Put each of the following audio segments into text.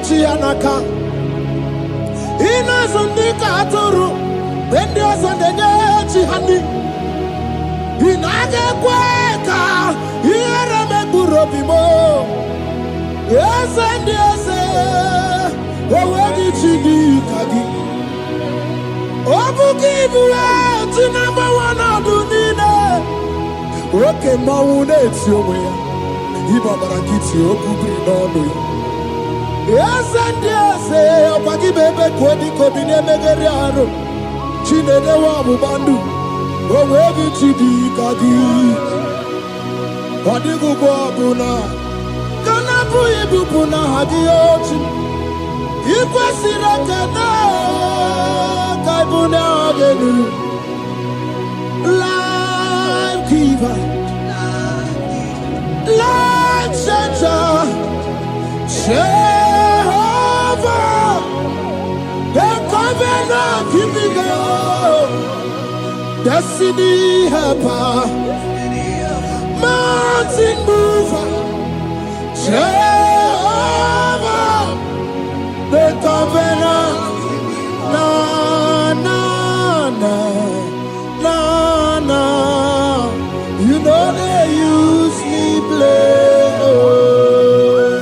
Chianaka. Inazundika aturu. Bendi osandenya chihani. Inage kweka. Iereme burobimo. Yesendi ese. Owedi chidikagi. Obukibuwe. Tinamba wana dunine. Oke mawune tiyowe. Ibabara kiti okubri nono. Yesendi ese. Okwagi bebe kwedi kobine megeriano. Chinede wabu bandu. Owegi chidikagi. Wadigu bwabuna. Kanabu ibubuna hadiyochi. Ikwesira kena. Kaibuna agenu. Life giver. Life changer. Jehovah. The covenant keeping God. Destiny helper. Mountain mover. Jehovah. The covenant. Na na na na na. You know they use me play. Oh.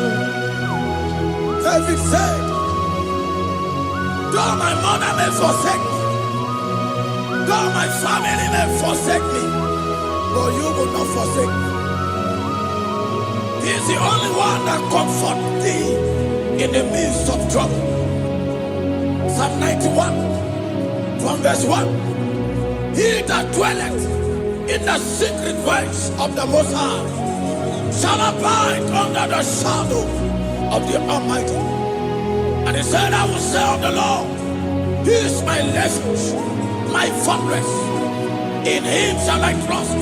David said, though my mother may forsake me, though my family may forsake me, but you will not forsake me. He is the only one that comforts thee in the midst of trouble. Psalm 91, from verse 1. He that dwelleth in the secret place of the Most High shall abide under the shadow of the Almighty. And he said, I will say of the Lord, He is my refuge, my fortress. In Him shall I trust.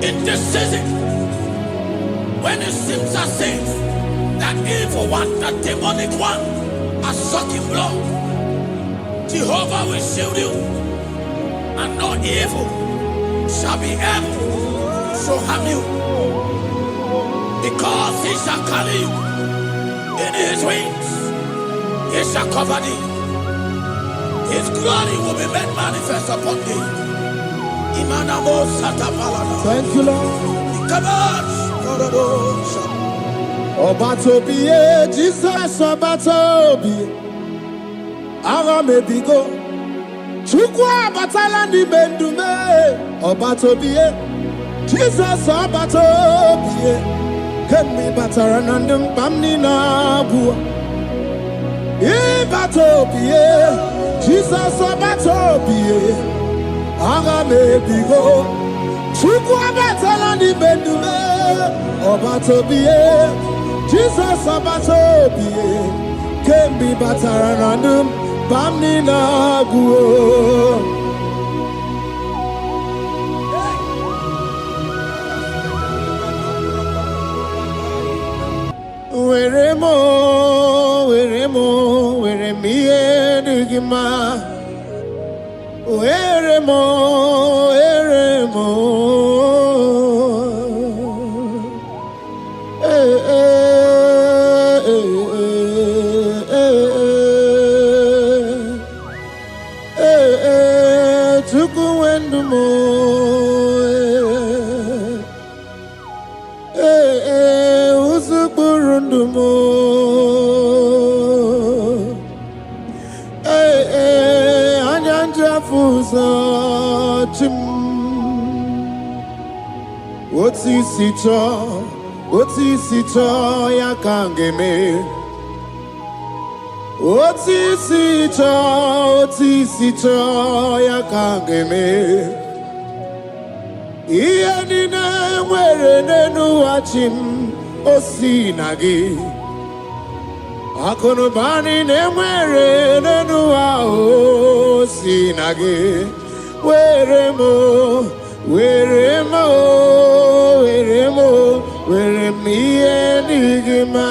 In this season, when it seems as if that evil one, that demonic one, are sucking blood, Jehovah will shield you, and no evil shall be able to harm you, because He shall carry you in His wings. He shall cover thee. His glory will be made manifest upon thee. Thank you, Lord. Obatobiye, Jesus Obatobiye. Aramebigo. Chukwa batala ni bendume. Obatobiye. Jesus Obatobiye. Kemi bataranandum bamni na bua. Ibatobiye. Jesus Obatobiye. Aramebigo. Chukwa batala ni bendume. Obatobiye. Jesus Obatobiye. Kembi bataranandum bamni na guo. Weremo, weremiye digima. Weremo. Otisito ya kangeme. Otisito ya kangeme. Iye nina mwere nenu wachim osinagi. Akono bani ne mwere nenu wa osinagi. Weremo. Weremiye digima.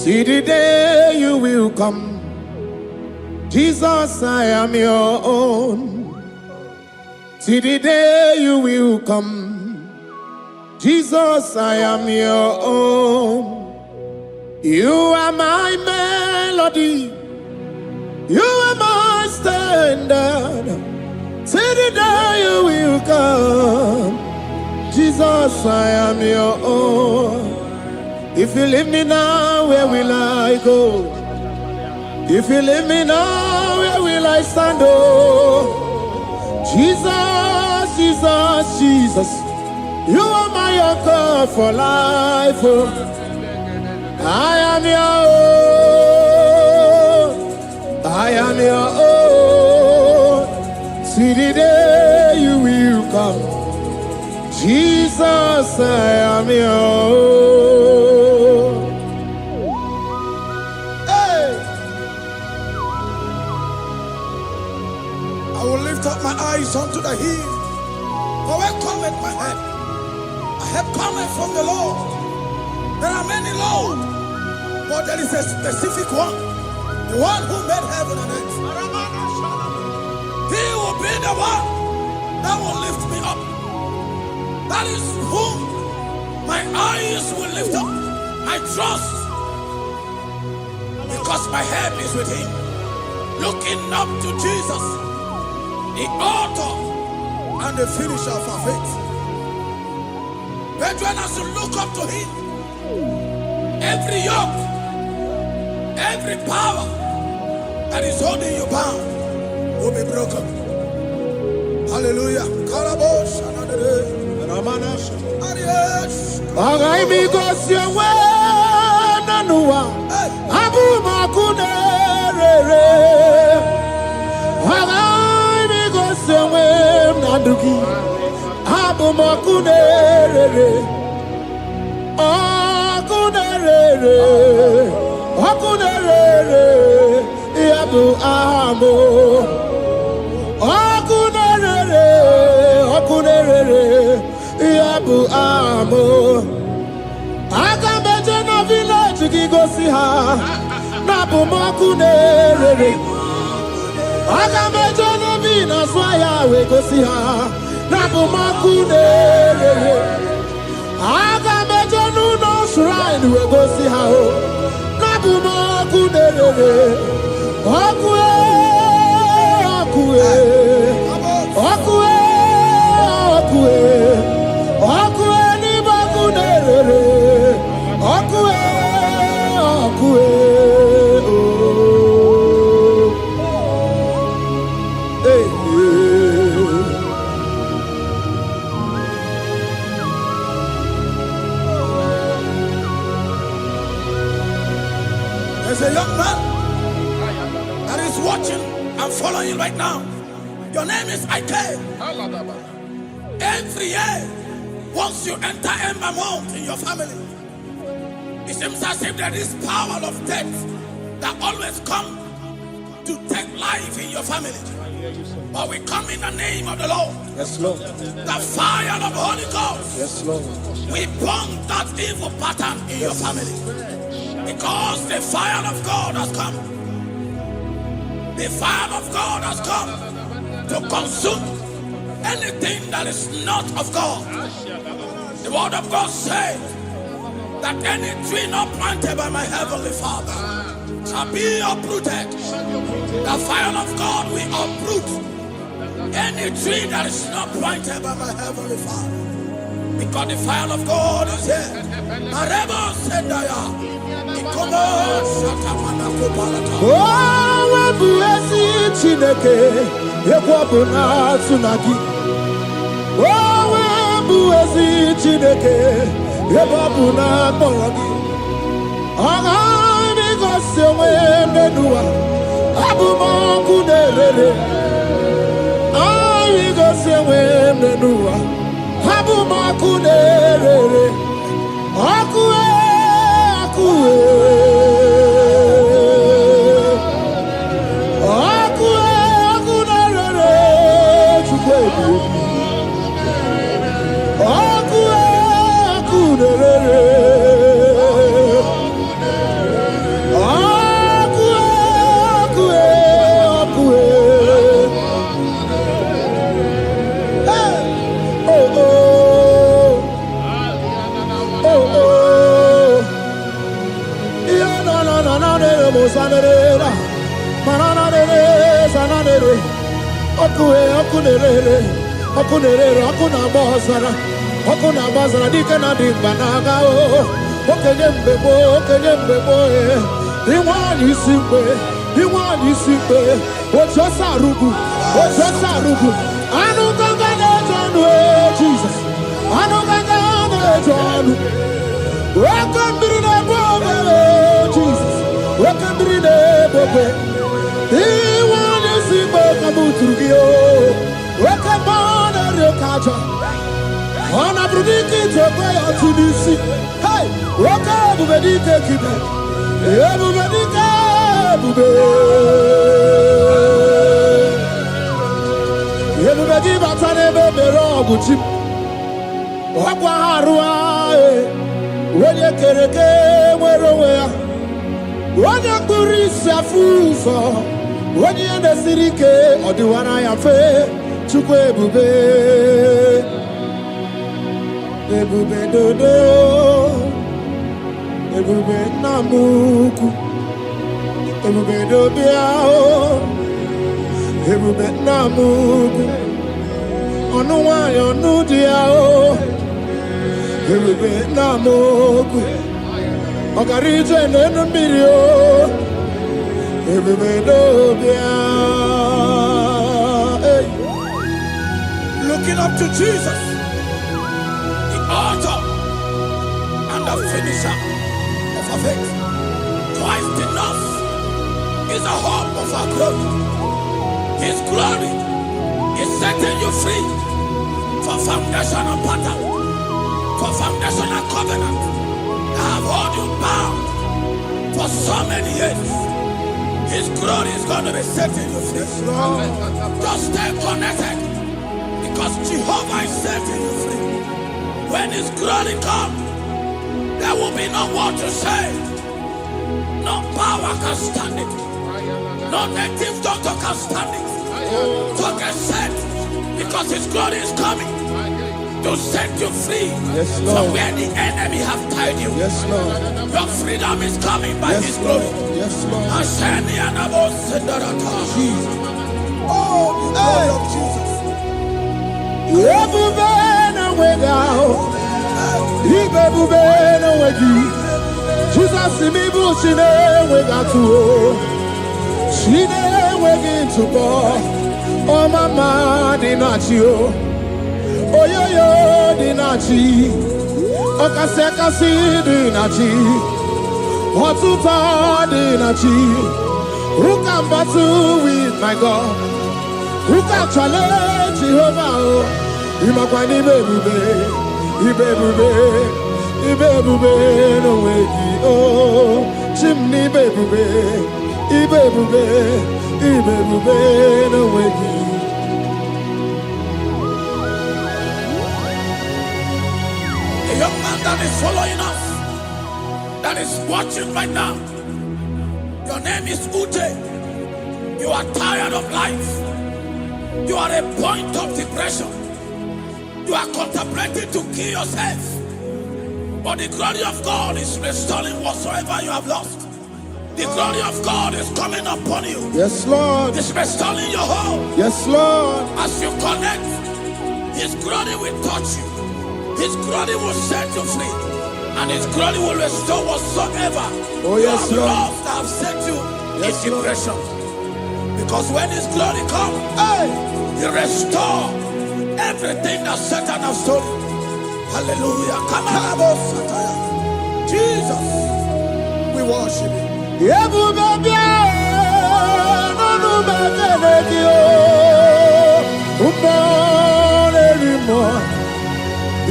See the day you will come. Jesus, I am your own. See the day you will come. Jesus, I am your own. You are my melody. You are my standard. See the day you will come. Jesus, I am your own. If you leave me now, where will I go? If you leave me now, where will I stand? Oh, Jesus, Jesus, Jesus. You are my anchor for life. Oh, I am your own. I am your own. See the day you will come. Jesus, I am your own. Hey! I will lift up my eyes unto the hill. For where cometh my help? My help cometh from the Lord. There are many Lord, but there is a specific one. The one who made heaven and earth. He will be the one that will lift me up. That is whom my eyes will lift up. I trust, because my help is with him. Looking up to Jesus, the author and the finisher of our faith. Brethren, as you look up to him, every yoke, every power that is holding you bound will be broken. Hallelujah. There's a young man that is watching and following right now. Your name is Ike. Every year, once you enter Ember Mount in your family, it seems as if there is power of death that always come to take life in your family. But we come in the name of the Lord. Yes, Lord. The fire of the Holy Ghost. Yes, Lord. We burn that evil pattern in your family. Because the fire of God has come. The fire of God has come to consume anything that is not of God. The word of God said that any tree not planted by my heavenly Father shall be uprooted. The fire of God will uproot any tree that is not planted by my heavenly Father. Because the fire of God is here. zanere, mananere, zanere, okunere, okuna bazara, dikana di banaga o, okenye mbebo, iwani simbe, ojosa rugu, anu ganga ne jonu Jesus, anu ganga ne jonu, wakambiri ne bobe Jesus, wakambiri ne bobe, iwani simbe kabuturugio, wakambana rekaja. Ona brudiki tokwe atudisi. Hey, waka bubedike kibe. Bubedike bube. Bubedi batane bebero buchim. Wakwa harua. Wenye kereke mwerowe. Wenye kurisa fuso. Wenye nesirike odiwana ya fe. Chukwe bube. Ebube dodo, ebube namuku, ebube dobiao, ebube namuku, onuwa yonudiao, ebube namuku, ogarije nenumirio, ebube dobiao. Looking up to Jesus, author and the finisher of our faith. Christ in us is the hope of our glory. His glory is setting you free for foundational pattern, for foundational covenant that have held you bound for so many years. His glory is going to be setting you free. Just stay connected, because Jehovah is setting you free. When His glory comes, there will be no word to say. No power can stand it. No native doctor can stand it. So get set, because His glory is coming to set you free from where the enemy have tied you. Yes, Lord. Your freedom is coming by His glory. Yes, Lord. Jesus. Oh, the glory of Jesus. Jesus imibu shine wegatu shine wegintu bo o mama dinachi o oyoyo dinachi o kase dinachi otuta dinachi who can battle with my God, who can challenge Jehovah? Imakwani bebube, ibebube no wegi oh, chimney bebube, ibebube no wegi. A young man that is following us, that is watching right now. Your name is Ute. You are tired of life. You are a point of depression. You are contemplating to kill yourself. But the glory of God is restoring whatsoever you have lost. The glory of God is coming upon you. Yes, Lord. It's restoring your home. Yes, Lord. As you connect, His glory will touch you. His glory will set you free. And His glory will restore whatsoever you have lost that have set you in depression. Because when His glory comes, He restores everything that Satan has stolen. Hallelujah. Come on, Jesus, we worship You.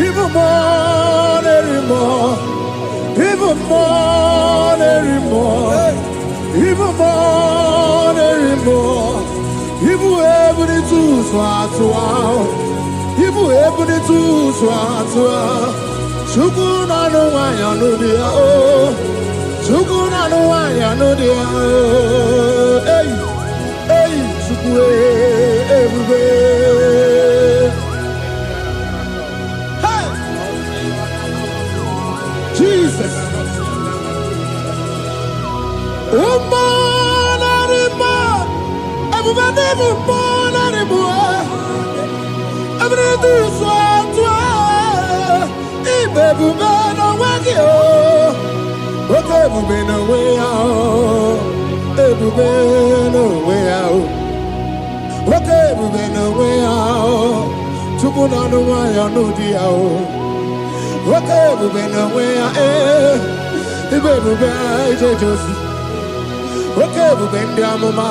Even more anymore. Even more anymore. Even more anymore. Even every two swat. Even every two swat. Sukuna no wanya no dia oh. Sukuna no wanya no dia oh. Hey, hey, sukue everywhere. Jesus. ebube n'onwe ya ebube n'onwe ya nwoke ebube n'onwe ya Chukwu na-anụ nwanyị ọnụ di ya nwoke ebube n'onwe ya ibe ebube ijeje ozi nwoke ebube ndị amụma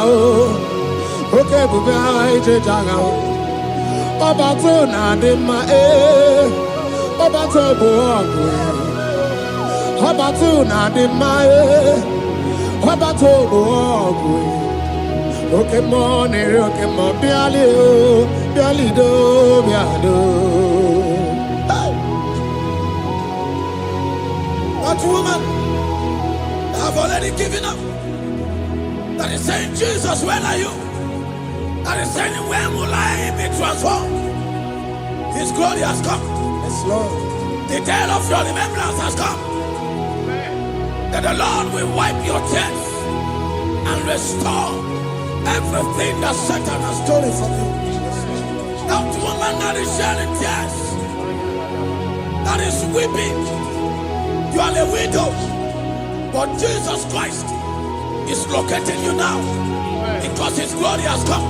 nwoke ebube ijeje agha ọbata na-adị mma ọbata bụ ọgụ ọbata na-adị mma ọbata bụ ọgụ oke mmụọ na-eri oke mmụọ bịalido bịado That woman have already given up. That is saying, Jesus, where are you? That is saying, when will I be transformed? His glory has come. Yes, Lord. The day of your remembrance has come. That the Lord will wipe your tears and restore everything that Satan has stolen from you. That woman that is shedding tears, that is weeping. You are a widow, but Jesus Christ is locating you now because His glory has come.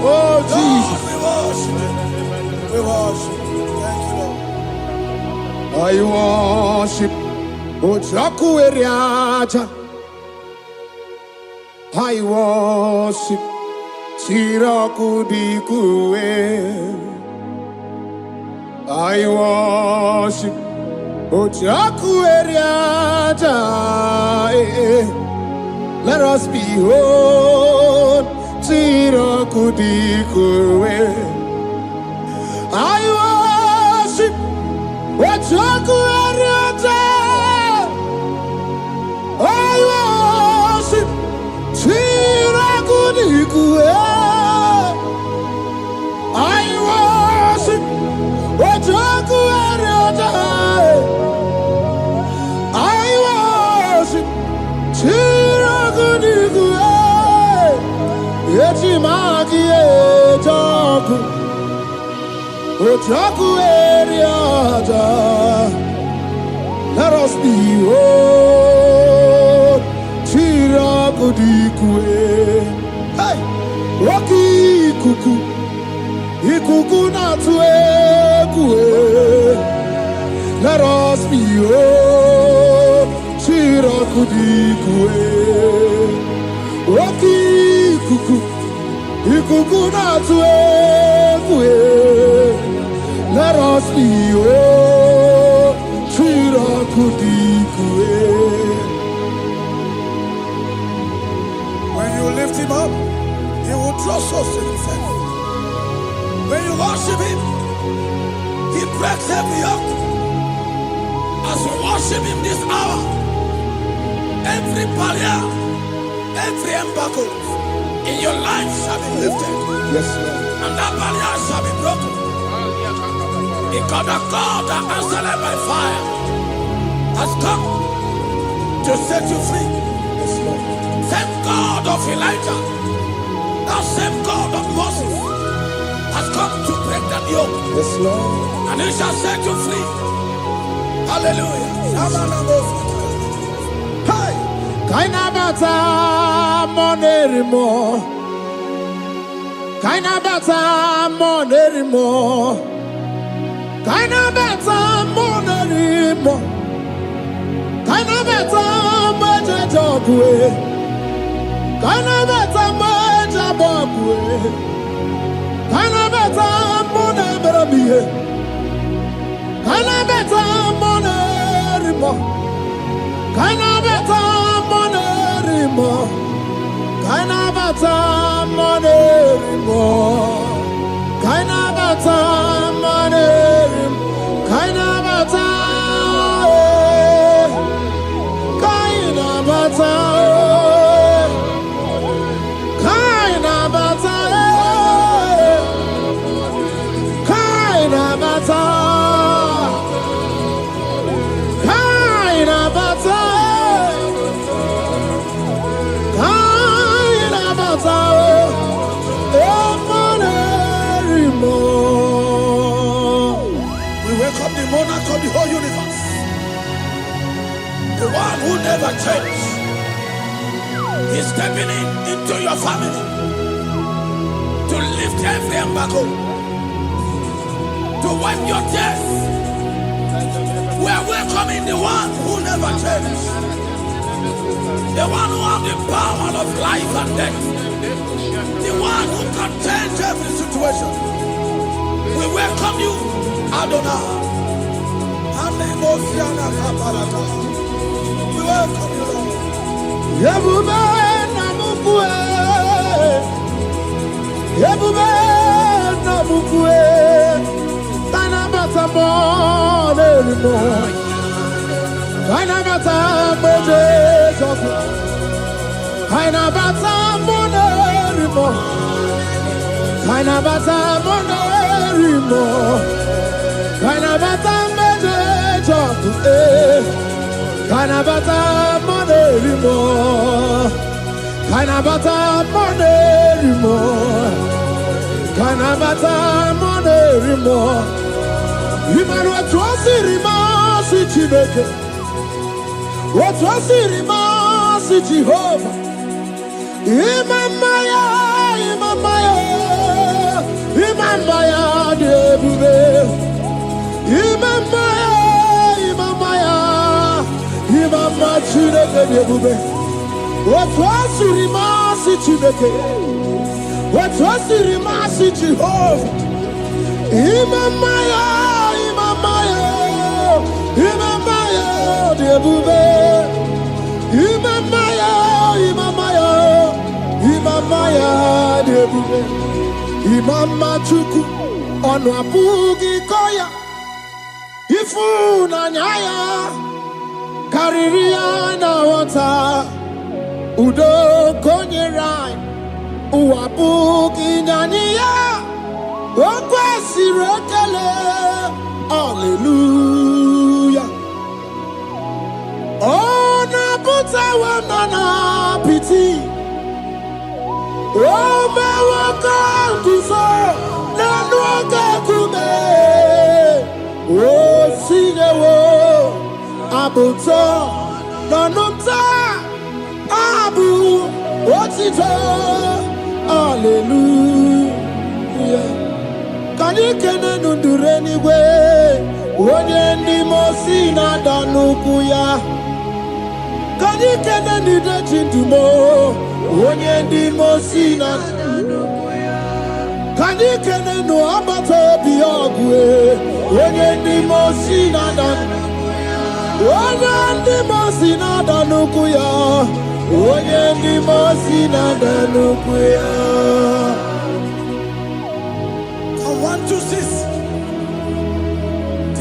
Oh, Jesus. Lord, we worship. Thank you, Lord. I worship Ojaku Eriaja. I worship Chiraku Dikue. I worship Ojaku Eriaja. Let us behold Chiraku Dikue. I worship Ojaku Eriaja. I worship Chiraku Dikue. I worship Ojaku Eriaja. I worship Chiraku Dikue. Echimaki Ejaku Ojaku Eriaja. Let us behold Chiraku Dikue. Hey, Rocky Kuku. Ikuku na tuekue. Let us behold Chiraku Dikue. Rocky Kuku. Ikuku na tuekue. Let us behold Chiraku Dikue. When you lift Him up, He will draw souls to Himself. When you worship Him, He breaks every yoke. As we worship Him this hour, every barrier, every embargo in your life shall be lifted. Yes, Lord. And that barrier shall be broken. Because the God that answered by fire has come to set you free. Yes, Lord. Same God of Elijah, that same God of Moses has come to break that yoke. Yes, Lord. And He shall set you free. Hallelujah. Hey! Kainabata monerimo. Kainabata monerimo. Kainabata monerimo. Kainabata majajogwe. Kainabata majabogwe. Kainabata monebramiye. Kainabata monerimo. Kainabata monerimo. Kainabata monerimo. Kainabata monerimo. Kainabata. Kainabata. Kainabata. Kainabata. Kainabata. Kainabata. We welcome the monarch of the whole universe. The one who never changed. He's stepping into your family to lift every embargo, to wipe your tears. We are welcoming the one who never changed, the one who has the power of life and death, the one who can change every situation. We welcome you, Adonai. We welcome you, Lord. Yebube namukwe, Yebube namukwe, Tanabata monerimo, Tanabata monerimo, Tanabata monerimo, Tanabata monerimo, Tanabata monerimo. Kanabata monerimo, Kanabata monerimo, Kanabata monerimo. Imanu atwasirima si Chineke, atwasirima si Jehovah. Imamaya, Imamaya, Imamaya debube, Imamaya, Imamaya. Imama Chineke debube. Atwasirima si Chineke, atwasirima si Jehovah. Imamaya, Imamaya, Imamaya debube. Imamaya, Imamaya, Imamaya debube. Imama Chuku onu abugi koya. Ifu na nyaya. Kariria na wata udo konyerai uwabuki nyaniya okwesi rekele. Hallelujah. Ona puta wanana piti ome waka kuso nanu waka kume o sinewo abuto nanumta abu otito. Hallelujah. Kanikene nundureni we onye ndi mosi na danuku ya. Kanikene nidechi ndumo onye ndi mosi na danuku ya. Kanikene no abato biogwe onye ndi mosi na danuku. Onye ndị mosi na-ada n'ukwu ya, onye ndị mosi na-ada n'ukwu ya. From 1 to 6,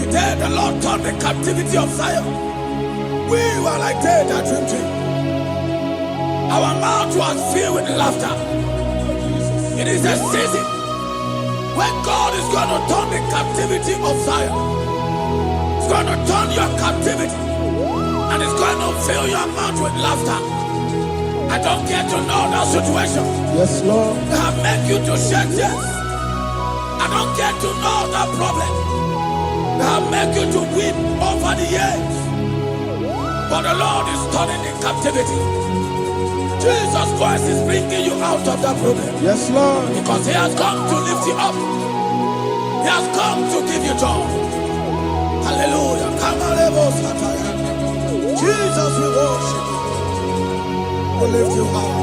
today the Lord turned the captivity of Zion. We were like they that dreamed. Our mouth was filled with laughter. It is a season when God is going to turn the captivity of Zion. It's going to turn your captivity, and it's going to fill your mouth with laughter. I don't get to know that situation. Yes, Lord. That make you to shed tears. I don't get to know that problem. That make you to weep over the years. But the Lord is turning the captivity. Jesus Christ is bringing you out of that problem. Yes, Lord. Because He has come to lift you up. He has come to give you joy. Hallelujah. Jesus, we worship you. We lift you high.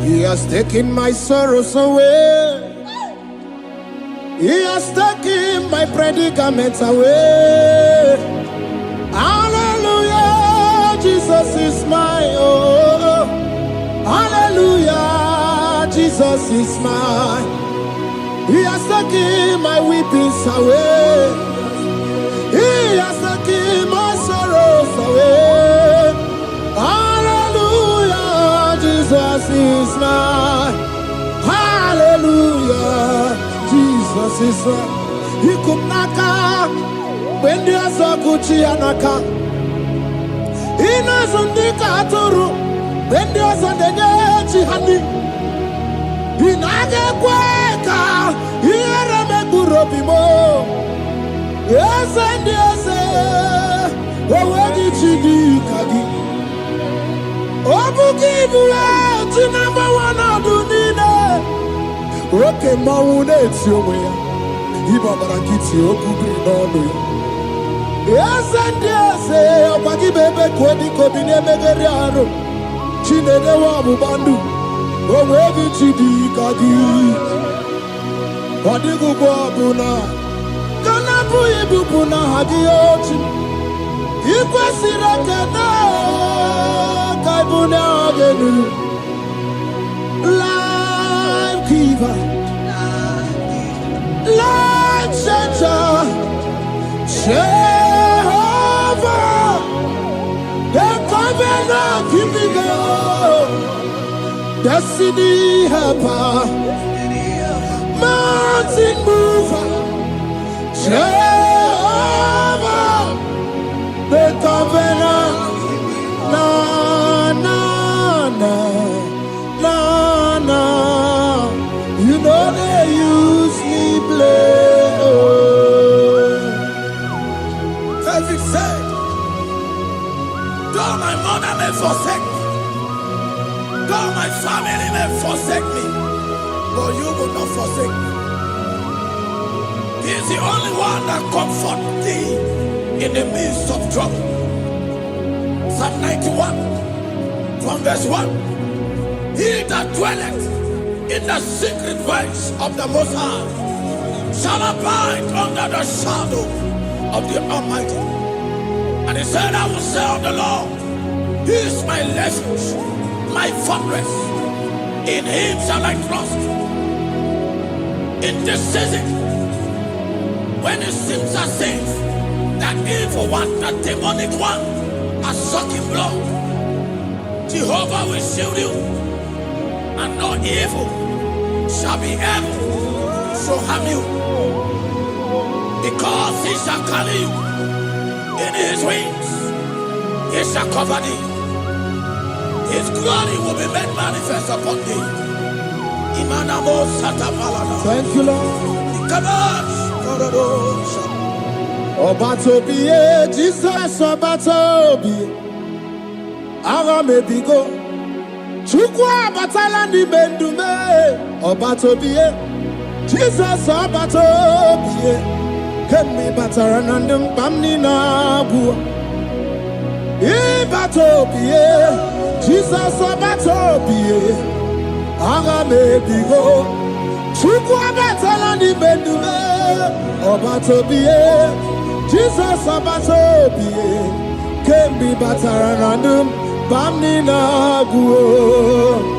He has taken my sorrows away. He has taken my predicaments away. Hallelujah. Jesus is mine. Oh, hallelujah. Jesus is mine. He has taken my weepings away. He has taken my sorrows away. Hallelujah, Jesus is mine. Hallelujah, Jesus is mine. He could naka when there's a Gucci anaka. He knows on the Katuru when there's a Nechi honey. He naga kweka. Yes, and yes, Owegi chidi kagi. Obuki bula tinamba wana dunine. Oke mawune tiyomeya. Iba barakiti okubri nono. Yes, okwagi bebe kwedi kobine megeriano. Chinede wabu bandu. Owegi chidi kagi. Wadigu bwabuna. Kanabu ibubuna hadiyochi. Ikwesira kena kaibuna agenu. Life giver, life changer, Jehovah, the covenant keeping God, destiny helper, mountain mover, Jehovah, the covenant, na na na na na. You know they use me play. Oh. David said, though my mother may forsake me, though my family may forsake me, but you will not forsake me. He is the only one that comforts thee in the midst of trouble. Psalm 91, from verse 1. He that dwelleth in the secret place of the Most High shall abide under the shadow of the Almighty. And he said, I will say of the Lord, He is my refuge, my fortress. In Him shall I trust. In this season, when it seems as if that evil one, that demonic one, are sucking blood, Jehovah will shield you, and no evil shall be able to harm you, because He shall carry you in His wings. He shall cover thee. His glory will be made manifest upon thee. Thank you, Lord. Obatobiye, Jesus Obatobiye. Aramebigo. Chukwa batala ni mendume. Obatobiye. Jesus Obatobiye. Kemi bataranandum bamni na bua. Ibatobiye. Jesus Obatobiye. Aramebigo. Chukwa batala ni mendume. Obatobiye. Jesus Obatobiye. Kemi bataranandum bamni na bua.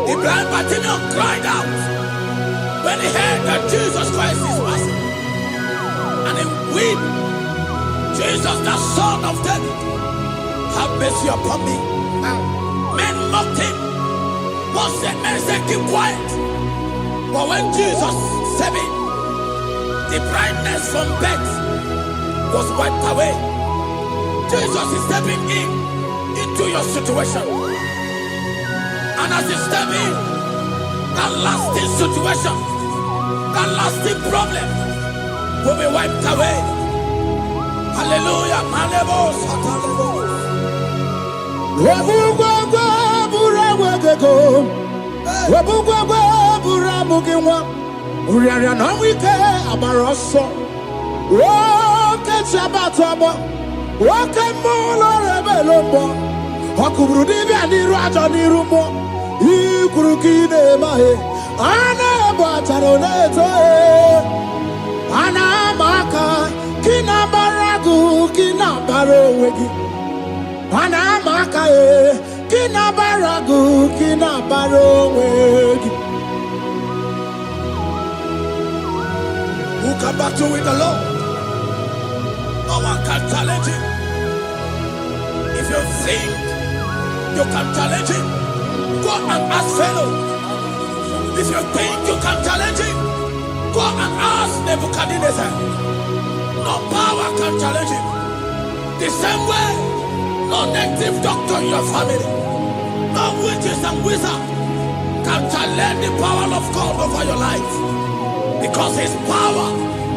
The blind Bartimaeus cried out when he heard that Jesus Christ is passing, and he wept, Jesus, the Son of David, have mercy upon me. Men mocked him. Most said, men said, keep quiet. But when Jesus said it, the brightness from birth was wiped away. Jesus is stepping into your situation. And as you step in, that lasting situation, that lasting problem will be wiped away. Hallelujah. Ikurukine mahe ana bataroneto ana maka kina baragu kina barowegi ana maka kina baragu kina barowegi. Who can battle with the Lord? No one can challenge him. If you think you can challenge him, go and ask fellow. If you think you can challenge him, go and ask Nebuchadnezzar. No power can challenge him. The same way, no native doctor in your family, no witches and wizards can challenge the power of God over your life, because his power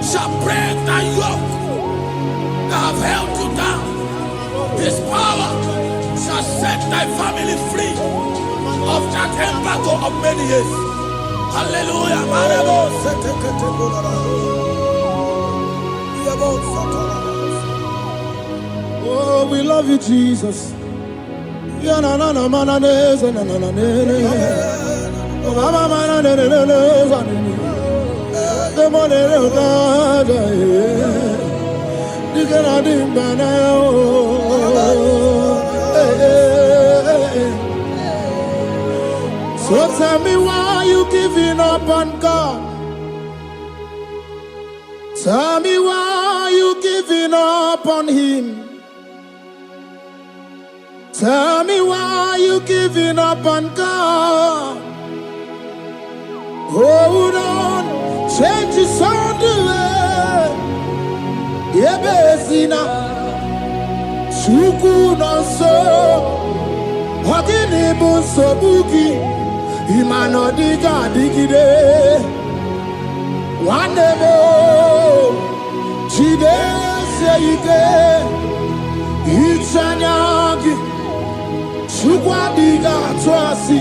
shall break that yoke that have held you down. His power shall set thy family free of that embargo of many years. Hallelujah. Oh, we love you, Jesus. So tell me, why you giving up on God? Tell me, why you giving up on him? Tell me, why you giving up on God? Hold on, change is on the way. Yebezina, Shuku no so, Hogini bunso buki, Imano diga digide, Wandebo, Chide seike, Ichanyagi, Shukwa diga twasi,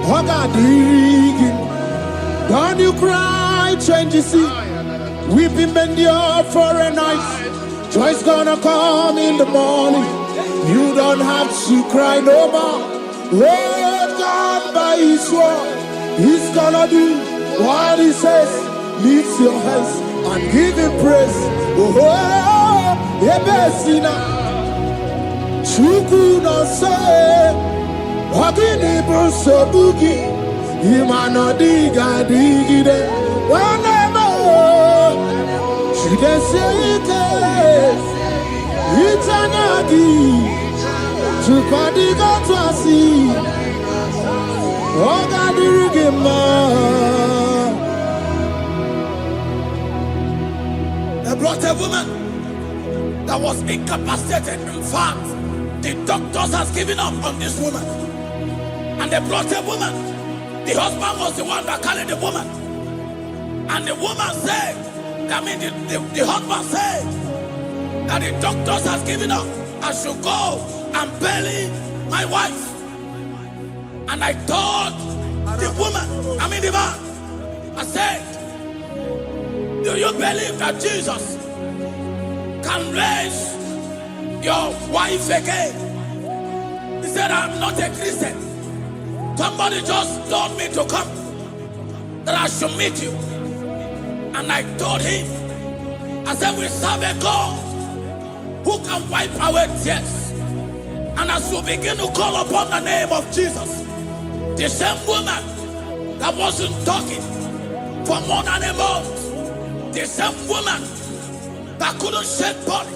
Hoga digi. Don't you cry, change you see. Weeping endure for a night. Joy's gonna come in the morning. You don't have to cry no more. Lord God by his word, he's gonna do what he says. Lift your hands and give him praise. Oh, Ebesina, Chuku no say, Wakini Bruso Bugi. Imano diga digide, whenever she can say it, it's an agi to Padiga Twasi. Oh, God, they brought a woman that was incapacitated. In fact, the doctors has given up on this woman, and they brought a woman. The husband was the one that carried the woman. And the woman said, the husband said that the doctors has given up. I should go and bury my wife. And I told the woman, the man, I said, do you believe that Jesus can raise your wife again? He said, I'm not a Christian. Somebody just told me to come, that I should meet you. And I told him, I said, we serve a God who can wipe away tears. And as we begin to call upon the name of Jesus, the same woman that wasn't talking for more than a month, the same woman that couldn't shed blood,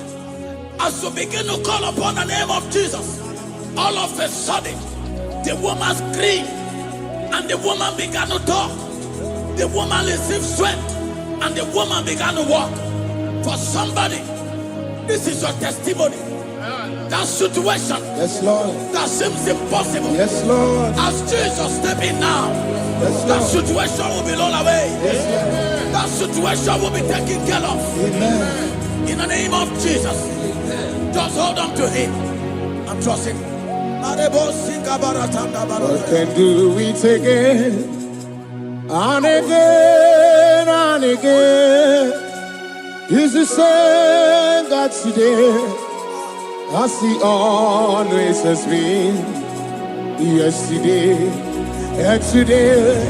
as we begin to call upon the name of Jesus, all of a sudden, the woman screamed, and the woman began to talk. The woman received strength, and the woman began to walk. For somebody, this is your testimony. That situation, yes, Lord, that seems impossible, yes, Lord, as Jesus step in now, yes, that situation will be rolled away. Yes, that situation will be taken care of. Amen. In the name of Jesus, just hold on to him and trust him. God can do it again and again and again. He's the same God today as he always has been. Yesterday and today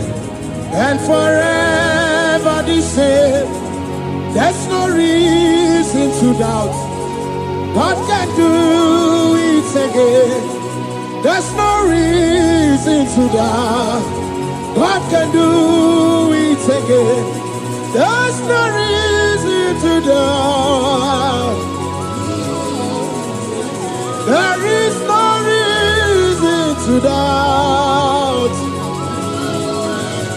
and forever the same. There's no reason to doubt. God can do it again. There's no reason to doubt. God can do it again. There's no reason to doubt. There is no reason to doubt.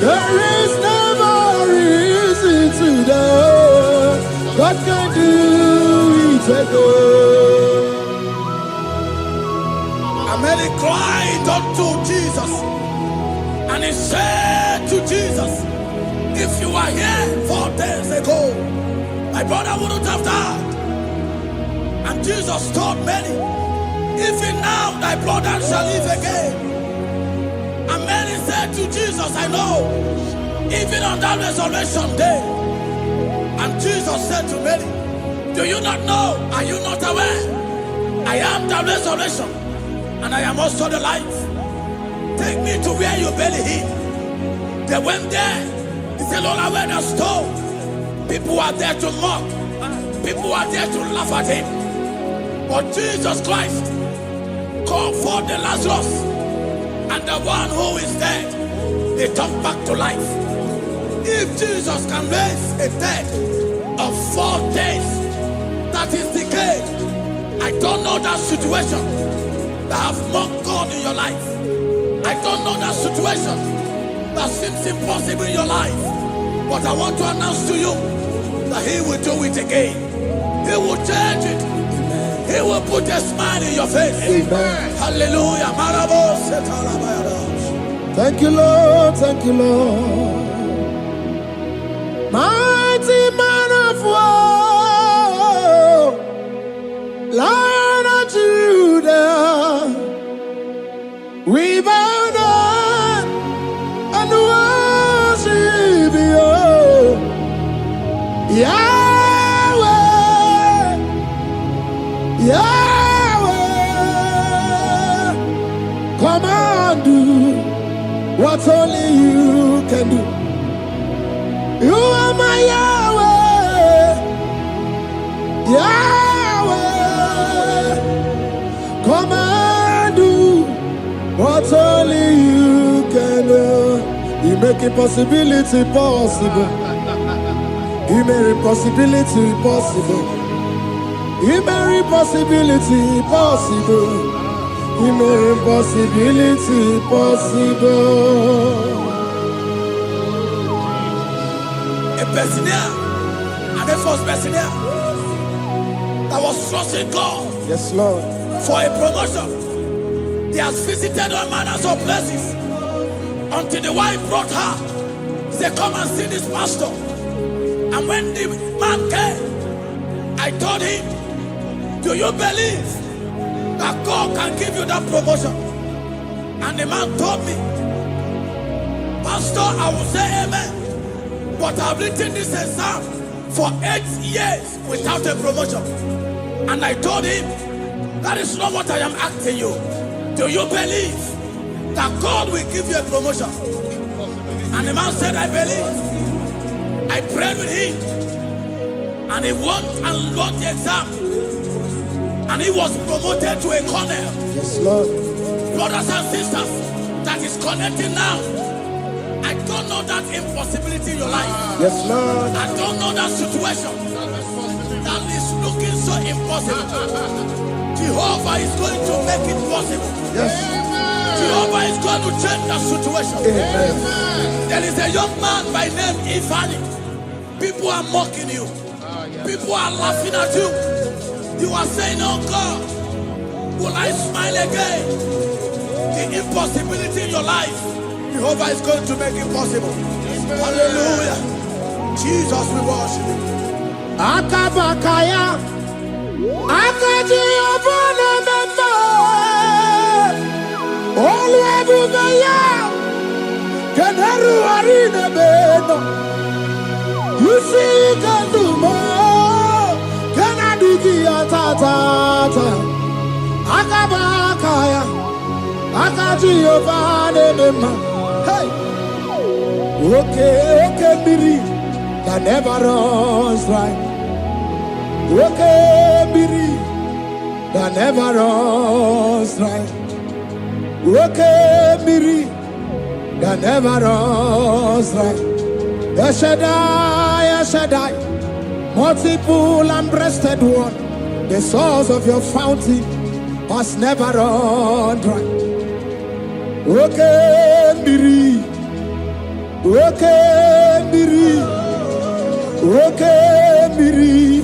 There is never reason to doubt. God can do it again. And many cried unto Jesus. And he said to Jesus, if you were here 4 days ago, my brother wouldn't have died. And Jesus told many, even now thy brother shall live again. And many said to Jesus, I know, even on that resurrection day. And Jesus said to many, do you not know? Are you not aware? I am the resurrection, and I am also the life. Take me to where you bury him. They went there. He said, Lord, I went a stone. People are there to mock. People are there to laugh at him. But Jesus Christ called forth the Lazarus, and the one who is dead, they turned back to life. If Jesus can raise a dead of 4 days, that is decayed, I don't know that situation that have mocked God in your life. I don't know that situation that seems impossible in your life. But I want to announce to you that he will do it again. He will change it. Amen. He will put a smile in your face. Amen. Hallelujah. Thank you, Lord. Thank you, Lord. Mighty man of war, Lion of Judah, we bow down and worship you, Yahweh, Yahweh. Come and do what only you can do. You are my Yahweh, Yahweh. Come and do what only you can do. You make impossibility possible. You make impossibility possible. You make impossibility possible. You make impossibility possible. A Bethlehem, and the first Bethlehem that was trusting God, Yes, Lord, for a promotion. He has visited all manners of places until the wife brought her. He said, come and see this pastor. And when the man came, I told him, do you believe that God can give you that promotion? And the man told me, Pastor, I will say amen. But I've written this exam for 8 years without a promotion. And I told him, that is not what I am asking you. Do you believe that God will give you a promotion? And the man said, I believe. I prayed with him. And he went and wrote the exam. And he was promoted to a colonel. yes, Lord. Brothers and sisters, that is connecting now. I don't know that impossibility in your life. Yes, Lord. I don't know that situation that is looking so impossible. Jehovah is going to make it possible. Yes. Jehovah is going to change that situation. Amen. There is a young man by name Ifani. People are mocking you. People are laughing at you. You are saying, oh God, will I smile again? The impossibility in your life, Jehovah is going to make it possible. Hallelujah. Jesus, we worship you. Akabakaya, Akaji Obana Memba, Oluwebubaya, Keneru Arina Beno, you see, you can do more, Kenadiki Atata, Akabakaya, Akaji Obana Memba. Hey, okay, Biri, that never runs dry. Okay, Biri, that never runs dry. Okay, Biri, that never runs dry. Shaddai, multiple and breasted one, the source of your fountain has never run dry. Okay, Biri, okay, Biri, okay, Biri,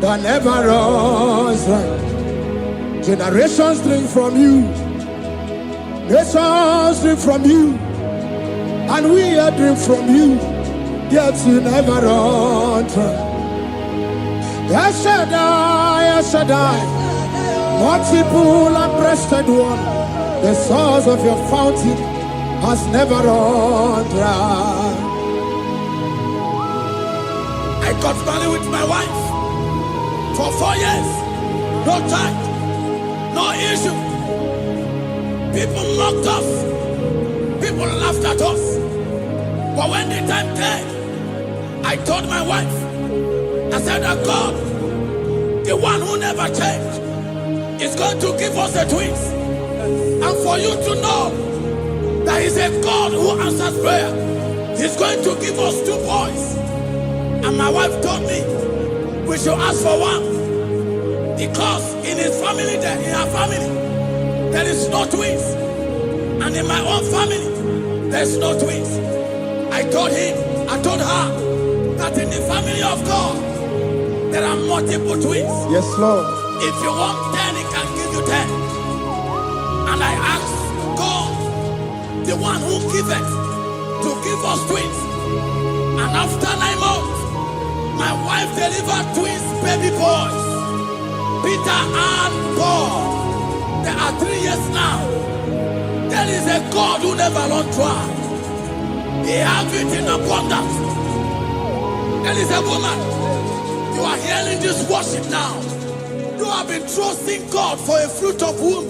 that never runs dry. Generations drink from you. Nations drink from you, and we are drink from you, yet you never run dry. El Shaddai, El Shaddai, multiple and breasted one, the source of your fountain has never run dry. I got married with my wife for 4 years. No child, no issue. People mocked us. People laughed at us. But when the time came, I told my wife, I said that God, the one who never changed, is going to give us a twins. And for you to know that He's a God who answers prayer, He's going to give us 2 boys. And my wife told me we should ask for one, because in her family, there is no twins, and in my own family, there's no twins. I told her that in the family of God, there are multiple twins. Yes, Lord. If you want 10, He can give you 10. And I asked God, the one who giveth, to give us twins. And after 9 months, my wife delivered twins, baby boys, Peter and Paul. There are 3 years now. There is a God who never runs dry. He has it in abundance. There is a woman. You are hearing this worship now. You have been trusting God for a fruit of womb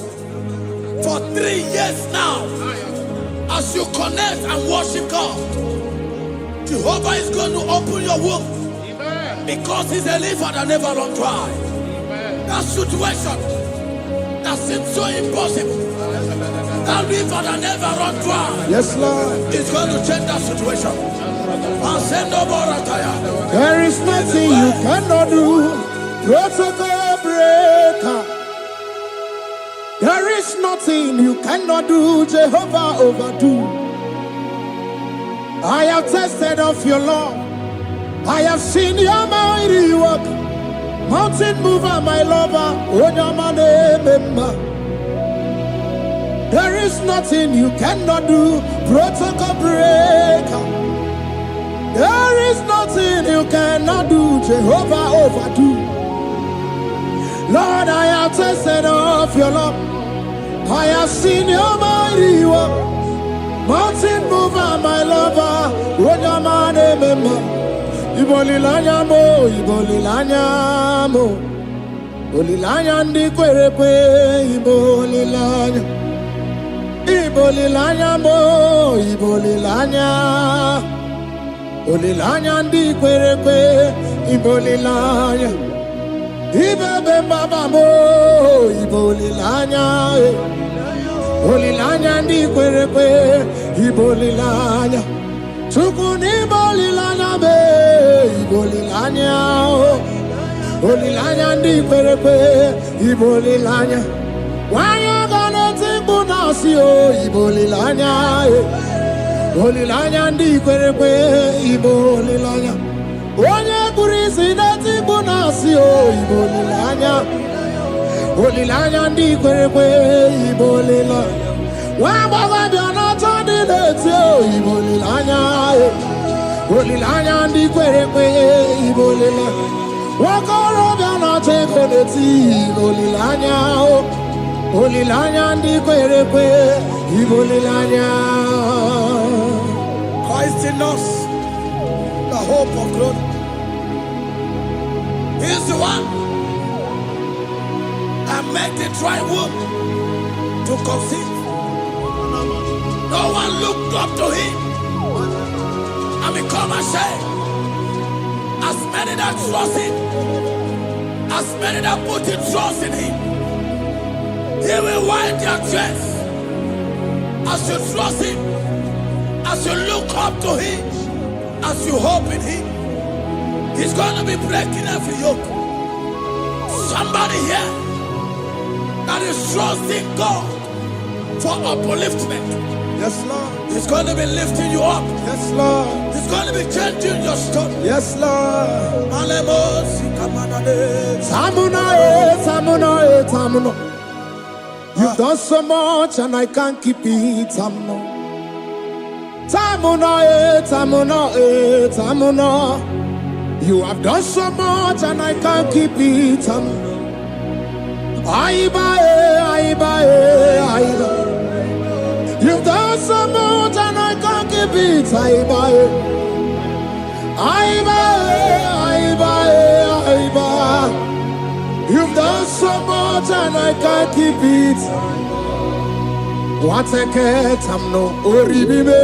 for 3 years now. As you connect and worship God, Jehovah is going to open your womb. Because He's a river that never runs dry. That situation that seems so impossible, that river that never runs dry, Yes, Lord. is going to change that situation. And send over a tire. There is nothing you cannot do. Protocol breaker. There is nothing you cannot do. Jehovah overdo. I have tested of your love. I have seen your mighty work. Mountain mover, my lover. Remember. There is nothing you cannot do. Protocol breaker. There is nothing you cannot do. Jehovah overdo. Lord, I have tasted of your love. I have seen your mighty work. Mountain mover, my lover. Remember. Ibolilanya mo, ibolilanya mo. Ibolilanya ndi kwerekwe, ibolilanya. Ibolilanya mo, ibolilanya. Ibolilanya ndi kwerekwe, ibolilanya. Ibebe baba mo, ibolilanya. Ibolilanya ndi kwerekwe, ibolilanya. Chukuni bolilanya be, ibolilanya. Ibolilanya ndi kwerekwe, ibolilanya. Wanya gana tibu nasi o, ibolilanya. Ibolilanya ndi kwerekwe, ibolilanya. Wanya kurisi na tibu nasi o, ibolilanya. Ibolilanya ndi kwerekwe, ibolilanya. Wamba biana chandi leti o, ibolilanya. Ibolilanya ndi kwerekwe, ibolilanya. Wakoro biana cheko leti, ibolilanya. Ibolilanya ndi kwerekwe, ibolilanya. Christ in us, the hope of glory. He is the one that made the dry womb to conceive. No one looked up to Him and become ashamed. As many that trust Him, as many that put in trust in Him, He will wipe their tears. As you trust Him, as you look up to Him, as you hope in Him, He's going to be breaking every yoke. Somebody here that is trusting God for upliftment. Yes, Lord. He's going to be lifting you up. Yes, Lord. He's going to be changing your story. Yes, Lord. Malemos, Kamanade. Tamuna, Tamuna, Tamuna. You've done so much and I can't keep it. You have done so much and I can't keep it. You've done so much and I can't keep it. You've done so much and I can't keep it. What a cat, I'm no oribibe.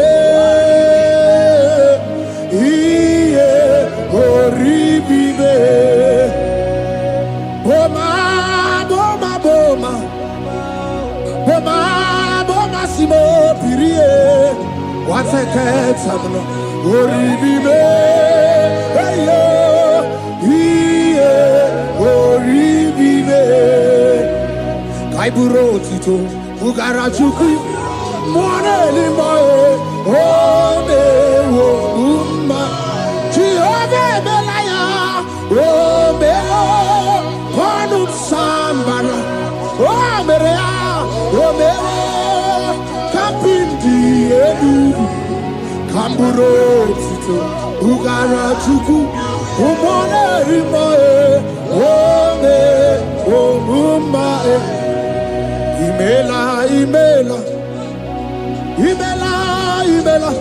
Oribibe. Boma, boma, boma. Boma, boma, simo pirie. What a cat, I'm no oribibe. Hey, yo. Kaiburo tito, ugara chuku, mwana limae, ome wo umma, chiove belaya, ome wo, panu sambara, ome rea, ome wo, kapindi edu, kamburo tito, ugara chuku, mwana limae, ome wo umma. Imela, imela, imela, imela,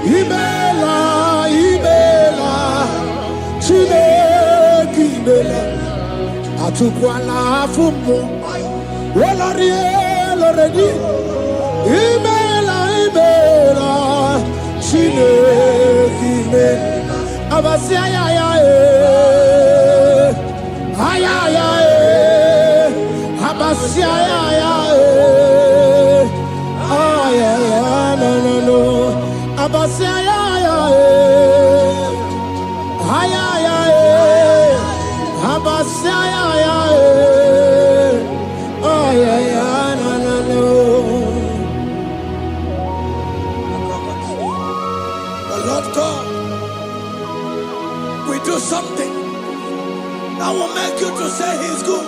imela, imela, Chineke imela, atukwala fumo, olori, imela, imela, Chineke imela, abasi ayaya, ayaya. Abasia ya no Abasia ya Abasia ya no. The Lord God will do something that will make you to say He's good.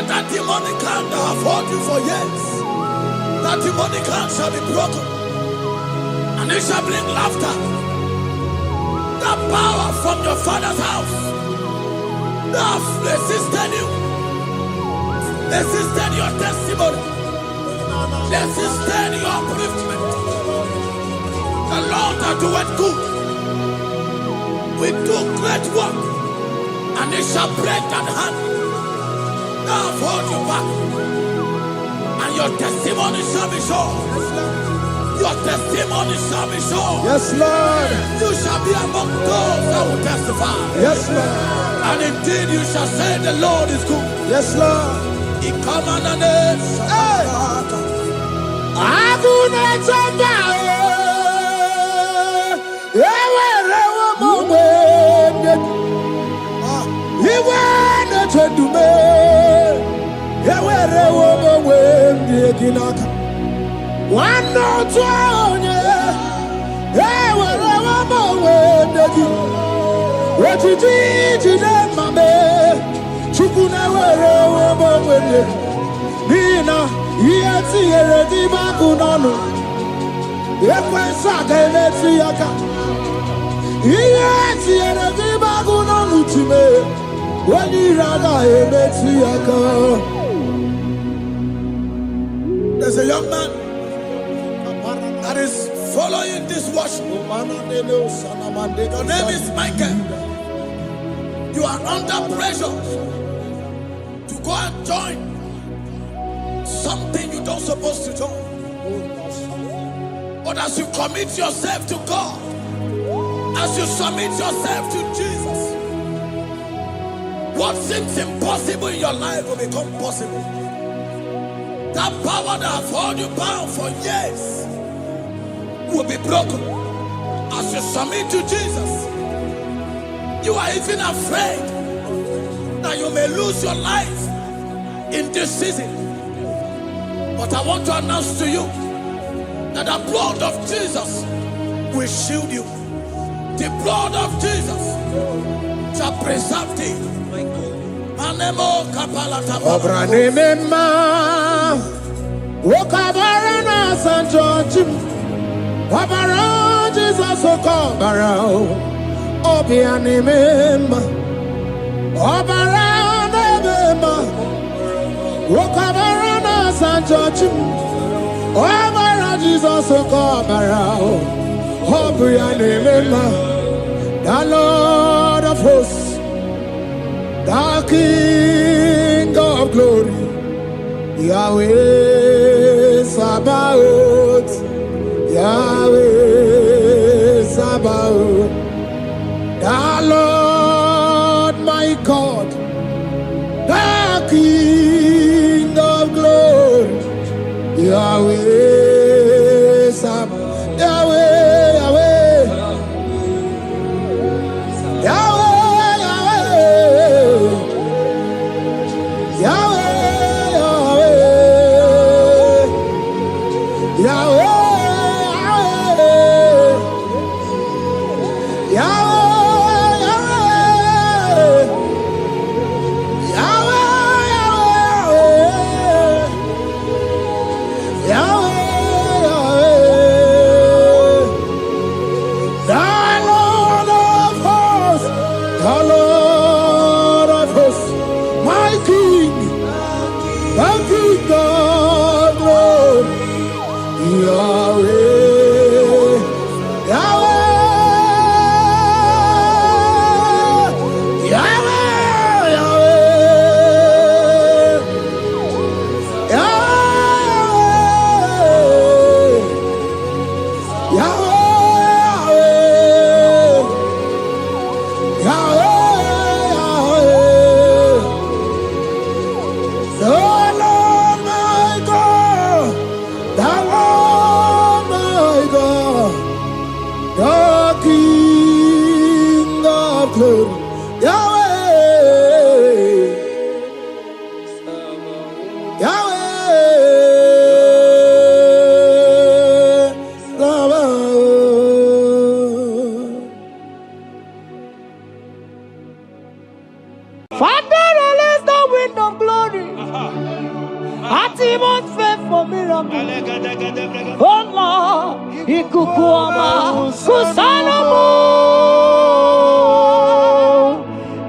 That demonic hand that have held you for years, that demonic hand shall be broken, and it shall bring laughter. That power from your father's house that have resisted you, resisted your testimony, resisted your upliftment. The Lord that doeth good will do great work, and it shall break that hand. I've hold you back, and your testimony shall be sure. Your testimony shall be sure. Yes, Lord. You shall be among those that will testify. Yes, Lord. And indeed you shall say the Lord is good. Yes, Lord. He come on the name. There's a young man that is following this worship. Your name is Michael. You are under pressure to go and join something you don't supposed to join. But as you commit yourself to God, as you submit yourself to Jesus, what seems impossible in your life will become possible. That power that has held you bound for years will be broken. As you submit to Jesus, you are even afraid that you may lose your life in this season. But I want to announce to you that the blood of Jesus will shield you. The blood of Jesus shall preserve thee. Manemo kapalata. Obranema. Wokabarana San George. Wabara Jesus Okobara. Obianimema. Obara Nebema. Wokabarana San George. Wabara Jesus Okobara. Obianimema. The Lord of hosts, the King of glory, Yahweh Sabaoth, Yahweh Sabaoth, the Lord my God, the King of glory, Yahweh Sabaoth, Yahweh, Yahweh.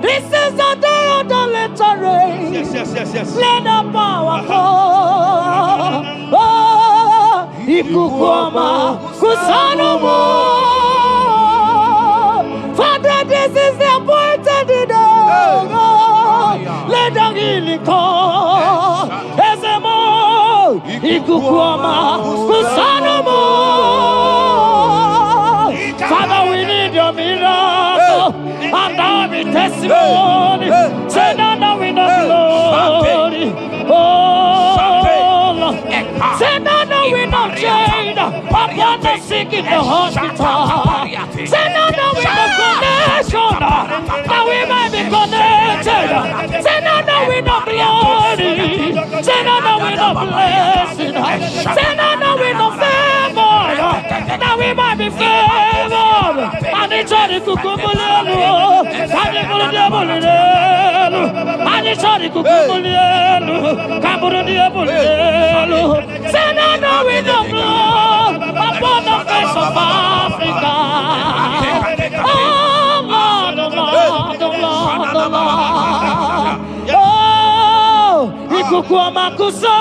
This is the day of the latter rain. Yes. Let the power fall. Oh, Ikukwama Kusanomo. Father, this is the appointed day. Let the healing come. Ezemo Ikukwama Kusanomo. Father, we need your miracle. And now we testimony. Say now we know glory. Oh, Lord. Say now we know change. Upon the sick in the hospital. Say now we know connection. Now we might be connected. Say now we know glory. Say now we know blessing. Say now we know favor. Now we might be favored. And it's all the kukumulelu. And it's all the diabolelu. And it's all the kukumulelu. Kaburu diabolelu. Say now we know blood upon the face of Africa. Oh Lord, oh Lord, oh Lord, oh Lord. Oh, Ikukwama kusa,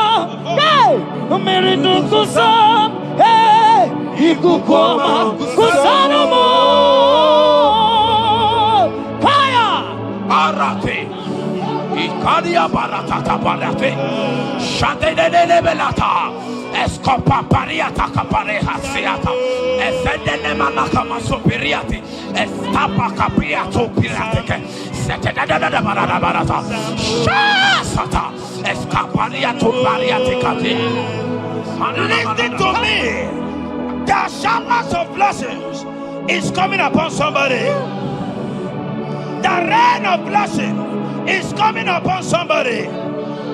hey, Umiridu kusa, hey, Ikukwama kusa no more. Fire! Arate. Ikadia baratata barate. Shadene belata. Escopa pariata capareha seata. Efendene manakama superiati. Estapa capriato pirateke. Setedada barata. Shasata. Escapariato bariaticati. Listen to me. The showers of blessings is coming upon somebody. The rain of blessing is coming upon somebody.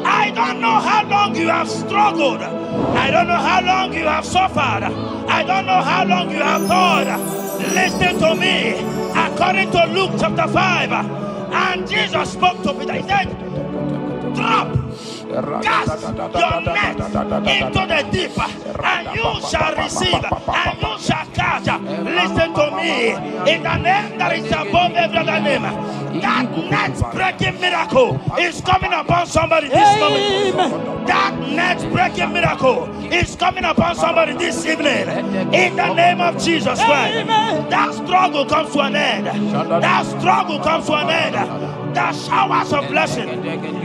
I don't know how long you have struggled. I don't know how long you have suffered. I don't know how long you have thought. Listen to me. According to Luke chapter 5, And Jesus spoke to Peter. He said, drop, cast your net into the deep, and you shall receive, and you shall catch. Listen to me. In the name that is above every other name, that net breaking miracle is coming upon somebody this moment. That net breaking miracle is coming upon somebody this evening. In the name of Jesus Christ. That struggle comes to an end. That struggle comes to an end. The showers of blessing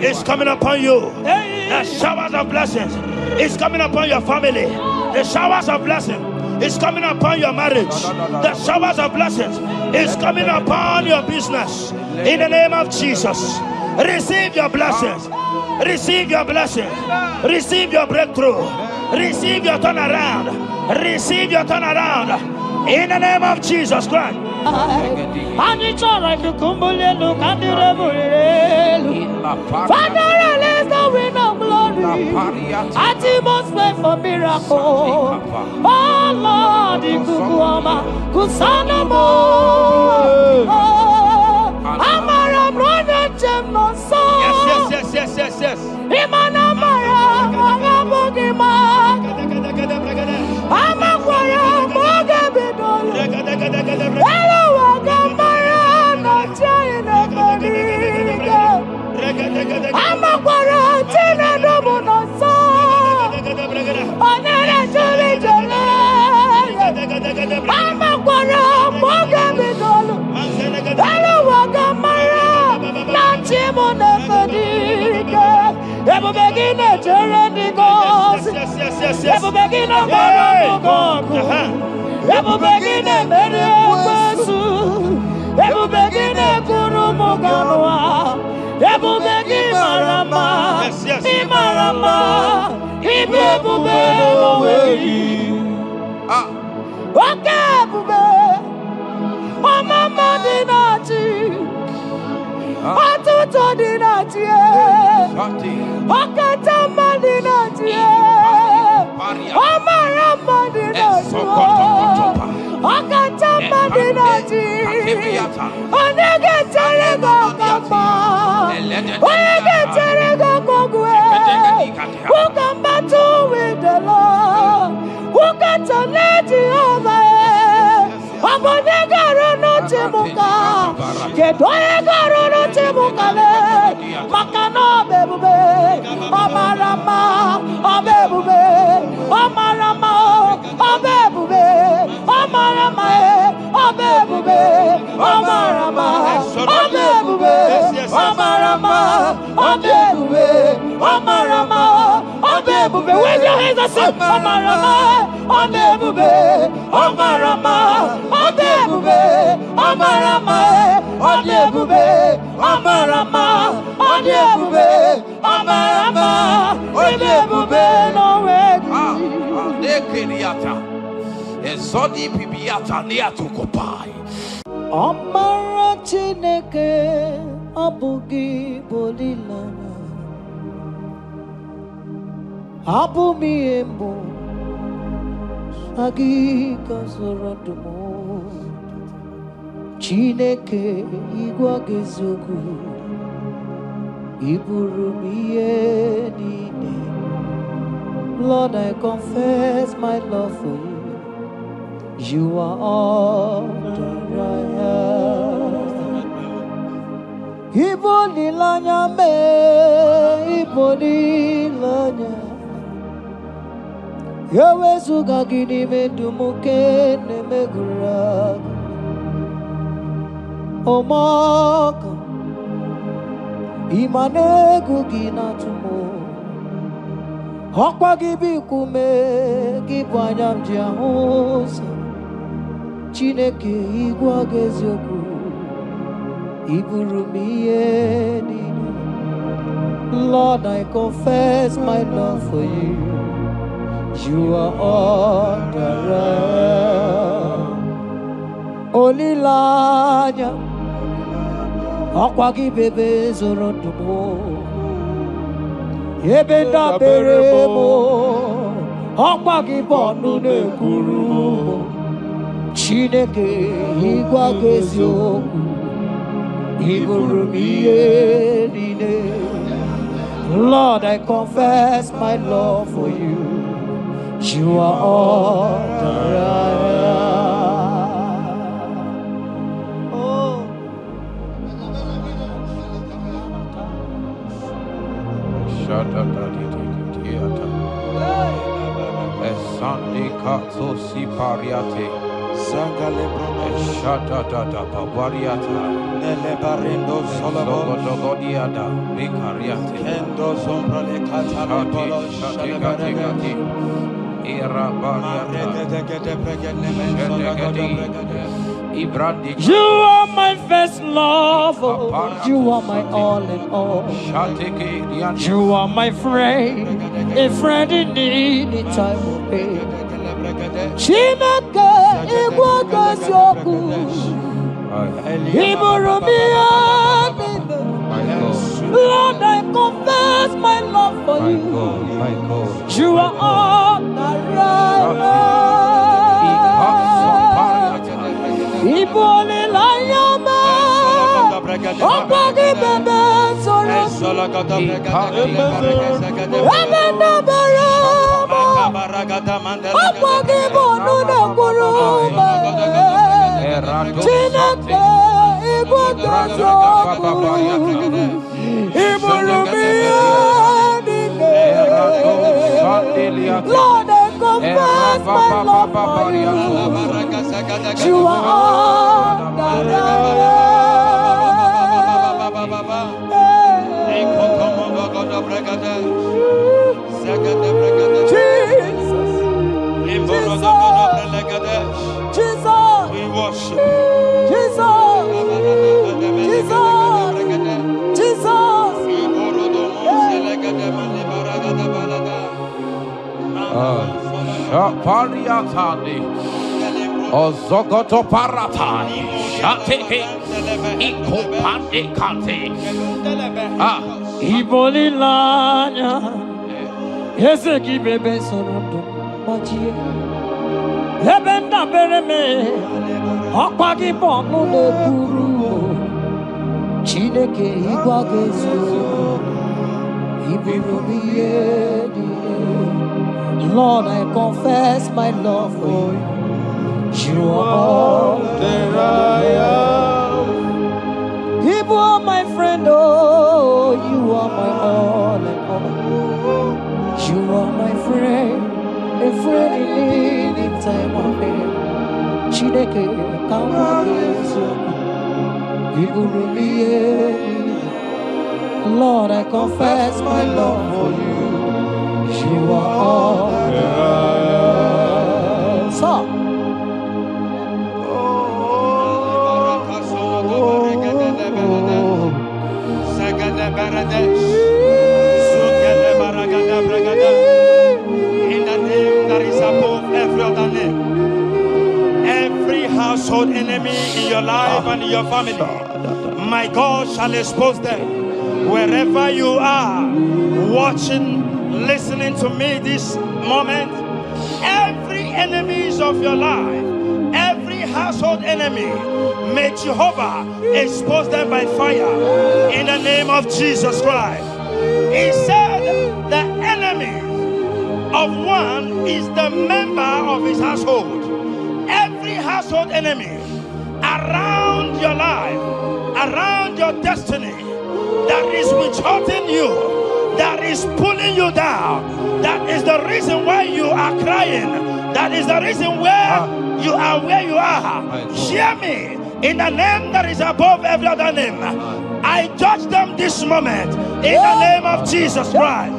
is coming upon you. The showers of blessings is coming upon your family. The showers of blessing is coming upon your marriage. The showers of blessings is coming upon your business. In the name of Jesus, receive your blessings. Receive your blessings. Receive your breakthrough. Receive your turnaround. Receive your turnaround. In the name of Jesus Christ. Father, release the wind of glory. Atimos pray for miracle. Oh Lord, Ikukuama, Kusanamo. Amara brother Jem no so. Yes. Imana Mara, Magabogima. Amakwara, Mogabidol. Hello, Wagamara, not China, Bodiga. Amakwara, Tina, Domo, no so. Onera, Jolie, Jolie. Amakwara, Mogabidol. Hello, Wagamara, not Chimona, Bodiga. Ever begin a journey goes. Ever begin a God. Ever begin a Mediasu. Ever begin a Kurumoganoa. Ever begin Marama. Imarama. Ibebube. Okay, Bube. Mama Dinati. Atuto Dinati. Okatama Dinati. Omarama Dinati. Okatama Dinati. Onegeterego Kama. Onegeterego Kogwe. Who can battle with the Lord? Who can turn Jehovah? Abonegaro no Timuka. Kedoegaro no Timukale. Makano bebube. Omarama. Obebube. Omarama. Obebube. Omarama. Obebube. Omarama. Obebube. Omarama. Obebube. Omarama. Obebube. Wave your hands and say Omarama. Obebube. Omarama. Obebube. Omarama. Obebube. Omarama. Obebube. Omarama. Obebube. No way. Ezodi pibiata niatu kopai. Amara Chineke abugi bolilana. Abumi embo sagi kasorodumo. Chineke igwa gezogu iburumiye nine. Lord, I confess my love for you. You are all that I have. Ibonilanya me, ibonilanya. Yawezuga gini me dumuke ne megura. Omaka, imane gugina tumo. Hokwa gibi kume, gibanyam jiahosa. Chineke igwa gezioku iburumiye nini. Lord, I confess my love for you. You are all that I am. Olilanya akwagi bebe zorondumo. Ebenda beremo akwagi bonu nekuru. Chineke igwa gezioku Lord, I confess my love for you. You are all that I am. Oh. Sunday Katso Sipariate Sangale Shata Papariata Nelebarindo Sologodiada Vicariate Kendo Sombrale Catapolo Shatigati Era You are my first love, you are my all in all. You are my friend, a friend in need in time of pain. Chineke igbo gozoku Iburumia. Lord, I confess my love for you. You are all that I am. Ibole layama Opagi bebe soro Ebena berama Opagi bonu na kuruma Chineke igbo gozoku Iburumia. Lord, I confess my love for you. You are all that I Jesus, we worship Jesus, Pariatani Ozogoto Paratani Shateke Ikopande Kante Iboli lanya Ezeki bebe sorondo Majie Ebenda bereme Okpagi bonu le buru Chineke igwa gezu Iburumiye. Lord, I confess my love for you. You are all that I am. You are my friend, oh, you are my all and all. You are my friend, a friend in need in time of pain. Chineke kawagezo, Iburumiye. Lord, I confess my love for you. You are all that I am. So, in the name that is above every other name, every household enemy in your life and in your family, my God shall expose them. Wherever you are, watching, listening to me this moment, every enemies of your life, every household enemy, may Jehovah expose them by fire in the name of Jesus Christ. He said the enemy of one is the member of his household. Every household enemy around your life, around your destiny, that is withholding you, that is pulling you down, that is the reason why you are crying, that is the reason where you are where you are. Hear me, in the name that is above every other name, I judge them this moment in the name of Jesus Christ.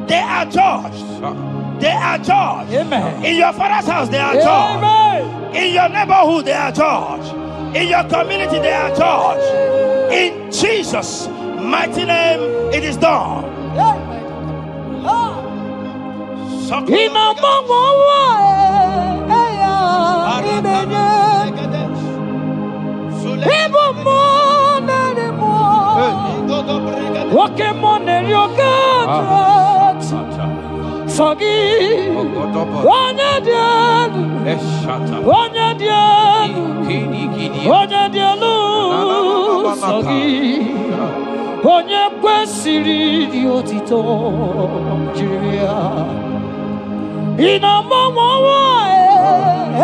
They are judged. They are judged. Amen. In your father's house, they are judged. Amen. In your neighborhood, they are judged. In your community, they are judged. In Jesus' mighty name, it is done. sogi onye kwesịrị dị otito jiri ya ịnọmọmọwa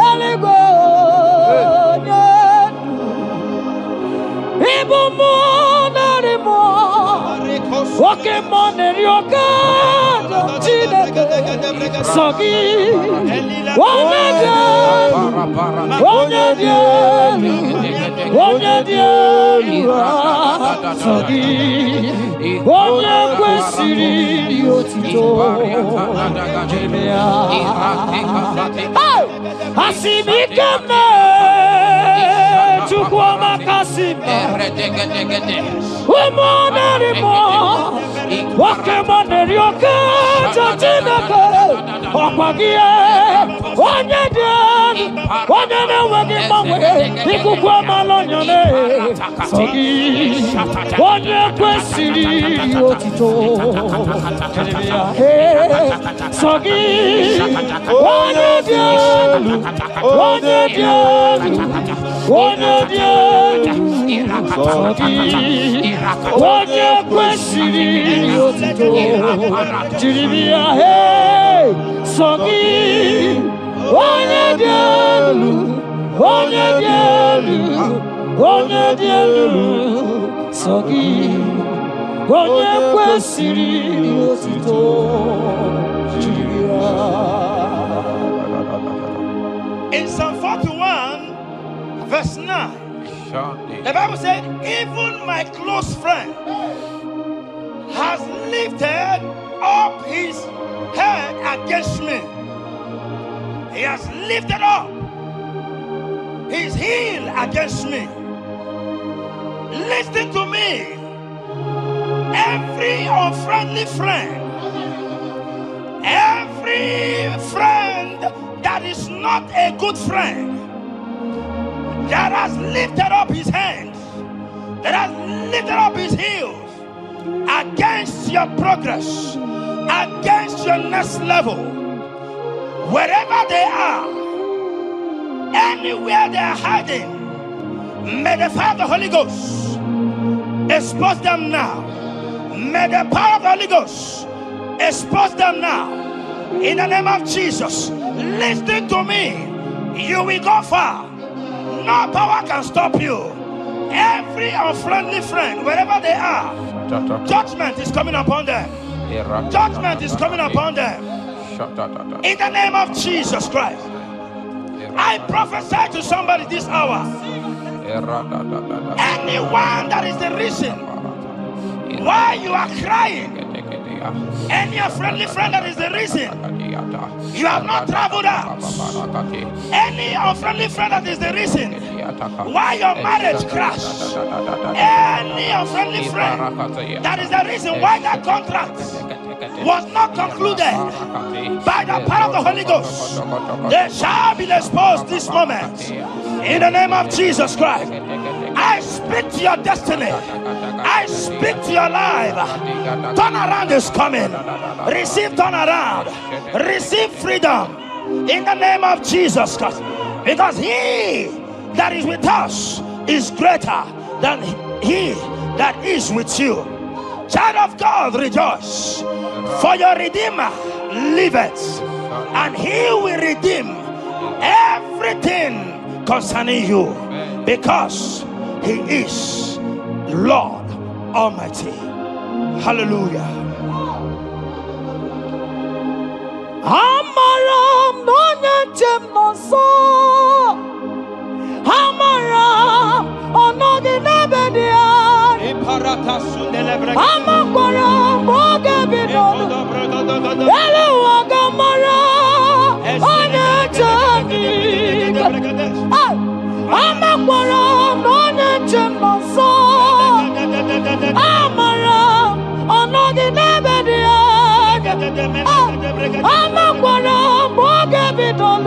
eluigwe onye ịbụ mmụọ narị mmụọ oke mmụọ na-eri oke Chineke sọ gị onye dị elu onye dị elu onye dị elu sọ gị onye kwesịrị dị otito asị m ike mee Chukwu ọmaka sị m ụmụ narị mmụọ nwoke mmụọ na-eri oke Chineke ọkwa gị onye dị elu onye na-enweghị mgbanwe ikuku amala onyone sọ gị onye kwesịrị otito sọ gị onye dị elu onye dị elu onye dị elu sọ gị onye kwesịrị otito jiri ya sọ gị onye dị elu onye dị elu onye dị elu sọ gị onye kwesịrị otito jiri ya. In Psalm 41 verse 9, the Bible said, even my close friend has lifted up his head against me. He has lifted up his heel against me. Listen to me. Every unfriendly friend, every friend that is not a good friend, that has lifted up his hands, that has lifted up his heels against your progress, against your next level, wherever they are, anywhere they are hiding, may the fire of the Holy Ghost expose them now. May the power of the Holy Ghost expose them now. In the name of Jesus, listen to me. You will go far. No power can stop you. Every unfriendly friend, wherever they are, judgment is coming upon them. Judgment is coming upon them. In the name of Jesus Christ, I prophesy to somebody this hour. Anyone that is the reason why you are crying, any unfriendly friend that is the reason you have not traveled out, any unfriendly friend that is the reason why your marriage crashed, any unfriendly friend that is the reason why that contract was not concluded, by the power of the Holy Ghost, they shall be exposed this moment. In the name of Jesus Christ, I speak to your destiny. I speak to your life. Turnaround is coming. Receive turnaround. Receive freedom. In the name of Jesus Christ. Because he that is with us is greater than he that is with you. Child of God, rejoice. For your Redeemer liveth, and he will redeem everything concerning you, because he is Lord Almighty. Hallelujah. Amaram no nyejem no so. Amaram onogi nebedia. Amaram oge bidon. Elu agamara onyejani. Amaram no nyejem no so. Amaram onogi nebedia. Amakwara mboge bidon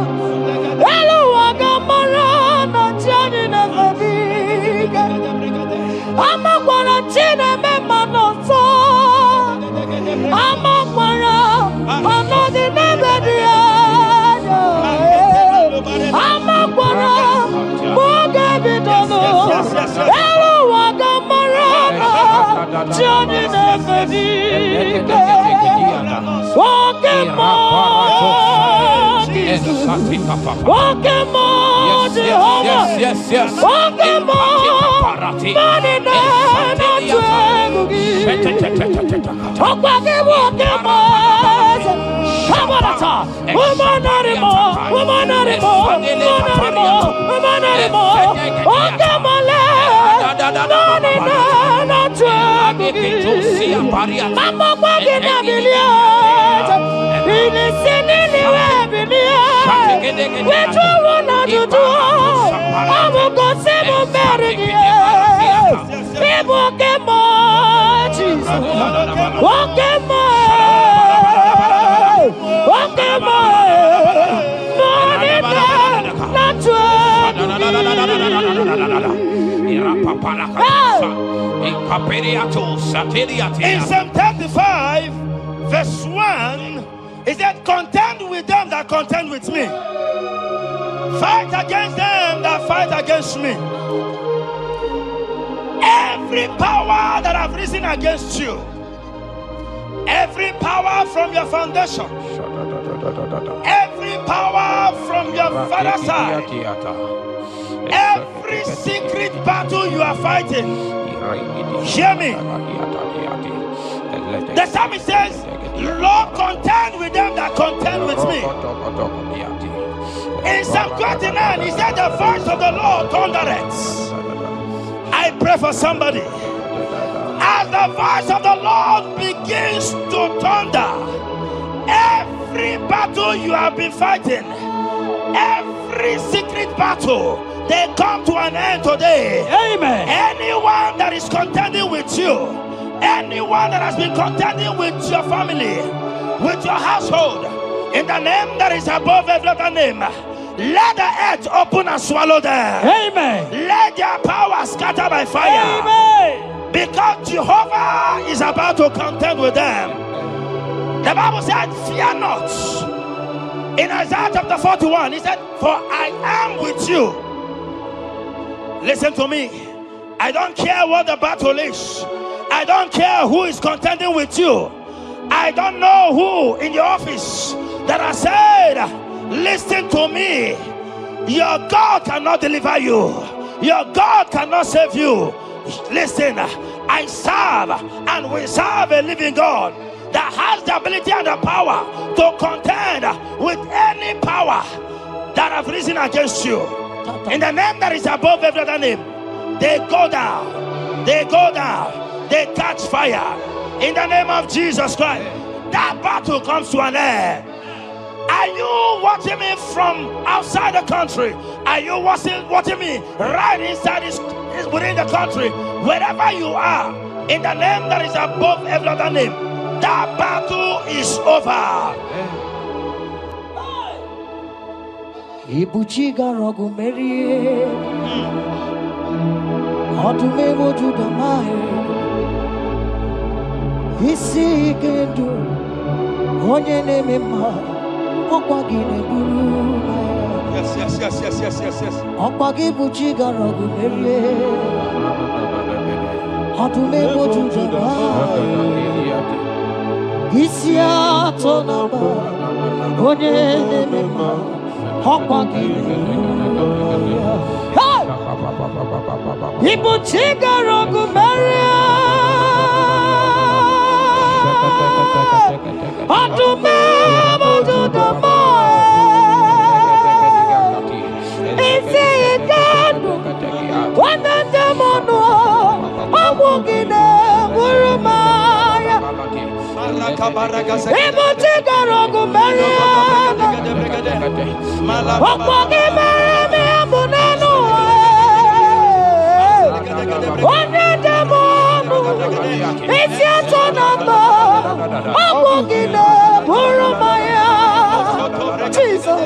elu agamara na tiani nevediga amakwara chine mema no so amakwara anodi nebedia amakwara mboge bidon elu agamara Johnny Neferika. Walking more, Jesus. Walking more, Jehovah. Yes. Walking more, money na twegugi. Walking more, Kabarata. Woman anymore, woman anymore, woman anymore. Walking more, money na twegugi. Mama walking na billions. Listen anywhere, billions. We travel not to do. I will go save a marriage. People get more, Jesus. Walk in more. Walk in more. Money not In Psalm 35, verse 1, it said, contend with them that contend with me. Fight against them that fight against me. Every power that have risen against you, every power from your foundation, every power from your father's side, every secret battle you are fighting, hear me. The psalmist says, Lord, contend with them that contend with me. In Psalm 29, he said, the voice of the Lord thundereth. I pray for somebody. As the voice of the Lord begins to thunder, every battle you have been fighting, every secret battle, they come to an end today. Amen. Anyone that is contending with you, anyone that has been contending with your family, with your household, in the name that is above every other name, let the earth open and swallow them. Amen. Let their power scatter by fire. Amen. Because Jehovah is about to contend with them. The Bible said, fear not. In Isaiah chapter 41, he said, for I am with you. Listen to me. I don't care what the battle is. I don't care who is contending with you. I don't know who in your office that has said, listen to me. Your God cannot deliver you. Your God cannot save you. Listen, I serve and we serve a living God that has the ability and the power to contend with any power that have risen against you. In the name that is above every other name, they go down. They go down. They catch fire. In the name of Jesus Christ, that battle comes to an end. Are you watching me from outside the country? Are you watching me right inside within the country? Wherever you are, in the name that is above every other name, that battle is over. Ibuchi garogu merie, odume mojuda mae, isi kendu, onye neme ma. Yes. Okpagi buchi garogu merie. Odume mojuda mae. Isi ato naba. Onye neme ma. Okpagi. Ibuchi garogu merie. Odume mojuda mae. Isi ikanu. Wananda mono. Amugine burumaya. Ibuchi garogu merie. Okpagi merie abunanu. Wananda mono. Isi atonamba. Amugine burumaya. Jesus.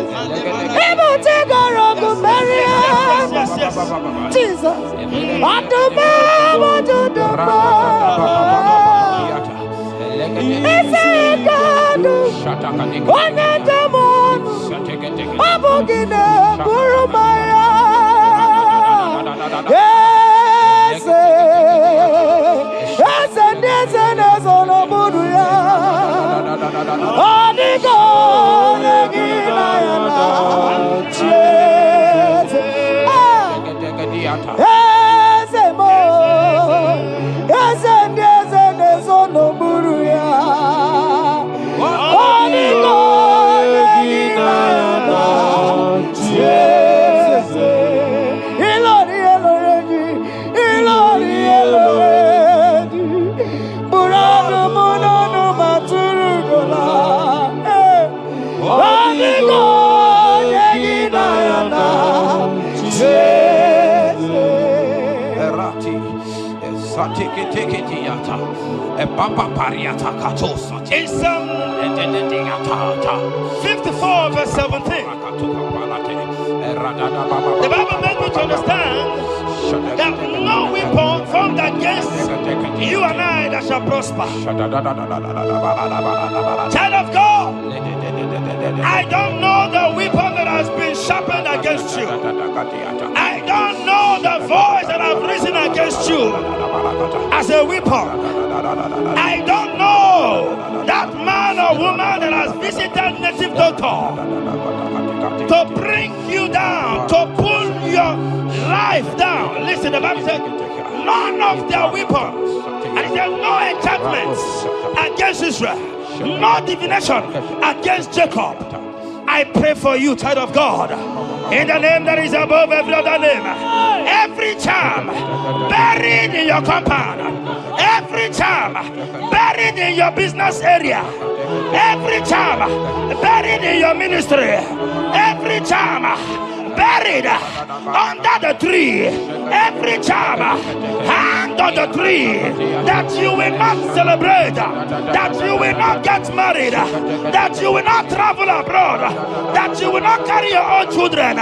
Ibuchi garogu merie. Jesus. Adume wajuduma. Isi ikanu. Wananda mono. Amugine burumaya. Yes. In Psalm 54 verse 17, the Bible makes me to understand that no weapon formed against you and I that shall prosper. Child of God, I don't know the weapon that has been sharpened against you. I don't know the voice that has risen against you as a weapon. I don't know that man or woman that has visited native doctor to bring you down, to pull your life down. Listen, the Bible says, none of their weapons, and it says no enchantments against Israel, no divination against Jacob. I pray for you, child of God, in the name that is above every other name. Every charm buried in your compound, every charm buried in your business area, every charm buried in your ministry, every charm buried under the tree, every charm hang on the tree, that you will not celebrate, that you will not get married, that you will not travel abroad, that you will not carry your own children.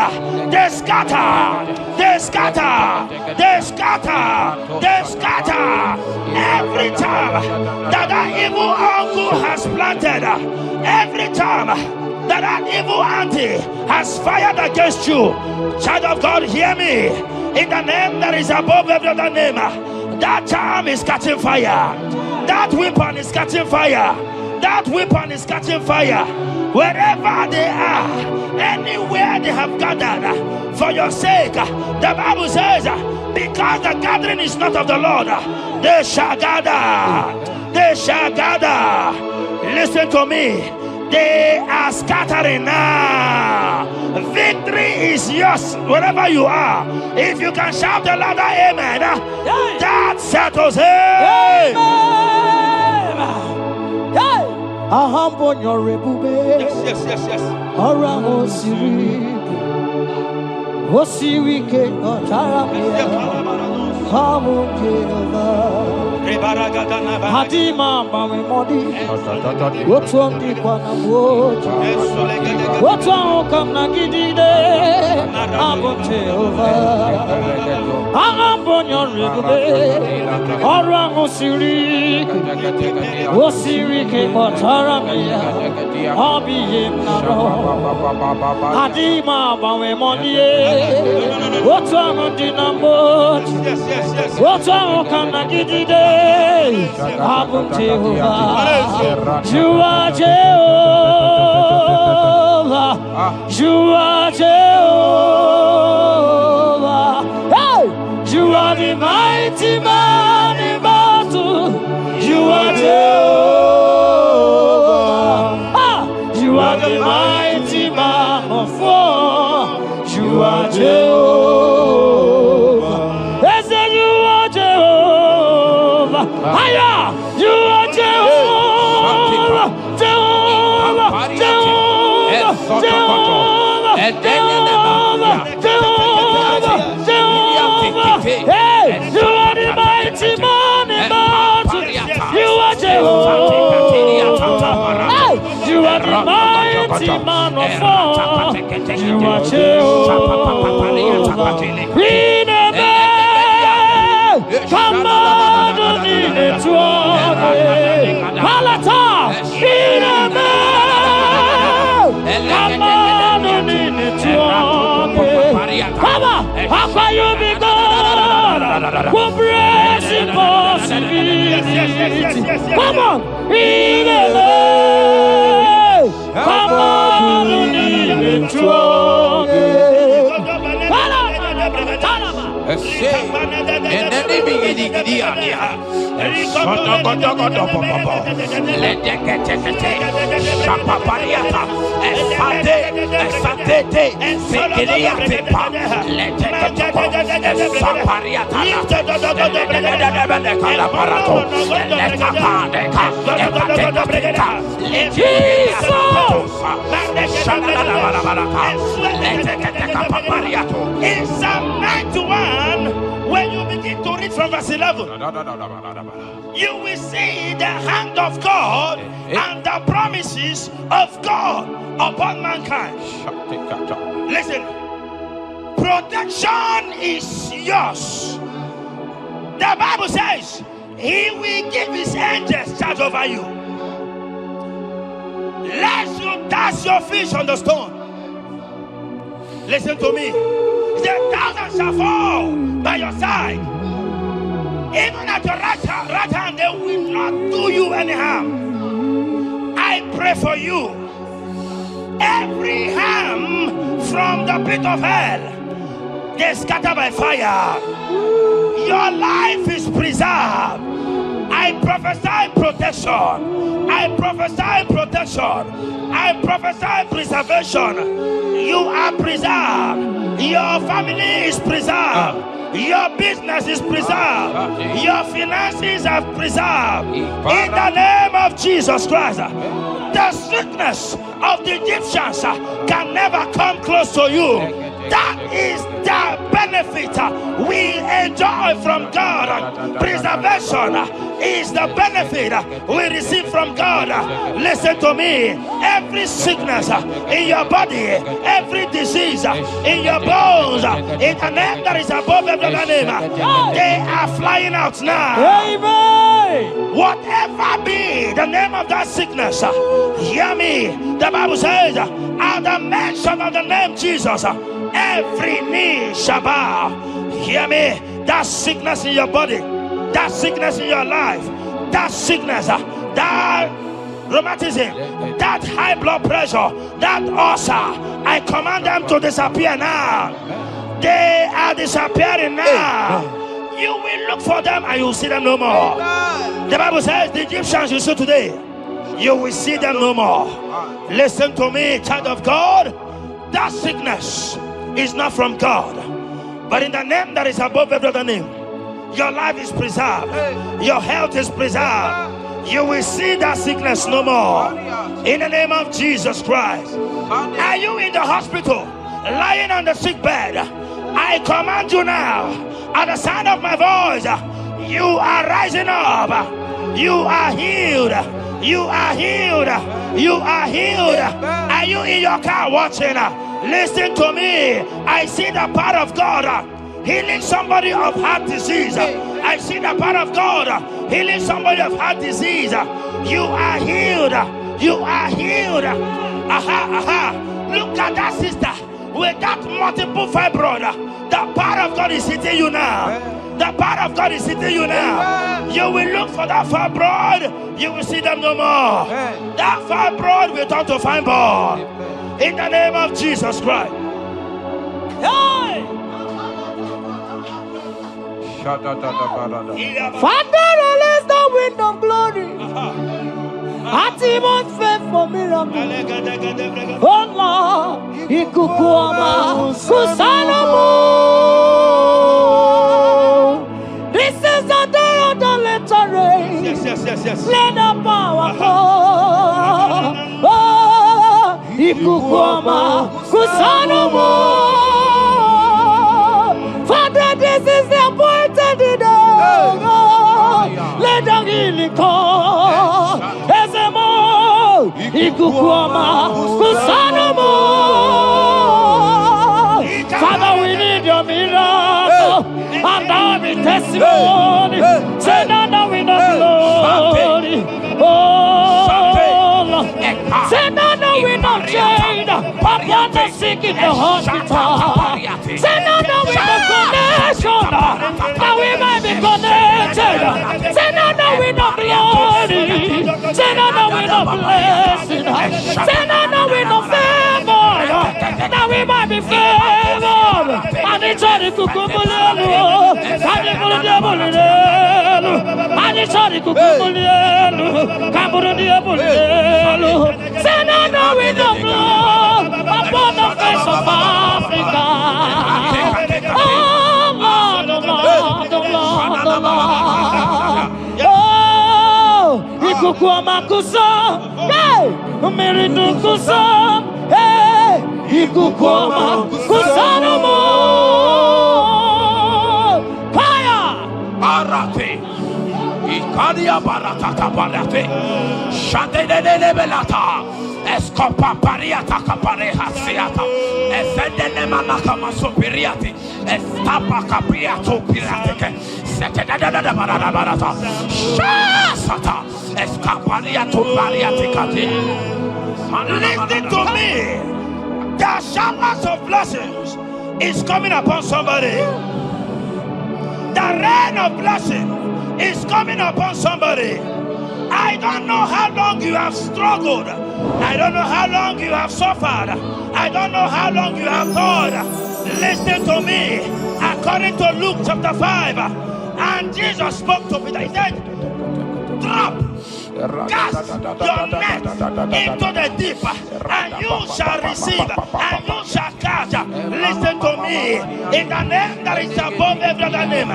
They scatter, they scatter, they scatter, they scatter. Every time that evil uncle has planted, every time that evil auntie has fired against you, child of God, hear me. In the name that is above every other name, that charm is catching fire. That weapon is catching fire. That weapon is catching fire. Wherever they are, anywhere they have gathered for your sake, the Bible says, because the gathering is not of the Lord, they shall gather. They shall gather. Listen to me. They are scattering now. Victory is yours wherever you are. If you can shout the louder amen, that settles it. Yes. Around Osiri, Hadima Mami Modi, what's on the Quanaboji? What's on Kamnagide? Aboteva, Ambonya Ribe, Orang Osiri, Osiri, Motaramia, Hobby Naro, Hadima Mami Modi, what's on the Namboji? What's on Kamnagide? Abum Jehovah, you are Jehovah, you are Jehovah. Hey, you are the mighty man in battle. You are Jehovah. You are the mighty man of war. You are Jehovah. Yes, you are Jehovah. Higher! You are Jehovah! Jehovah! Jehovah! Jehovah! Jehovah! Jehovah! Hey! You are the mighty man in battle! You are Jehovah! Hey! You are the mighty man of war! You are Jehovah! We never come on! Malata, Come how can you be God? Who breaks impossibility? Come on, come on, In Psalm 91, when you begin to read from verse 11. You will see the hand of God and the promises of God upon mankind. Listen, protection is yours. The Bible says He will give His angels charge over you, lest you dash your fish on the stone. Listen to me. The thousands shall fall by your side, even at your right hand, they will not do you any harm. I pray for you. Every harm from the pit of hell, they scatter by fire. Your life is preserved. I prophesy protection. I prophesy protection. I prophesy preservation. You are preserved. Your family is preserved. Your business is preserved. Your finances are preserved. In the name of Jesus Christ. The sickness of the Egyptians can never come close to you. That is the benefit we enjoy from God. Preservation is the benefit we receive from God. Listen to me. Every sickness in your body, every disease in your bones, in the name that is above every other name, they are flying out now. Amen. Whatever be the name of that sickness, hear me. The Bible says, at the mention of the name Jesus, every knee shall bow. Hear me. That sickness in your body, that sickness in your life, that sickness, that rheumatism, that high blood pressure, that ulcer, I command them to disappear now. They are disappearing now. You will look for them and you will see them no more. The Bible says the Egyptians you see today, you will see them no more. Listen to me, child of God. That sickness is not from God, but in the name that is above every other name, your life is preserved. Your health is preserved. You will see that sickness no more. In the name of Jesus Christ. Are you in the hospital, lying on the sick bed? I command you now, at the sound of my voice, you are rising up. You are healed. You are healed. You are healed. Are you in your car watching? Listen to me. I see the power of God healing somebody of heart disease. I see the power of God healing somebody of heart disease. You are healed. You are healed. Aha, aha. Look at that sister with that multiple fibroid. The power of God is hitting you now. The power of God is hitting you now. You will look for that fibroid. You will see them no more. That fibroid will turn to fibroid. In the name of Jesus Christ. Hey! Father, release the wind of glory. Atmosphere for miracle. Oh Lord, Ikukuama, Kusanamo. This is the day of the letter rain. Yes. Let the power go. Oh, Ikukuama, Kusanamo. Father, this is the appointed day. Let the healing come. Ikukuama, Kusanamo. Father, we need your miracle and our testimony. Send out with the glory. Oh, send out with the chain upon the sick in the hospital. Send out with the connection that we might be connected. Send out with the glory. Send out with the blessing. Send out with the favor that we might be favored. And it's all the kukumulelu. And it's all the diabolelu. And it's all the kukumulelu. Kaburu diabolelu. Send out with the blood upon the face of Africa. Oh Lord, oh Lord, oh Lord, oh Lord. Oh, Ikukuama Kusam, hey, Miridu Kusam, hey, Ikukuama Kusanamo. Fire! Paria Baratata Barate, Shade de Belata, Escopa Pariata Capareha Seata, Efende Manakama Superiati, Estapa Capriato Pirate, Setadada Barata, Shasata, Escapariato Pariaticati. Listen to me. The showers of blessings is coming upon somebody. The rain of blessing is coming upon somebody. I don't know how long you have struggled. I don't know how long you have suffered. I don't know how long you have thought. Listen to me. According to Luke chapter 5, and Jesus spoke to Peter. He said, drop, cast your net into the deep, and you shall receive, and you shall catch. Listen to me. In the name that is above every other name,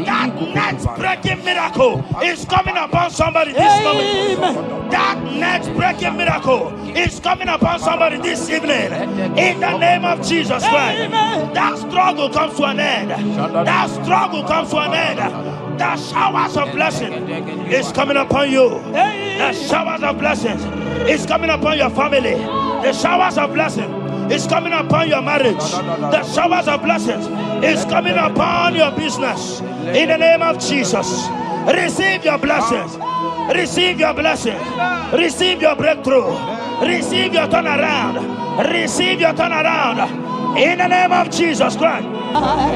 that net breaking miracle is coming upon somebody this moment. That net breaking miracle is coming upon somebody this evening. In the name of Jesus Christ, that struggle comes to an end. That struggle comes to an end. The showers of blessing is coming upon you. The showers of blessings is coming upon your family. The showers of blessing is coming upon your marriage. The showers of blessings is coming upon your business. In the name of Jesus, receive your blessings. Receive your blessings. Receive your breakthrough. Receive your turnaround. Receive your turnaround. In the name of Jesus Christ. Father,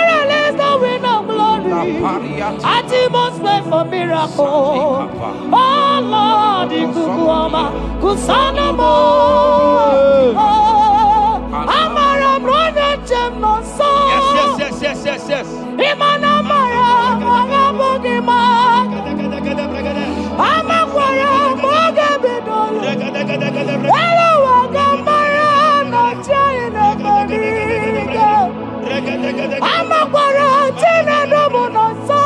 release the wind of glory. Atmosphere for miracle. Oh Lord, Ikukuoma, Kusanamo. Amara brother Jemno so. Yes. Imana Mara, Magabogima. Amakwara, Mogabidolo. Hello, Wagamara, not China. Amakwara, Tina Domono so.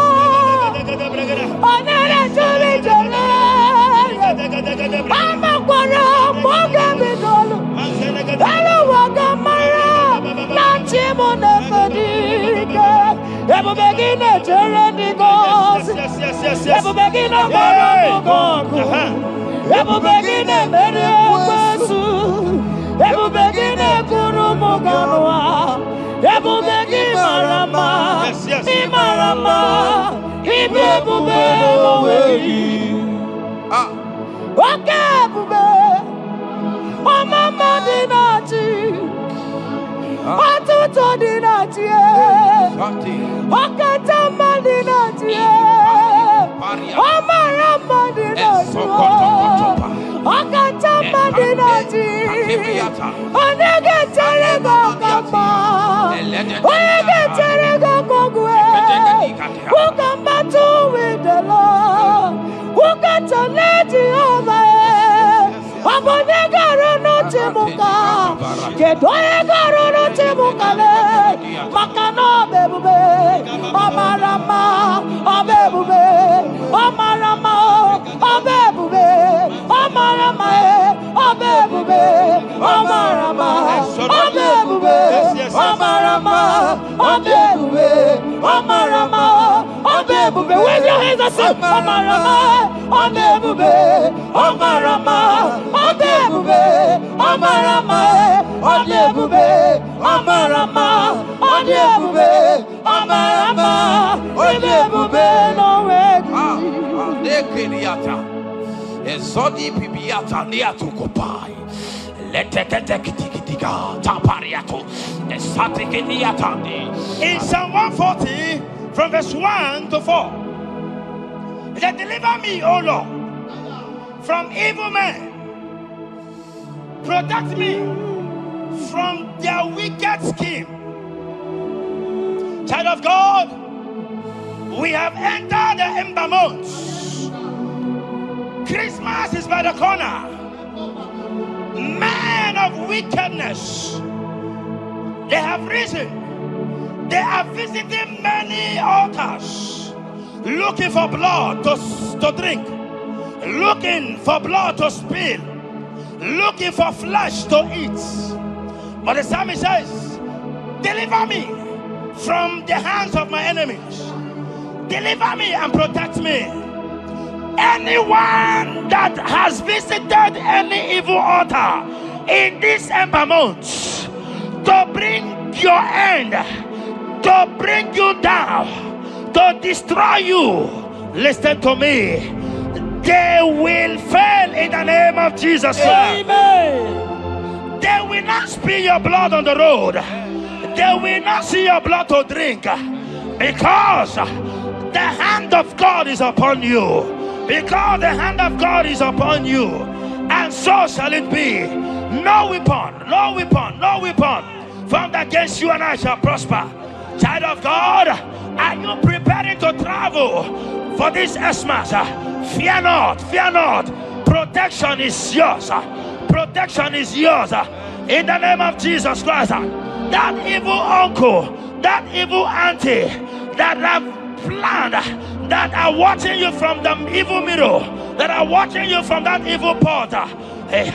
Onere Juli Jole. Amakwara, Mogabidolo. Hello, Wagamara, not Chimona Fadiga. Ever begin a journey goes. Ever begin a monogo. Ever begin a mediosu. Ever begin a kurumoganoa. Ever begin Marama. Imarama. Ibebube. Okay, Bube. Oh, Mama Dinati. Atuto Dinati. Okatama Dinati. Omarama Dinati. Okatama Dinati. Onegeterego Kapa. Onegeterego Kogwe. Who come back to with the Lord? Who got to let you over? Abonegaro no Timuka. Kedoegaro no Timukale. Makano bebube. Omarama. Obebube. Omarama. Obebube. Omarama. Obebube. Omarama. Obebube. Omarama. Obebube. Omarama. Obebube. Wave your hands and say Omarama. Obebube. Omarama. Obebube. Omarama. Obebube. Omarama. Obebube. Omarama. Obebube. No way. Nekiriata. Ezodi pibiata niatukopai. Leteketekitikitika tapariato. Esatikiniatandi. In Psalm 140, from verse 1 to 4, it said, deliver me, O Lord, from evil men. Protect me from their wicked scheme. Child of God, we have entered the ember months. Christmas is by the corner. Men of wickedness, they have risen. They are visiting many altars, looking for blood to drink, looking for blood to spill, looking for flesh to eat. But the psalmist says, deliver me from the hands of my enemies. Deliver me and protect me. Anyone that has visited any evil altar in this ember month to bring your end, to bring you down, to destroy you, listen to me. They will fail in the name of Jesus Christ. Amen. They will not spill your blood on the road. They will not see your blood to drink, because the hand of God is upon you. Because the hand of God is upon you. And so shall it be. No weapon formed against you and I shall prosper. Child of God, are you preparing to travel for this Xmas? Fear not. Protection is yours. Protection is yours. In the name of Jesus Christ. That evil uncle, that evil auntie that have planned, that are watching you from the evil mirror, that are watching you from that evil portal, they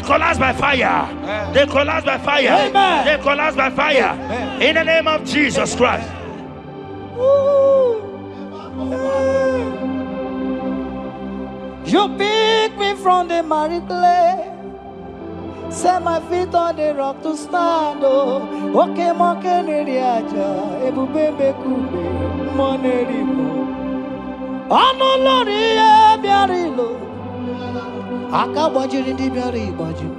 collapse by fire. They collapse by fire. Amen. They collapse by fire. In the name of Jesus Christ. You pick me from the miry clay, set my feet on the rock to stand. Oh, okay, monkey neriaja, ebubebe kube, monerimo. Ano lori e biarilo, aka bajiri di biari baju.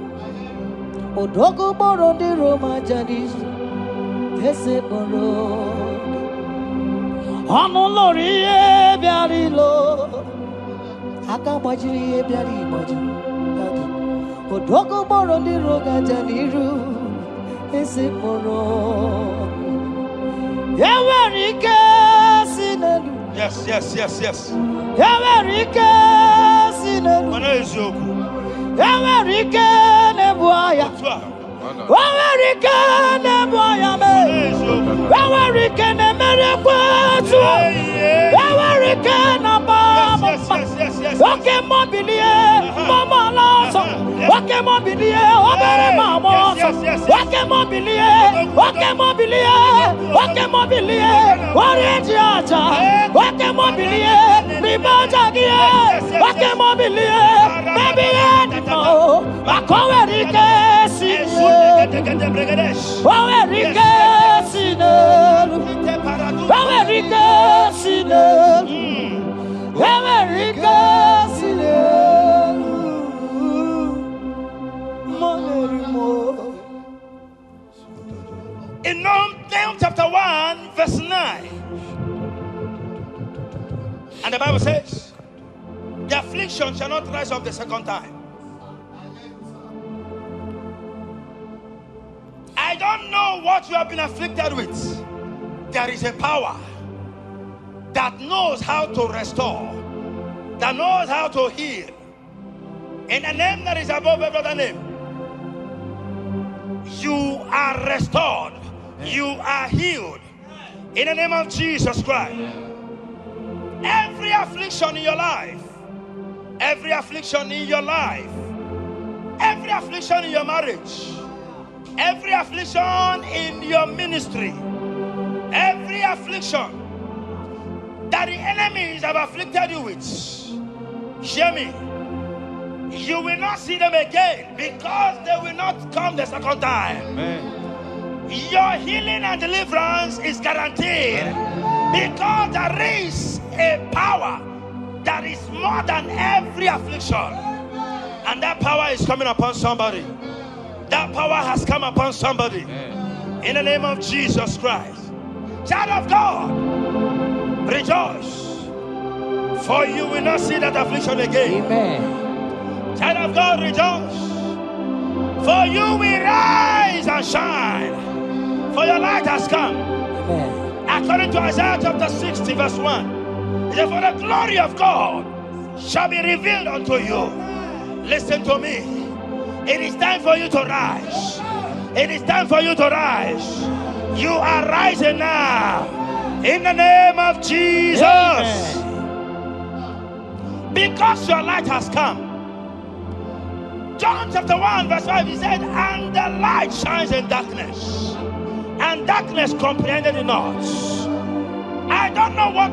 Odogo boro di Roma janis, ese boro. Ano lori e biarilo, aka bajiri e biari baju. Odogo boro di roga janiru, ese boro. Yawarike sinelu. Yes. Yawarike sinelu. Yawarike nebuaya. Yawarike nebuaya me. Yawarike ne merekwetu. Yawarike na baba. Okay, mobilie, mama laso. Okay, mobilie, obere mama. Okay, mobilie, Warriaja. Okay, mobilie, ribajagie. Okay, mobilie, baby, no. Akowerike sine. Akowerike sine. Akowerike sine. In Nahum chapter 1 verse 9, and the Bible says, the affliction shall not rise up the second time. I don't know what you have been afflicted with. There is a power that knows how to restore, that knows how to heal. In the name that is above every other name, you are restored, you are healed. In the name of Jesus Christ. Every affliction in your life, every affliction in your life, every affliction in your marriage, every affliction in your ministry, every affliction that the enemies have afflicted you with, hear me, you will not see them again, because they will not come the second time. Amen. Your healing and deliverance is guaranteed, because there is a power that is more than every affliction, and that power is coming upon somebody. That power has come upon somebody. In the name of Jesus Christ. Child of God, rejoice, for you will not see that affliction again. Amen. Child of God, rejoice, for you will rise and shine, for your light has come. Amen. According to Isaiah chapter 60 verse 1, it says, for the glory of God shall be revealed unto you. Listen to me. It is time for you to rise. It is time for you to rise. You are rising now. In the name of Jesus. Amen. Because your light has come, John chapter 1 verse 5, he said, and the light shines in darkness, and darkness comprehended it not. I don't know what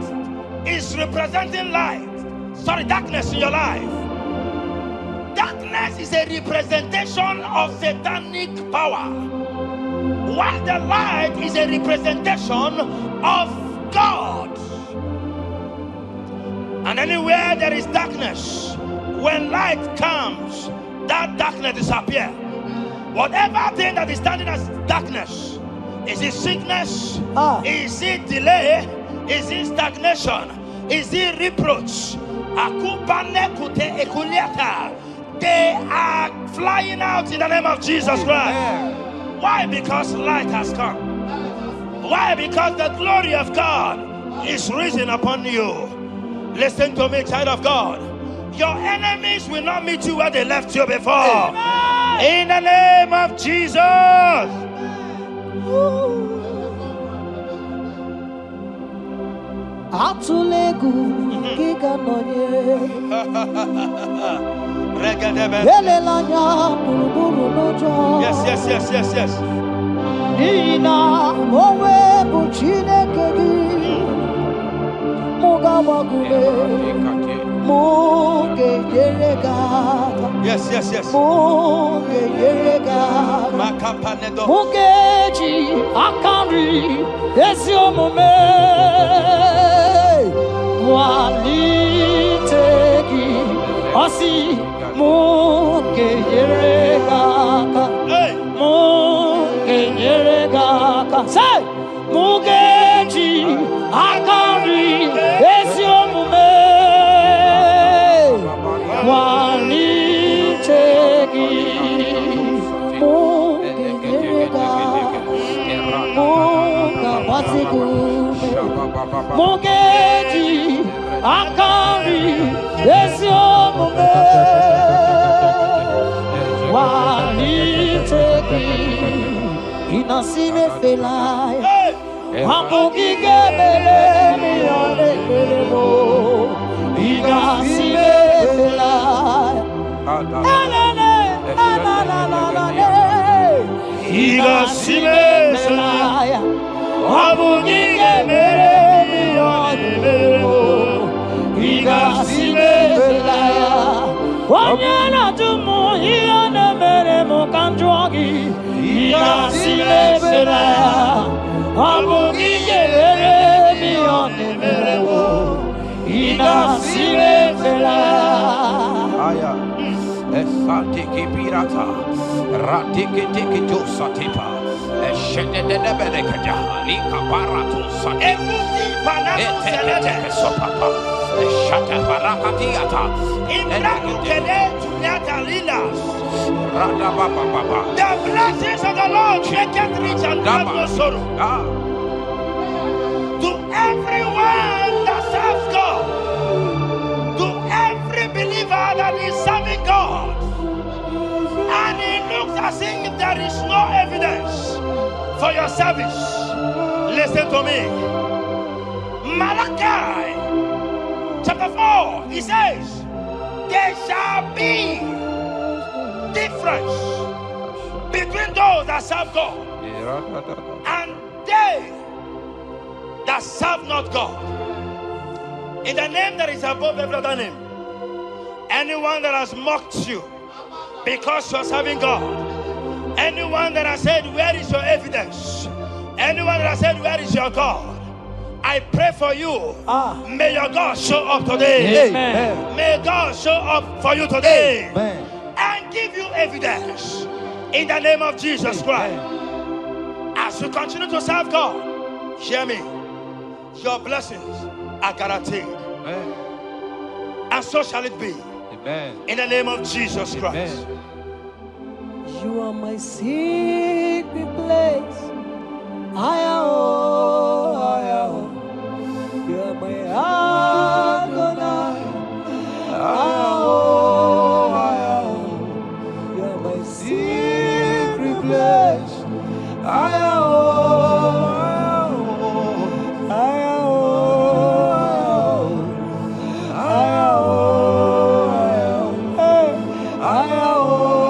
is representing light. Sorry, darkness in your life. Darkness is a representation of satanic power, while the light is a representation of God. And anywhere there is darkness, when light comes, that darkness disappears. Whatever thing that is standing as darkness, is it sickness? Is it delay? Is it stagnation? Is it reproach? They are flying out in the name of Jesus Christ. Why? Because light has come. Why? Because the glory of God is risen upon you. Listen to me, child of God. Your enemies will not meet you where they left you before. In the name of Jesus. Atulegu giga nonye Yes. Nina owe buchineke gi Mugawagume Muge yerega Yes. Muge yerega Mugeji akari esiomume Walitegi Osi Muge yerega Muge yerega Say Mugeji akari esiomume Walitegi Muge yerega Muga basigume Mugeji akari esiomume Walitegi inasime felai Wamugige bele miyane belemo inasime felai inasime felai Wamugige bele miyane belemo inasime felai Wanyana tumu iyane belemo kanjwagi inasime felai Wamugige bele miyane belemo inasime felai Esatiki pirata, ratiki josatipa, eshenedebelekada, lika barato sati, eteke sopapa, eshata barakatiata, Imrakukele tunyata lilas. rada baba. The blessings of the Lord make it rich and have no sorrow. To everyone that serves God, to every believer that is serving God, and it looks as if there is no evidence for your service, listen to me. Malachi chapter 4, he says, there shall be difference between those that serve God and they that serve not God. In the name that is above every other name, anyone that has mocked you because you are serving God, anyone that has said, where is your evidence? Anyone that has said, where is your God? I pray for you. May your God show up today. Amen. May God show up for you today. Amen. And give you evidence in the name of Jesus Christ. As you continue to serve God, hear me, your blessings are guaranteed. And so shall it be. In the name of Jesus Christ. You are my secret place. I am. You are my Adonai. I am. You are my secret place. I am. I am.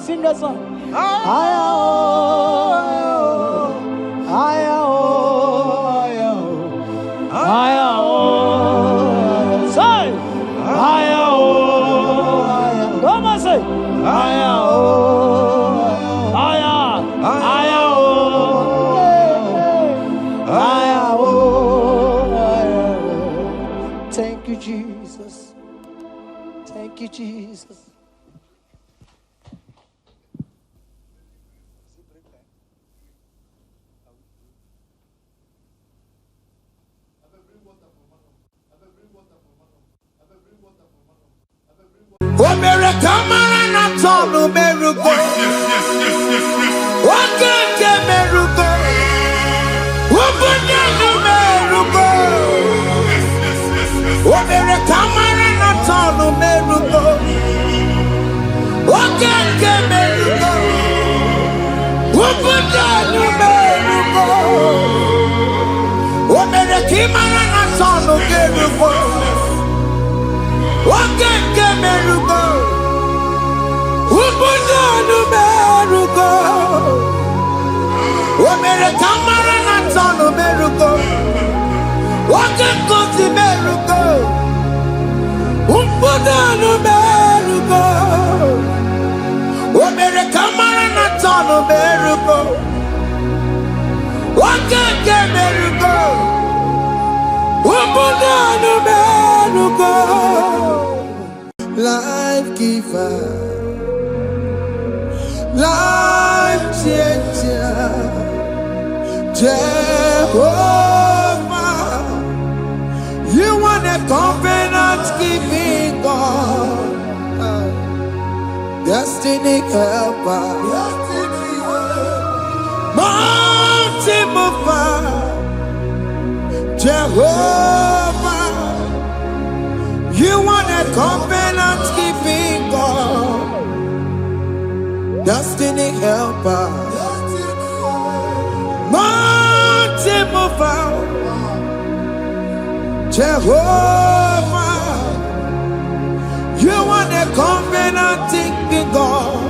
Sing that song. Thank you, Jesus. Thank you, Jesus. Life giver, life changer, Jehovah, you want a covenant keeping God, destiny helper, mountain mover, Jehovah, you want a covenant keeping God, destiny helper, mountain mover, Jehovah, you want a covenant keeping God.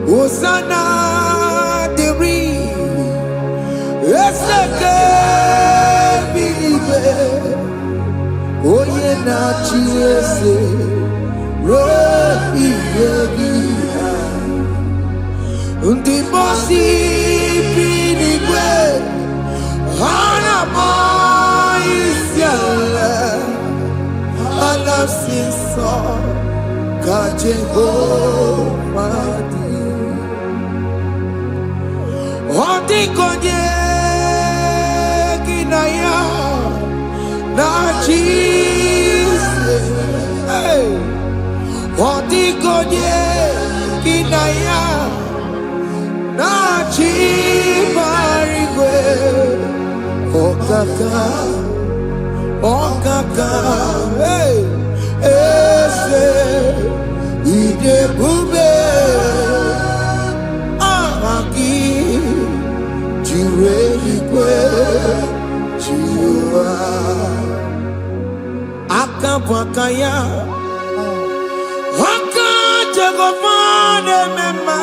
Hosanna diri, eseke bilibe. Oye na chiese rohi yegi undi bosi pinigwe hana moisiala ala sinso ka Jehovah di odi konye kinaya na Jesus, hey, Odigoye kinaya na chibarigwe, okaka, hey, ese idebube, ahaki, jire. n'eluigwe Jehova aka bụ aka ya aka Jehova na-eme mma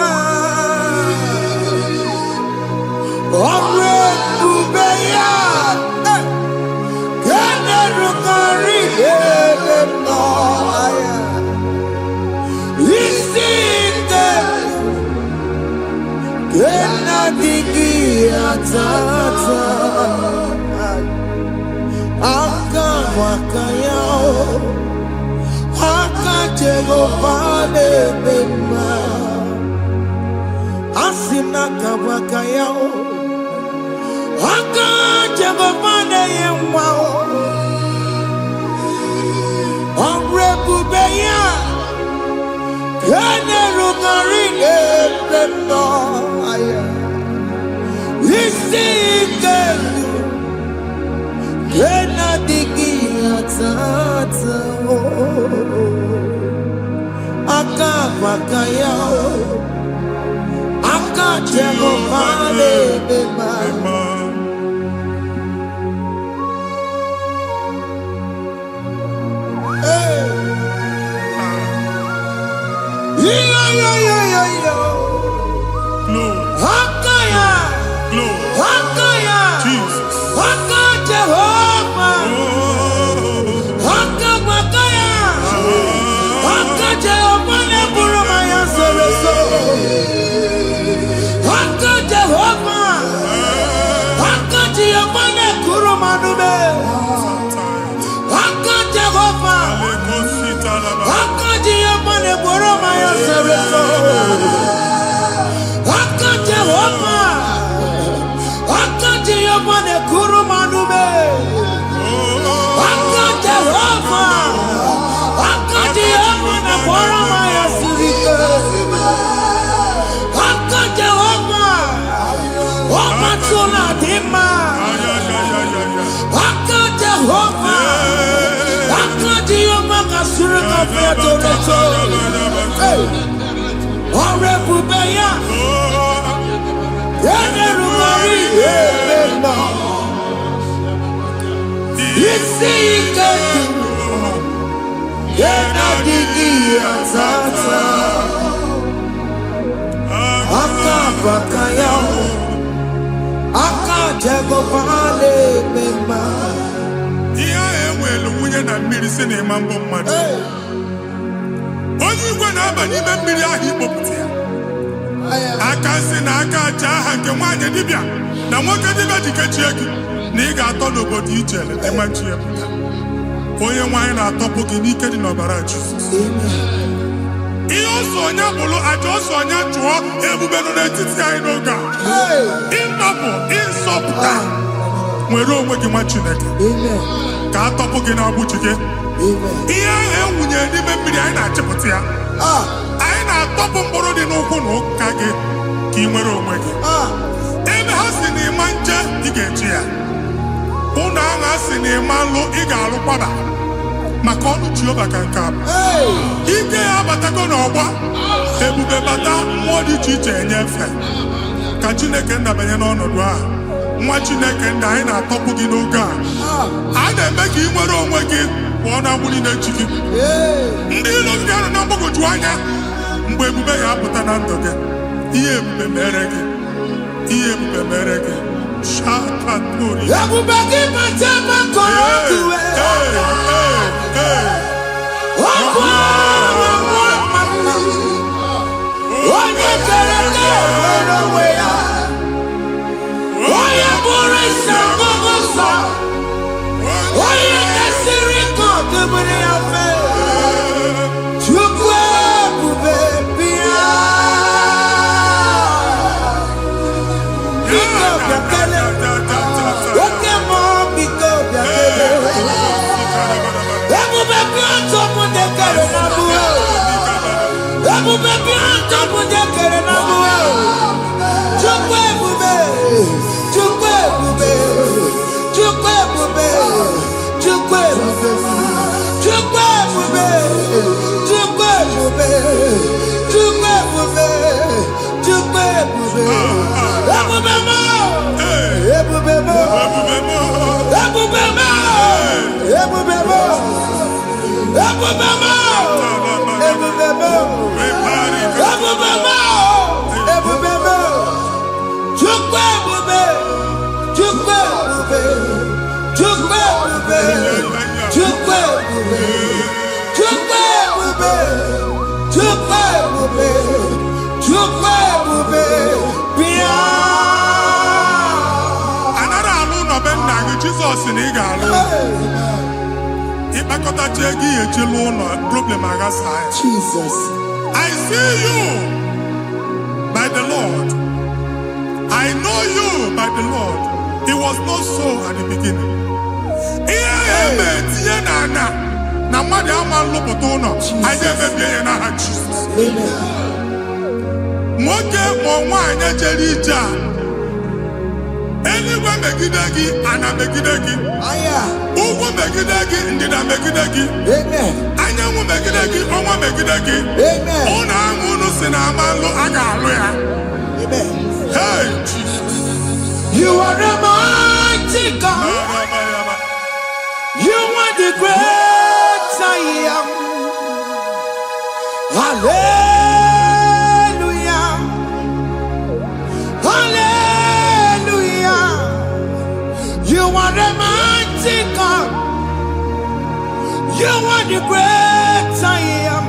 ọrụ ebube ya ka na-erugharị ebe nọ ya isi ike ka na-adịghị atata aka bụ aka ya aka Jehova na-eme mma asị na aka bụ aka ya aka Jehova na-enye nwa ọrụ ebube ya ka na-erugharị ebe nọ ya isi ike ka na-adịghị atata aka bụ aka ya aka Jehova na-eme mma onye igwe na-aba n'ime mmiri ahụ ikpopụta ya aka si na aka aja aha nke nwaanyị dibịa na nwoke dibịa ji kechie gị na ị ga-atọ n'obodo ije eleta machi ya pụta onye nwaanyị na-atọpụ gị n'ike dị n'ọbara Jizọs ihe ọsọ onye bụrụ aja ọsọ onye chụọ ebube nọ n'etiti anyị n'oge a ịnọpụ ịzọpụta nwere onwe gị nwa Chineke ka a tọpụ gị n'agbụji gị ihe ahụ ewunye n'ime mmiri anyị na-achịpụta ya anyị na-atọpụ mkpụrụ dị n'ụkwụ na ụka gị ka ị nwere onwe gị ebe ha si na ịma nje ị ga-eji ya ụlọ ahụ ha si na ịma nlụ ị ga-alụ kwaba maka ọnụ Jehova ka nke a bụ ike ya abatago n'ọgba ebube bata mmụọ dị iche iche enyefe ka Chineke ndabanye n'ọnọdụ a nwa Chineke ndị anyị na-atọpụ gị n'oge a na-eme ka ị nwere onwe gị pụọ na agbụrụ na-echi gị ndị ilo gị anọ na mgbagwoju anya mgbe ebube ya apụta na ndụ gị ihe ebube mere gị ihe ebube mere gị shakatori ebube gị bata maka onye kere nwere onwe ya onye bụrụ isi ọgụgụ nsọ onye kesịrị ka ọdụbụrụ ya fe Chukwu ebube bịa biko bịakele oke mmụọ biko bịakele ebube bịa tọpụ dekere na mụọ ebube bịa tọpụ dekere na mụọ Chukwu ebube Chukwu ebube Chukwu ebube Chukwu ebube Chukwu ebube Chukwu ebube Chukwu ebube Chukwu ebube ebube mo ebube Jesus in Igalo. Jesus. I see you by the Lord. I know you by the Lord. It was not so at the beginning. Anywhere megidegi, ana megidegi. Ugu megidegi, ndida megidegi. Anyanwu megidegi, onwa megidegi. Ona amunu sinamalo agalu ya. Hey, Jesus. You are the mighty God. You are the great I am. Hallelujah. Hallelujah. You are the mighty God. You are the great I am.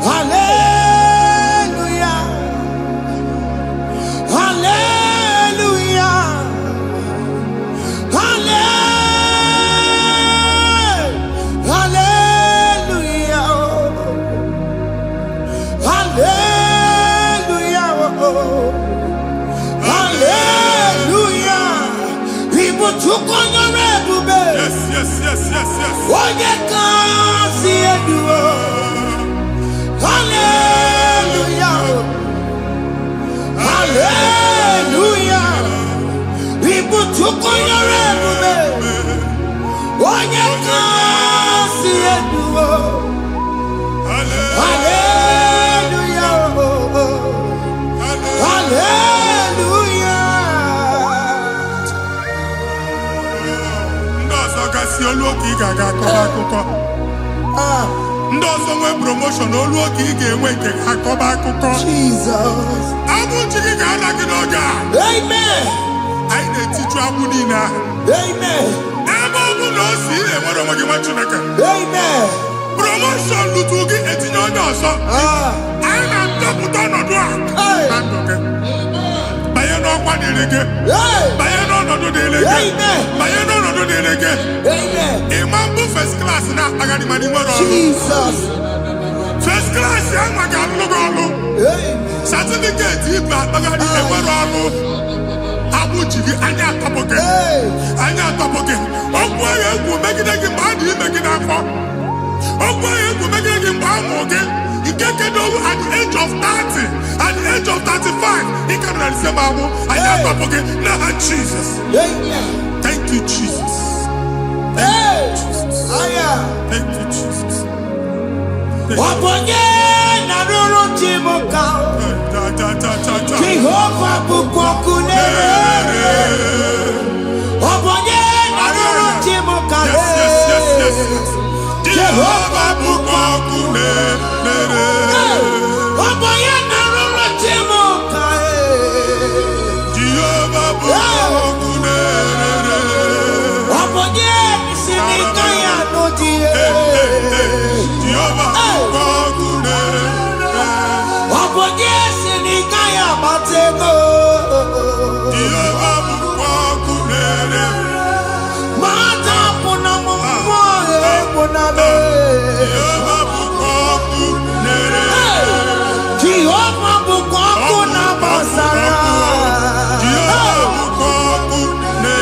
Hallelujah. Hallelujah. Hallelujah. Hallelujah. Hallelujah. People took on your red. Yes. Oh, you can't see it. Hallelujah. Hallelujah. People took on your red. Oh, you can't see it. Hallelujah. Hallelujah. Oluoki gaga akọba ndị ọzọ nwee promotion oluoki ị ga-enwe nke akọba akụkọ Jesus. Abụ chi gị ga-ala gị n'oge a. Amen. Anyị na-etiju abụ niile ahụ. Amen. Ebe ọ bụ na o si enwere onwe gị nwa Chineke. Amen. Promotion lutu gị etinye onye ọzọ. Anyị na-adọpụta ọnọdụ a na ndụ gị. Banye n'ọkwa dịrị gị. Banye n'ọnọdụ dịrị gị. Banye n'ọnọdụ dịrị gị. Ịma mbụ first class na-akpagharị ma n'ime ọrụ. Jesus. First class ya nwa ga-alụ gị ọlụ. Certificate ibu akpagharị enwere ọlụ. Abụ ji gị anya atọpụ gị. Anya atọpụ gị. Okwu ahụ egwu megide gị mgbe a dị ime gị n'afọ. Okwu ahụ egwu megide gị mgbe a mụrụ gị. Ike kedu at the age of 30, at the age of 35, ị ka nọ n'ise ma abụ. Anya atọpụ gị n'aha Jesus. Thank you, Jesus. Thank you, Jesus. Thank you, Jesus. Wabonye na ruru chimuka. Jehovah bukokune. Wabonye na ruru chimuka. Yes. Jehovah bukokune. Wabonye na ruru chimuka. Jehovah bukokune. Wabonye sinika ya nodie. Jehovah bukokune. Wabonye sinika ya batego. Jehovah bukokune. Mata puna mumwa puna me. Jehovah bukokune. Jehovah bukokuna basara. Jehovah bukokune.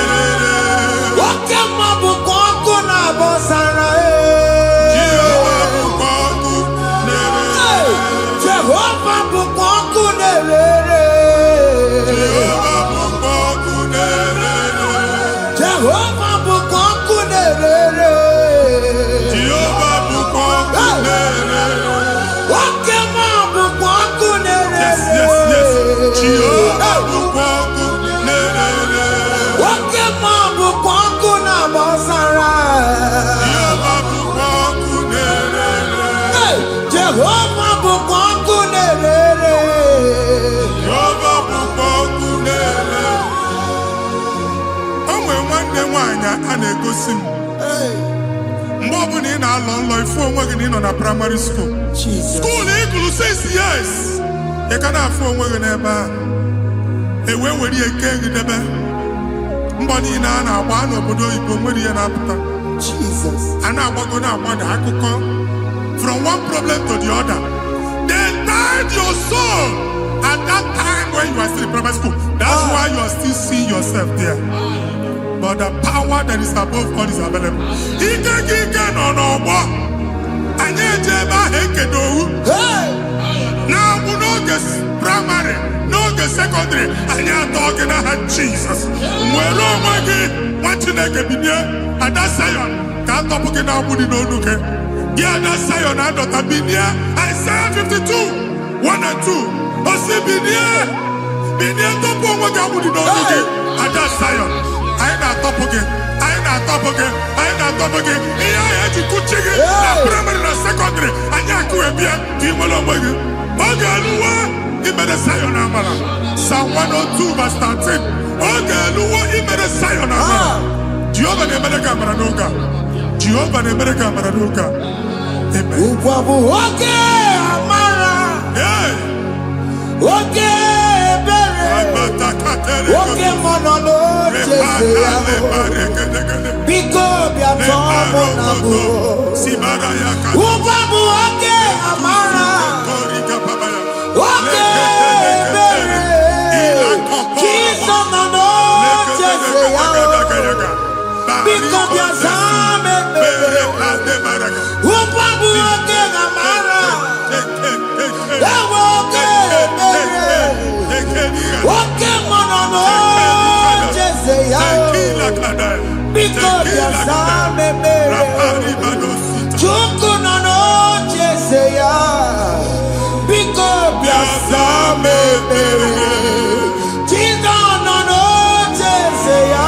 Wakema bukokuna basara. Jehovah bukokune. Jehovah bukokune. Jehovah bukokune. Jehovah bukokune. Jehovah bukokune. Jehova bukwaku na bosara. Jehova bukwaku nerere. Onwe nwanne nwanyị a na-egosi m mgbe ọbụla ị na-alọ nlọ ifu onwe gị na ị nọ na primary school. School ị gụrụ 6 years ị ka na-afụ onwe gị n'ebe a ewe were ihe kee gị debe mbọ niile a na-agba n'obodo oyibo nwere ihe na-apụta a na-agbago na-agbada akụkọ from one problem to the other. They tied your soul at that time when you are still in primary school. That's why you are still seeing yourself there. But the power that is above all is available. Ike no more. Anye jeba hekedowu. Now we no get primary, no get secondary. Anye talking about Jesus. Mwero mwagi mwachineke binie. Ada Zion can't talk again now. Budi no nuke. Yeah, that Zion and Dr. Binie. Isaiah 52, 1 and 2. Osi binie topo mwagi budi no nuke. Ada Zion. I ain't top again. Iya eji kuchigi na primary na secondary. Anya kuebia di molo mwagi. Ogaluwa imede Zion amala. Psalm 102 verse 13. Ogaluwa imede Zion amala. Jehovah nemede kamera nuka. Amen. Ukwabu oke amara. Oke bere. Oke monolo chese ya. Biko biato monabu. Ukwabu oke amara. Oke bere. Kiso nono chese ya. Biko biato Ukwabu oke amara. Oke monono chese ya. Biko biasa memere. Chuku nono chese ya. Biko biasa memere. Chizo nono chese ya.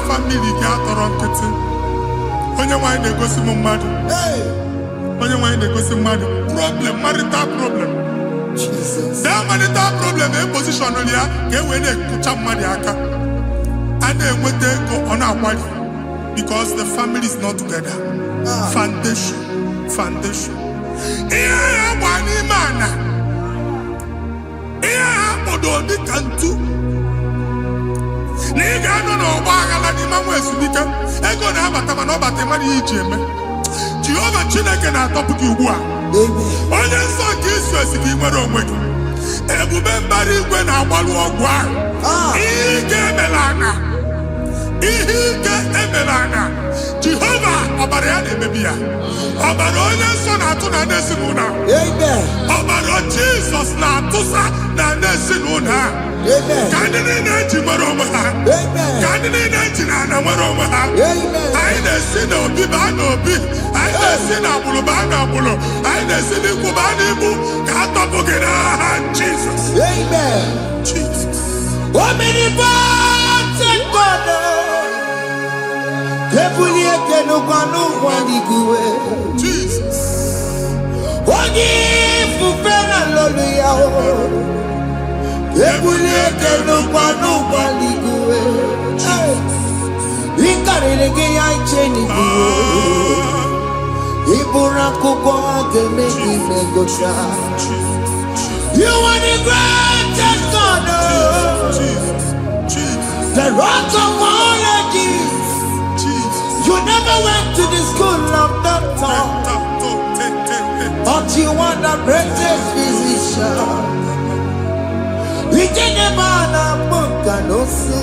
Family ga-atọrọ nkịtị. Onye nwanyị na-egosi m mmadụ. Onye nwanyị na-egosi mmadụ. Problem, marital problem. That marital problem position ya ka e wee na-ekụcha mmadụ aka. A na-enweta ego ọ na-akwali because the family is not together. Foundation. Ihe ya gba n'ime ana. Ihe ya kpọdo dị ka ntu. Na ị ga-anọ n'ọgba aghara n'ime nwa ezumike ego na-abata mana ọ bata mmadụ ihe iji eme. Jehova Chineke na-atọpụ gị ugbu a. Onye nsọ nke Izrel gị nwere onwe gị. Ebube mbara igwe na-agbalụ ọgwụ ahụ. Ihe ike emela anya. Jehova ọbara ya na-emebi ya. Ọbara onye nsọ na-atụ na ndị ezinụlọ. Ọbara Jizọs na-atụsa na ndị ezinụlọ. Ka ndị niile ji nwere onwe ha. Ka ndị niile ji na ana nwere onwe ha. Anyị na-esi n'obi baa n'obi. Anyị na-esi n'agbụrụ baa n'agbụrụ. Anyị na-esi n'ikwu baa n'ikwu. Ka a tọpụ gị n'aha Jizọs. Omnipotent God. Kebulie kenukwanụ nwaniguwe. Onye ifufe na lolu ya o. Kebulie kenukwanụ nwaniguwe. Ikarịrị gị ya iche n'iguwe. Iburu akwụkwọ ga-eme gị megota. You are the greatest God. The rock of all ages. You never went to the school of doctor, but you are the greatest physician. We didn't man a book and also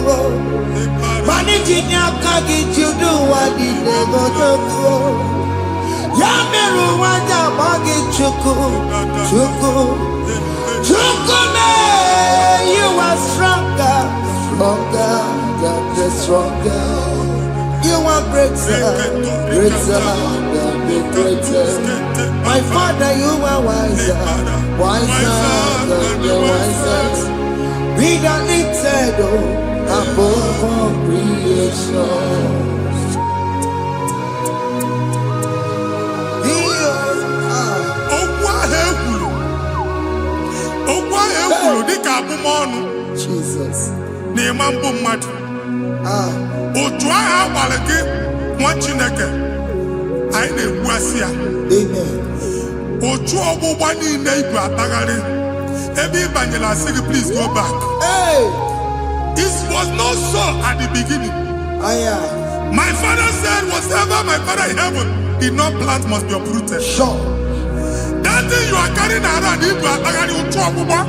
Chukume, you are stronger, stronger, God is stronger. You are greater, greater, God is greater. My Father, you are wiser, wiser than the wisest. Be that lifted above all creation. Jesus. Nemambo mmadụ. Otu agha agbara gị nwa Chineke anyị na-egbu asị ya. Amen. Otu ọgbụgba niile igwe akpagharị ebe ị banyere asị gị please go back. Hey. It was not so at the beginning. My father said whatever my father in heaven did not plant must be uprooted. Sure. That thing you are carrying around igwe akpagharị otu ọgbụgba.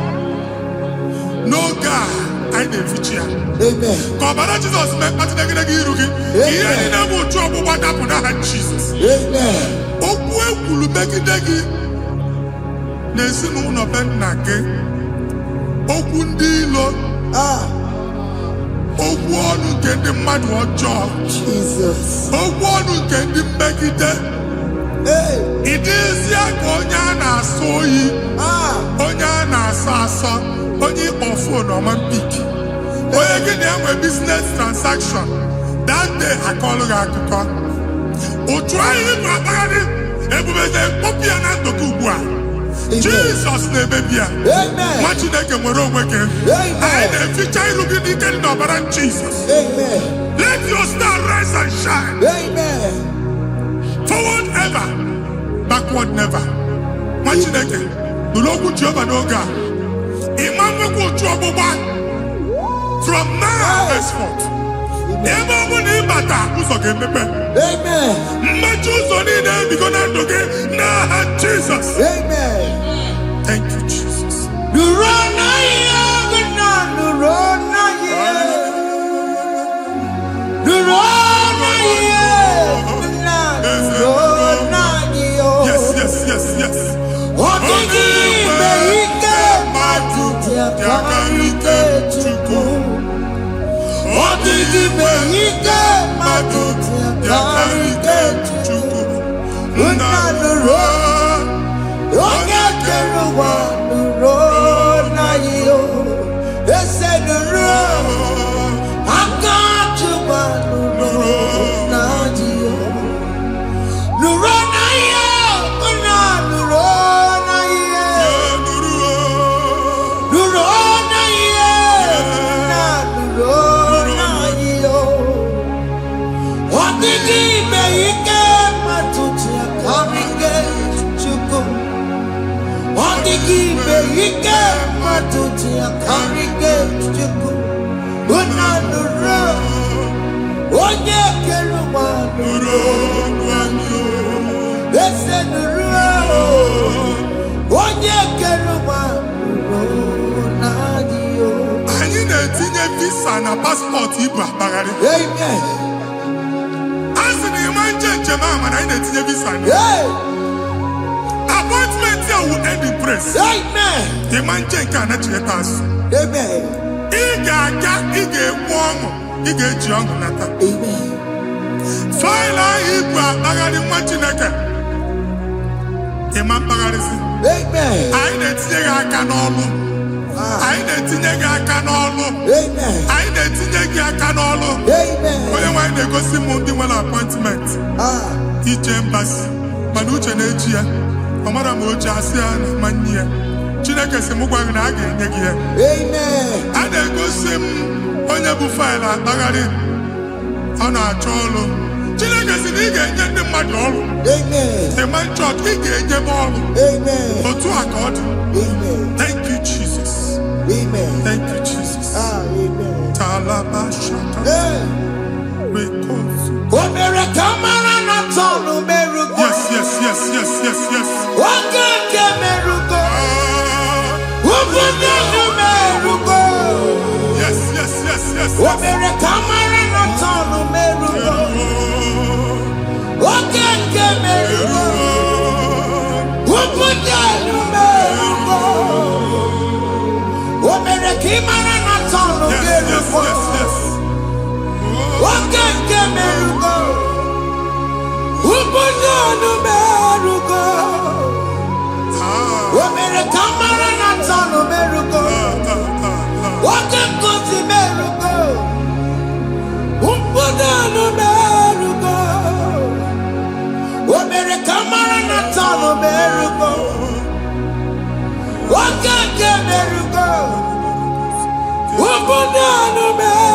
No God, I didn't feature. Amen. Kabara Jesus met Patinagagi Rugi. He ain't able to trouble what happened at Jesus. Amen. Okwe Kulubeki Degi. Nesin uno Benake. Okundilo. Okwonu kendi madu ojo. Jesus. Okwonu kendi mbekide. Hey. It is ya Onyana soyi. Onyana sasa. Only on phone or man pick. When you get them a business transaction, that day I call you a cook. Or try it, everybody, copy and not to Kubwa. Jesus, the baby. Amen. What you make a moral wicked. I future look at the kind of Jesus. Amen. Let your star rise and shine. Amen. Forward ever, backward never. What you make it? The local job and Oga. From now henceforth. Amen. Jesus. Amen. Thank you, Jesus. Yes, yes, yes, yes. Passport Ibra Bagari. Amen. As in the man Jemama and I need visa. Appointment here will end in praise. Amen. The man cannot let us. Amen. Iga warm, Iga young nata. Amen. File Ibra Bagari Machinaka. The man Bagari. Amen. I need to say I can all. I need to take a canolo. Amen. I need to take a canolo. Amen. When they go see Mundi one appointment. Teach embassy. Manucha Nejia. Amara Moja Sian Mania. Chinaka Semugwan again. Amen. And they go see Onyabu File Bagari on our cholo. Chinaka Siniga and the Madol. Amen. The man church, he gave them all. Amen. For 2 accord. Amen. Thank you, Jesus. Amen. Thank you, Jesus. Amen. Talabashaka. Yes, yes, yes, yes, yes, yes. Yes, yes, yes, yes, yes. numeruko. Omere kamara na ta numeruko. Oke nkuzi meruko. Umpuda numeruko. Omere kamara na ta numeruko. Oke nke meruko. Umpuda numeruko.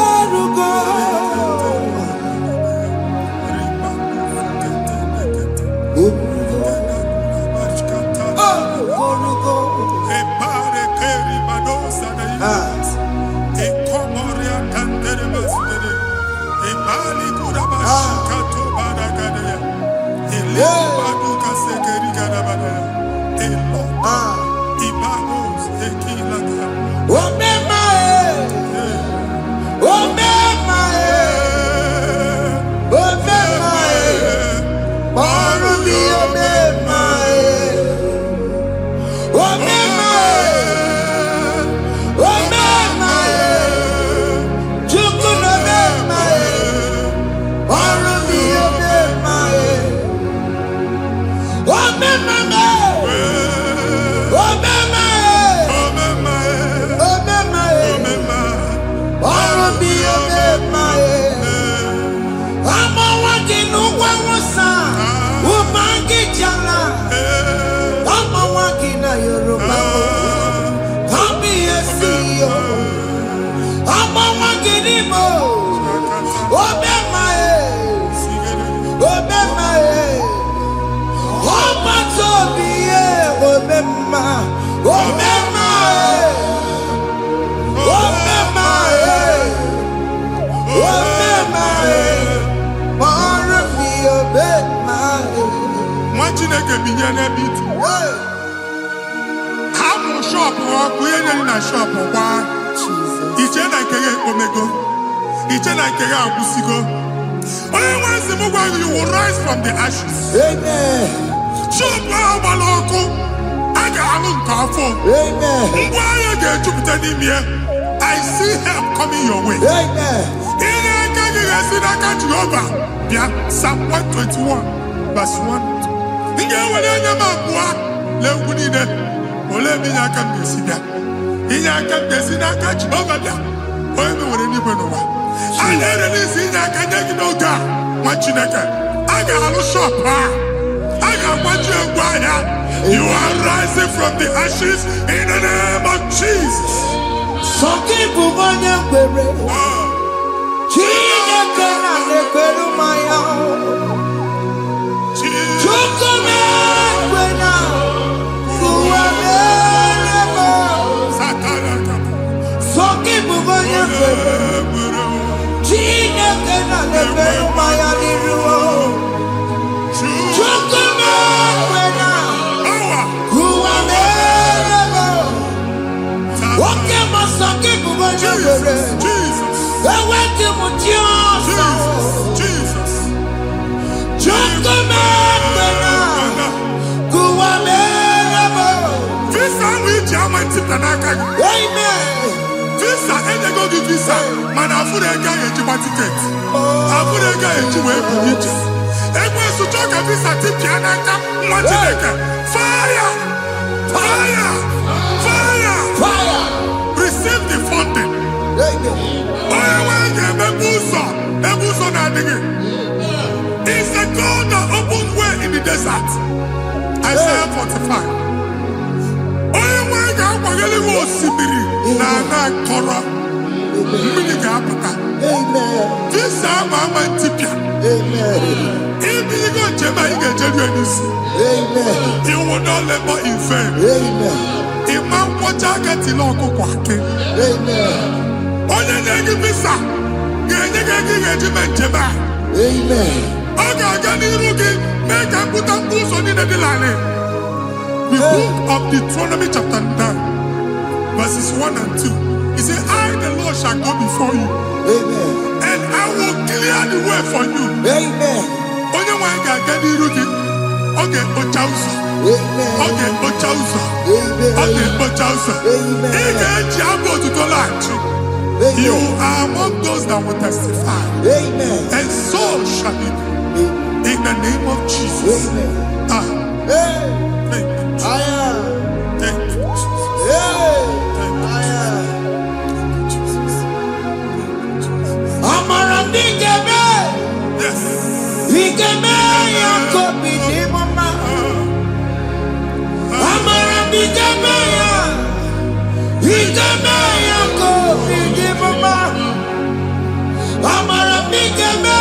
You will rise from the ashes. Amen. I see help coming your way. Amen. Psalm 121, verse 1. You are rising from the ashes in the name of Jesus. Visa, and they go give visa. Man, I put a guy in your ticket. I put a guy in your way. And when you talk a visa, tip Yanaka, fire! Fire! Fire! Fire! Receive the funding. It's the God that opens way in the desert. Isaiah 45. Amen. This time I'm a tipia. Amen. If you go to Amen. you will not labor in vain. Amen. Imam Wajaka Tiloko Kwake. Amen. Onye negi visa. Negi regiment jeba. Amen. Oga gani rugi. Make a put a boost on the line. The book of Deuteronomy chapter 9, verses 1 and 2. He said, I, the Lord, shall go before you. Amen. And I will clear the way for you. Amen. Onye wanga gani rugi. Okay, Ochausa. Amen. Okay, Ochausa. Amen. Okay, Ochausa. Amen. You are among those that will testify. Amen. And so shall it be. the name of Jesus. Amen. Ah, Hey. thank you, Jesus. Aya. Thank you, Jesus. Hey. Thank you, Aya. Jesus. Amara nigeme. Yes. Igeme yakobi ni mama. Amara nigeme ya. Igeme yakobi ni mama. Amara nigeme.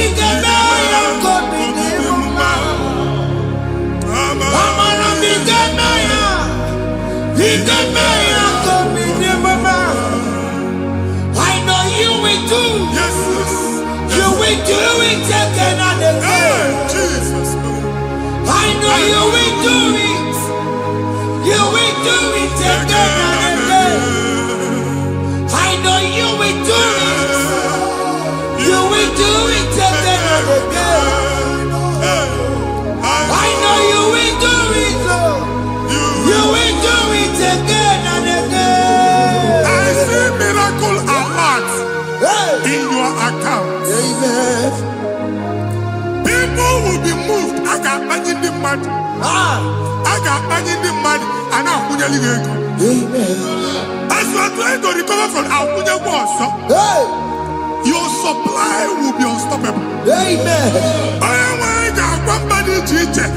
Igeme yakobi ni mama. Amara nigeme ya. Igeme yakobi ni mama. I know you will do. Yes. You will do it again and Hey, again. Jesus. I know you will do it. You will do it again and again. I know you will do it. You will do it again and again. I know you will do it, Lord. You will do it again and again. I see miracle alert Hey. in your account. Amen. People will be moved. I got money the money. Ah. I got money the money. And I'm going to go. Amen. As you are trying to recover from Abuja Boss, Hey. your supply will be unstoppable. Amen. I got one body teacher.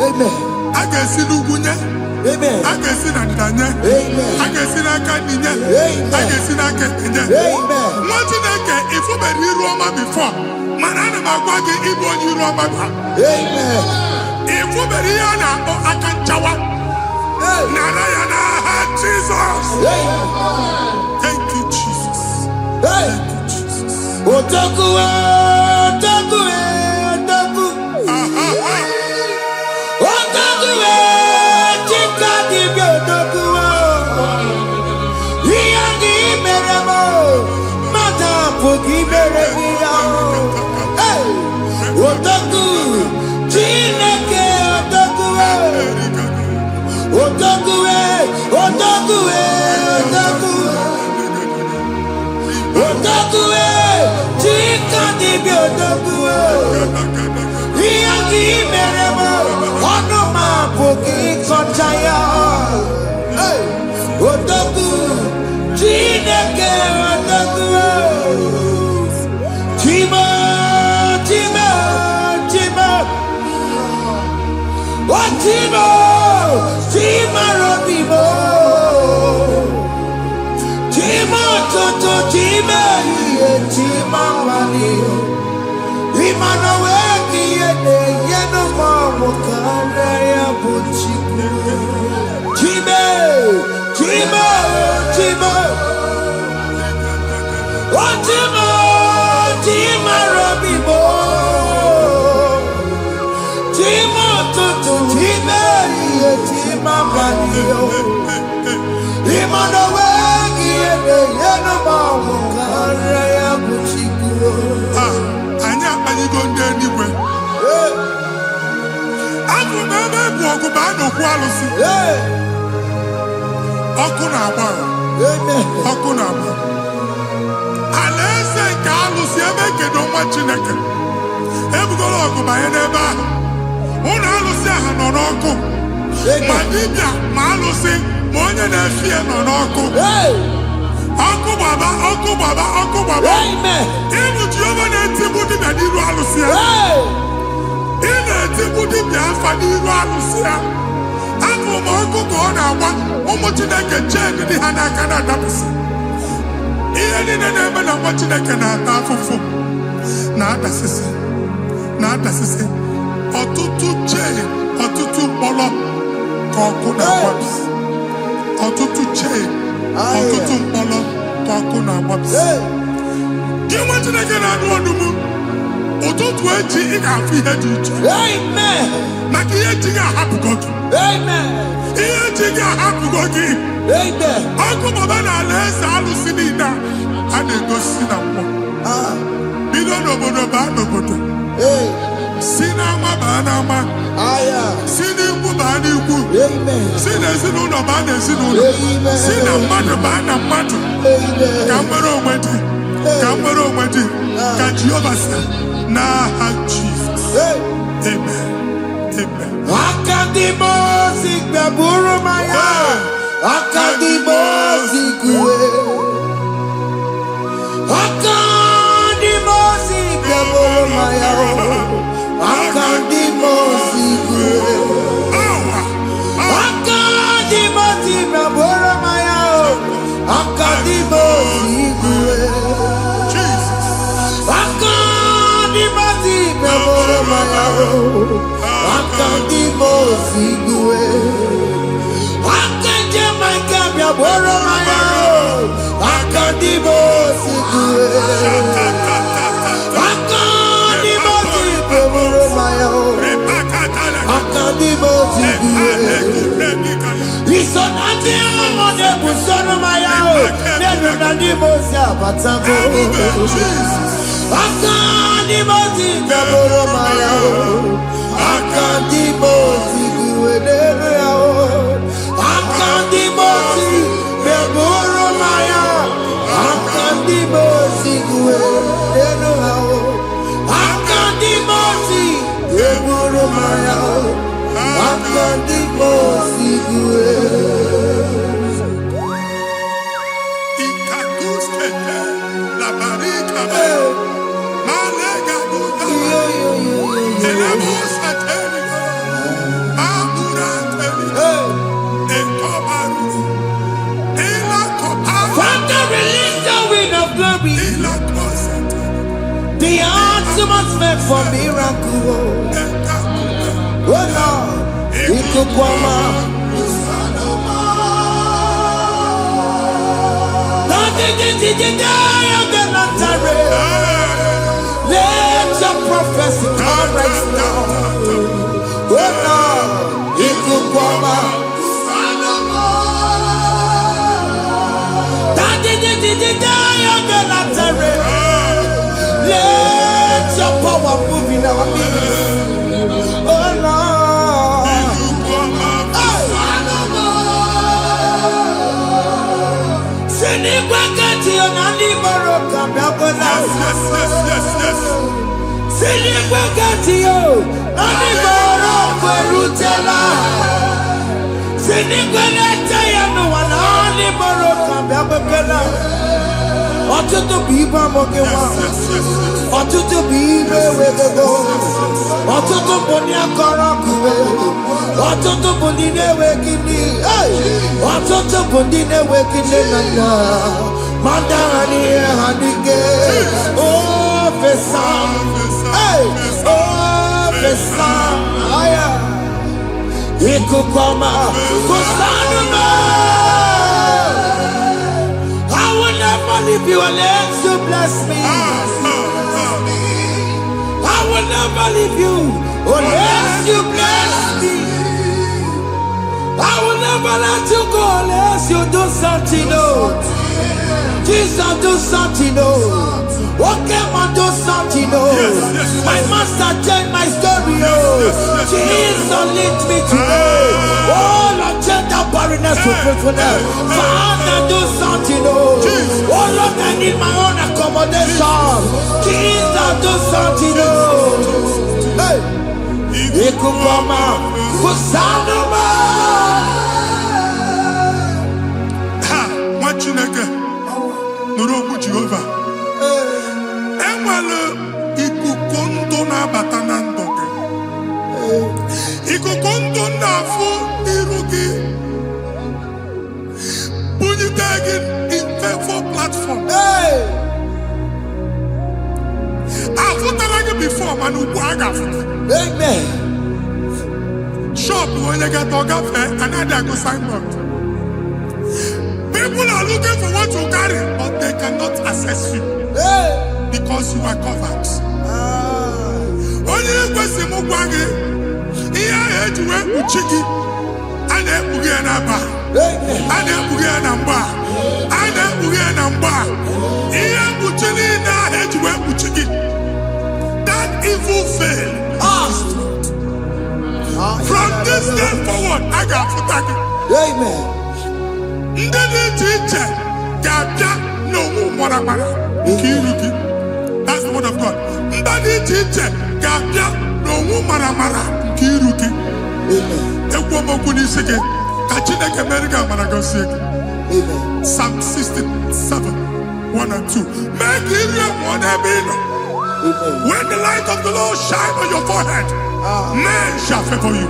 Amen. I can see Lugunya. Amen. I can see Nadanya. Amen. I can see Nakaninya. Amen. I can see Nakaninya. Amen. What did I get? If you were here Roma before, man, I'm going to give you Roma. Amen. If you were here now, I can chow. Hey. Narayana, Jesus. Amen. Thank you, Jesus. Hey. Thank you, Jesus. Otaku, otaku, otaku. Otaku, chika dibi otaku. Iyangi meremo, mata puki meremia. Hey. Otaku, chineke otaku. Otaku, otaku, otaku. Otaku, chika dibi otaku. Iyangi meremo, onoma puki kochaya. Hey. Otaku, chineke otaku. Chima, chima, chima. Oh, chima, chima robimo. Chima toto, chima iye, chima mani. Imano weki yene, yeno mamu kanda ya buchiku. Chime, chima, chima. Oh, chima, chima robimo. Chima toto, chima iye, chima mani. Imano weki yene, yeno mamu kanda ya buchiku. Anya anyị go ndị eluigwe. Abụ m ebe bụ ọgụ ma a na-okwu alụsị. Ọkụ na-agba. Ọkụ na-agba. Alaeze nke alụsị ebe kedu nwa Chineke. Ebugoro ọgụ banye n'ebe ahụ. Ụlọ alụsị ahụ nọ n'ọkụ. Ma dibịa ma alụsị ma onye na-efi ya nọ n'ọkụ. Ọkụ gbaba, ọkụ gbaba, ọkụ gbaba. Ịbụ Jehova na-etigbu dibịa n'iru alụsị ya. Ị na-etigbu dibịa afa n'iru alụsị ya. Abụ m ọkụ ka ọ na-agba ụmụ Chineke chee dị ha n'aka na-adapụsị. Ihe niile na-eme na nwa Chineke na-ata afụfụ na-adasịsị na-adasịsị. Ọtụtụ chee, ọtụtụ mkpọrọ ka ọkụ na-agbapụsị. Ọtụtụ chee, ọtụtụ mkpọrọ ka ọkụ na-agbapụsị. Gị nwa Chineke na-anụ ọdụm, ụtụtụ echi ị ga-afụ ihe dị iche. Maka ihe echi ga-ahapụgo gị. Ihe echi ga-ahapụgo gị. Ọkụ baba na alaeze alụsị niile a na-egosi na mmụọ. Bido n'obodo baa n'obodo. Si n'ama baa n'ama. Si n'ikwu baa n'ikwu. Si n'ezinụlọ baa n'ezinụlọ. Si na mmadụ baa na mmadụ. Ka nwere onwe dị. nwere onwe gị ka Jehova sị n'aha Jizọs. Amen. Amen. Akadimosi gbaburu maya. Akadimosi kuwe. Akadimosi gbaburu maya. Akadimosi kuwe. Akadimosi gbaburu maya. Akadimosi kuwe. Akadimosi gbaburu maya. Akadimosi kuwe. Akadimosi gbaburu maya. Akadimosi kuwe. Akadimosi gbaburu maya. Akadimosi kuwe. Isonati amone busono maya. Nenu nadimosi abatabo. Akadimosi gbaburu maya. Akadimosi kuwe nenu yao. Akadimosi gbaburu maya. Akadimosi kuwe nenu yao. Akadimosi gbaburu maya. Akadimosi kuwe. Ikaduskete la barika malega duda elemos ateligo amura ateligo enkobaru ela koparu Father, release the wind of glory, ela kosete the atmosphere for miracle. Oh Lord, Ikukwama. Let your prophecy come right now. Oh Lord, Ikukwama. Let your power move in our midst. Oh Lord. Sinikwakati onani moroka biakola. yes. Sinikwakati yo nani moroka rutela. Sinikwakati yo nani moroka biakola. Ọtụtụ bụ ibe amụghị nwa. Ọtụtụ bụ ibe ewegego. Ọtụtụ bụ ndị akọrọ ọkụwe. Ọtụtụ bụ ndị na-enweghị nne. Ọtụtụ bụ ndị na-enweghị nne na nna. Ma ndị agha n'ihe ha n'ike. Ofesa. Ofesa. Ikuku ọma. Kụsanụ m. I will never leave you unless you bless me. I will never leave you unless you bless me. I will never let you go unless you do something. Oh, Jesus, do something. Oh, okay, man, do something. Oh, my master changed my story. Oh, Jesus, lead me today. Oh, Lord, change that barrenness to fruitfulness. Father, do something. Oh, Lord, I need my own accommodation. Jesus, do something. Oh, hey, Ikukoma, Kusanuma. Chineke nụrụ okwu Jehova. Enwere ikuku ndụ na-abata na ndụ gị. Ikuku ndụ na-afụ iru gị bunyite gị in favor platform. Afụtara gị before mana ugbu a ga-afụta. Amen. Shop onye ga-atọ gafee anaghị agụ signboard. People are looking for what you carry, but they cannot access you because you are covered. Onye kwesị m gwa gị ihe ahụ eji wee kpuchi gị a na-ekpughe ya na mba, a na-ekpughe ya na mgba, a na-ekpughe ya na mgba. Ihe mkpuchi niile ahụ eji wee kpuchi gị, that evil veil. From this day forward, a ga-afụta gị. Amen. Ndị dị iche iche ga-abịa n'onwe mara mara. nke iru gị. That's the word of God. Mba dị iche iche ga-abịa n'onwu maramara nke iru gị. Ekwu okwu n'isi gị ka Chineke mere gị amara gọzie gị. Psalm 67, 1 and 2. Mee ka iru enwụọ n'ebe ị nọ. When the light of the Lord shine on your forehead, men shall favor you.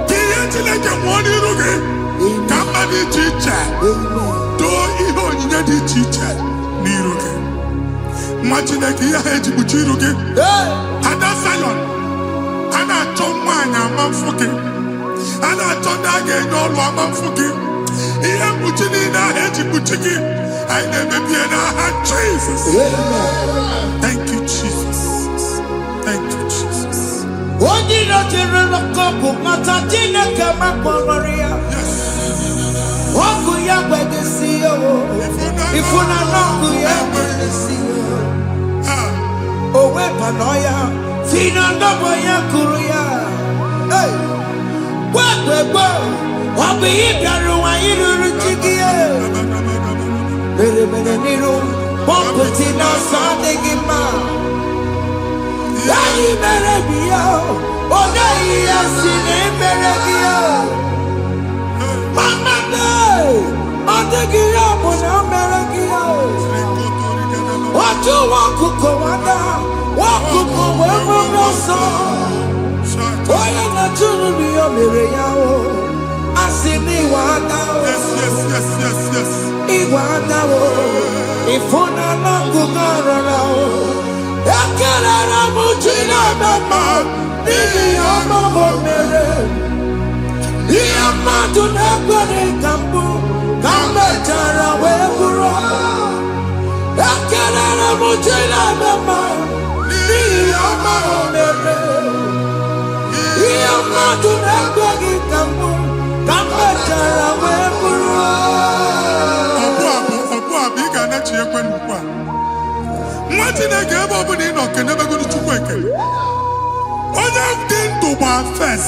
Ka ihe Chineke nwụọ n'iru gị ka mba dị iche iche doo ihe onyinye dị iche iche n'iru gị. Nwa Chineke ihe ha eji kpuchi iru gị. Ada Zion, a na-achọ nwaanyị ama mfụ gị. A na-achọ ndị a ga-enye ọlụ ama mfụ gị. Ihe mkpuchi niile ahụ eji kpuchi gị, anyị na-emebie n'aha Jesus. Thank you, Jesus. Thank you, Jesus. Onye na-ejere n'ọkụ mata Chineke makpọrọ ya. Ọkụ ya gbegesi ya o. Ifuna n'ọkụ ya gbegesi ya. O wepụrụ ya, si na ndọgba ya kụrụ ya. Gbegbe, ọ bụ ịbịara ụwa iruru chi gị. Mere n'iru, pọmpụtị n'ọsọ adịghị mma. Anyị mere gị ya, ọ naghị ya si na emere gị ya. Mama ọ dịghị ya bụ na o mere gị ya. Otu ọkụkọ nwada, ọkụkọ wee bụrụ ọsọ. Onye na-achụrụ m ya mere ya o. Asị m ịwa ada o. Ịwa ada o. Ịfụna n'ọkụkọ rọrọ o. Ekelere m Chineke ma n'ihi ọma o mere. Ihe mmadụ na-ekwere ka mbụ ka m mechara wee bụrụ. Ekelere m Chineke ma n'ihi ọma o mere. Ihe mmadụ na-ekweghị ka mbụ ka m mechara wee bụrụ. Ọbụ abụ ị ga-anachi ekwe n'ukwu a. Nwa Chineke ebe ọ bụla ị nọ kenebegoro Chukwu ekele. Onye dị ndụ gba fes.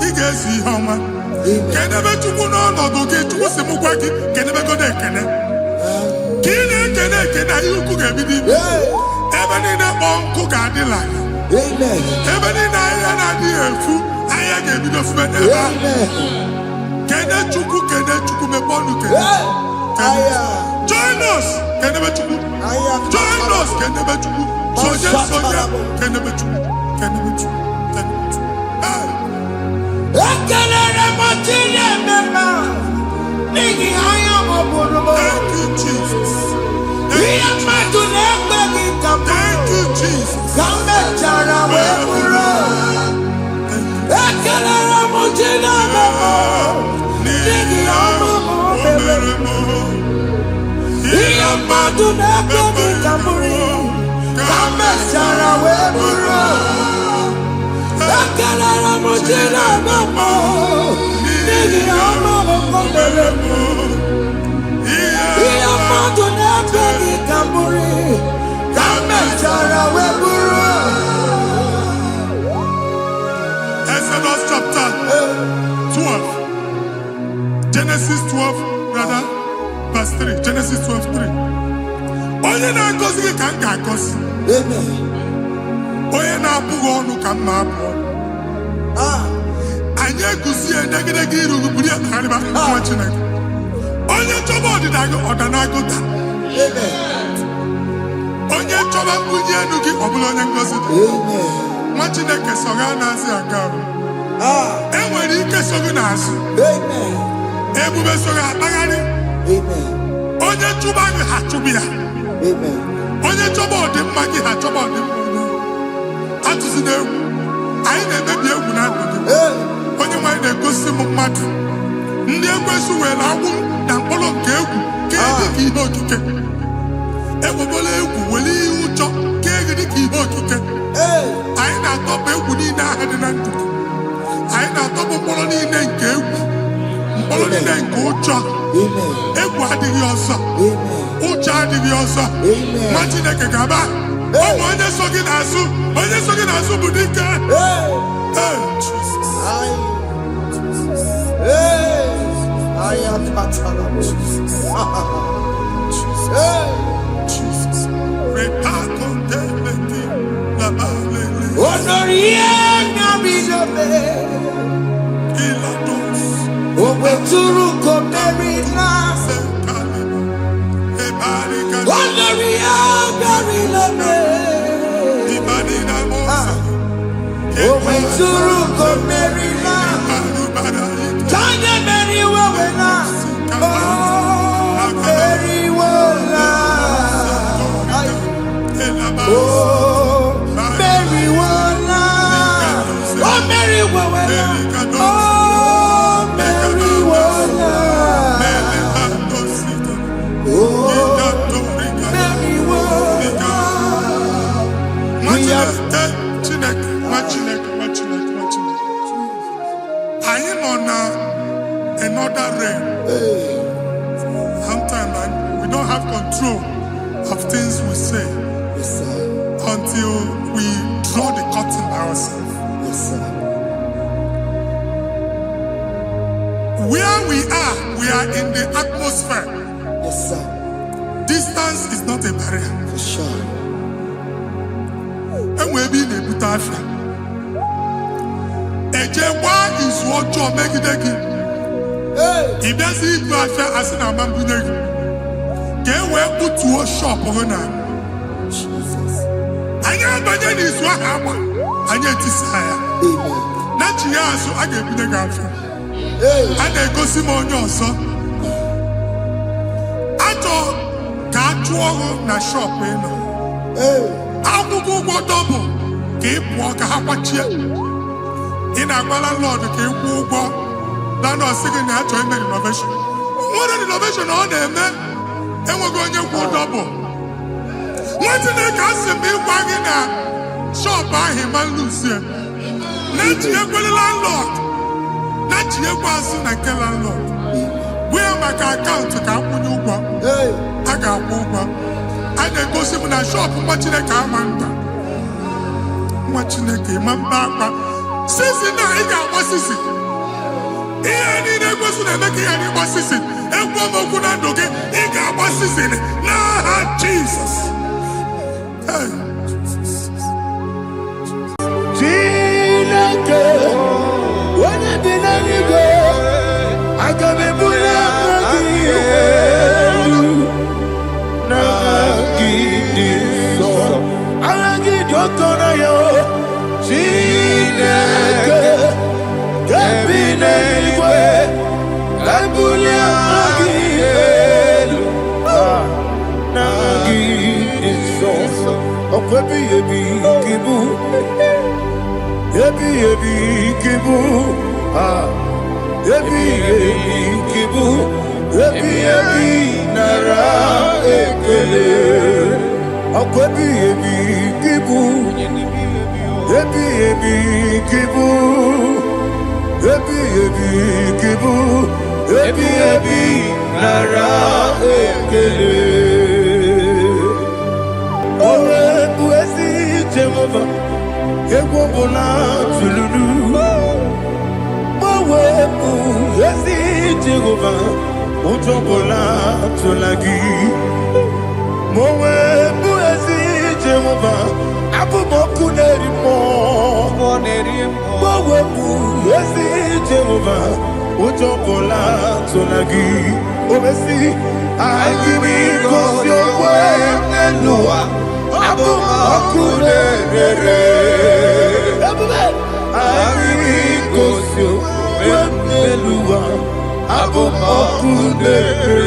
Ị ga-ezi ihe ọma. Kenebe Chukwu n'ọnọdụ gị, Chukwu si m gwa gị kenebegodo ekele. Ka ị na-ekene ekene ihe ukwu ga-ebido ime. Ebe niile kpọọ nkụ ga-adịla. Ebe niile ahịa na-adịghị efu, ahịa ga-ebido fube n'ebe ahụ. Kene Chukwu mepe ọnụ kene. Join us, kenebe Chukwu. Join us, kenebe Chukwu. Soje, kenebe Chukwu. Kenebe Chukwu. Ekelere m Chineke ma n'ihi anya m bụrụ m. Thank you, Jesus. Ihe mmadụ na-ekweghị ka m Thank you, Jesus. ka m mechara wee bụrụ. Ekelere m Chineke ma n'ihi ọma o mere. Ihe mmadụ na-ekweghị ka m bụrụ ka m mechara wee bụrụ. Ekelere m Chineke ma n'ihi ọma o mere. Ihe mmadụ na-ekweghị ka m bụrụ ka m mechara wee bụrụ. Exodus chapter 12. Genesis 12, rather, verse 3. Genesis 12:3. Onye na-agọzi gị ka m ga-agọzi. Onye na-abụghị ọnụ ka m na-abụ ọnụ. Anyị eguzie edegedege iru gị buru ya karịba nwa Chineke. Onye chọba ọdịda gị ọdanagụta. Onye chọba mbunye elu gị ọ bụla onye ngọzi dị. Nwa Chineke so gị na-azị aga arụ. E nwere ike so gị n'azụ. Ebube so gị akpagharị. Onye chụba gị ha chụbụ ya. Onye chọba ọdịmma gị ha chọba ọdịmma onye. Atụzina egwu. Anyị na-emebi egwu na ndụ gị. Onye nwaanyị na-egosi m mmadụ. Ndị ekwensu were agwụ na mkpụrụ nke egwu ka dị ka ihe okike. Egbebola egwu were ihe ụjọ ka dị ka ihe okike. Anyị na-atọpụ egwu niile ahụ dị na ndụ gị. Anyị na-atọpụ mkpụrụ niile nke egwu. Mkpụrụ niile nke ụjọ. Egwu adịghị ọzọ. Ụjọ adịghị ọzọ. Nwa Chineke ga-aba. Ụmụ onye so gị n'azụ. Onye so gị n'azụ bụ dike. Jesus. Repako teleki la balele. Onorie nyamidome. Ilados. Obeturu komerina. Sekale. Ebarika. Onorie garilome. Ibanina mosa. Obeturu komerina. Tanya meri wawena. Oh, meri wawena. Oh, Mary Wana. Oh, Mary Wana. Oh, Mary Wana. Oh, Mary Wana. I am on another realm. Sometimes we don't have control of things we say. Yes, sir. Until we draw the curtain by ourselves. Yes, sir. Where we are in the atmosphere. Yes, sir. Distance is not a barrier. For sure. And we'll be in a butafia. Ejewa is what you make it again. If there's a butafia as an amambunegi, get where put to a shop or now. Jesus. Anya banya ni so haba. Anya tisaya. Amen. Na chiya so aga bi na gafa. Ana egosi mo onye oso. Ato ka atuo na shop e no. Akwụkwọ ụgwọ double ka ị pụọ ka ha kwachie. Ị na-agbala Lord ka ị kwụọ ụgwọ. Na na ọsị gị na achọ ime renovation. Nwere renovation ọ na-eme enweghị onye kwụọ double. Nwetị na-eke asị m ịgwa gị na shop ahụ ịma nlusie. Na-etinyekwele landlord. Na-etinyekwa azụ na nke landlord. Wee maka akaụntụ ka akwụnye ụgwọ. A ga-akwụ ụgwọ. A na-egosi m na shop nwa Chineke ama nta. Nwa Chineke ịma mba akpa. Sisi na ị ga-agba sisi. Ihe niile egosi na-eme ka ihe n'ịgba sisi. Ekwu m okwu na ndụ gị, ị ga-agba sisi n'aha Jizọs. Chineke, onye bi n'eluigwe, aga m ebuli aka gị elu, n'aha gị dị nsọ, aha gị dị ụtọ n'anya. Chineke, nke bi n'eluigwe, ebuli aka gị elu, n'aha gị dị nsọ. Ọkwa ebighị ibu, ebighị ibu, ebighị ibu, ebighị nara ekele. Ọkwa ebighị ibu, ebighị ibu, ebighị ibu, ebighị nara ekele. Owe bụ ezi Jehova, egwu ọbụla tụlụrụ. Owe bụ ezi Jehova, ụjọ ọbụla tụla gị. Owe bụ ezi Jehova, abụmọkụ na-eri mmụọ. Owe bụ ezi Jehova, ụjọ ọbụla tụla gị. Omesi, anyị gị gosi okwe n'ụwa. Abụmọkụ na-ere. Anyị gosi okwe n'ụwa. Abụmọkụ na-ere.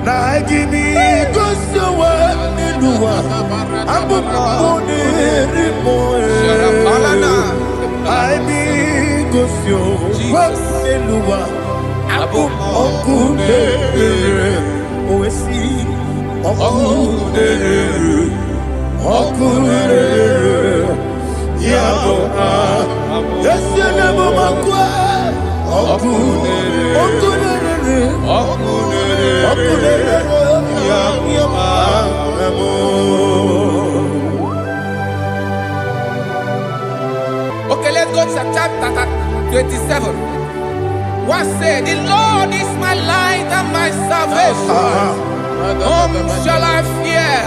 Na anyị gosi okwe n'ụwa. Abụmọkụ na-ere mmụọ. Anyị gosi okwe n'ụwa. Abụmọkụ na-ere. Owesi. Ọkụ na-ere, ya bụ esi na-ebe ọkụ na-ere, ya bụ. Okay, let's go to chapter 27. What said, the Lord is my light light and my salvation. Whom shall I fear?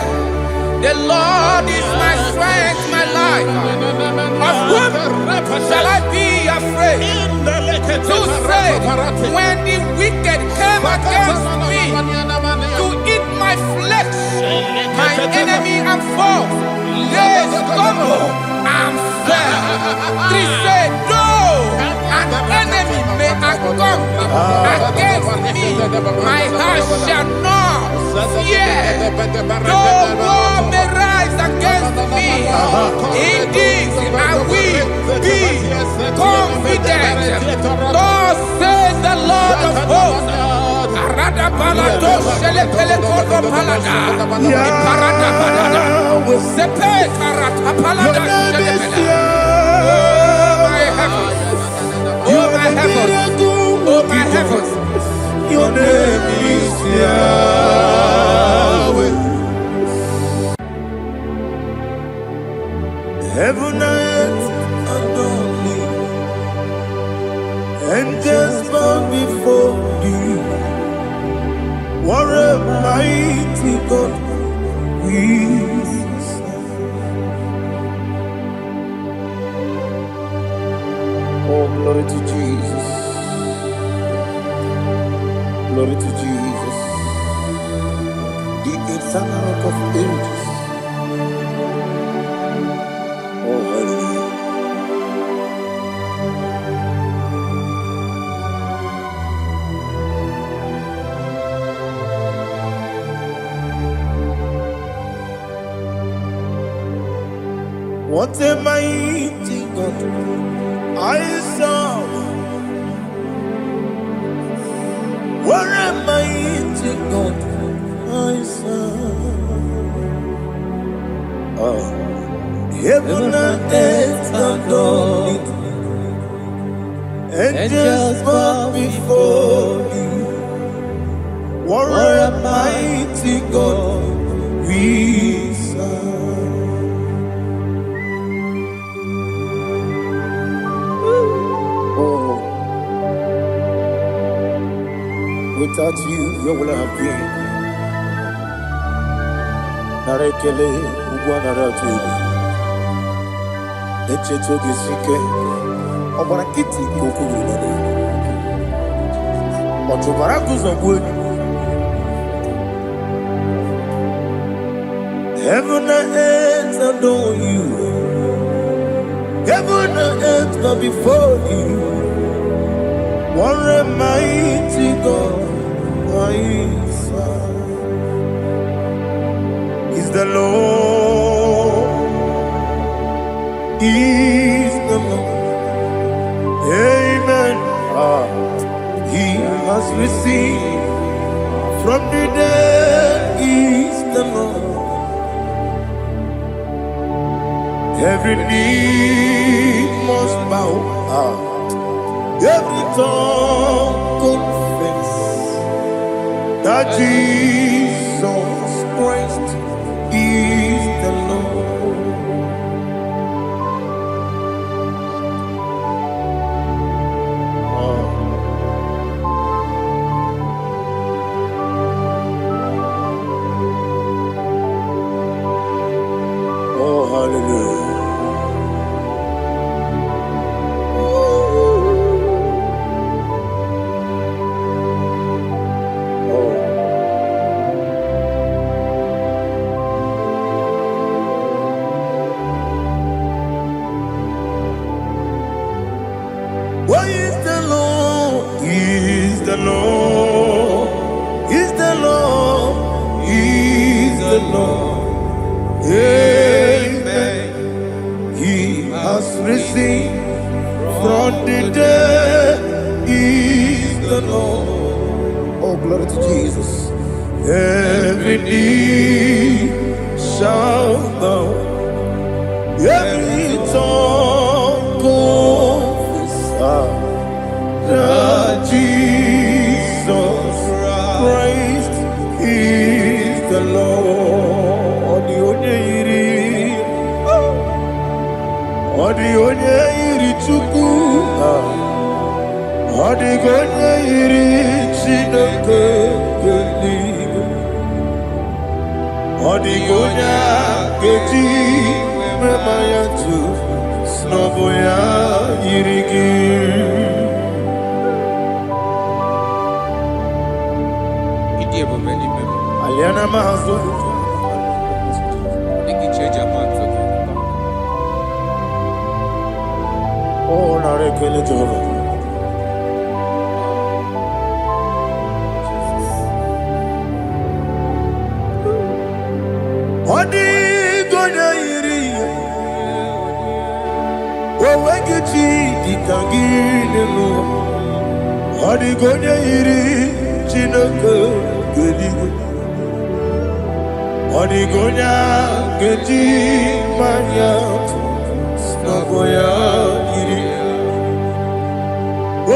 The Lord is my strength, my life. Of whom shall I be afraid? You said, when the wicked came against me to eat my flesh, my enemy and foe, they stumble and fell. Three said, though an enemy may come against me, my heart shall not fear. Though war may rise against me, in this I will be confident. Thus says the Lord of hosts. Oh my heavens, oh my heavens, your name is Yahweh. Heaven and earth adore thee, angels bow before thee. What a mighty God we serve. Oh, glory to Jesus. Glory to Jesus. The eternal rock of ages. Oh, hallelujah. What a mighty God I serve. What a mighty God I serve. Oh, heaven and earth adore it, angels bow before thee. What a mighty God we serve. Without you, where will I have been? Narekele, Ugwanaratubi. Echetogi Sike, Obarakiti Kokuru. Otobarakus of wood. Heaven and earth adore you. Heaven and earth bow before you. What a mighty God I serve. Is the Lord, is the Lord. Amen. He has received from the dead, is the Lord. Every knee must bow. Every tongue confess that Jesus Christ is the Lord. Oh, hallelujah. Why is the Lord? Is the Lord? Is the Lord? Is the Lord? Amen. He has risen from the dead. Is the Lord? Oh, glory to Jesus. Every knee shall bow. Every tongue confess that Jesus Christ is the Lord. The onye iri Chukwu, the onye iri Chineke. kekeligo Odigonya keji memaya tu Snoboya yirigi Aliana mahazo Oh, narekele Jehovah Odigonya yiri Owegichi dikangine no Odigonya yiri Chineke geligo Odigonya keji manya Snagoya yiri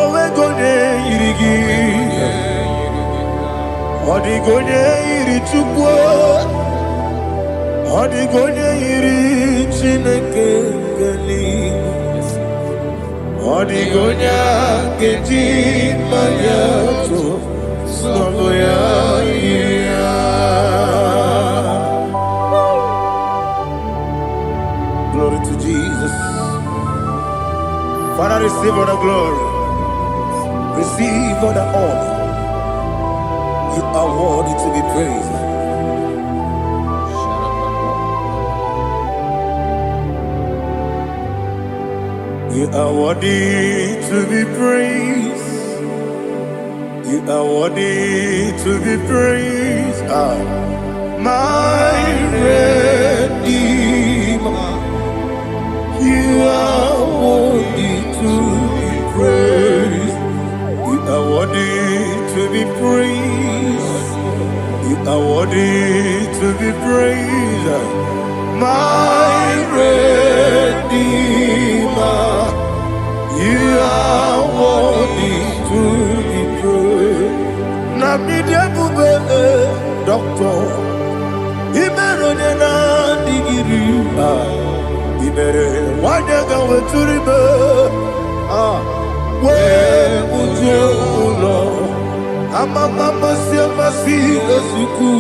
Owegonya yirigi Odigonya yiri chukwu Odigonya yiri Chineke geligo Odigonya keji manya Snagoya yiri Glory to Jesus. Father, receive all the glory. Receive all the honor. You are worthy to be praised. You are worthy to be praised. You are worthy to be praised. My Redeemer. You are worthy to be praised. You are worthy to be praised. You are worthy to be praised. My Redeemer. You are worthy to be praised. Namidia bube doctor. Imerone na digiri. Ibere wanyaga weturibe we ujulo amama siamasi esuku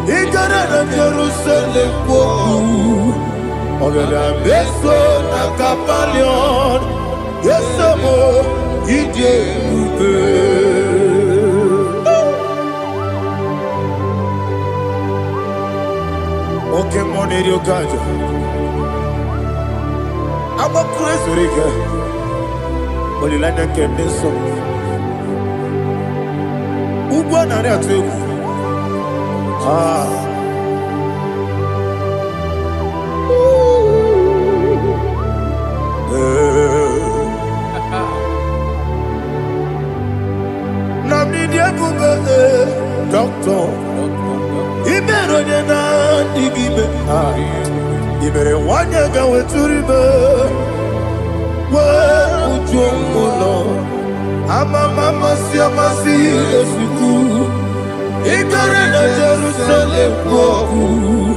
igara na Jerusalem kwoku ogada beso na kapalion yesemo ije ube oke moneri okaja I'm a crazy rigger. But you like that candy song. Who won on that too? Namidia Buga, doctor. He better on your hand, Digibe. You better want to go to river. Well, Jumbo, Mama, Siamasi, Esuku, Igarena, Jerusalem, Goku,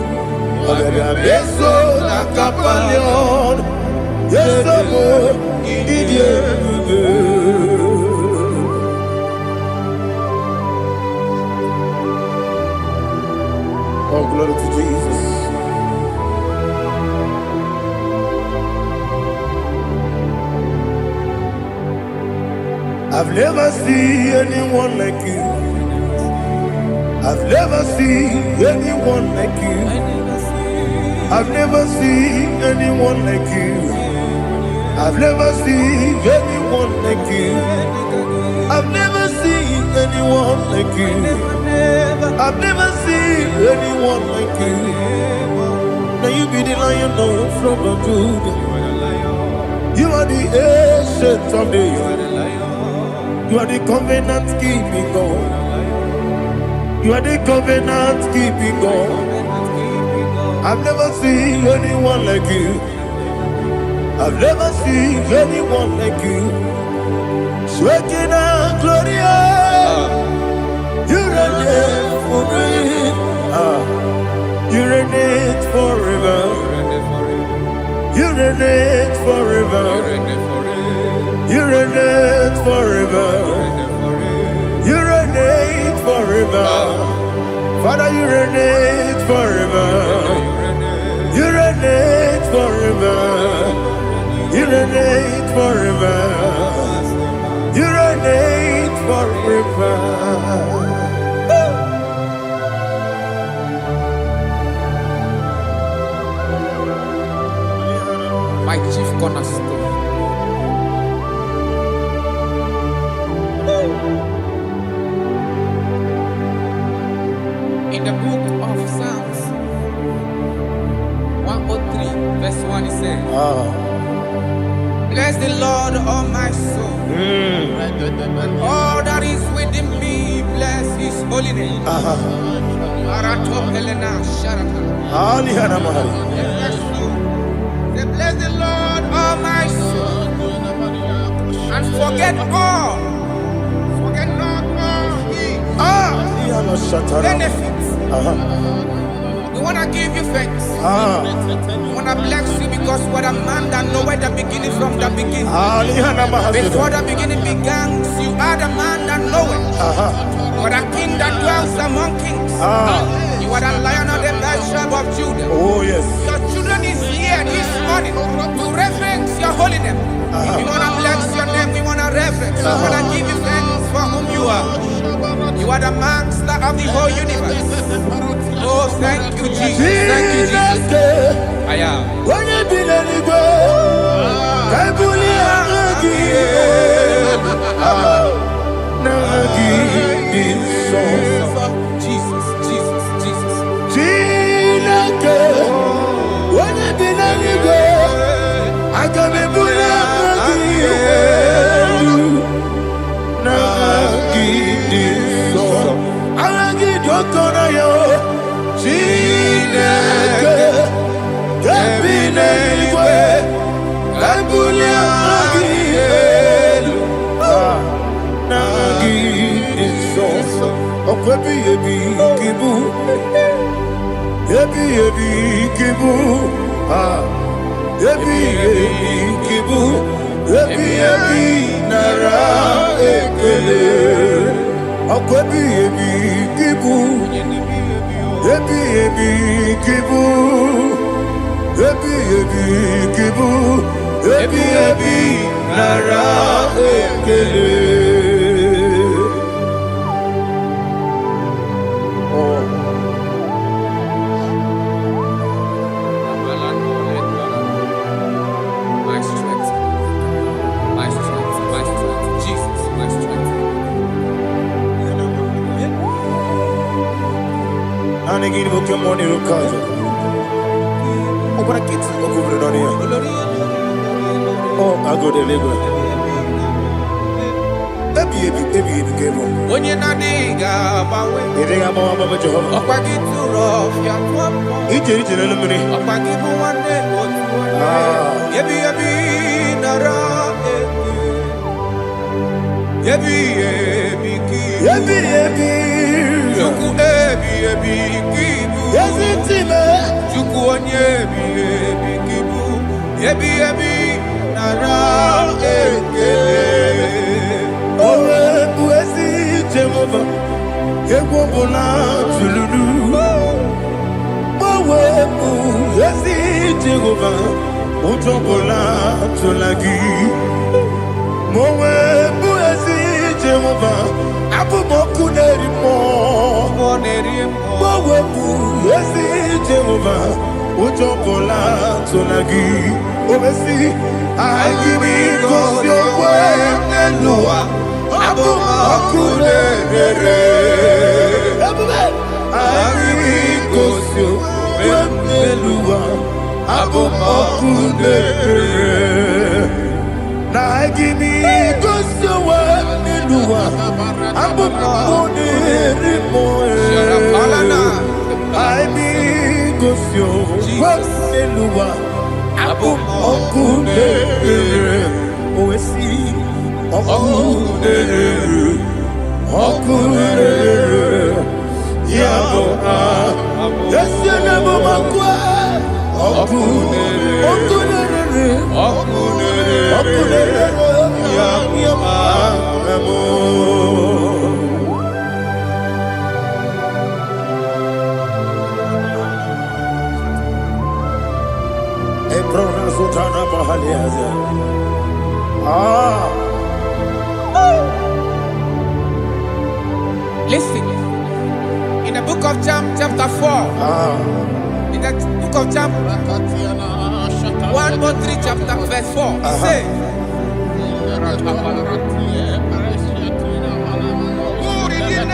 Beso, Nakapalion, yes, oh, glory to Jesus. I've never seen anyone like you. I've never seen anyone like you. I've never seen anyone like you. I've never seen anyone like you. I've never seen anyone like you. I've never seen anyone like you. Now you be the Lion from the Judah. You are the ancient of days. You are the covenant keeping God. You are the covenant keeping God. I've never seen anyone like you. I've never seen anyone like you. Shaking and glorious. You reign forever. You reign forever. You reign forever. You reign forever. You reign forever. Father, you reign forever. You reign forever. You reign forever. You reign forever. My chief cornerstone. In the book of Psalms 103, verse 1, it says, bless the Lord, all my soul, and all that is within me, bless his holy name. Bless the Lord, all my soul, and forget not all his benefits. We want to give you thanks. We want to bless you because what a man that knoweth the beginning from the beginning. Before the beginning began, you are the man that knoweth. What a king that dwells among kings. You are the Lion of the tribe of Judah. Oh yes. Your children is here this morning to reverence your holy name. We want to bless your name. We want to reverence. We want to give you thanks for whom you are. You are the master of the whole universe. Oh, thank you, Jesus. Thank you, Jesus. I am. When you be the go, I Jesus, Jesus, Jesus. When you be the go, I can be When you're not digging, Listen. In the book of John, chapter 4. In the book of John 1:3, chapter verse 4. It says, who redeemed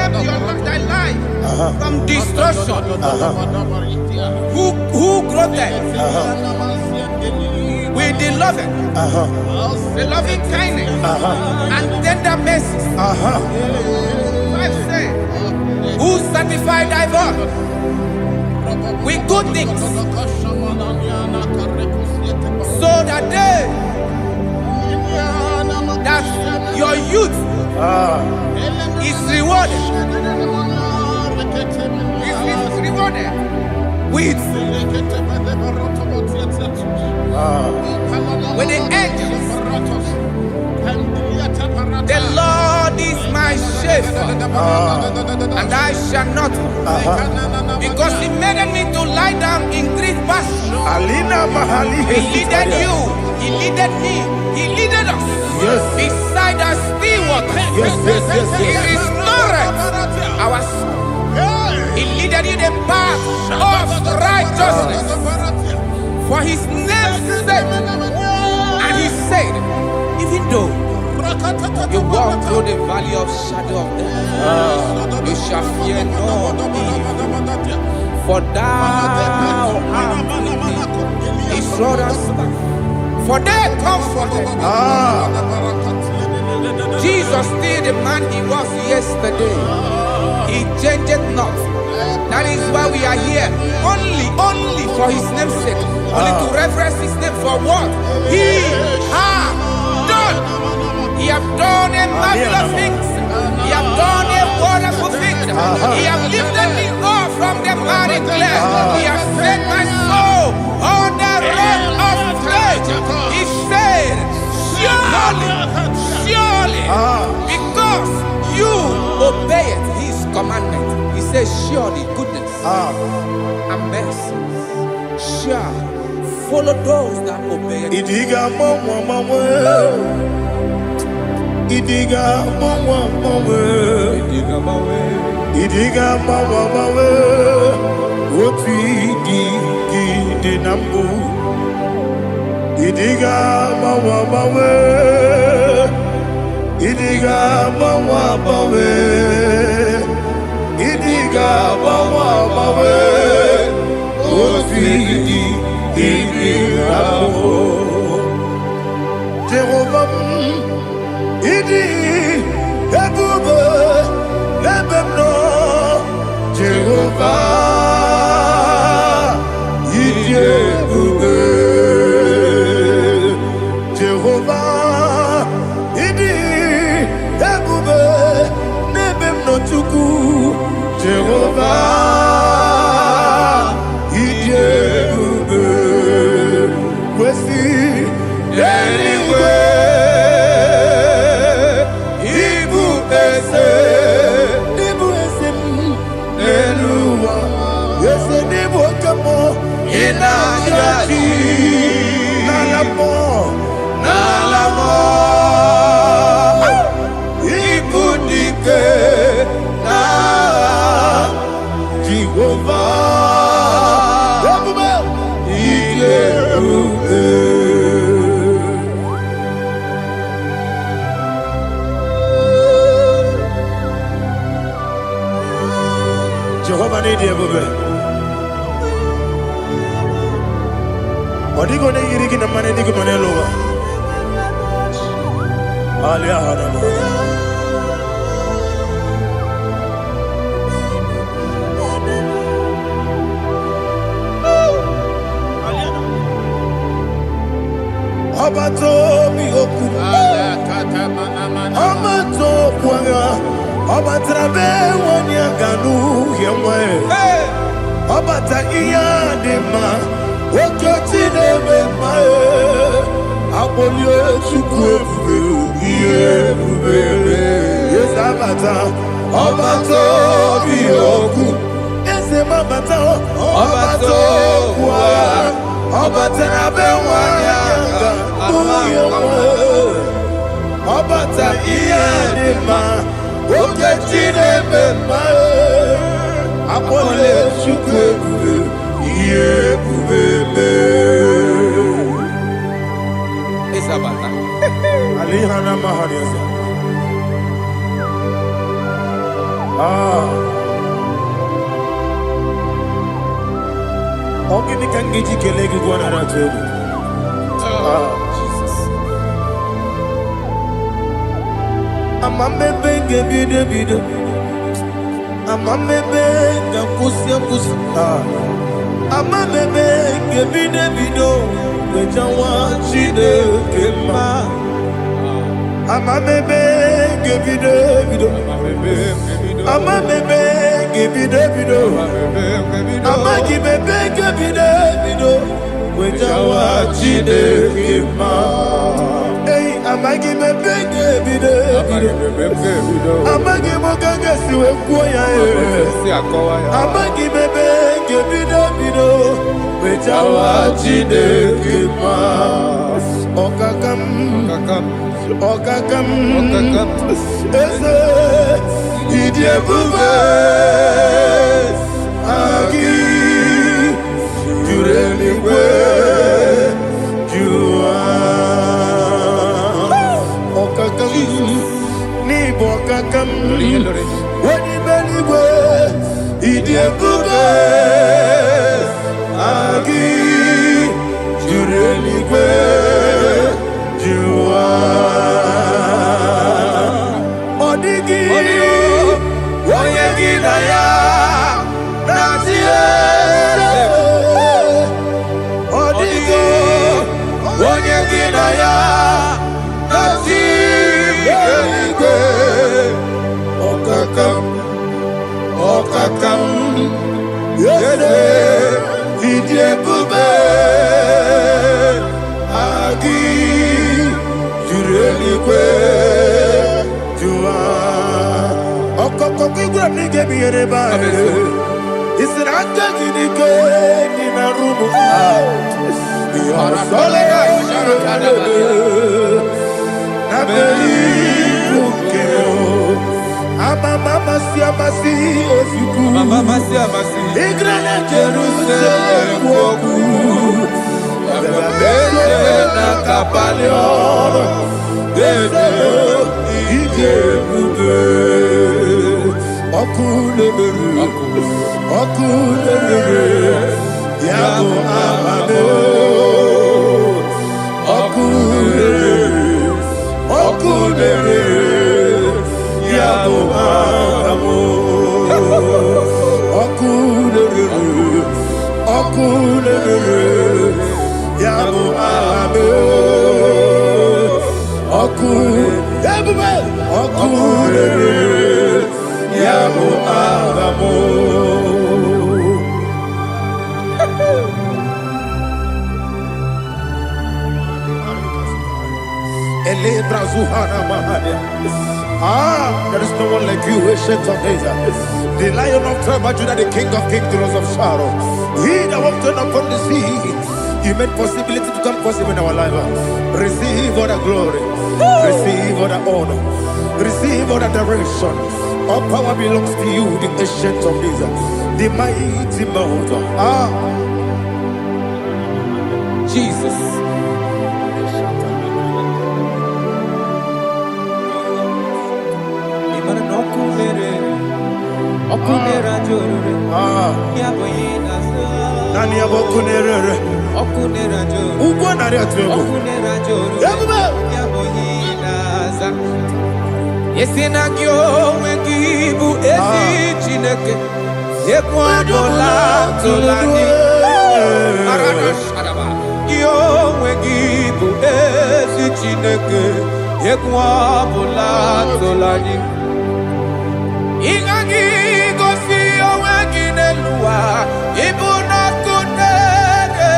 thy life from destruction? Who groweth with the loving kindness and tender mercies? 5 say, who satisfied thy voice with good things, so that your youth is rewarded. Is rewarded with the angels. The Lord is my shepherd, and I shall not want, because He made me to lie down in green pastures. He leaded you, He leaded me, He leaded us beside the still waters. He restored our soul. He leaded you the path of righteousness for His name's sake. And He said, even though you walk through the valley of shadow of death, you shall fear no evil, for thou art with me. His rod and staff, for they comforted. Jesus still the man He was yesterday. He changed not. That is why we are here. Only for His name's sake. Only to reverence His name for what He has done. He has done a marvelous things. He has done a wonderful thing. He has lifted me up from the miry clay. He has set my soul on the rock of faith. He said, surely, because you obeyed His commandment. He says, surely goodness and mercy shall follow those that obey. Idiga mawe oti di nambu. Idiga mawe Idiga mawe oti di nambu. Jehovah Idi ebube ebemno Jehovah Idi ebube Jehovah Idi ebube nebemno chuku Jehovah Idi ebube kwesi anyway. Jehovah need you, baby. What are you going to get in the money? You can lower. Abato mi oku, Abato kwanga, Abatrabe wanya ganu yemwe, Abata iya dema, Okoti nebe mae, Abolio chukwe bube, Yes Abata, Abato mi oku, Ese mabata, Abato kwa, Abatrabe wanya Obata iya dema, okechine bema, akpọle Chukwu ebube ihe ebube Isabata. Alihana Mahariasa. Ogini kangiji kelegi gwana ratu. Jesus. Amamebe gebide bide. Amamebe gakusia kusi. Amamebe gebide bido. Wejawa chide kema. Amamebe gebide bido. Amamebe gebide bido. Amagibebe gebide bido. Wejawa chide kema. Hey, amagibebe gebide bido. Amagimogaga siwe kuya amagibebe gebide bido. Wejawa chide kema. Okakam. Eze idiebube agi jureligwe jua okakam ni bokakam wani beligwe idiebube agi jureligwe jua odigi oyegi na ya nazie odigi oyegi na ya nazie okakam yede idiebube agi jureligwe jua okokokigura nige biyereba isiranga ginike nina rumu yarasolega nabeli bukeo amama siamasi efiku igrana Jerusalem woku abele na kapalion dede idiebube Okulere, Yabo Amado, Okulere, Yabo Amado, Okulere, Yabo Amado, Okulere, Yabo Amado. There is no one like you, ancient of days. The Lion of tribe of Judah, the King of kings, the Rose of Sharon. He that walked upon the sea, you made possibility to come possible in our life. Receive all the glory, receive all the honor, receive all the adoration. All power belongs to you, the ancient of days, the mighty mountain. Jesus. Nani abokunere ugwo nari atwego Yesina kyo wengibu ezi chineke Yekwa dola tolani Kyo wengibu ezi chineke Yekwa dola tolani Ingagi gosi owegine luwa Ibuna kunere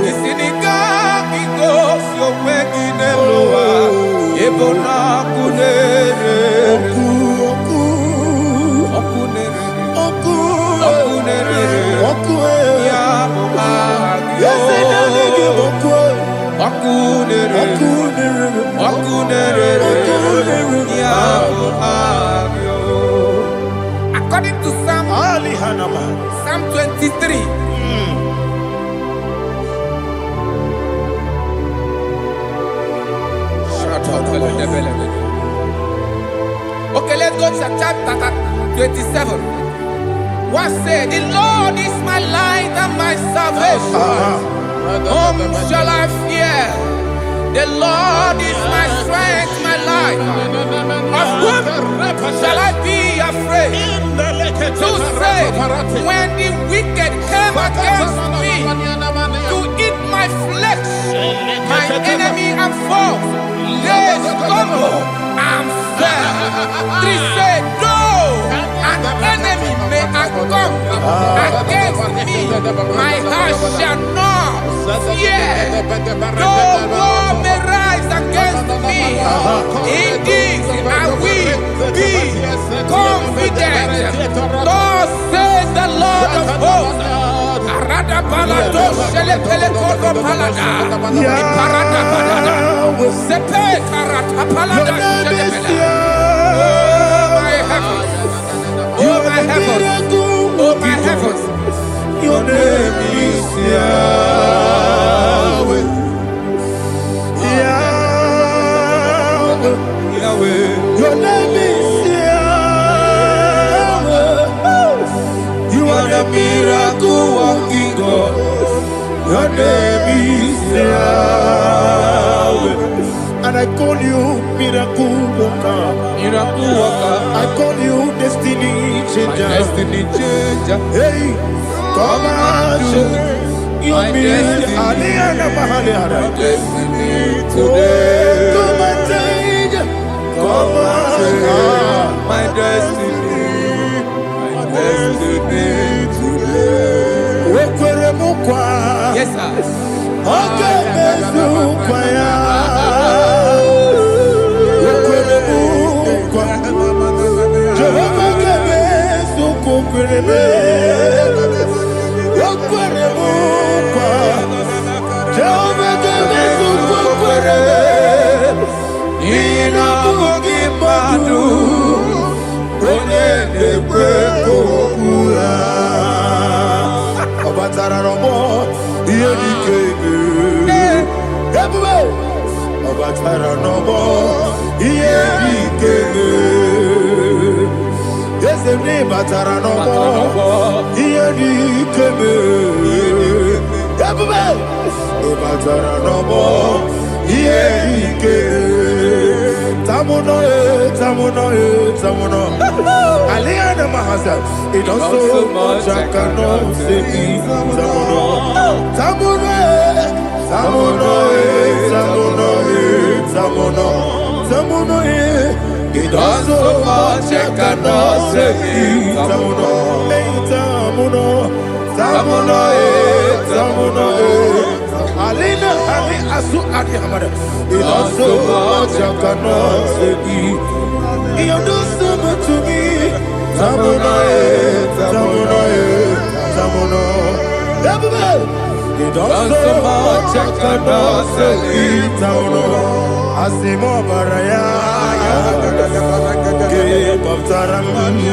Isinika gosi owegine luwa Ibuna kunere According to Psalm 23. Okay, let's go to chapter 27. What said? The Lord is my light and my salvation. Whom shall I fear? The Lord is my strength, my life. Of whom shall I be afraid? To say, when the wicked came against me to eat my flesh, my enemy and foe, they stumble and fell. Three said, though an enemy may come against me, my heart shall not fear. Though war may rise against me, in this I will be confident. Thus says the Lord of hosts. Arada balado shele pele kodo palada. Iparada balada. Sepe karata palada shele pele. Oh my heavens. Oh my heavens. Oh my heavens. Your name is Yahweh. Yahweh. Yahweh. Your name is Yahweh. You are the miracle working God. Your name is Yahweh. And I call you miracle worker. Miracle worker. I call you destiny changer. Destiny changer. Hey, come on, you mean Aliana Mahaliana. Destiny today. Come and change. Come on, my destiny. My destiny today. Yes, sir. Okay, Mesukaya. Jehovah Kebe Sukukurebe. Jehovah Kebe Sukukurebe. Ina Mugimadu. Onene Kwekokura. Obatara Romo. Yedikebe. Obatara Romo. Yedikebe. Yes, the name Batara Romo. Yedikebe. Obatara Romo. Yedikebe. Tamuno, Tamuno, Tamuno. Aliana Mahasa. It does so much I cannot say. Tamuno, Tamuno, Tamuno, Tamuno, Tamuno, Tamuno. It does so much I cannot say. Tamuno, Tamuno, Tamuno, Tamuno. Alina, Ali Asu Adi Hamada. It does so much I cannot say. You do so much to me. Tamuno, Tamuno, Tamuno. You do so much I cannot say. Tamuno. Asimo Baraya. Give up Taramani.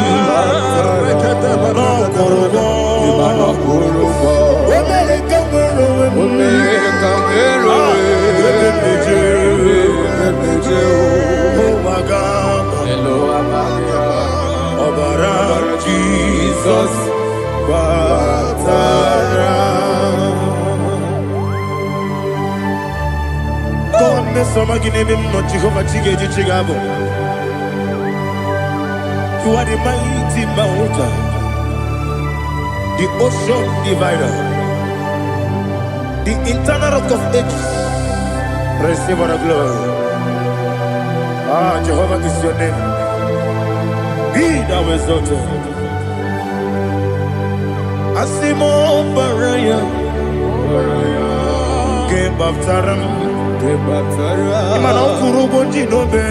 No Kurubo. Jesus, God, Messama Guinea, not Jehovah Chigabo. You are the mighty mountain, the ocean divider, the internal rock of ages. Receive our glory. Ah, Jehovah is your name. Be thou exalted. Asimo Baraya, Game of Taram, Imano Kurubo Jinobe,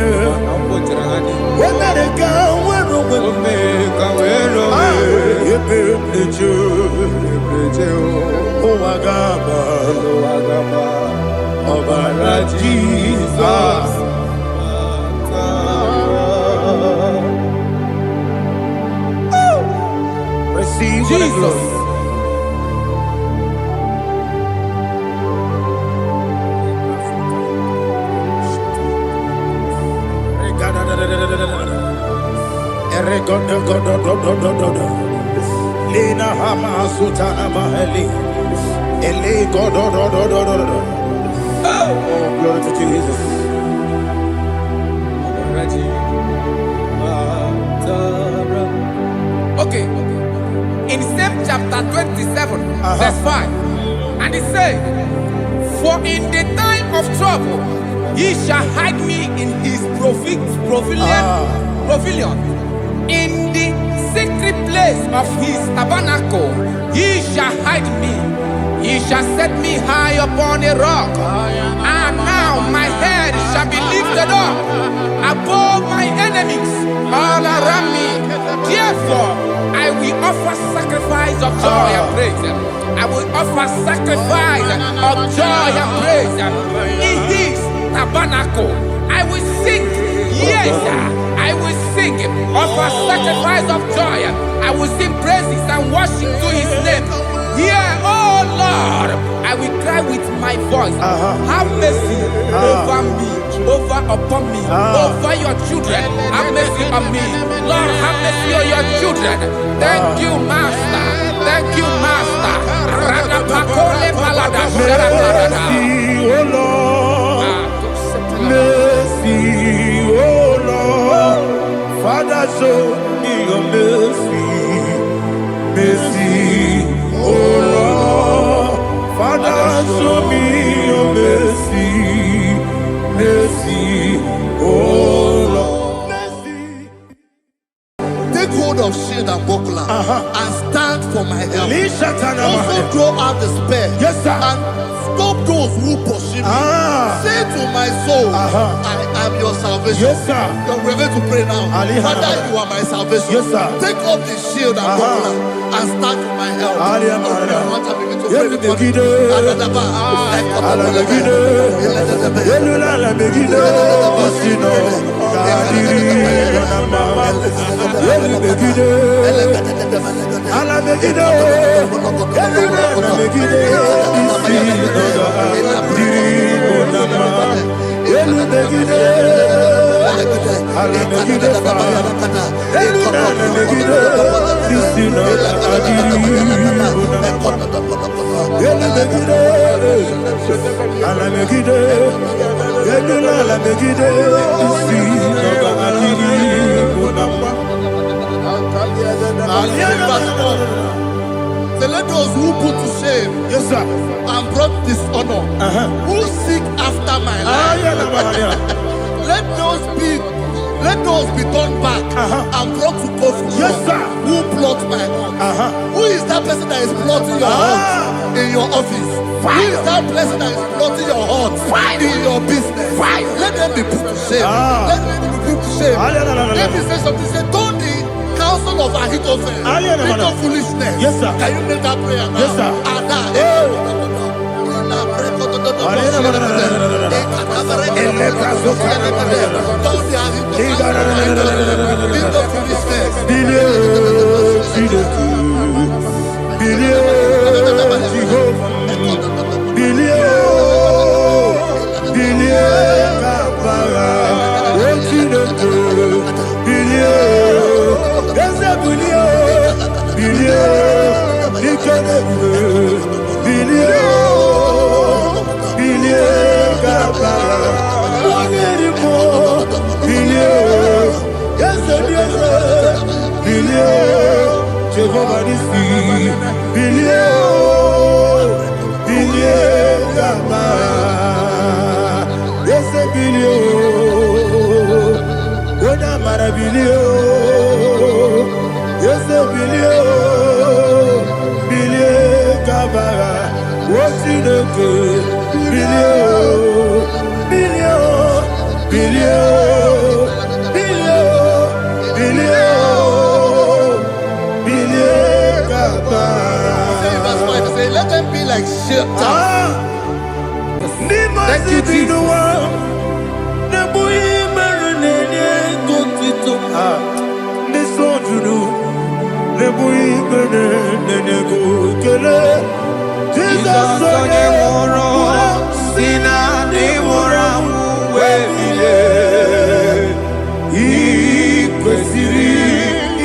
when they come, when oh, Agaba, Obara Jesus. for the glory. Jesus. Lina Hama Sutana Maheli. Ele Godo. Oh, glory to Jesus. Okay. In same chapter 27, verse 5. And it says, for in the time of trouble, he shall hide me in his pavilion. In the secret place of his tabernacle, he shall hide me. He shall set me high upon a rock. And now my head shall be lifted up above my enemies all around me. Therefore, I will offer sacrifice of joy and praise. I will offer sacrifice of joy and praise in his tabernacle. I will sing, yes, I will sing, offer sacrifice of joy. I will sing praises and worship to his name. Yeah, oh Lord, I will cry with my voice. Have mercy over me, upon me, over your children. Have mercy on me. Lord, have mercy on your children. Thank you, Master. Thank you, Master. Mercy, oh Lord. Mercy, oh Lord. Father, show me your mercy. Mercy, oh Lord. Father, show me your mercy. Mercy, oh Lord. Mercy. Take hold of shield and buckler and stand for my help. Also throw out despair. Yes, sir. And stop those who pursue me. Say to my soul, I am your salvation. Yes, sir. We're going to pray now. Father, you are my salvation. Yes, sir. Take off the shield and buckler and stand for my help. So let those who put to shame, yes, sir, and brought dishonor, who seek after my life, let those be turned back and brought to confusion. Yes, sir. Who plot my heart? Who is that person that is plotting your heart in your office? Who is that person that is plotting your heart in your business? Let them be put to shame. Let them be put to shame. Let me say something. Say, don't the counsel of Ahithophel make no foolishness. Yes, sir. Can you make that prayer now? Yes, sir. Let them be like shelter. Thank you, Jesus. Jesus onye nwụrụ si na ndị nwụrụ anwụ wee bilie, ị kwesịrị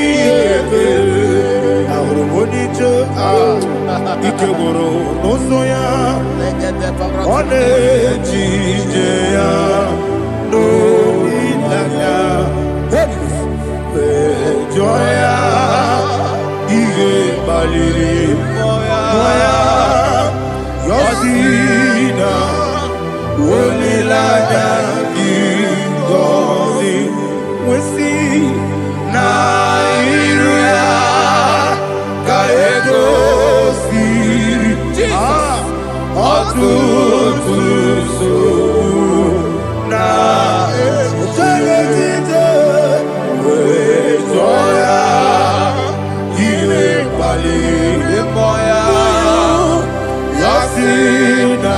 ihe ekele. Ahụrụ m onye ije ike gwụrụ n'ụzọ ya, ọ na-eji ije ya n'olileanya, jụọ ya ihe kpaliri mmụọ ya, yọzi na olileanya dị ngọzi nwesị na iru ya ka egosiri ọtụtụ nsogbu na ejije wee jụọ ya ihe kpaliri mmụọ ya, yọzi na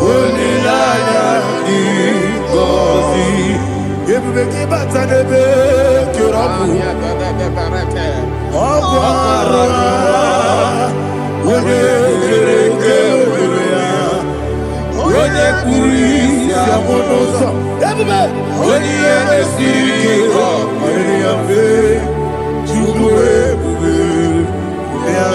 olileanya dị ngọzi. Ebube gị bata n'ebe kere ọkụ, ọkụ arụ onye kere eke were ya, onye kpụrụ isi amụ n'ụzọ, ebube onye ihe na-esiri ike ọ mere ya mfe, Chukwu ebube ya.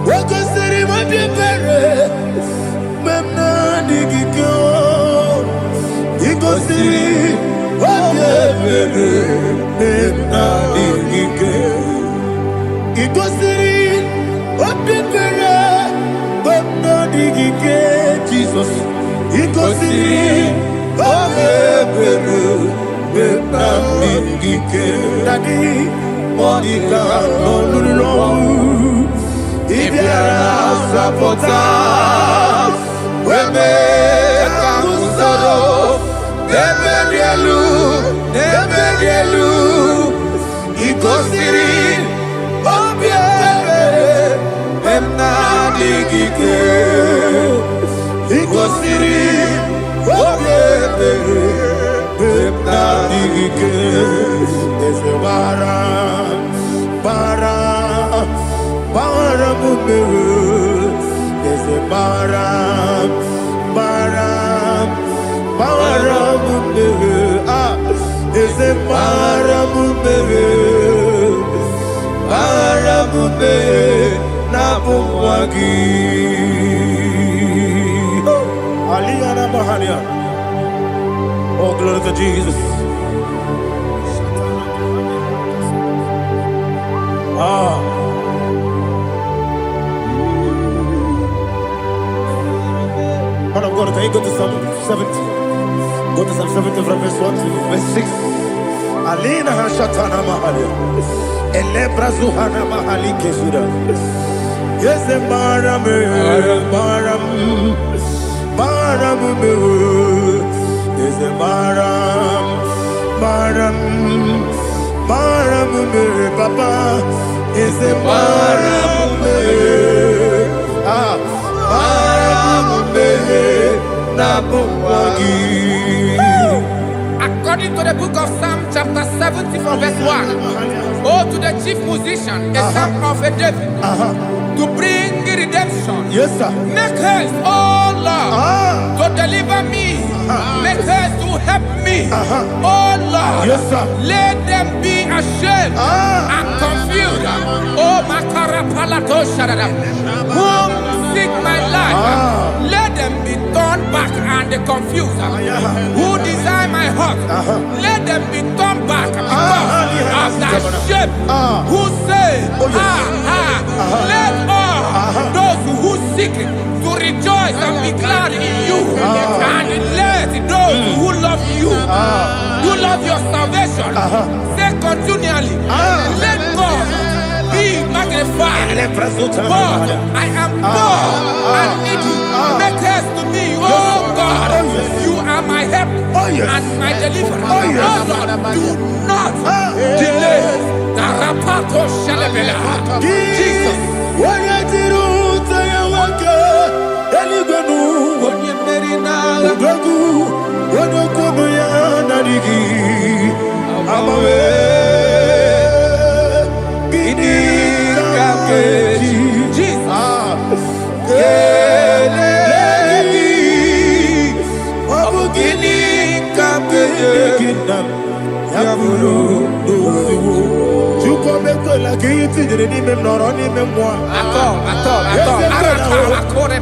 Wakasiri mabibere memna digiko, ikosiri mabibere memna digike, ikosiri mabibere memna digike. Jesus, ikosiri mabibere memna digike. Daddy, Monica, no. Ibiara sapota, weme kamusoro, nebedielu, ikosiri, obiere, memna digike, ikosiri, obiere, memna digike, ezebara, bara mumere, there's a bara mumere, there's a bara mumere, na bumwagi. Aliyana Mahalia. Oh, glory to Jesus. Man of God, can you go to Psalm 70? Go to Psalm 70 from verse 1 to verse 6. Alina Hashatana Mahalia. Elebra Zuhana Mahali Kesuda. Yes, Baram. Yes, Baram, Papa. Yes, Baram. According to the book of Psalm chapter 70 from verse 1, oh, to the chief musician, a psalm of a David, to bring redemption. Yes, sir. Make haste, oh Lord, to deliver me. Make haste to help me. Oh Lord, yes, sir. Let them be ashamed and confused. Oh, Makara Palato Shadada, whom seek my life, let them be turned back and confused. Who desire my heart, let them be turned back because of that shape. Who say, let all those who seek to rejoice and be glad in you, and let those who love you, who love your salvation, say continually, let God be magnified. God, I am poor and needy. Make haste to me, oh God. You are my help and my deliverer. Oh Lord, do not delay. Rato Shalabela. Jesus. Wanyatiru tayawake. Eligwenu. Onyemerina. Udogu. Wodokono ya nadigi. Amawe. Gidi kakeji. Jesus. Kelegi. Wabugini kakeji. Yabulu. Jukomeko la kiti de ni mem noroni mem moi.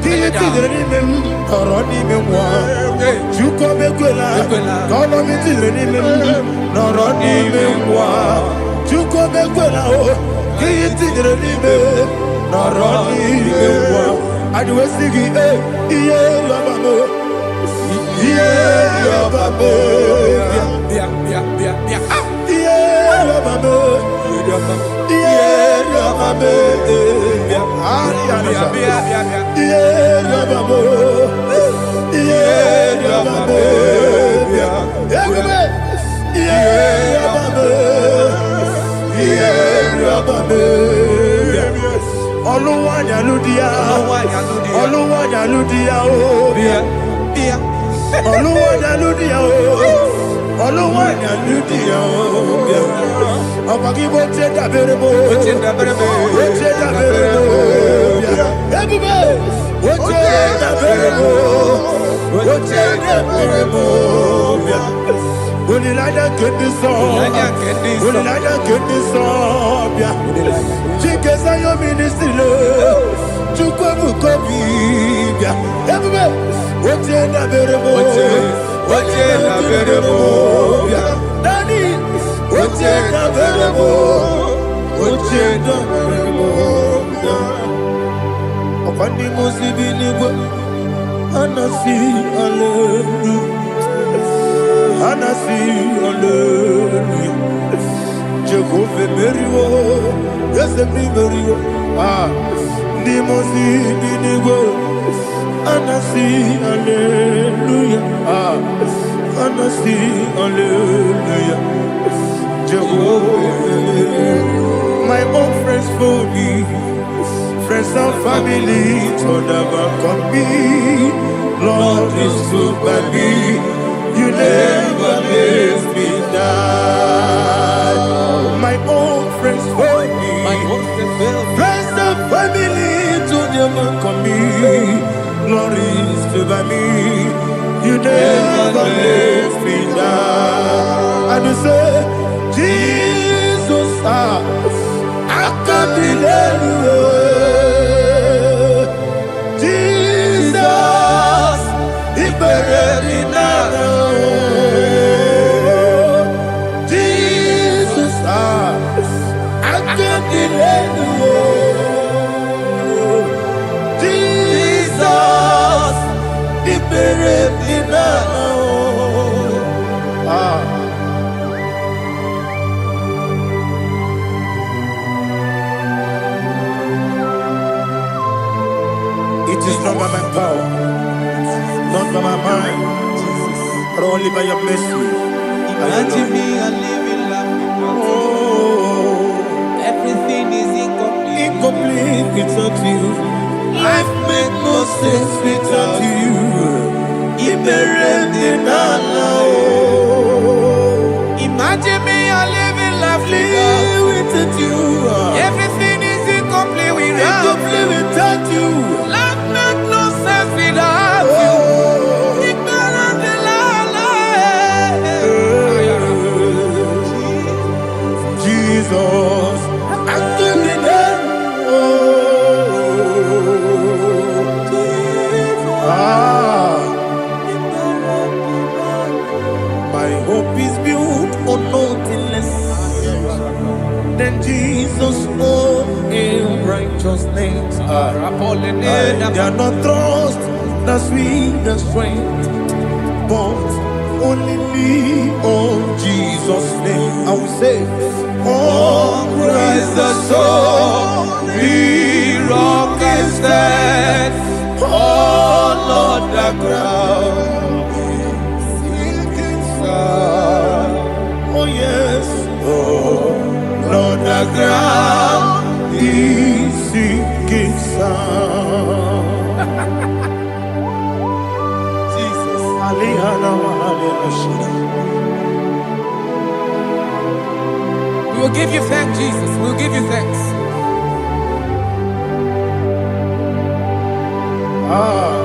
Kiti de ni mem noroni mem moi. Jukomeko la kono mi ti de ni mem noroni mem moi. Jukomeko la o kiti de ni mem noroni mem moi. Adiwe sigi iye yabamo. Iye yabamo. My own friends for me, friends and family to never come me. Lord is good by me, you never leave me down. My own friends for me, friends and family to never come me. Lord is good by me, you never leave me down. And you say, Jesus, I can't believe you. Jesus, He buried in Jesus, I can't believe you. Jesus, He buried in It is not by my power, not by my mind, but only by your mercy. Imagine me a living life. Everything is incomplete. Incomplete without you. Life makes no sense without you. Imagine me a living life without you. Everything is incomplete without you. Life makes no sense without you. Ignorant the Jesus, I give you that. My hope is built on nothing less than Jesus' own righteousness. They are not trust the sweetest strength, but only lean on Jesus' name. I will say, on Christ the solid rock I stand, all on the ground sinking sun. Oh yes, oh Lord, the ground is sinking sound. Jesus. We will give you thanks, Jesus. We will give you thanks.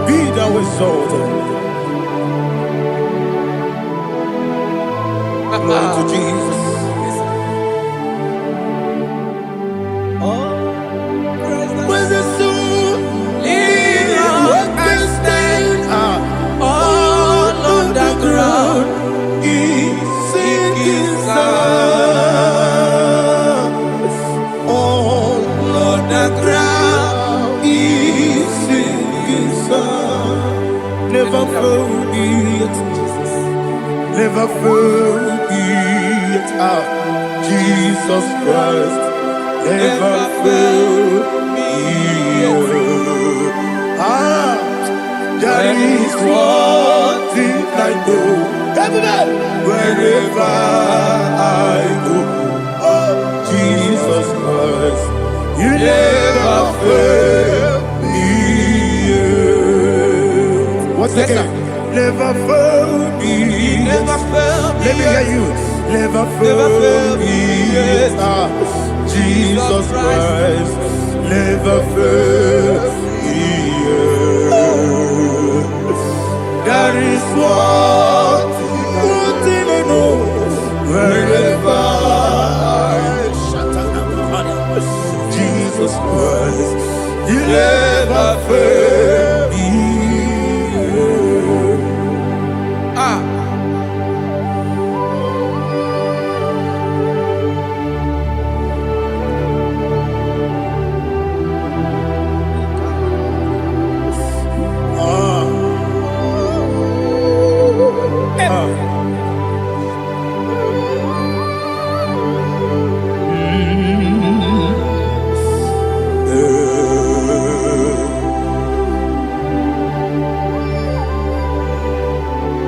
Be thou exalted. Glory to Jesus. Where's the soul? What can stand? All on the ground is sinking sound. All on the ground is sinking sound. Never forget, never forget, Jesus Christ. Never forget. There is one thing I know. Wherever I go, oh Jesus Christ, you never fail me. What's the name? Never fail me. Never fail me. Let me hear you. Never fail me. Jesus Christ, never fail me. There is one thing I know. Wherever Jesus Christ, you never fail me.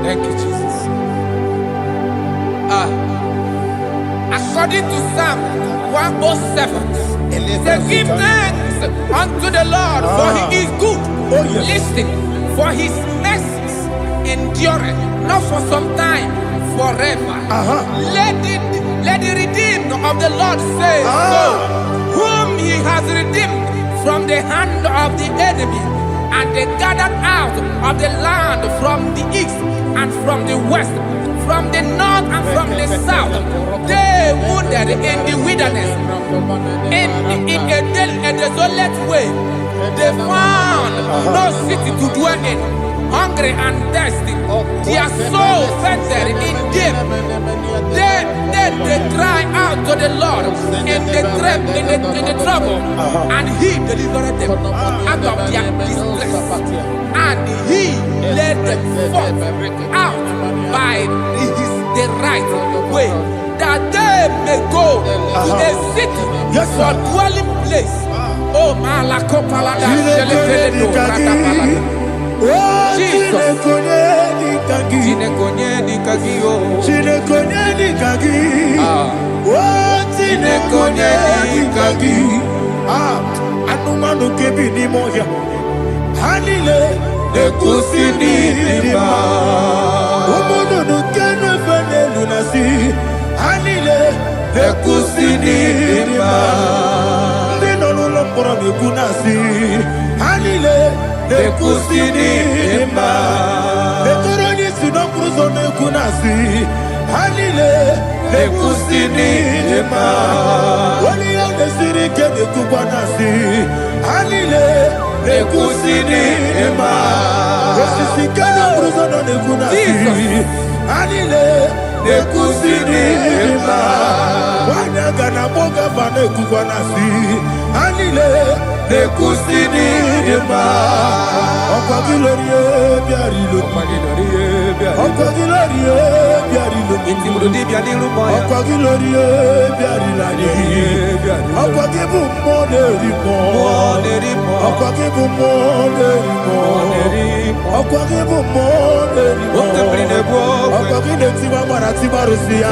Thank you, Jesus. According to Psalm 107, it says, give thanks unto the Lord, for he is good. Listen, for his mercies endureth, not for some time, forever. Let the redeemed of the Lord say so, whom he has redeemed from the hand of the enemy, and they gathered out of the land from the east and from the west, from the north and from the south. They wandered in the wilderness, in a desolate way. They found no city to dwell in, hungry and thirsty. Their soul fainted in deep. They cry out to the Lord in the trouble, and he delivered them out of their distress. And he led them forth out by the right way, that they may go to a city for dwelling place. Oh, Malakopalada, Jesus. Anumanu kebi ni moya Hanile Nekusini nima Umudu nukene fene lunasi Hanile Nekusini nima Ndino nulopora mikunasi Hanile Nekusini nima Netoroni sinokruzo nekunasi Hanile Nekusini nima Wali yane sirike nekubwanasi Hanile Nekusini nima Wesisikana bruzono nekunasi Hanile Nekusini nima Wanyaga na boga vane kubwanasi Hanile Nekusini nima Okwa gilorie biarilo Okwa gilorie biarilo Okwa gilorie biarilani Okwa gibu mone rimo Okwa gibu mone rimo Okwagibu more. Okwagine tiba marati barusia.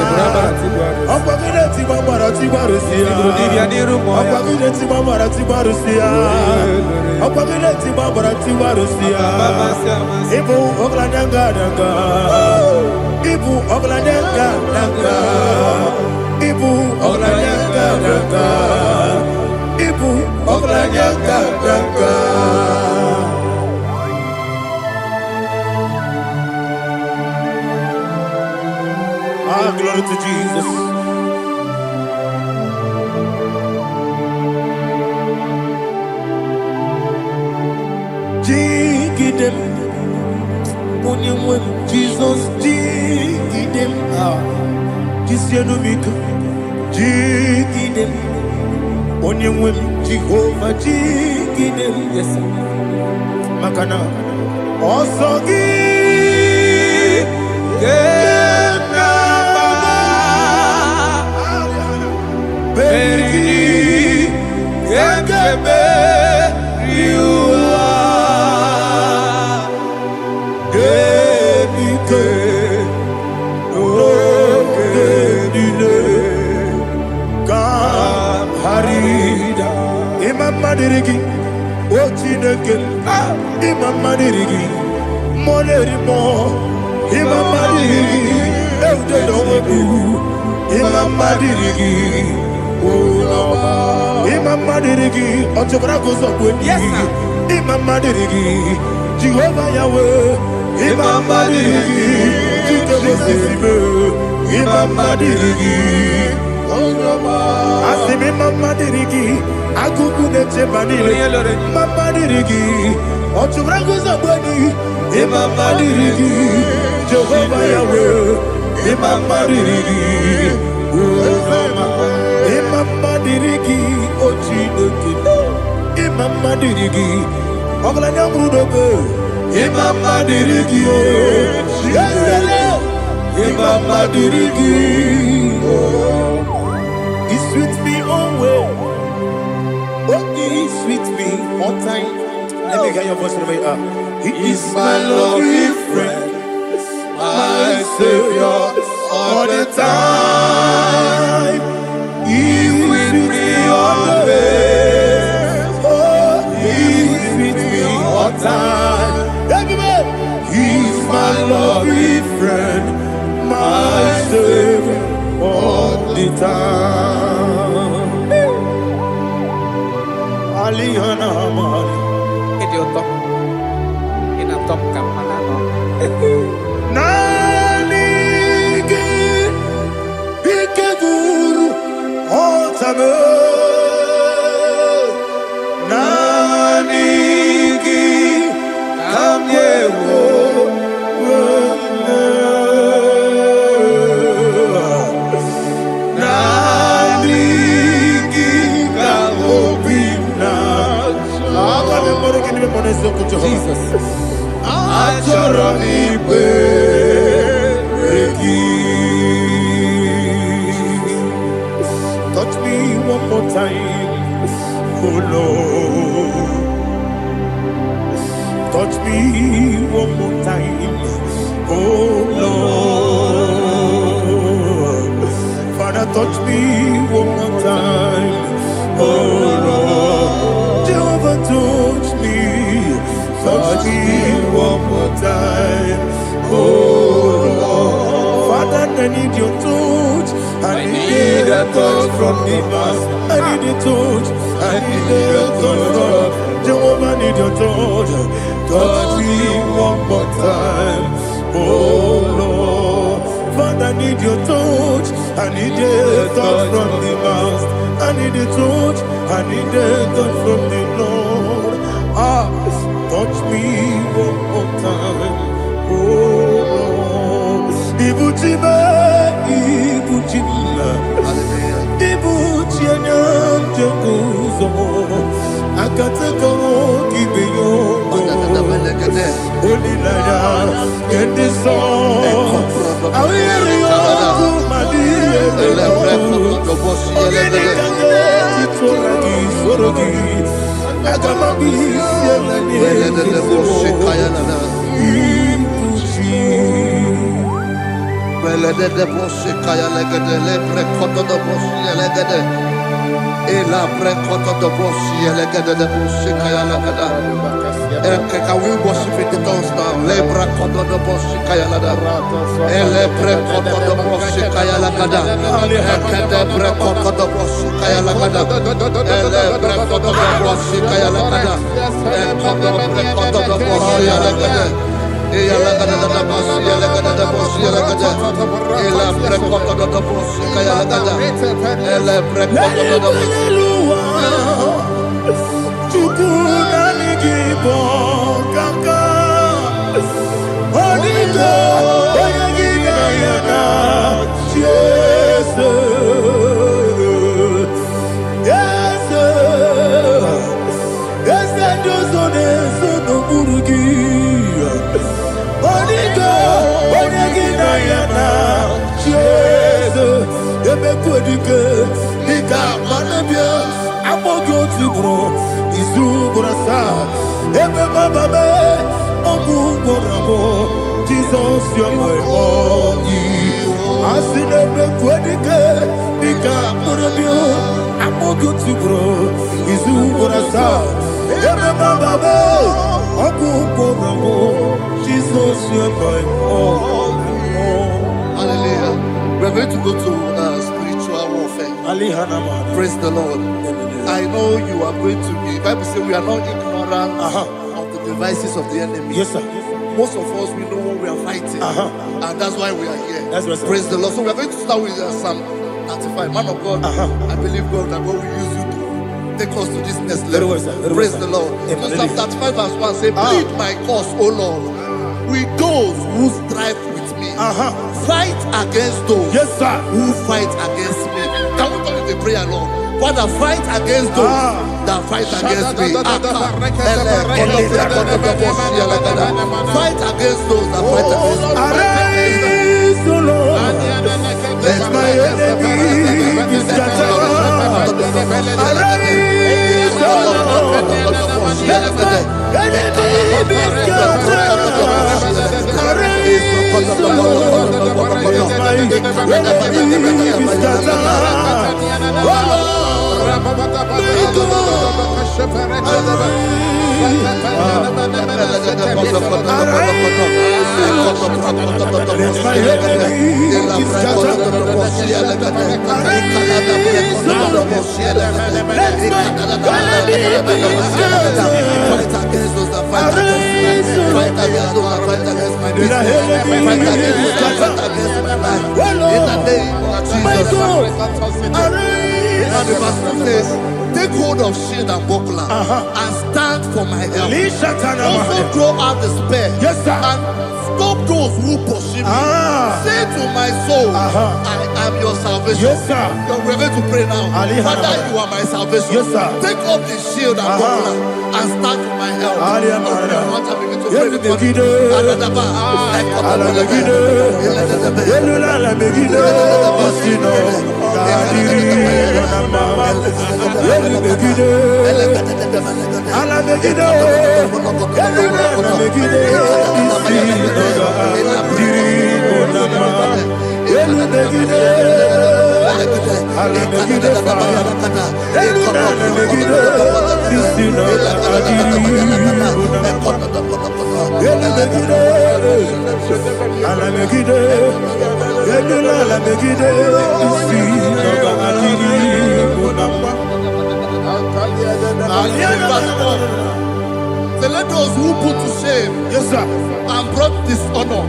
Okwagine tiba marati barusia. Okwagine tiba marati barusia. Okwagine tiba marati barusia. Ibu oglanyanga danga. Ibu oglanyanga danga. Ibu oglanyanga danga. Ibu oglanyanga danga. Ah, glory to Jesus. Jigidem, Onyemwem, Jesus, Jigidem, Jisianumika, Jigidem, Onyemwem, Jehovah, Jigidem, yes, Makana, Osogi, Madirigi, Ochineke, Imam Madirigi, Monerimo, Imam Madirigi, Eudedobu, Imam Madirigi, Imam Madirigi, Otobragos of Winnie, Imam Madirigi, Jehovah Yahweh, Imam Madirigi, Imam Madirigi, Asimi Mama Dirigi, Akukune Chebanile, Mama Dirigi, Otubrangos of Boni, Mama Dirigi, Jehovah Yahweh, Mama Dirigi, Mama Dirigi, Ochidoki, Mama Dirigi, Oglanya Mudobe, Mama Dirigi, Mama Dirigi. He sweet me always. Oh, he sweet me all time. Let me hear your voice from here. He is my lovely friend, my Savior all the time. He with me always. Oh, he with me all time. He is my lovely friend, my Savior all the time. Aliana Mari. Idioto. Inatom kamanano. Nanigi Bikeguru Otame. Nanigi Kamyewo. Jesus. Touch me one more time, oh Lord. Touch me one more time, oh Lord. Father, touch me one more time, oh Lord. Jehovah, touch me. Touch me one more time, oh Lord. Father, I need your touch. I need a touch from the past. I need a touch. I need a touch from Jehovah. I need your touch. Touch me one more time, oh Lord. Father, I need your touch. I need a touch from the past. I need a touch. I need a touch from the Lord. Touch me one more time, oh Lord. Ibuchima, Ibuchima, Ibuchina, Jaguzo, Akatako, Kibiyo, Olilaya, get this song. I hear you, my dear, I got my peace, de bosse kaya legede le prekoto de bosse legede e la prekoto de bosse legede de bosse kaya legede. Can we worship in the tongues now? Le prekoto de bosse kaya legede e le prekoto de bosse kaya legede e de prekoto de bosse kaya legede e le prekoto de bosse kaya legede e koto prekoto de bosse legede. E la gada da boss, e la gada da boss, e la gada. E la precoto da boss, e la gada. E la precoto da boss. Chukuna nigibo kaka. Onigo, oyagina yana. Yes, yes, yes, dozone sono burugi. Onigo, oyagina yana. Jesus, ebe kodike, ika manabia, amogo tibro, izubrasa, ebe bababe, ogu gorabo, Jesus, you're my only. Asine ebe kodike, ika manabia, amogo tibro, izubrasa, ebe bababe, ogu gorabo, Jesus, you're my only. Hallelujah. We're going to go to spiritual warfare. Praise the Lord. I know you are going to be. Bible says we are not ignorant of the devices of the enemy. Yes, sir. Most of us, we know what we are fighting. And that's why we are here. That's right, sir. Praise the Lord. So we are going to start with Psalm 35. Man of God, I believe God that God will use you to take us to this next level. Very well, sir. Very Praise well, the sir. Lord. Amen. So Psalm 35 verse 1 say, plead my cause, O Lord, with those who strive with me. Fight against those who fight against me. Can we call it a prayer, Lord? Father, fight against those that fight against me. Fight against those that fight against me. Arise, O Lord, let my enemy be scattered. Arise, O Lord, let my enemy be scattered. Arise, O Lord, let my enemy be scattered. Oh And the verse says, take hold of shield and buckler and stand for my help. Also throw out the spear and stop those who pursue me. Say to my soul, I am your salvation. We're going to pray now. Father, you are my salvation. Take up the shield and buckler and stand for my help. So let those who put to shame and brought dishonor,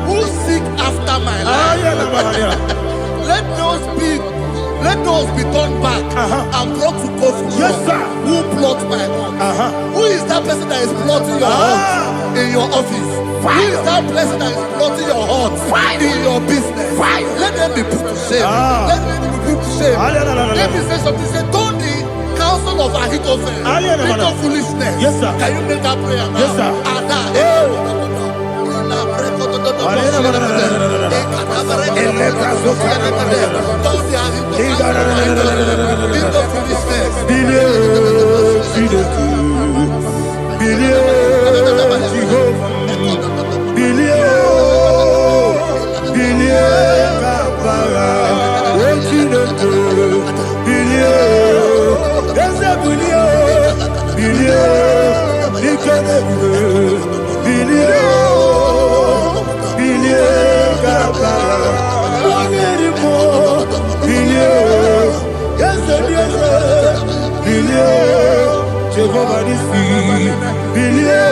who seek after my life, let those be turned back and brought to confusion. Who plot my wrong? Who is that person that is plotting your heart in your office? Who is that person that is plotting your heart in your business? Let them be put to shame. Let them be put to shame. Let me say something. Say, don't the counsel of Ahithophel think of foolishness. Can you make that prayer now? Jehovah Nissi, Bilio,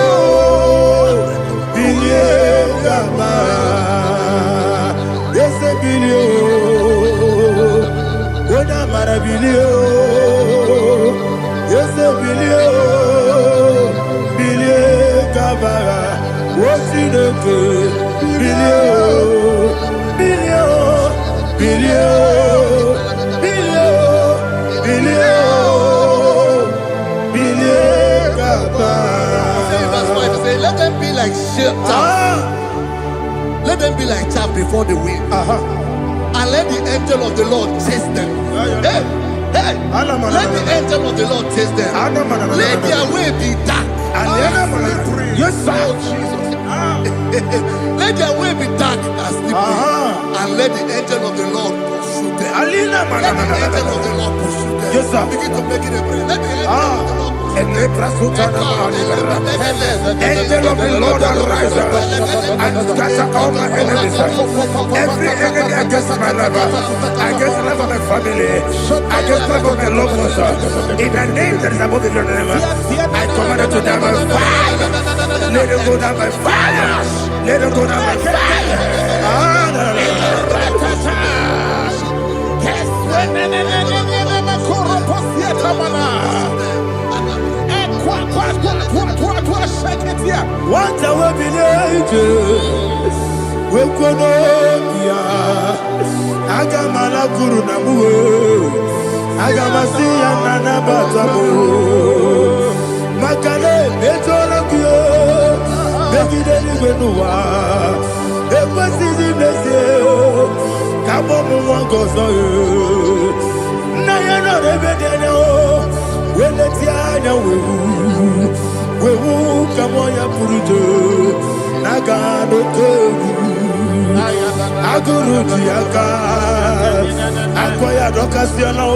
Gama, yes, Bilio, Oda Marabilio, yes, Bilio, Gama, what's in the good, Bilio, Let them be like chaff. Let them be like chaff before the wind. And let the angel of the Lord chase them. Hey, let the angel of the Lord chase them. Let their way be dark. Yes, sir. Let their way be dark and slippery. And let the angel of the Lord pursue them. Let the angel of the Lord pursue them. Yes, sir. Begin to make it a prayer. Let the angel of the Lord Angel of the Lord arise and scatter all my enemies. Every enemy against my life, against the life of my family, against the life of my loved ones. In the name that is above the name, I command it to die by fire. Let it go down by fire. Let it go down by fire. What I will be we could Agamala Guru Namu Agamasia Nana Batamu Makale Betorokio Begideni Benua Ekwasizi Nesio Kabomu Wangozo Nayana Rebedeno Wenetiana Wewu Kamoya Purujo Nagano Togu Aguru Diaka Akoya Dokasiano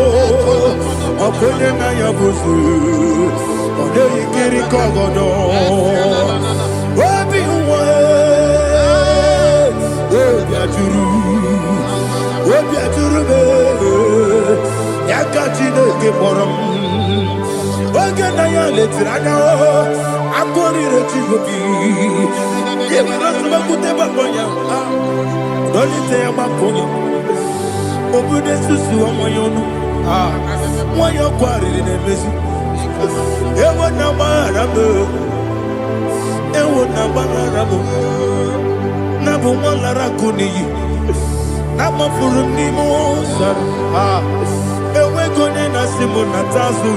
Okone Nayabusu Ode Ikiri Kogodo Obi Uwe Obi Aturu Yakachine Kemoram Oge Naya Letirana Akori Rechigobi Yebrasuma Baboya Dolite Yamakonya Obude Susu Amoyono Moyo Kwari Nemesi Ewo Nabarabo Ewo Nabarabo Nabu Malara Kuni Nama Furuni Mosa Ewe Gone Nasimu Natazu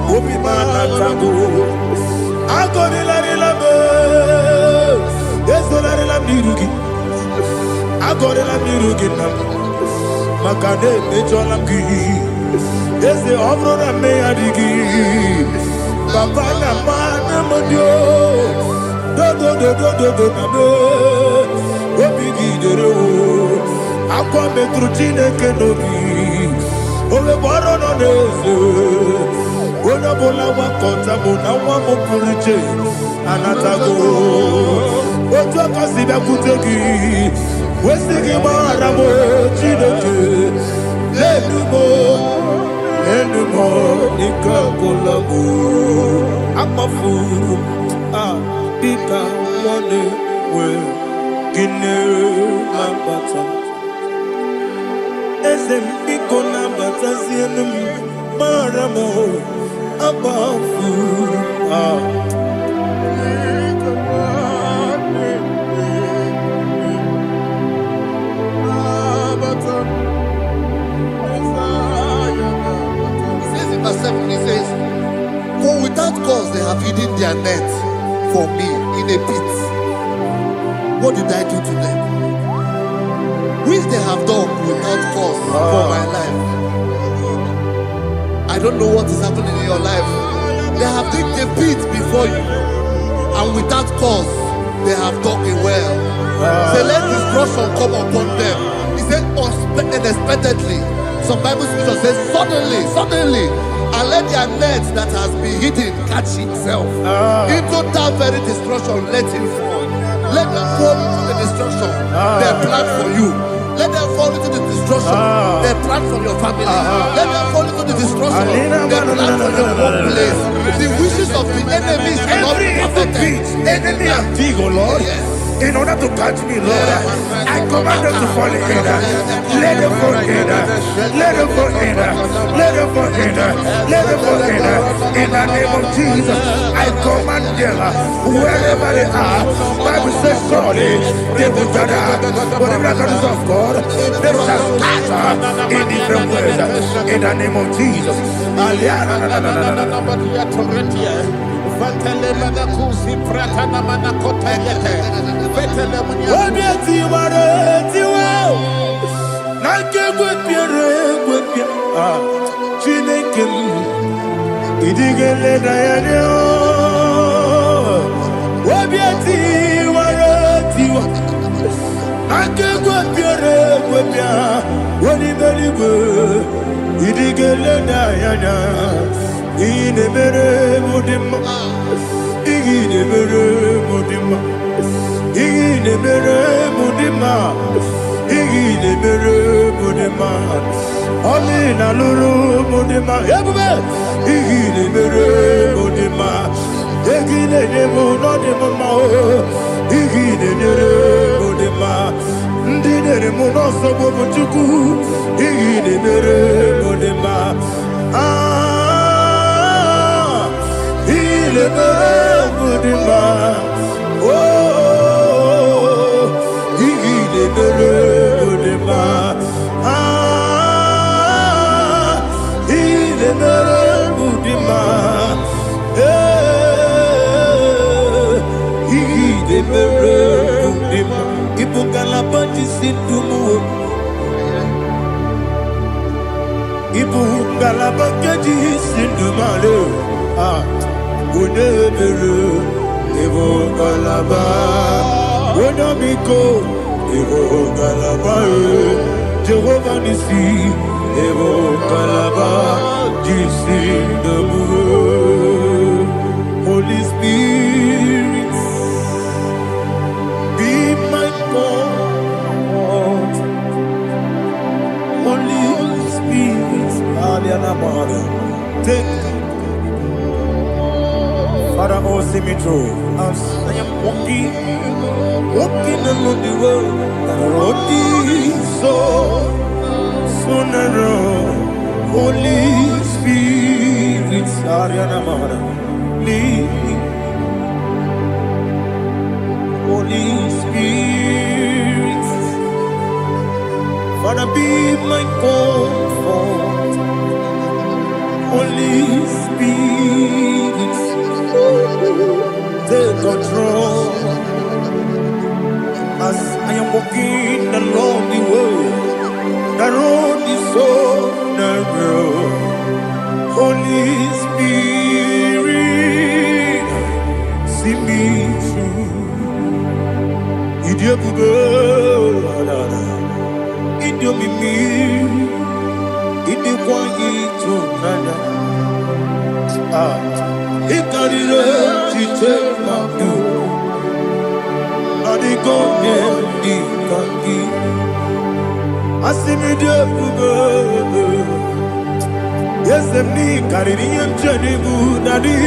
Obi Manatago Agori Larilabe Yesolari Lamirugi Agori Lamirugi Makade Mecholamgi Ese Obrona Meadigi Papa Namana Modio Do Name Obigi Dero Aqua Metrutine Kenobi Ole Borono Nese Ona Bola Wakota Bona Wamopuriche Anatago Otua Kasiba Kutegi Wesigi Maramo Chineke Lenumo Nika Kolabu Amafu Pika One We Gine Lambata Esem Piko Lambata Sienum Maramo Amafu He says, for without cause they have hidden their net for me in a pit. What did I do to them? Which they have done without cause for my life. I don't know what is happening in your life. They have digged a pit before you, and without cause they have dug it well. Say, let destruction come upon them. He said, unexpectedly. Some Bible scripture says, suddenly, and let their net that has been hidden catch itself. Into that very destruction, let it fall. Let them fall into the destruction they plan for you. Let them fall into the destruction. They plan for your family. Let them fall into the destruction. They plan for your workplace. The wishes of the enemies are not perfected. Enemy and dig, oh Lord. Yes. In order to catch me, Lord, I command them to fall in. Let them fall in. Let them fall in. Let them fall in. Let them fall in. In the name of Jesus, I command them wherever they are. Bible says surely they will gather, but the miracles of God, they shall scatter in different ways. In the name of Jesus. Jehovah Nissi, Evo Kalaba, Holy Spirit, be my God. Holy Spirit, take Father, oh, see me through. As I am walking along the road, the road is so narrow. Holy Spirit, lead me. Holy Spirit, Father, be my comfort. Holy Spirit, take control. As I am walking along the road is so narrow. Holy Spirit, see me through. Idiabube, Idiomimi, Idikwanyito nana. Ikarire chitemadu. Adigonye ikangi. Asimidebube. Yes, me carry him Jenibu Nadi.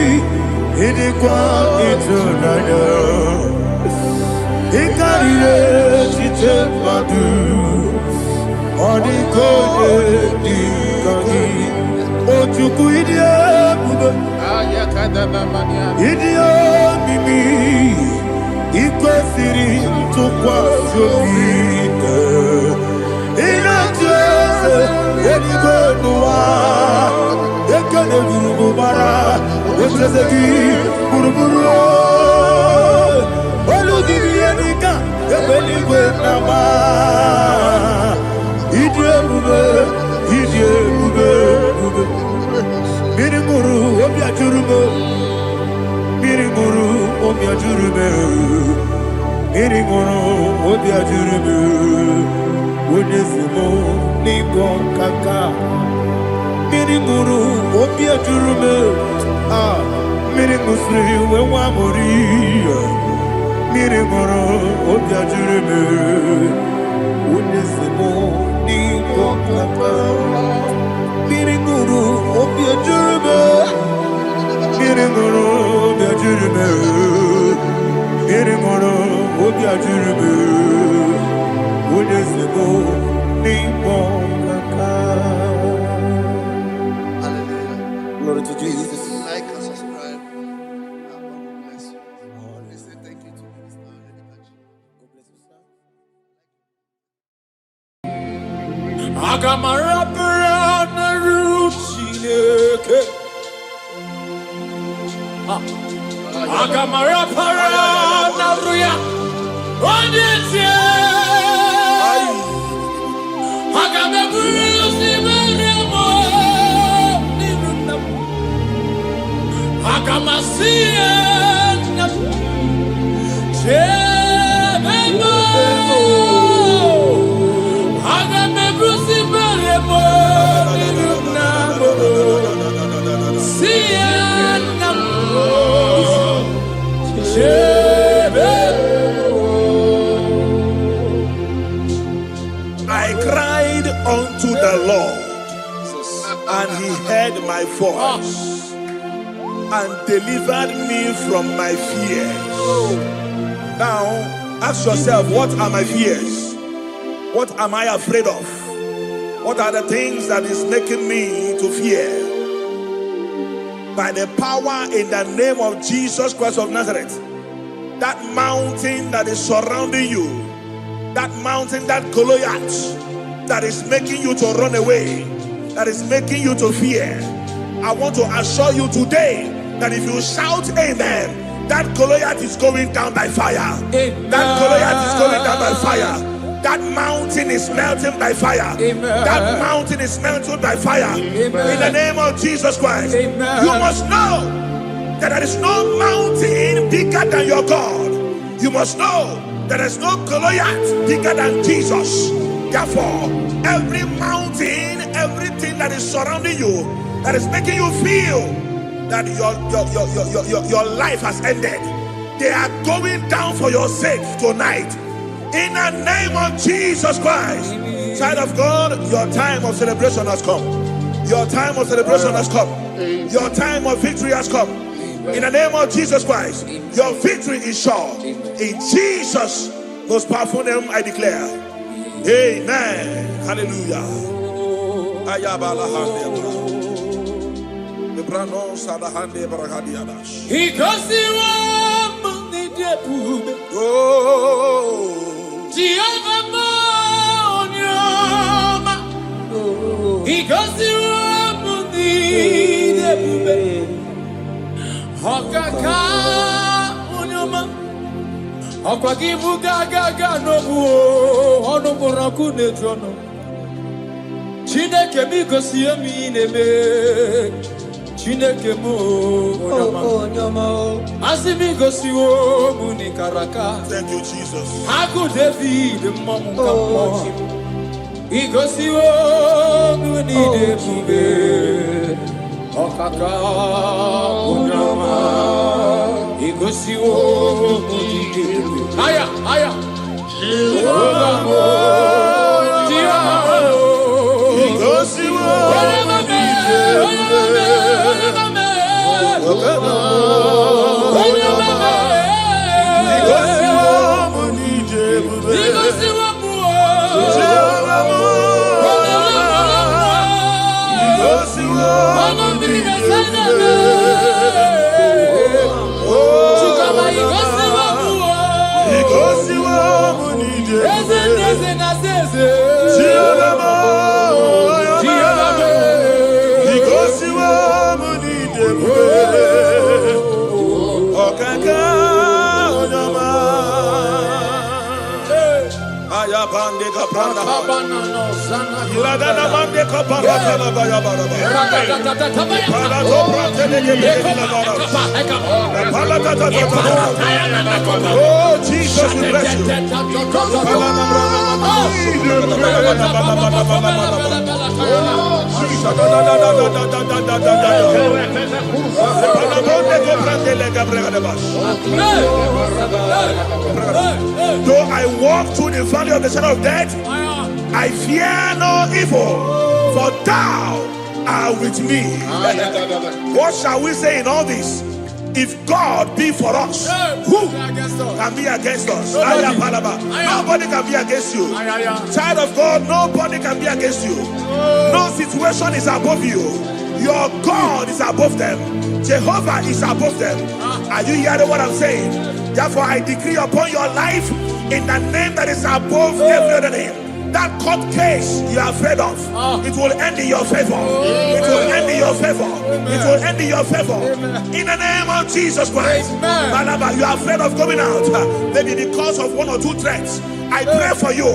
Idikwanyito nana. Ikarire chitemadu. Adigonye ikangi. Ojuku idiabube. Idio mimi ikwesiri ntụkwasị obi ịna-ejeze eluigwe n'ụwa ekele gburugbara echeze gị gburugburu olu gị ihe dịka ebe eluigwe na-agba ịdị ebube mmiri ṅụrụ obi ajụrụ m mmiri ṅụrụ obi ajụrụ m mmiri ṅụrụ obi ajụrụ m onye si m n'ịgọ nkaka mmiri ṅụrụ obi ajụrụ m mmiri ṅụsịrị uwe nwa amụrụ mmiri ṅụrụ obi ajụrụ m unesemo nipo kapa biringuru obiajurube biringuru obiajurube biringuru obiajurube unesemo nipo kapa. Hallelujah. Glory to Jesus. Like and subscribe. And God will bless you. Let's say thank you to Minister Edikachi. God bless you, sir. Agamarapana Ruchineke. Agamarapana Ruya. Onyetie. Agameburusi Meremo. Nirunam. Agamasiena. Chebemo. Agameburusi Meremo. Nirunam. Siena. I cried unto the Lord, and he heard my voice and delivered me from my fears. Now, ask yourself, what are my fears? What am I afraid of? What are the things that is making me to fear? By the power in the name of Jesus Christ of Nazareth, that mountain that is surrounding you, that mountain, that Goliath that is making you to run away, that is making you to fear, I want to assure you today that if you shout amen, that Goliath is going down by fire. That Goliath is going down by fire. That mountain is melting by fire. That mountain is melting by fire. In the name of Jesus Christ. You must know that there is no mountain bigger than your God. You must know that there is no Goliath bigger than Jesus. Therefore, every mountain, everything that is surrounding you, that is making you feel that your life has ended, they are going down for your sake tonight. In the name of Jesus Christ. Child of God, your time of celebration has come. Your time of celebration has come. Your time of victory has come. In the name of Jesus Christ, your victory is sure. In Jesus' most powerful name, I declare. Amen. Hallelujah. Chineke mi gosi emi nebe. Chineke mo onyama. Asimi gosi wo muni karaka. Thank you, Jesus. Aku David mamu kamo. Igosi wo muni debube. Okaka onyama. Igosi wo muni debube. Aya, aya. Onyama. Igosi wo muni debube. Oh, Jesus, we bless you. Oh, Though I walk through the valley of the shadow of death, I fear no evil, for thou art with me. What shall we say in all this? If God be for us, who can be against us? Nobody can be against you. Child of God, nobody can be against you. No situation is above you. Your God is above them. Jehovah is above them. Are you hearing what I'm saying? Therefore, I decree upon your life in the name that is above every other name. That court case you are afraid of, it will end in your favor. It will end in your favor. It will end in your favor. In the name of Jesus Christ. You are afraid of going out, maybe because of one or two threats. I pray for you.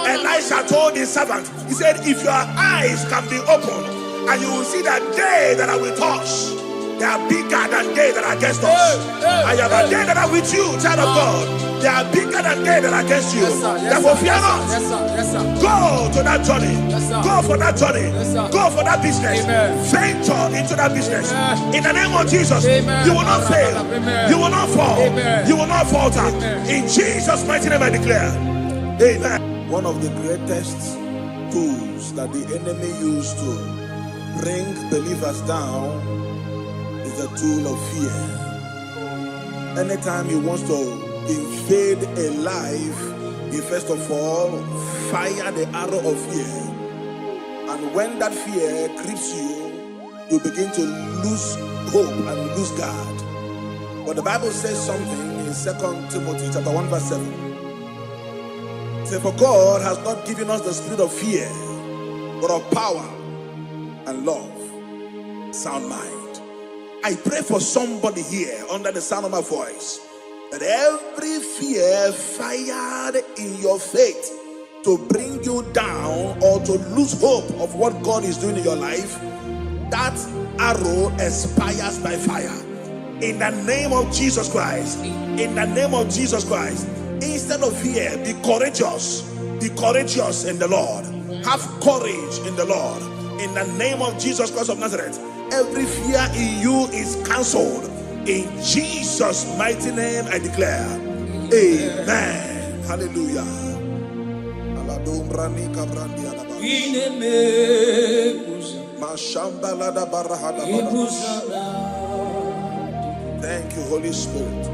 Elisha told his servant, he said, if your eyes can be opened, and you will see that they that are with us, they are bigger than they that are against us. I have a they that are with you, child of God. They are bigger than they that are against you. Therefore, fear not. Go to that journey. Go for that journey. Go for that business. Venture into that business. In the name of Jesus, you will not fail. You will not fall. You will not falter. In Jesus' mighty name I declare. Amen. One of the greatest tools that the enemy used to bring believers down is the tool of fear. Anytime he wants to invade a life, he first of all fire the arrow of fear. And when that fear grips you, you begin to lose hope and lose God. But the Bible says something in 2 Timothy chapter 1 verse 7. It says, for God has not given us the spirit of fear, but of power and love, sound mind. I pray for somebody here under the sound of my voice, that every fear fired in your faith to bring you down or to lose hope of what God is doing in your life, that arrow expires by fire. In the name of Jesus Christ. In the name of Jesus Christ. Instead of fear, be courageous. Be courageous in the Lord. Have courage in the Lord. In the name of Jesus Christ of Nazareth. Every fear in you is cancelled. In Jesus' mighty name I declare. Amen. Hallelujah. Thank you, Holy Spirit.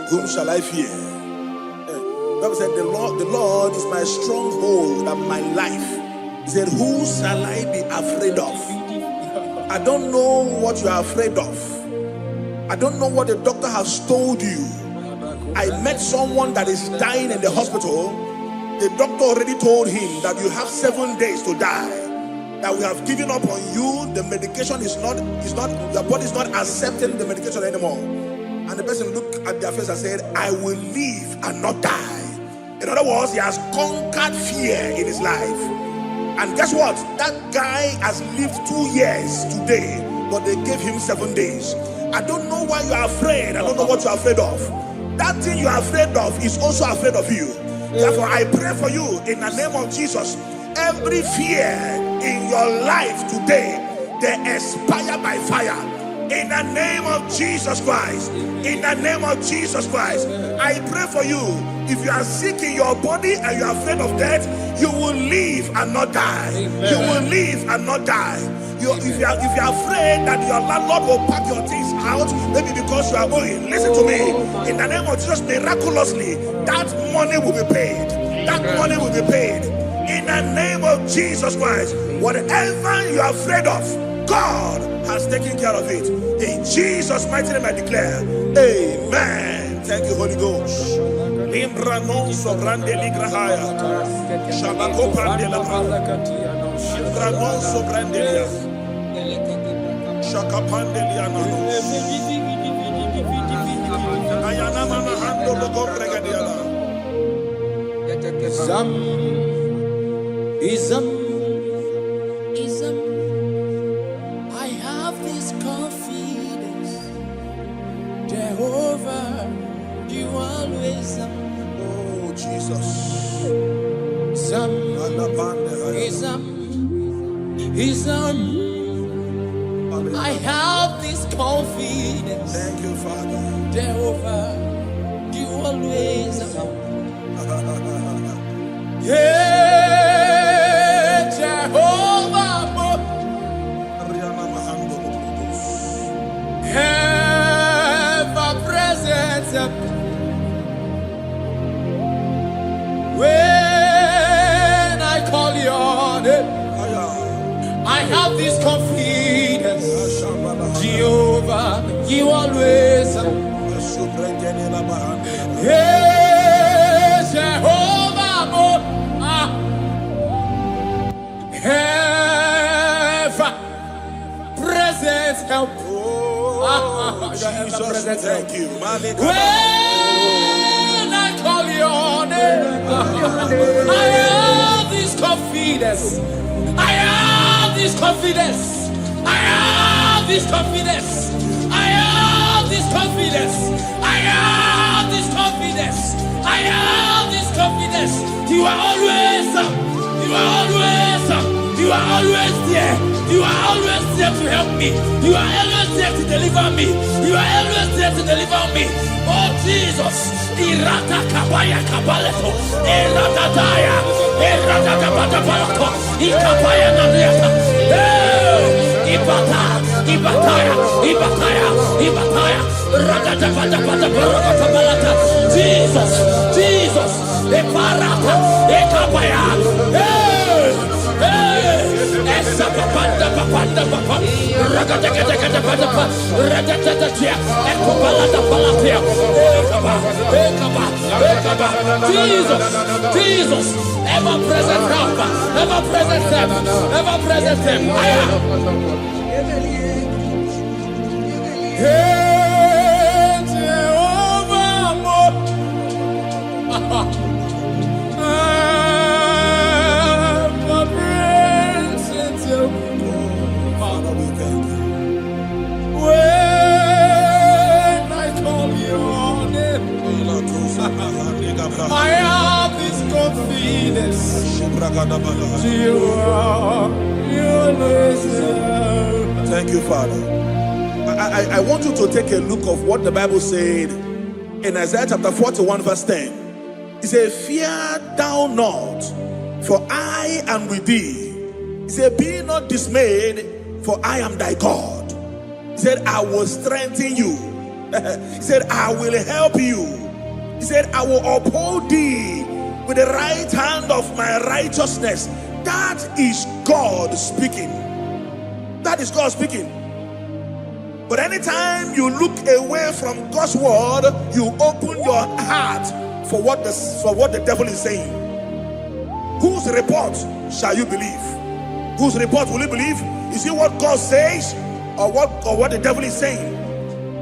Whom shall I fear? The Bible said, the Lord is my stronghold and my life. He said, who shall I be afraid of? I don't know what you are afraid of. I don't know what the doctor has told you. I met someone that is dying in the hospital. The doctor already told him that you have 7 days to die. That we have given up on you. The medication is not, your body is not accepting the medication anymore. And the person looked at their face and said, I will live and not die. In other words, he has conquered fear in his life. And guess what? That guy has lived 2 years today, but they gave him 7 days. I don't know why you are afraid. I don't know what you are afraid of. That thing you are afraid of is also afraid of you. Therefore, I pray for you in the name of Jesus. Every fear in your life today, they expire by fire. In the name of Jesus Christ. In the name of Jesus Christ. I pray for you. If you are sick in your body and you are afraid of death, you will live and not die. Amen. You will live and not die. If you are afraid that your landlord will pack your things out, maybe because you are going, listen to me. In the name of Jesus, miraculously, that money will be paid. That money will be paid. In the name of Jesus Christ. Whatever you are afraid of, God has taken care of it. In Jesus' mighty name I declare, amen. Thank you, Holy Ghost. Limbra non sobrande ligrahaya. Shabako prande la Limbra non sobrande lia. Shakapande liana. Ayana mana hando logo pregadiala. Ism. Jehovah, you always oh Jesus. I have this confidence. Thank you, Father. Jehovah, you always yeah, Jehovah, ever present. When I call your name, I have this confidence. Jehovah, you always. Hey, Jehovah, ever present help. Jesus, thank you. When I call your name, I have this confidence. I have this confidence. I have this confidence. I have this confidence. I have this confidence. I have this confidence. You are always up. You are always up. You are always there. You are always there to help me. You are always there to deliver me. You are always there to deliver me. Oh Jesus. Irata kabaya kabaleto. Irata daya. Irata kabata balato. Ikapaya nadiata. Ibata. Ibataya. Ibataya. Ibataya. Ragata bata bata barata balata. Jesus. Jesus. Eparata. Ekapaya. Esa Jesus, ever present help, ever present help, ever present help. I have this confidence. Thank you, Father. I want you to take a look of what the Bible said in Isaiah chapter 41 verse 10. It said, fear thou not, for I am with thee. He said, be not dismayed, for I am thy God. He said, I will strengthen you. He said, I will help you. He said, I will uphold thee with the right hand of my righteousness. That is God speaking. That is God speaking. But anytime you look away from God's word, you open your heart for what the devil is saying. Whose report shall you believe? Whose report will you believe? Is it what God says or what the devil is saying?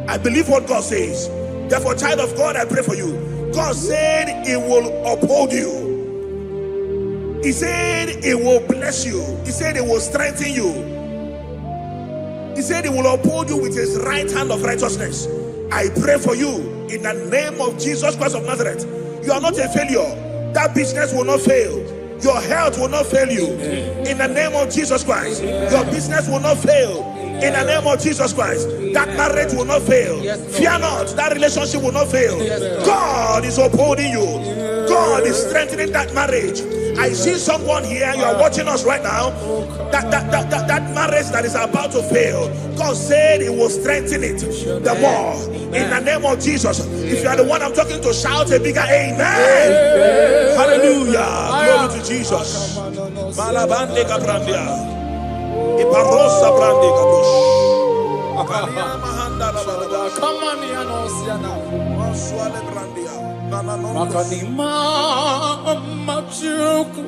I believe what God says. Therefore, child of God, I pray for you. God said He will uphold you. He said He will bless you. He said He will strengthen you. He said He will uphold you with His right hand of righteousness. I pray for you in the name of Jesus Christ of Nazareth. You are not a failure. That business will not fail. Your health will not fail you. In the name of Jesus Christ. Your business will not fail. In the name of Jesus Christ. That marriage will not fail. Fear not. That relationship will not fail. God is upholding you. God is strengthening that marriage. I see someone here, you are watching us right now, that marriage that is about to fail, God said He will strengthen it the more. In the name of Jesus. If you are the one I'm talking to, shout a bigger amen. Hallelujah. Glory to Jesus. Malabande Gabrandia. Iparosa Brande Gabush. Come on, Yanosiana. Maswale Brandia. Makanima Machuku.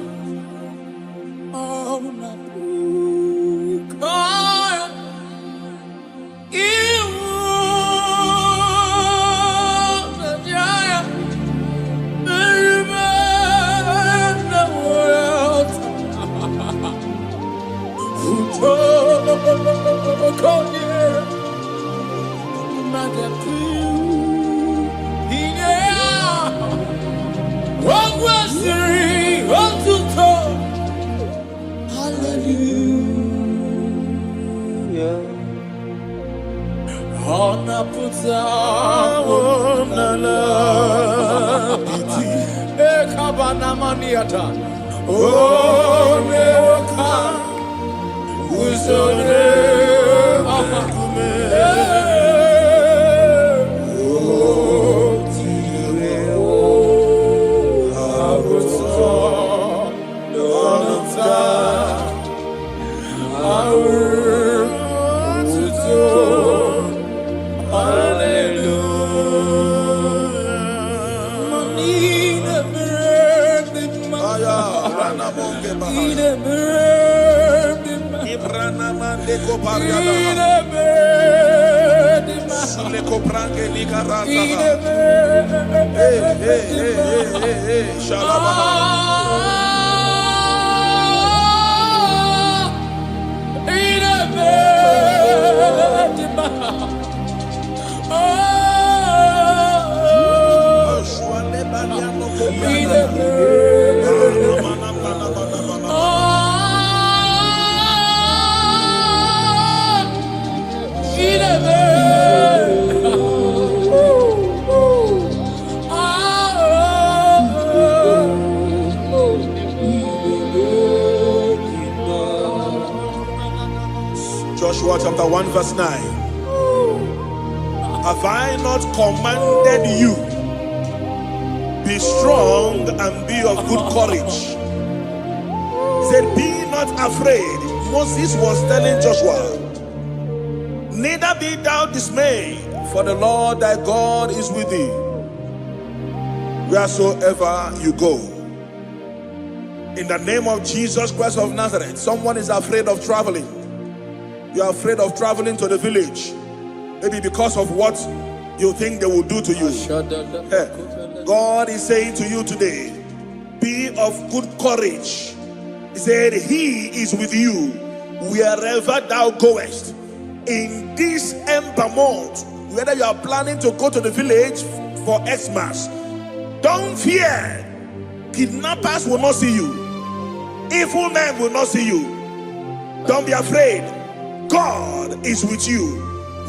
Joshua chapter 1 verse 9. Have I not commanded you? Be strong and be of good courage. He said, be not afraid, Moses was telling Joshua, neither be thou dismayed, for the Lord thy God is with thee, wheresoever you go. In the name of Jesus Christ of Nazareth, someone is afraid of traveling. You are afraid of traveling to the village. Maybe because of what you think they will do to you. God is saying to you today, be of good courage. He said, he is with you wherever thou goest. In this Ember month, whether you are planning to go to the village for Xmas, don't fear. Kidnappers will not see you. Evil men will not see you. Don't be afraid. God is with you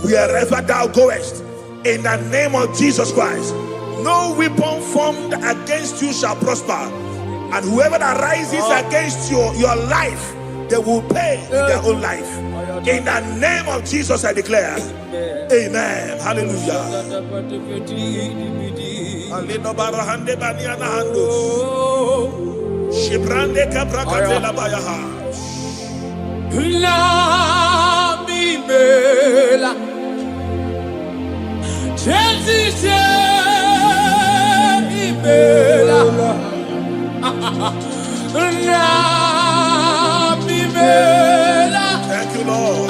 wherever thou goest. In the name of Jesus Christ, no weapon formed against you shall prosper. And whoever that rises against your life, they will pay in their own life. In the name of Jesus, I declare. Amen. Hallelujah. Thank you, Lord.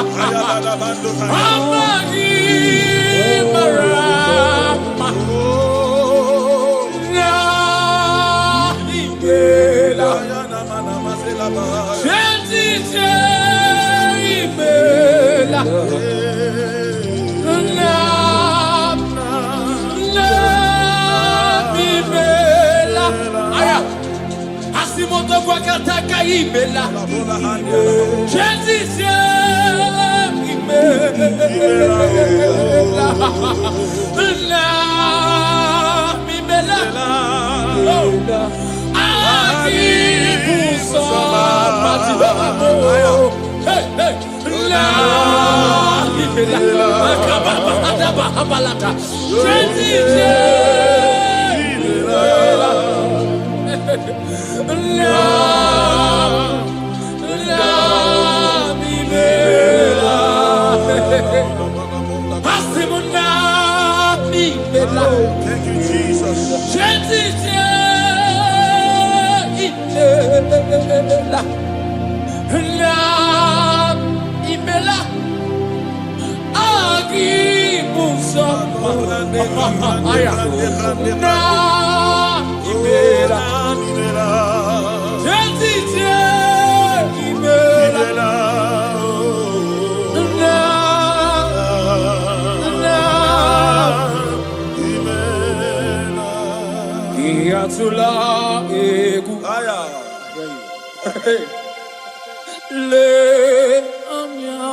Thank you, Jesus. Le amia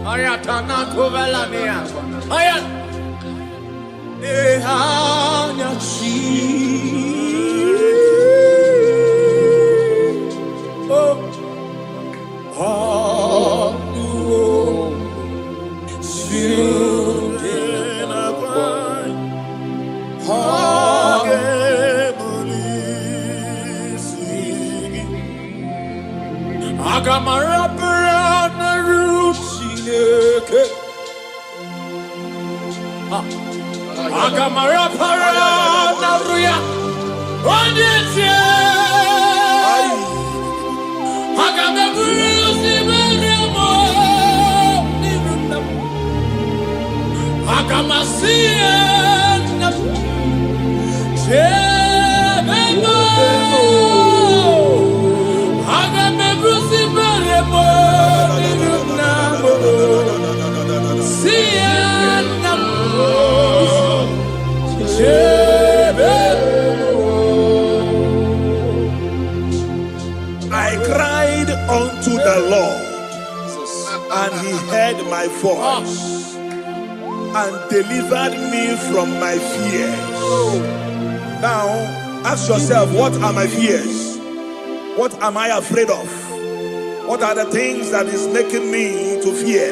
Ayatana Kovalamia. Ayat. Agamara para naruya onyetie agameburu simeremo niruna agamasie na chebemo agameburu simeremo niruna siena I cried unto the Lord, and he heard my voice. and delivered me from my fears. Now, ask yourself, what are my fears? What am I afraid of? What are the things that is making me to fear?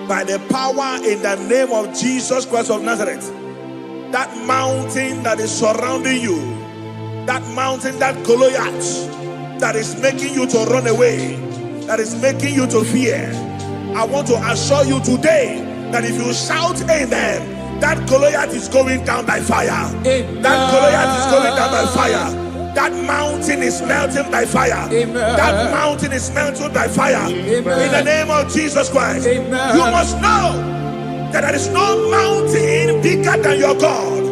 By the power in the name of Jesus Christ of Nazareth, that mountain that is surrounding you, that mountain, that Goliath that is making you to run away, that is making you to fear, I want to assure you today that if you shout amen, that Goliath is going down by fire. Amen. That Goliath is going down by fire. That mountain is melting by fire. Amen. That mountain is melting by fire. Amen. In the name of Jesus Christ. Amen. You must know that there is no mountain bigger than your God.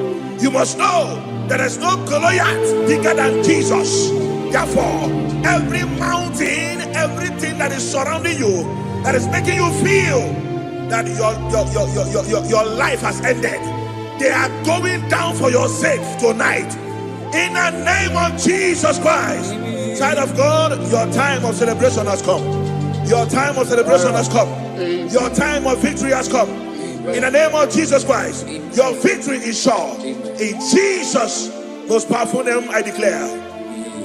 You must know that there is no Goliath bigger than Jesus. Therefore, every mountain, everything that is surrounding you, that is making you feel that your life has ended, they are going down for your sake tonight. In the name of Jesus Christ. Child of God, your time of celebration has come. Your time of celebration has come. Your time of victory has come. In the name of Jesus Christ, your victory is sure. In Jesus' most powerful name, I declare.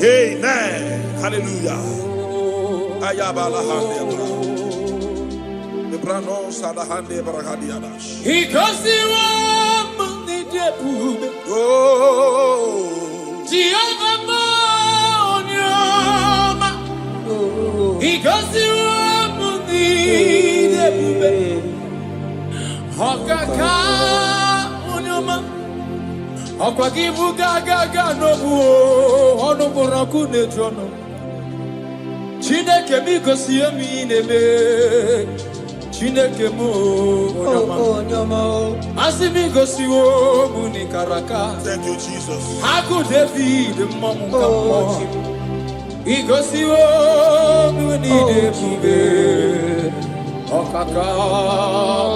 Amen. Hallelujah. Chineke mo asimi gosi wo muni karaka. Thank you, Jesus. Aku David mamuka igosi wo muni debube okaka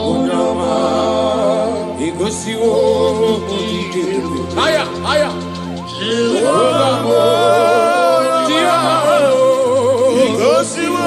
unyama igosi wo muni debube aya igosi wo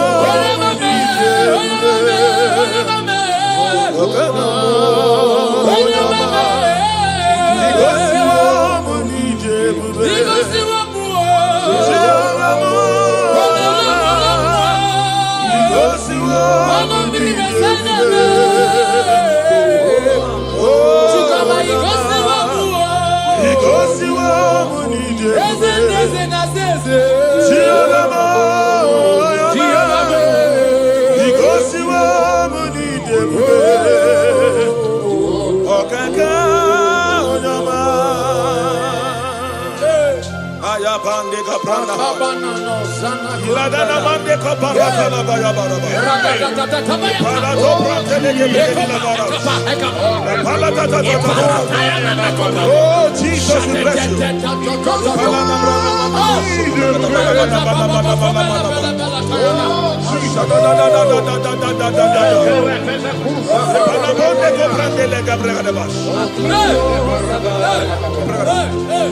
Oh, Jesus, we bless you.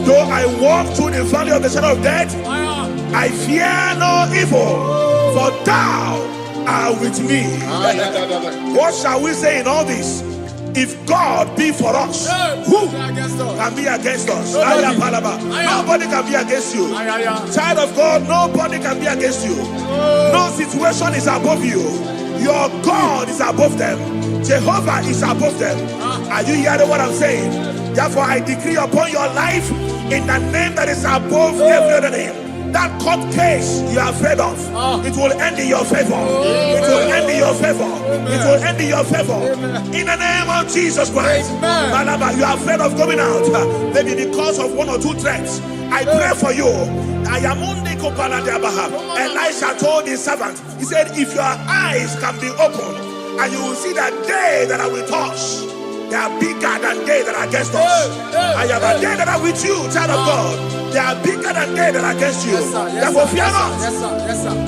Though I walk through the valley of the shadow of death, I fear no evil, for thou art with me. What shall we say in all this? If God be for us, who can be against us? Nobody can be against you. Child of God, nobody can be against you. No situation is above you. Your God is above them. Jehovah is above them. Are you hearing what I'm saying? Therefore, I decree upon your life in the name that is above every other name. That court case you are afraid of, it will end in your favor. It will end in your favor. It will end in your favor. In the name of Jesus Christ. Malaba, you are afraid of going out, maybe because of one or two threats. I pray for you. Elisha told his servant, he said, if your eyes can be opened, and you will see that they that are with us, they are bigger than they that are against us. I am a they that are with you, child of God. They are bigger than they that are against you. Therefore, fear not.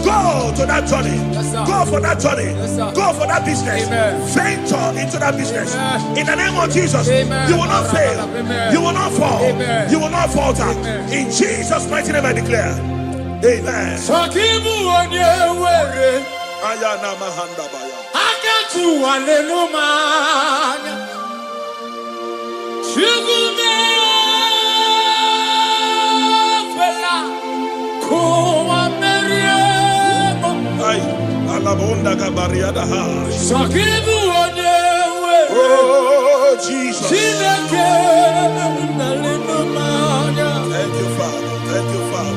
Go to that journey. Go for that journey. Go for that business. Venture into that business. In the name of Jesus, you will not fail. You will not fall. You will not falter. In Jesus' mighty name, I declare. Amen. Oh, Jesus. Thank you, Father. Thank you, Father.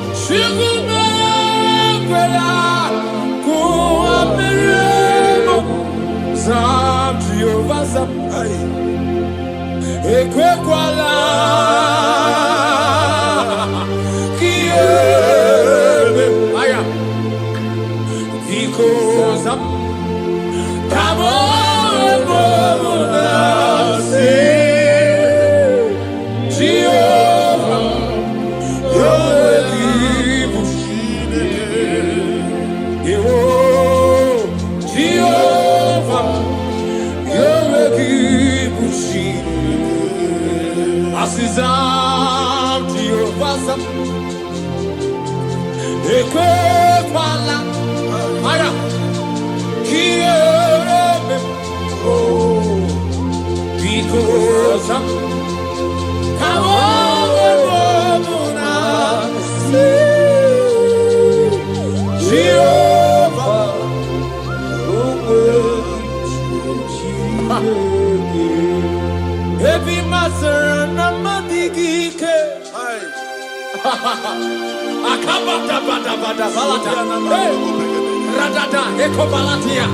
Radada ekobalatia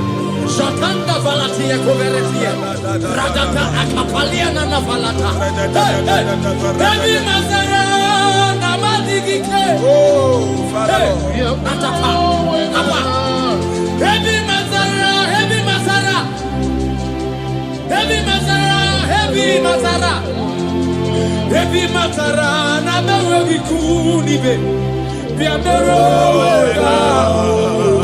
Shotanda valatia koveretia Radada akapalia na valata Baby Mazara namadigike Atapa Apa Baby Mazara Heavy Mazara Heavy Mazara Heavy Mazara Heavy Mazara namewe vikunibe Biamero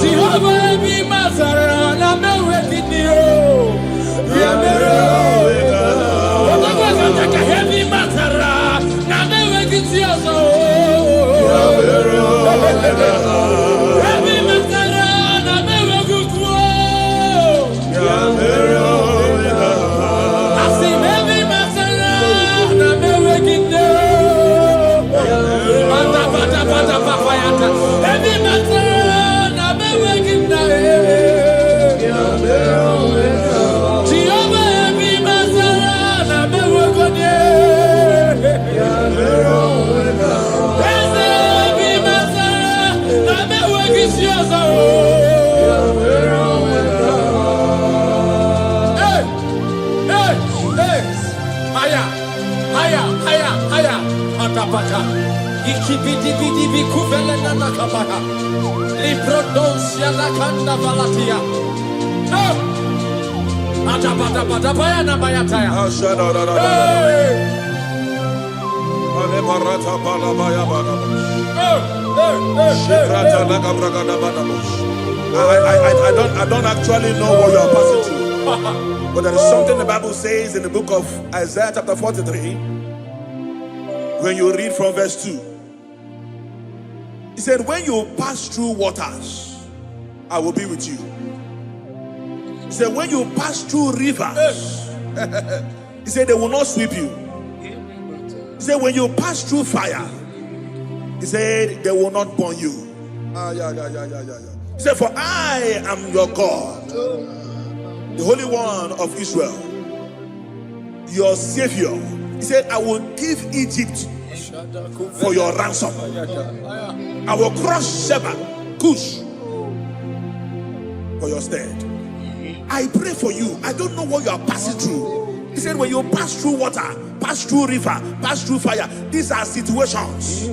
Jehovah be Mazara namewe kinio Biamero Heavy Mazara namewe kitioso Heavy Mazara namewe kukuo Biamero Asim Heavy Mazara namewe kinio Bata papayata Heavy Mazara namewe kinio Jehovah Heavy Mazara namewe konye Heavy Mazara namewe kisioso Haya Matapata Ikibidi bikuvele na nakabaha Liprodosia na kanda valatia Atapata baya na bayataya I don't actually know what you are passing through. But there is something the Bible says in the book of Isaiah chapter 43. When you read from verse 2. He said, when you pass through waters, I will be with you. He said, when you pass through rivers, he said, they will not sweep you. He said, when you pass through fire, he said, they will not burn you. He said, for I am your God, the Holy One of Israel, your Savior. He said, I will give Egypt for your ransom. I will crush Sheba, Cush, for your stead. I pray for you. I don't know what you are passing through. He said, when you pass through water, pass through river, pass through fire, these are situations.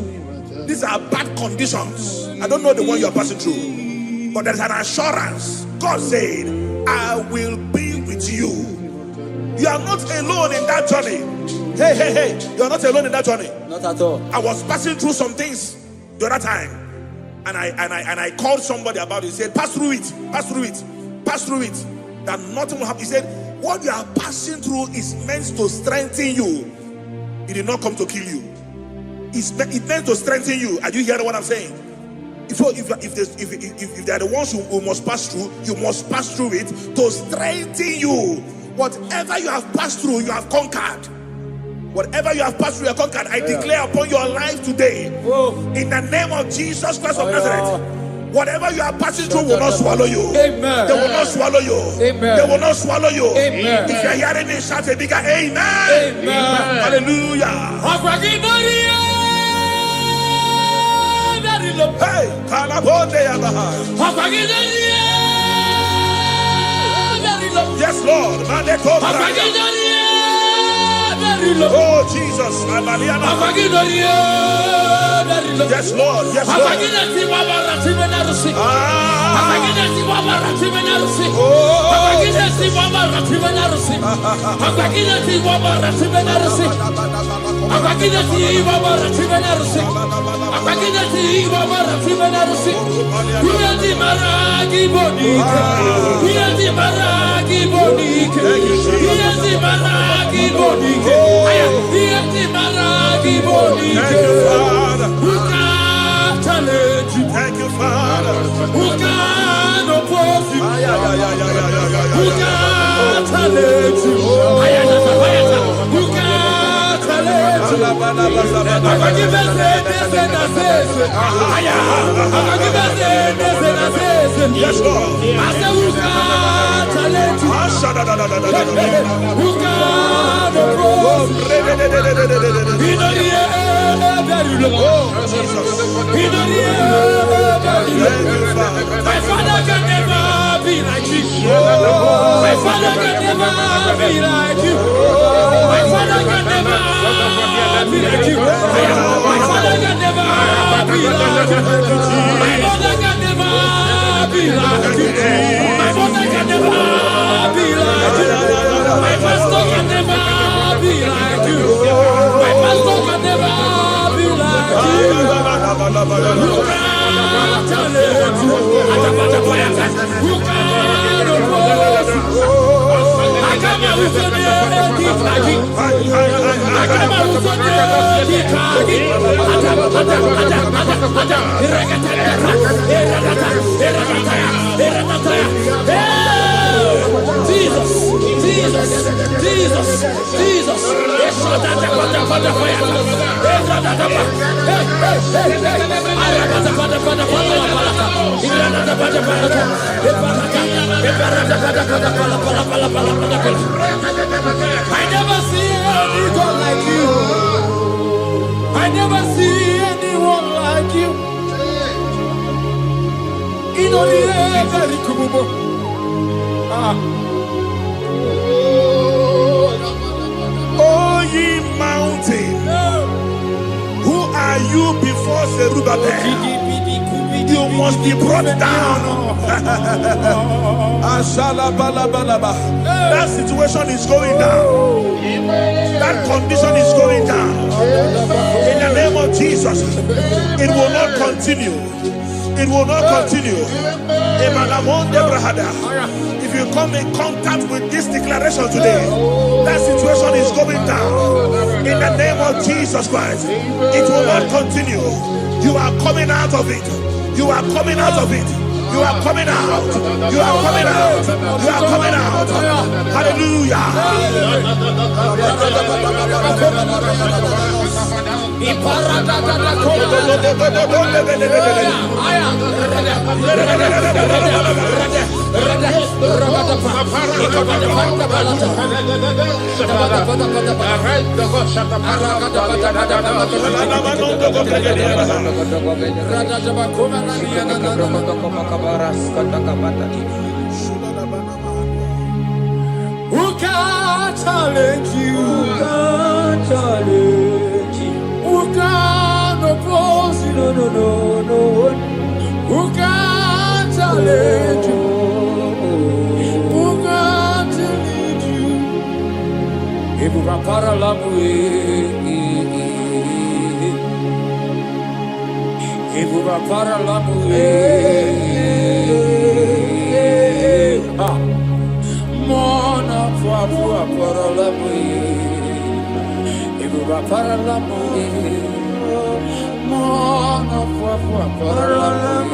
These are bad conditions. I don't know the one you are passing through. But there's an assurance. God said, I will be with you. You are not alone in that journey. Hey, you are not alone in that journey. Not at all. I was passing through some things the other time, and I called somebody about it. He said, pass through it, pass through it, pass through it. That nothing will happen. He said, what you are passing through is meant to strengthen you. It did not come to kill you. It meant to strengthen you. Are you hearing what I'm saying? if they are the ones who must pass through, you must pass through it to strengthen you. Whatever you have passed through, you have conquered. Whatever you have passed through, you have conquered. I declare upon your life today, in the name of Jesus Christ of Nazareth, whatever you are passing through will not swallow you. Amen. They will not swallow you. Amen. They will not swallow you. Amen. If you are hearing me, shout a bigger amen. Amen. Hallelujah. Hey, Kalabonde Yabaha. Yes, Lord. Oh, Jesus. Yes, Lord. Yes, Lord. Thank you, Father. Who can oppose you? Who can challenge you? Who can challenge you? Yes, Lord. I said, who can challenge you? Who can oppose you? In the air, very low. In the air, very low. My father can never be like you. My father can never be like you. My father can never be like you. My father can never be like you. My mother can never be like you. My mother can never be like you. My pastor can never be like you. My pastor can never be like you. You can't challenge you. You can't oppose you. I come out with your name, I come out with your Jesus, Jesus, Jesus, Jesus. I never see any God like you. I never see anyone like you. In only very kububo. Oh, ye mountain, who are you before Zerubbabel? You must be brought down. That situation is going down. That condition is going down. In the name of Jesus, it will not continue. It will not continue. If you come in contact with this declaration today, that situation is going down. In the name of Jesus Christ, it will not continue. You are coming out of it. You are coming out of it. You are coming out. You are coming out. You are coming out. Hallelujah. Who can challenge you? Who can challenge you? Who can oppose you? No. Who can challenge you? Who can challenge you? If you are paralamu, if you are paralamu, Mona fua paralamu, if you are paralamu, Mona fua paralamu.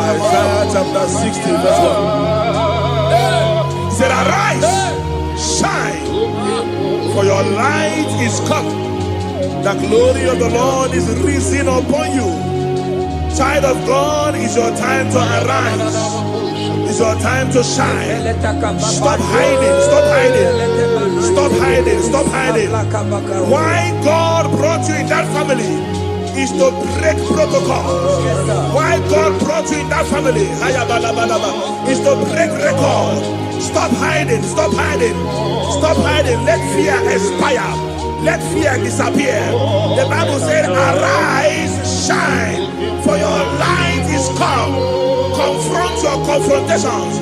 Isaiah chapter 60, verse 1. He said, arise, shine, for your light is come. The glory of the Lord is risen upon you. Child of God, it's your time to arise. It's your time to shine. Stop hiding, stop hiding. Stop hiding, stop hiding. Why God brought you in that family is to break protocol. Why God brought you in that family is to break record. Stop hiding, stop hiding, stop hiding. Let fear expire, let fear disappear. The Bible said, arise, shine, for your light is come. Confront your confrontations.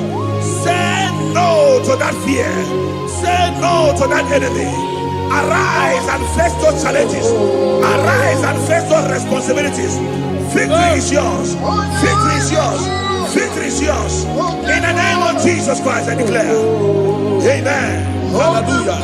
Say no to that fear. Say no to that enemy. Arise and face those challenges. Arise and face those responsibilities. Victory is yours. Victory is yours. Victory is yours. In the name of Jesus Christ, I declare. Amen. Hallelujah.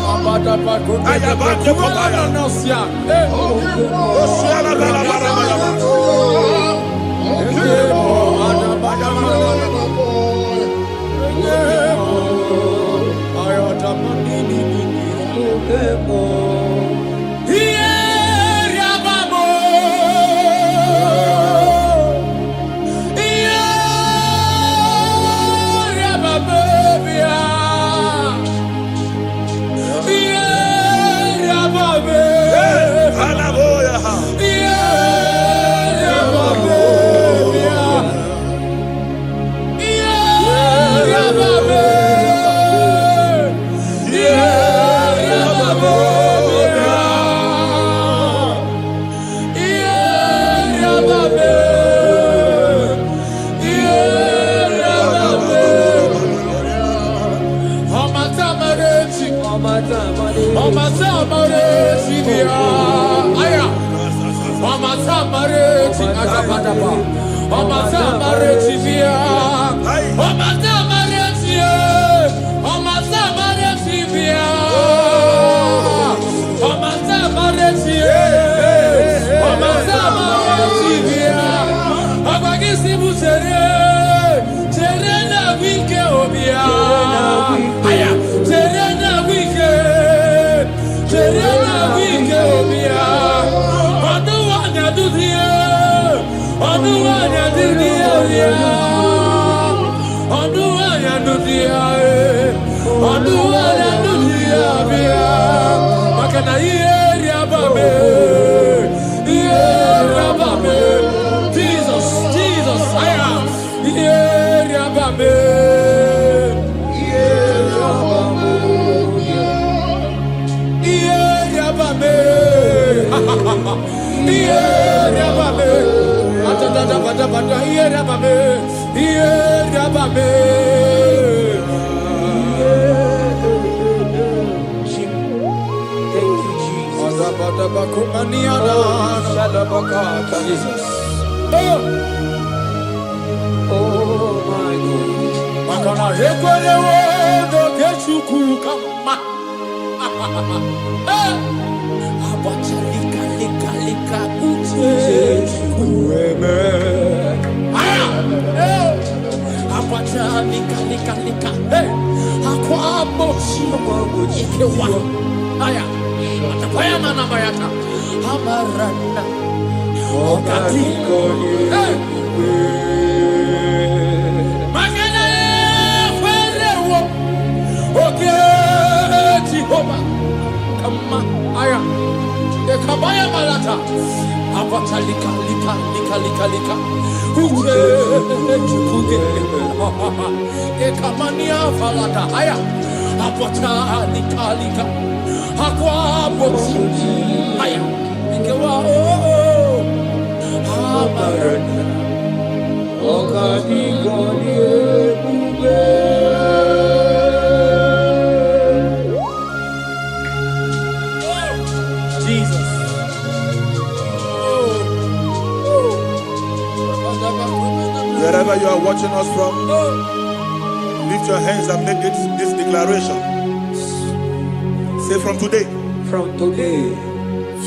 Jesus. Oh my God. Makana hekwele wo keshuku kama. Abacha lika uche kueme. Aya. Abacha lika. Akwa boshi ikewa. Aya. Atapaya mana bayata. Amarana. Okati. Magana ferewo. Oke Jehovah. Kama aya. Ekabaya malata. Abata lika. Uke chukuge. Ekamania falata aya. Abata lika. Akwa bosi aya. Ikewa Amarana Okati goni ebube. Jesus. Wherever you are watching us from, lift your hands and make this declaration. Say from today.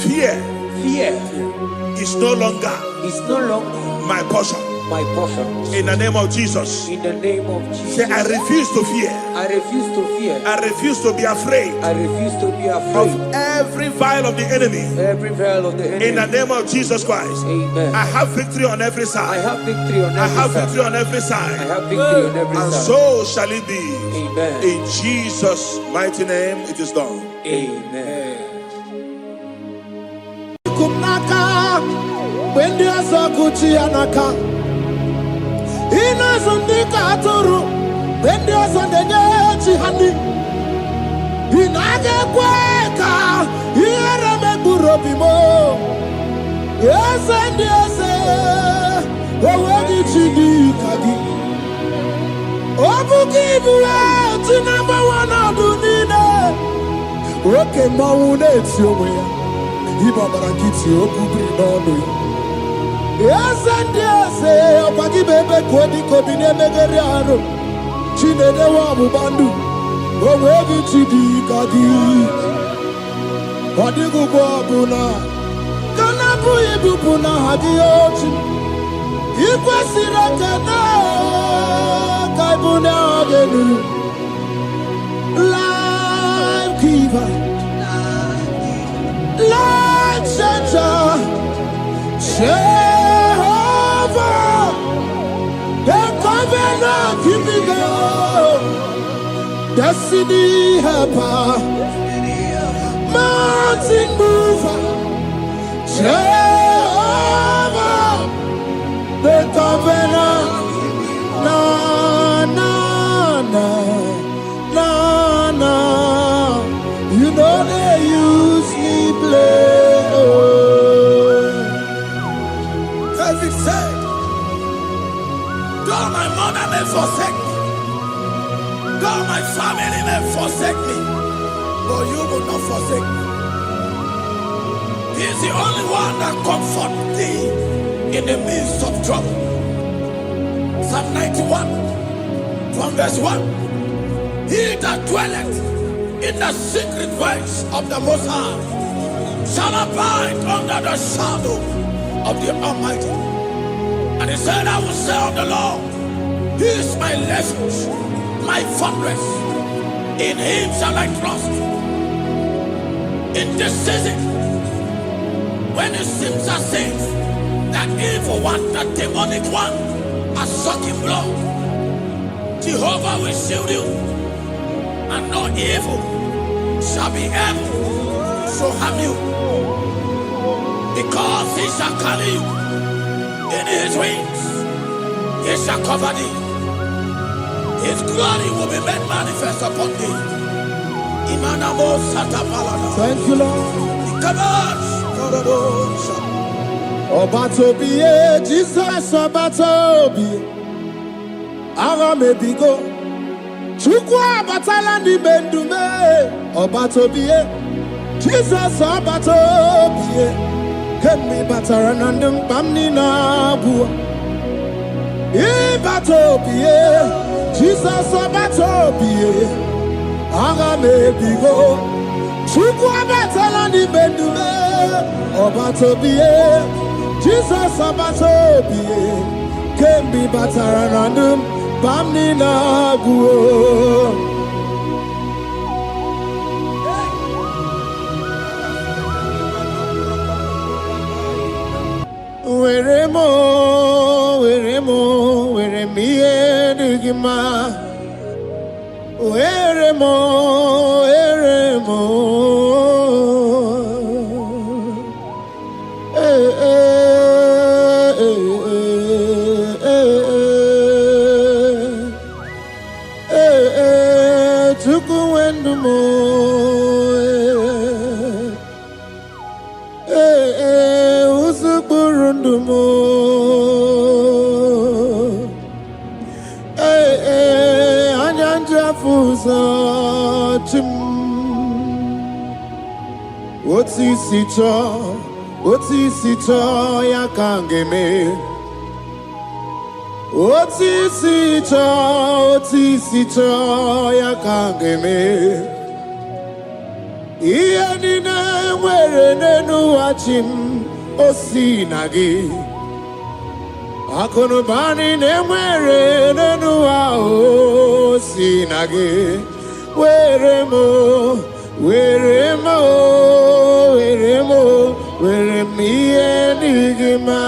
Fear is no longer my portion. In the name of Jesus. Say, I refuse to fear. I refuse to be afraid. Of every vial of the enemy. In the name of Jesus Christ. Amen. I have victory on every side. I have victory on every side. And so shall it be. Amen. In Jesus' mighty name it is done. Amen. Kumnaka when there's a Gucci anaka inazundika aturu when there's a nechi hani inage kweka ireme burobimo yes and yes owedi chidi kagi obukibu ati number one adunine oke mawune ti owe ya Ibabara kiti okubiri n'ọnụ ya. Eze ọkwagi bebe kwodi kobine megeri arụ. Chinede wa ọgbụgba ndụ. Onwe gị chidi ka gị. Ọ dịghị ụgwọ ọbụla. Ka na-abụ ibupụ n'aha gị ochi. I kwesịrị ekele ka ịbụ n'aha gị elu. Life giver. Light changer, Jehovah, the covenant keeping God, destiny helper, mountain mover, Jehovah, the covenant, na. You know they use me play. David said, though my mother may forsake me, though my family may forsake me, but you will not forsake me. He is the only one that comforts thee in the midst of trouble. Psalm 91, from verse 1. He that dwelleth in the secret place of the Most High shall abide under the shadow of the Almighty. And he said, I will say of the Lord, He is my refuge, my fortress. In Him shall I trust. In this season, when it seems as if that evil one, that demonic one, are sucking blood, Jehovah will shield you, and no evil shall be able to harm you, because He shall carry you in His wings. He shall cover thee. His glory will be made manifest upon thee. Thank you, Lord. Obatobie, Jesus Obatobie. Ara mebigo. Chukwa batala ni mendume. Obatobie, Jesus Obatobie. Kemi bataranandum bamni nabu. Ibatobie, Jesus Obatobie. Ara mebigo. Chukwa batala ni mendume. Obatobie, Jesus Obatobie. Kemi bataranandum bamni nabu. Where me digima. Where mo. Tukuendumo. Usuburundumo. Anyanja fusa chim. Oti sito ya kangeme. Oti sito ya kangeme. Iya nina were nenu achim osinagi. Akono bani ne were nenu osinagi. Were me enigma.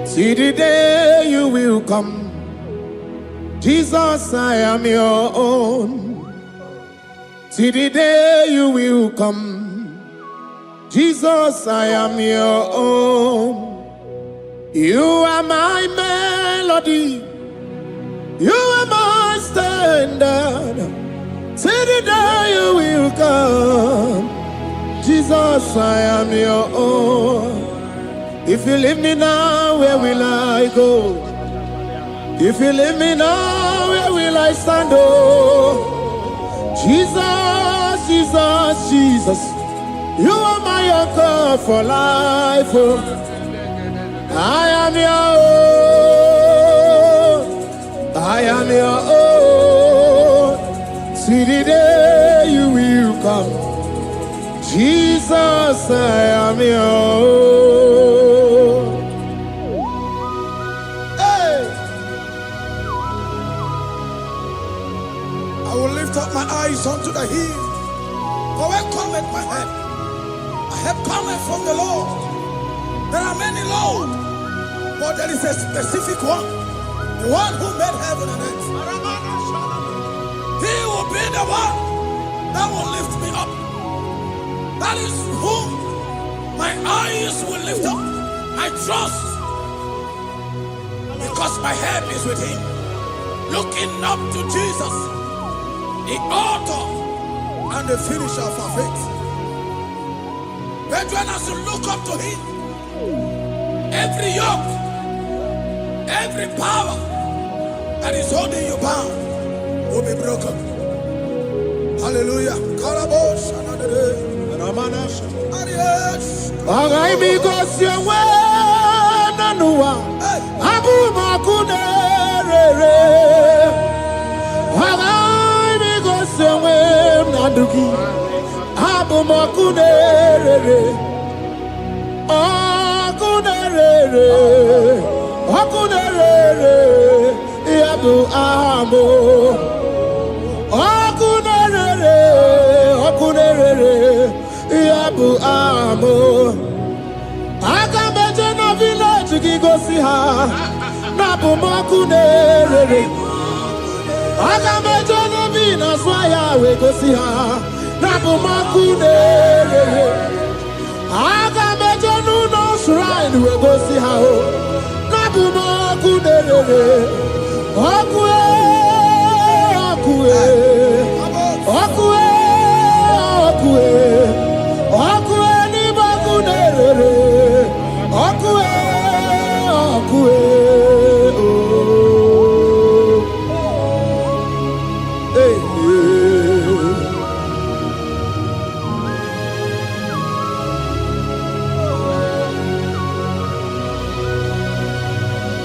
See the day you will come, Jesus, I am your own. See the day you will come, Jesus, I am your own. You are my melody, you are my standard. See the day you will come, Jesus, I am your own. If you leave me now, where will I go? If you leave me now, where will I stand? Oh, Jesus, Jesus, Jesus, you are my anchor for life. Oh, I am your own. I am your own. See the day you will come, Jesus, I am your own. Up my eyes unto the hill, for where cometh my help? I have cometh from the Lord. There are many Lord, but there is a specific one, the one who made heaven and earth. He will be the one that will lift me up. That is whom my eyes will lift up. I trust, because my help is with him. Looking up to Jesus, the author and the finisher of our faith. Brethren, as you look up to him, every yoke, every power that is holding you bound will be broken. Hallelujah. Karabosh, another Ramanash. Because your way, Nanua, Abu Makunere. Abu makunere, akunere, yabu amo, akunere, yabu amo. Akameje na village kigosi ha, nabu makunere. Akameje na vina swaya we gosi ha. Nabu makunere, agameje nuno shrine we go see how. Nabumo kunerere. Okue, okue, okue, okue, okue ni bakunerere. Okue, okue.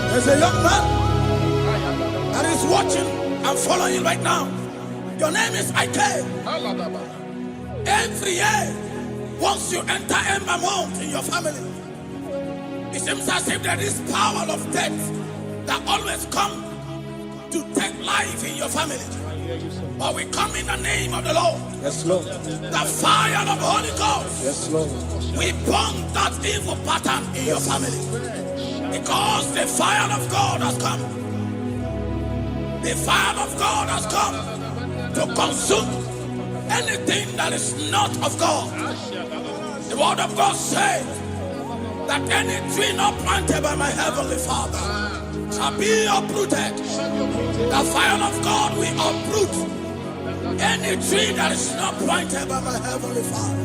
There's a young man that is watching and following right now. Your name is Ike. Every year, once you enter Ember Mount in your family, it seems as if there is power of death that always come to take life in your family. But we come in the name of the Lord. Yes, Lord. The fire of the Holy Ghost. Yes, Lord. We burn that evil pattern in your family. Because the fire of God has come. The fire of God has come to consume anything that is not of God. The word of God says that any tree not planted by my heavenly Father shall be uprooted. The fire of God will uproot any tree that is not planted by my heavenly Father.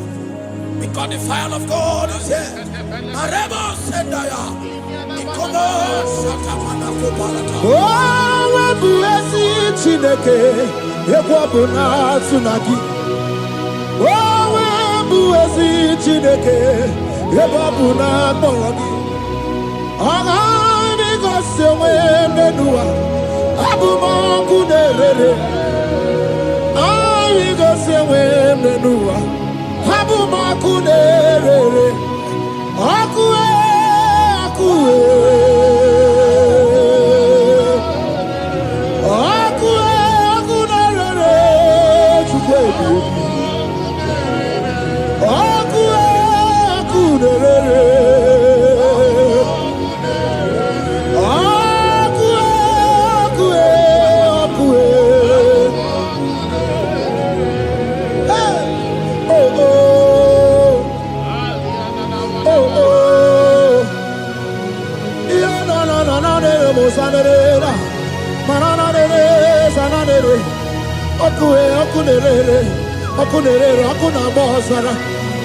Because the fire of God is here. Marebo Sendaya. Oh, webuesi Chineke, ekwabuna tsunagi. Oh, webuesi Chineke, ekwabuna tsunagi. Aga mi gosewe menua, abuma kunerere. Ai gosewe menua, abuma kunerere. Akue.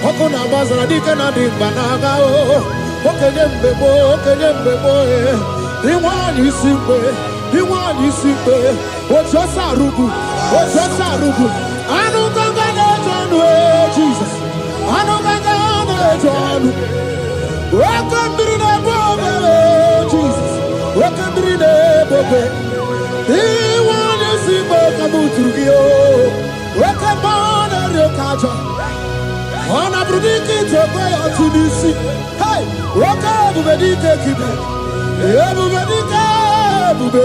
Okuna bazara dikena dimbanaga o. Okenye mbebo Iwani simbe. Ochosa rugu. Anu ganga na jonu Jesus. Anu ganga na jonu. Wakambiri na bobe Jesus. Wakambiri na bobe. Iwani simbe kabuturugio. Wakambana rekaja. Ona brudiki tokoya tunisi. Hey, waka bubedike kibe. Bubedike bube.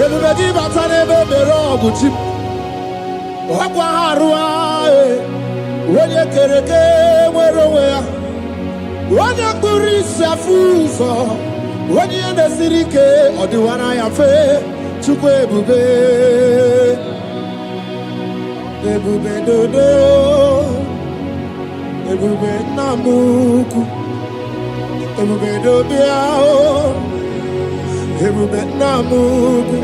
Bubedi batane bebero buchim. Wakwa harua. Wenye kereke mwerowe. Wenye kurisi afuso. Wenye nesirike odiwana ya fe. Chukwe bube. Ebube dodo, ebube namuku, ebube dobiao, ebube namuku,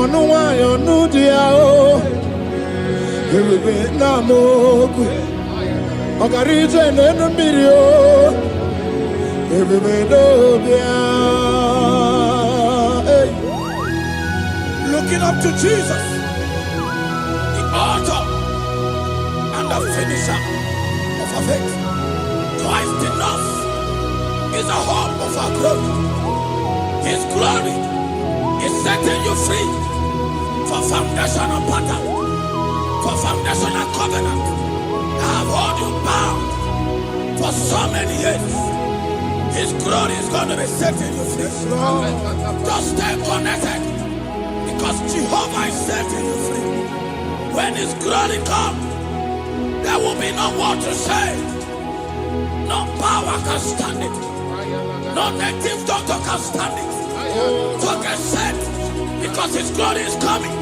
onuwayo nudiao, ebube namuku, ogarije nenu mirio, ebube dobiao. Looking up to Jesus, author and the finisher of our faith. Christ in us is the hope of our glory. His glory is setting you free for foundational pattern, for foundational covenant that have held you bound for so many years. His glory is going to be setting you free. Just stay connected because Jehovah is setting you free. When His glory comes, there will be no word to say. No power can stand it. No native doctor can stand it. So get set, because His glory is coming.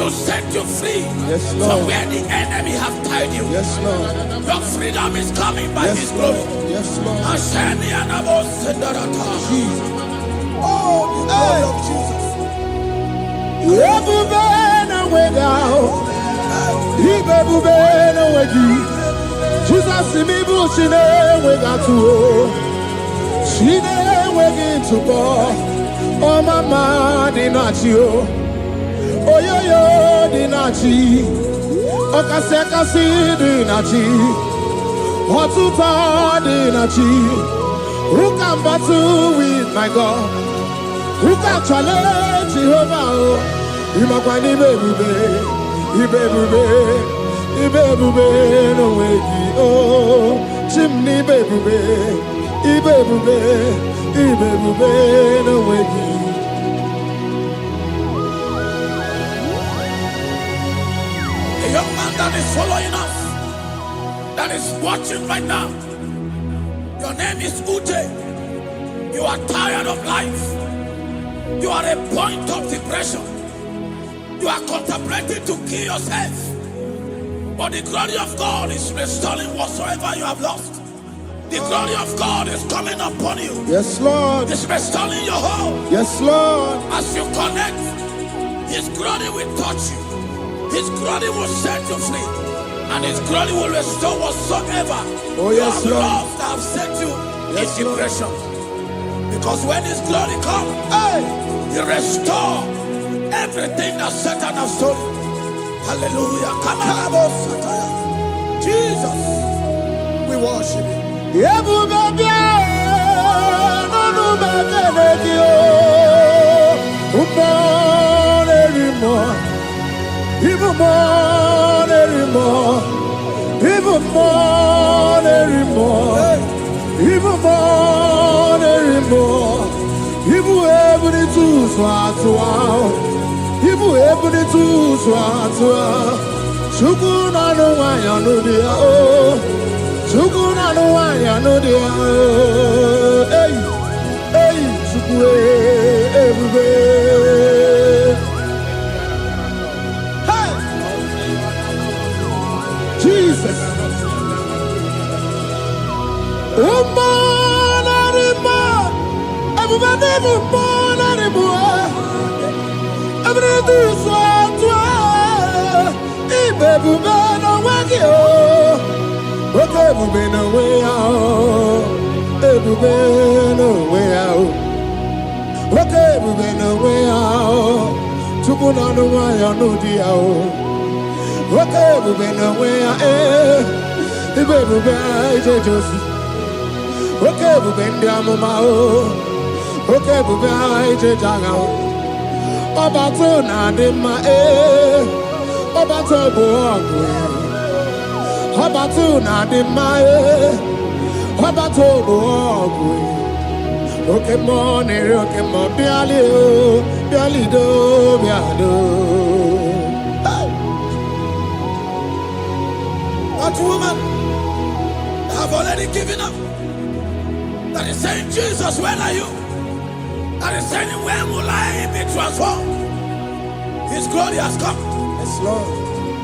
to set you free Yes, Lord. from where the enemy have tied you. Yes, Lord. Your freedom is coming by His Yes, glory. Lord. Yes, Lord. Asheni anabo sendarata. Jesus. Oh, the glory of Jesus. Ebubena wega. Ibebubena wegi. Jesus imibu shine wega tuo. Shine wegi tupo. Oh mama dinachio. Oyoyo dinachi. Okasekasi dinachi. Otuta dinachi. Who can battle with my God? Who can challenge Jehovah? Imakwani bebube, ibebube, ibebube no wegi. Oh, chimney bebube, ibebube, ibebube no wegi. A young man that is following us, that is watching right now. Your name is Ute. You are tired of life. You are a point of depression. You are contemplating to kill yourself. But the glory of God is restoring whatsoever you have lost. The glory of God is coming upon you. Yes, Lord. It's restoring your home. Yes, Lord. As you connect, His glory will touch you. His glory will set you free. And His glory will restore whatsoever Oh, you yes, have Lord. lost that have set you Yes, in Lord. depression. Because when His glory comes, hey, He restore everything that Satan has stolen. Hallelujah. Come on, Jesus, we worship You. Ebubebia, nanu bebenegio. Umonerimo, ibumonerimo, ibumonerimo, ibumonerimo. Ibu ebuni tu swatwa, ibu ebuni tu swatwa. Shukuna no wanya no dia oh, shukuna no wanya no dia oh. Hey, hey, shukwe ebube. Hey, Jesus. Umanarima, ebube umanarima, ebube tu swatwa. Ibebube no wagi oh, ebube no way out, ebube no way out, ebube no way out. Chukuna no way out no dia oh, ebube no way out eh, ibebube jejosi, ebube ndiamuma oh, ebube jejaga oh, obato na dema eh. Obatu na di mae, obatu bogu. Okay, money, okay, mo biali o, biali do, biado. That woman have already given up. That is saying, Jesus, where are you? That is saying, when will I be transformed? His glory has come. Yes, Lord.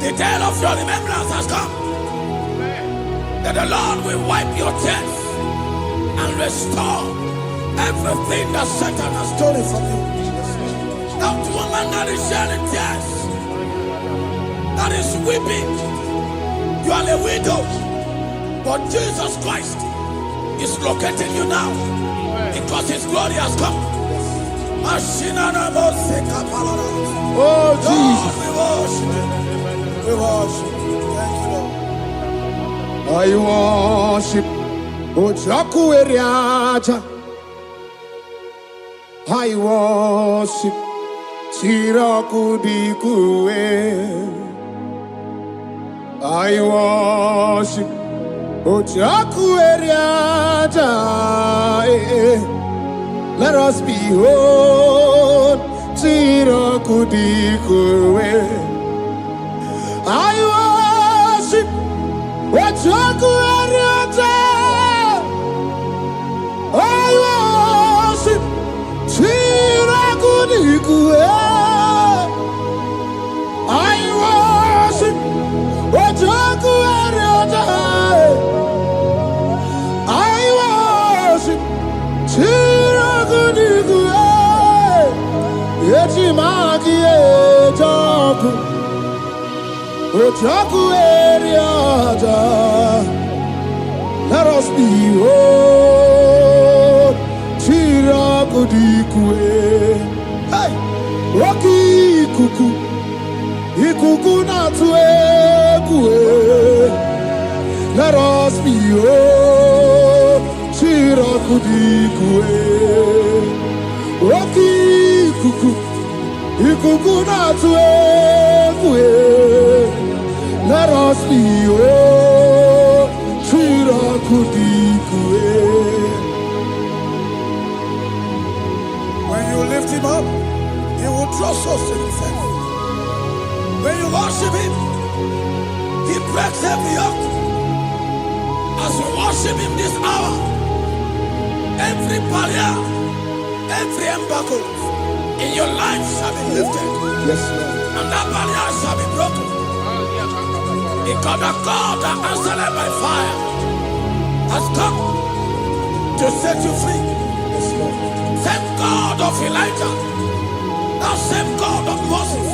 The day of your remembrance has come. That the Lord will wipe your tears and restore everything that Satan has stolen from you. That woman that is shedding tears, that is weeping, you are a widow, but Jesus Christ is locating you now because His glory has come. Oh, Jesus. We worship. Thank you, Lord. I worship Ojaku Eriaja. I worship Chiraku Dikue. I worship Ojaku Eriaja. Let us behold Chiraku Dikue. I worship Ojaku Eriaja. I worship Chiraku Dikue. I magi ejoku ojoku eriada. Let us be whole. Chirakudikwe. Hey, Rocky kuku, ikuku na tuekwe. Let us be whole. Chirakudikwe. Rocky kuku, ikuku na tuekwe. Let us be whole. Chirakudikwe. When you lift him up, he will draw souls to himself. When you worship him, he breaks every yoke. As you worship him this hour, every barrier, every embargo in your life shall be lifted. Yes, Lord. And that barrier shall be broken. Because the God that answered by fire has come to set you free. Yes, Lord. Same God of Elijah, that same God of Moses,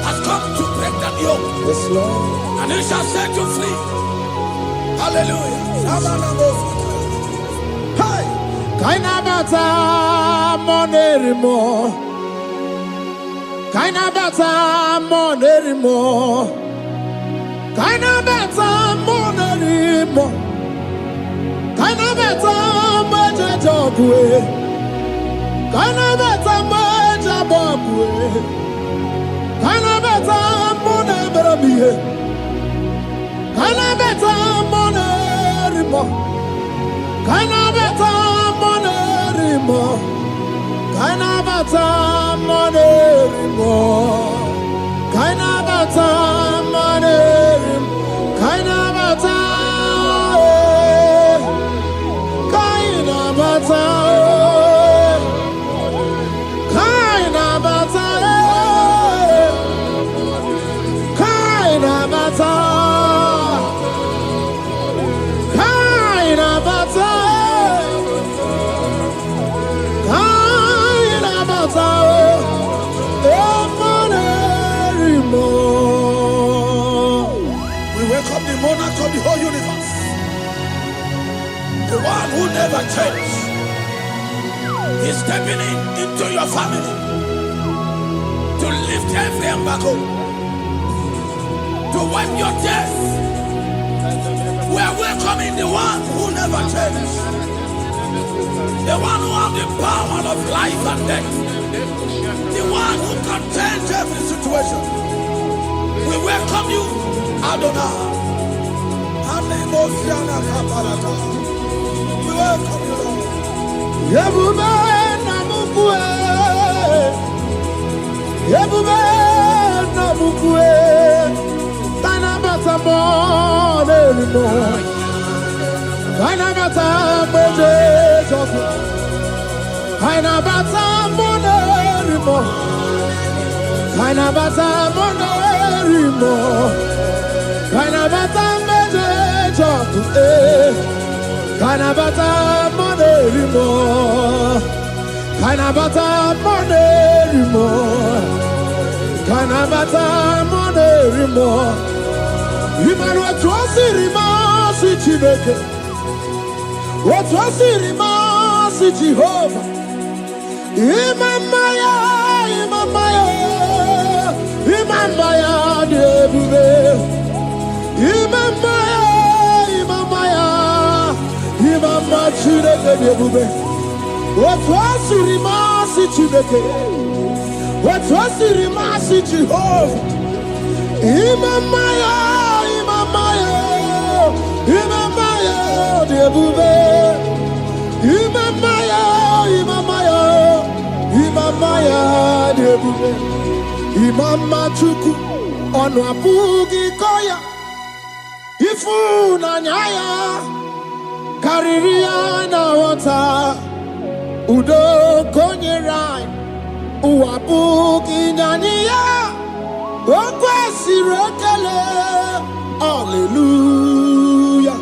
has come to break that yoke, Yes, Lord. and he shall set you free. Hallelujah. Hey, kainabata monerimo, kainabata monerimo, kainabata monerimo, kainabata majajogwe, kainabata majabogwe, kainabata monebramiye, kainabata monerimo. Kainabata monerimo, kainabata monerimo, kainabata monerimo, kainabata, kainabata, kainabata, kainabata. We welcome the monarch of the whole universe, the one who never changed. He's stepping into your family to lift every embargo, to wipe your tears. We are welcoming the one who never changed, the one who has the power of life and death, the one who can change every situation. We welcome you, Adonai. We welcome you, Lord. Yebube namukwe, yebube namukwe, kainabata monerimo, kainabata monerimo, kainabata monerimo, kainabata monerimo, kainabata monerimo, kainabata monerimo, kainabata monerimo, kainabata monerimo. Imanu atwasirima si Chineke, atwasirima si Jehovah. Imamaya, imamaya, imamaya debube. Imamaya, imamaya, imamaya Chineke debube. Atwasirima si Chineke, atwasirima si Jehovah. Imamaya, imamaya, imamaya debube. Imamaya, imamaya, imamaya debube. Imama chuku onu abugi koya. Ifu na nyaya kariria na wata. Udo konye rai uabugi nyaniya. Okwesi rekele. Hallelujah.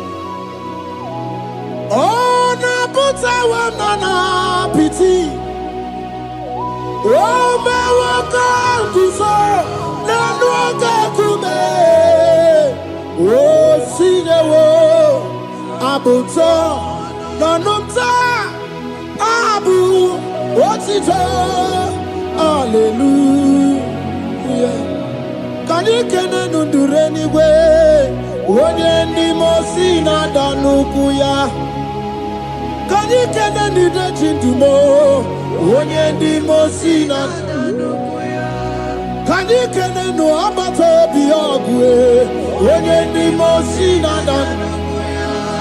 Ona puta wana na piti. Oh, guzo nanu agakume o sinewo abuto nanumta abu otito hallelujah kanikene nundureni we onye ndi mosi na danuku ya kanikene nide chindumo onye ndi mosi na kanikene no abato biogwe onye ndi mosi na danuku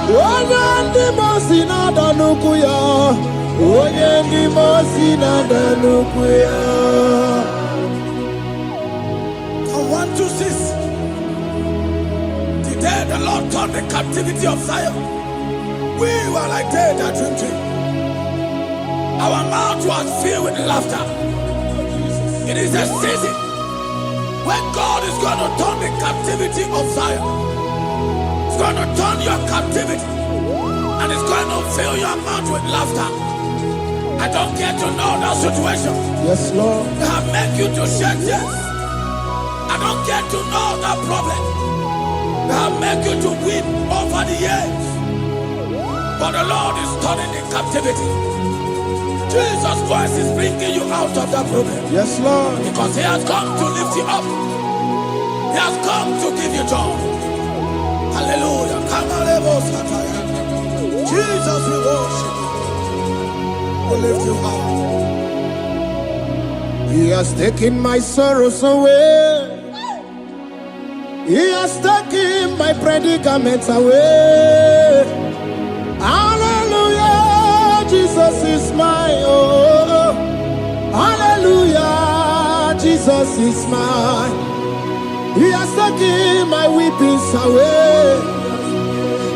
onye ndi mosi na danuku ya onye ndi mosi na danuku ya. From 1 to 6. Today the Lord turned the captivity of Zion. We were like they that dream. Our mouth was filled with laughter. It is a season when God is going to turn the captivity of Zion. It's going to turn your captivity, and it's going to fill your mouth with laughter. I don't get to know that situation. Yes, Lord. That make you to shed tears. I don't get to know that problem. That make you to weep over the years. But the Lord is turning the captivity. Jesus Christ is bringing you out of that problem. Yes, Lord. Because He has come to lift you up. He has come to give you joy. Hallelujah. Jesus, we worship you. We lift you high. He has taken my sorrows away. He has taken my predicaments away. Hallelujah, Jesus is mine. Oh, hallelujah, Jesus is mine. He has taken my weepings away.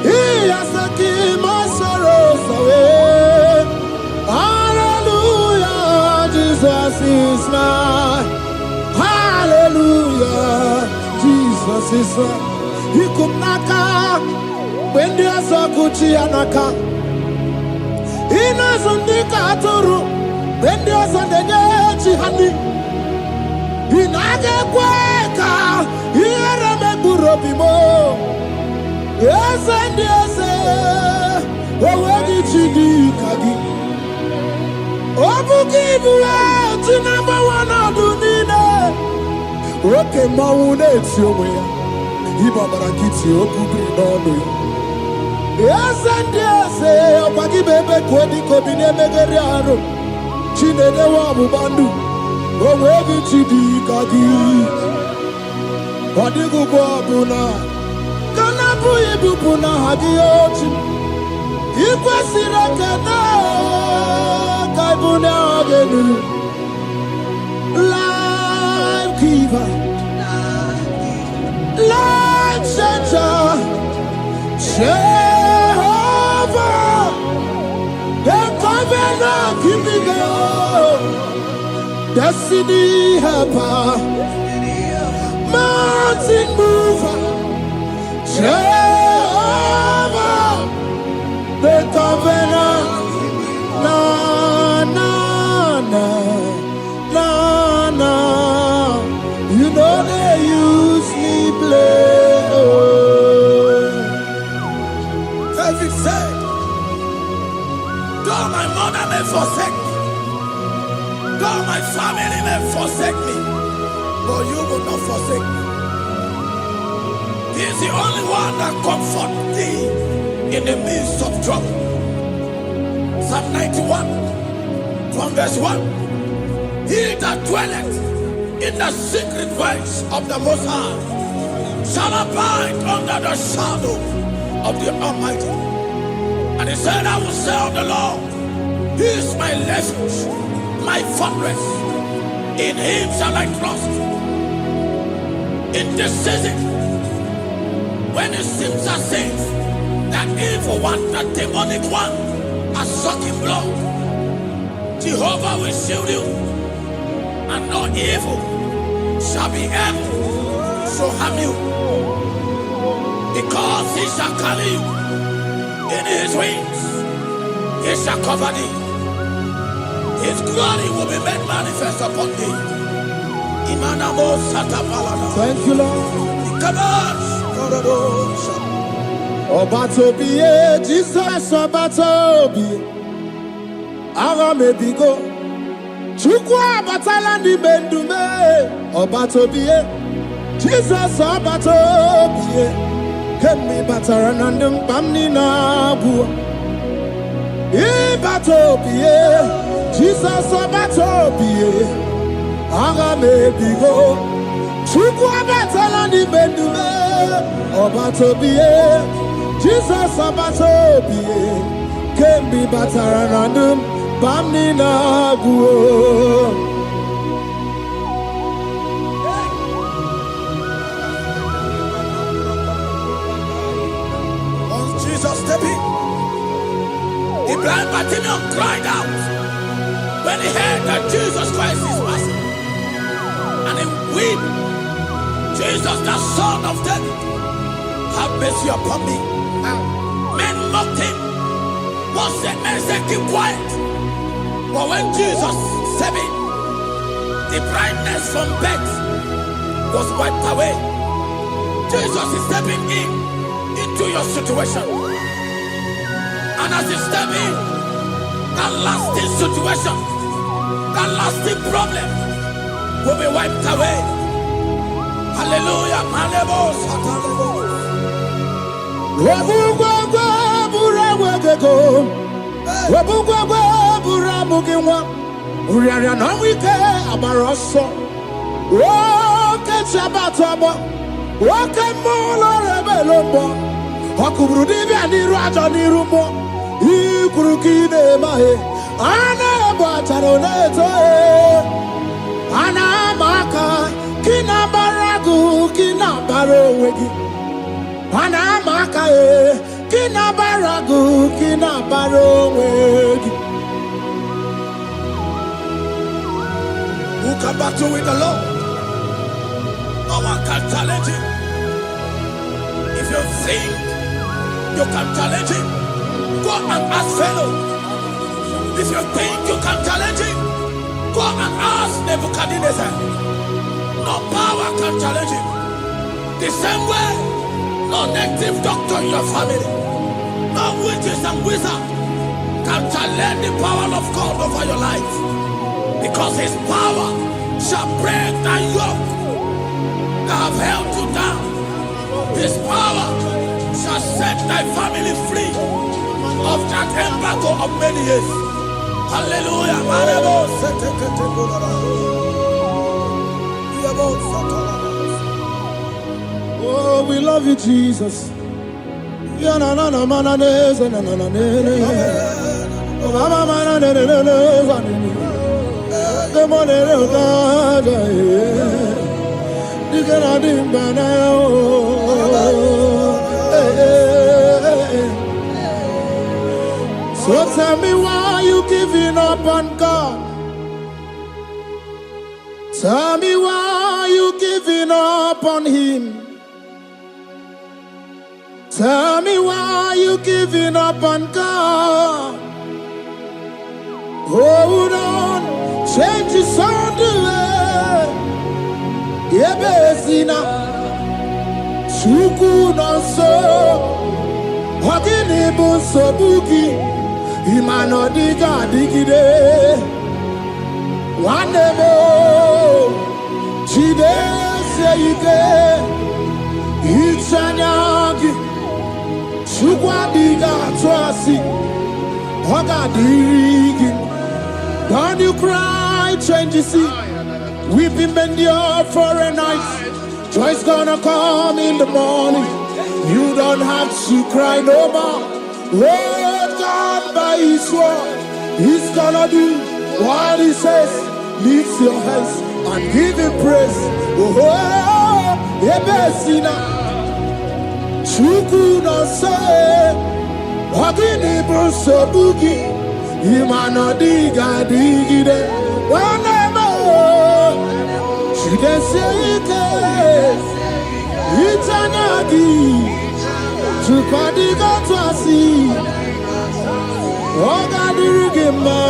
He has taken my sorrows away. Hallelujah, Jesus is mine. Hallelujah, Jesus is mine. He could knock out when there's a Gucci anaka. He knows on the Katuru when there's a Nechi honey. He naga kweka. He era me burobimo. Yes, and yes, oh, where did you do, Kagi? Oh, give you out to number one of the dinner. Okay, Maune, it's your way. He Baba Kitty, Oku, yes, and yes, oh, Pagi Bebe, Quadi, Kobine, Megariano, Chine, the Wabu Bandu. Oh, where did you do, Kagi? What did you go Abuna? Kanabu Ibupuna Hagiochi. Ikwasira Kana Kaibuna Agenu. Life giver, life changer, Jehovah, the covenant keeping God, destiny helper, mountain mover, Jehovah, the covenant, na na na na na. You know they use me play. Oh. David said, though my mother may forsake me, though my family may forsake me, but you will not forsake me. He is the only one that comforts thee in the midst of trouble. Psalm 91, from verse 1. He that dwelleth in the secret place of the Most High shall abide under the shadow of the Almighty. And he said, I will say of the Lord, He is my refuge, my fortress. In Him shall I trust. In this season, when it seems as if that evil one, that demonic one, are sucking blood, Jehovah will shield you, and no evil shall be able to harm you, because He shall carry you in His wings. He shall cover thee. His glory will be made manifest upon thee. Thank you, Lord. Obatobie, Jesus Obatobie. Ara mebigo. Chukwa batala ni bendume. Obatobie, Jesus Obatobie. Kemi batara nandum pamni na bua. Ibatobie, Jesus Obatobie. Ara mebigo. Chukwa batala ni bendume. Obatobie, Jesus Obatobie. Kemi batara nandum pamni na bua. Jesus stepped in. The blind Bartimaeus cried out when he heard that Jesus Christ is passing. And he wept, Jesus, the Son of David, have mercy upon me. Men mocked him. Men said, keep quiet. But when Jesus stepped in, the blindness from birth was wiped away. Jesus is stepping into your situation. And as he step in, that lasting situation, that lasting problem will be wiped away. Hallelujah. Anamaka kinabaragu kinabarowegi. Anamaka kinabaragu kinabarowegi. Who can battle with the Lord? No one can challenge him. If you think you can challenge him, go and ask fellow. If you think you can challenge him, go and ask Nebuchadnezzar. No power can challenge him. The same way, no negative doctor in your family, no witches and wizards can challenge the power of God over your life. Because his power shall break the yoke that have held you down. His power shall set thy family free of that embargo of many years. Hallelujah. Oh, we love you, Jesus. So tell me why you giving up on God. Tell me why you giving up on him. Tell me why you giving up on God. Hold on, change is on the way. Yebesina, Chuku no so, Hogini bunso buki, Imano diga digide. One more, Chide seike, Ichanyagi, Chukwa diga twasi, Hoga digi. Don't you cry, change you see. Weeping endure for a night. Joy's gonna come in the morning. You don't have to cry no more. Lord God by his word, he's gonna do what he says. Lift your hands and give him praise. Oh, Ebesina, Chuku no say, Hogini Bruso Bugi, Imano diga digide, Wanemo, she can say it, Itanyagi, Chukadiga Twasi, Ogadirigima.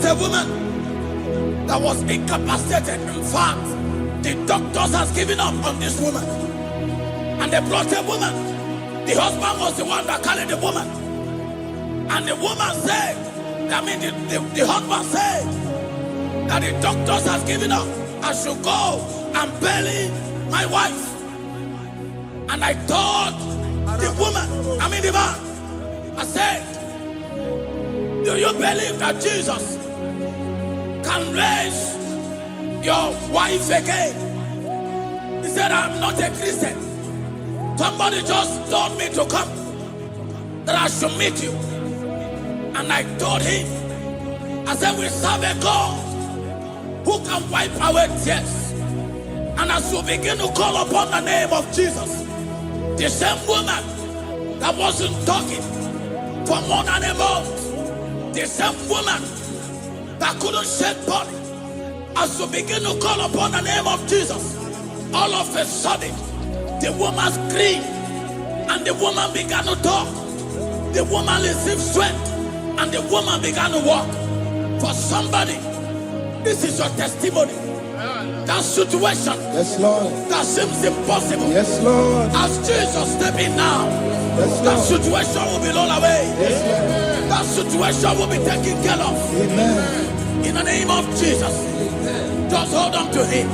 a woman that was incapacitated. In fact, the doctors has given up on this woman. And they brought a woman. The husband was the one that carried the woman. And the woman said, the husband said that the doctors has given up. I should go and bury my wife. And I told the man, I said, do you believe that Jesus can raise your wife again? He said, I'm not a Christian. Somebody just told me to come, that I should meet you. And I told him, I said, we serve a God who can wipe away tears. And as we begin to call upon the name of Jesus, the same woman that wasn't talking for more than a month, the same woman that couldn't shed blood, as we begin to call upon the name of Jesus, all of a sudden, the woman screamed and the woman began to talk. The woman received strength and the woman began to walk. For somebody, this is your testimony. That situation, Yes, Lord. that seems impossible, Yes, Lord. as Jesus step in now, Yes, that Lord. situation will be rolled away. Yes, That situation will be taken care of. Lord. Amen. In the name of Jesus, just hold on to him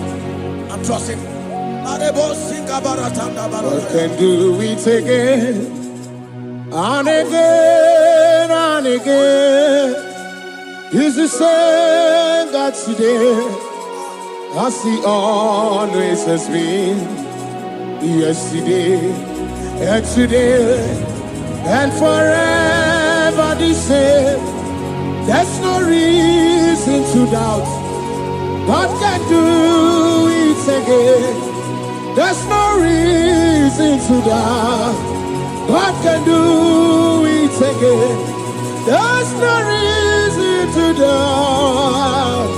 and trust him. God can do it again and again and again. He's the same God today, as he always has been. Yesterday and today and forever the same. There's no reason to doubt. God can do it again. There's no reason to doubt. God can do it again. There's no reason to doubt.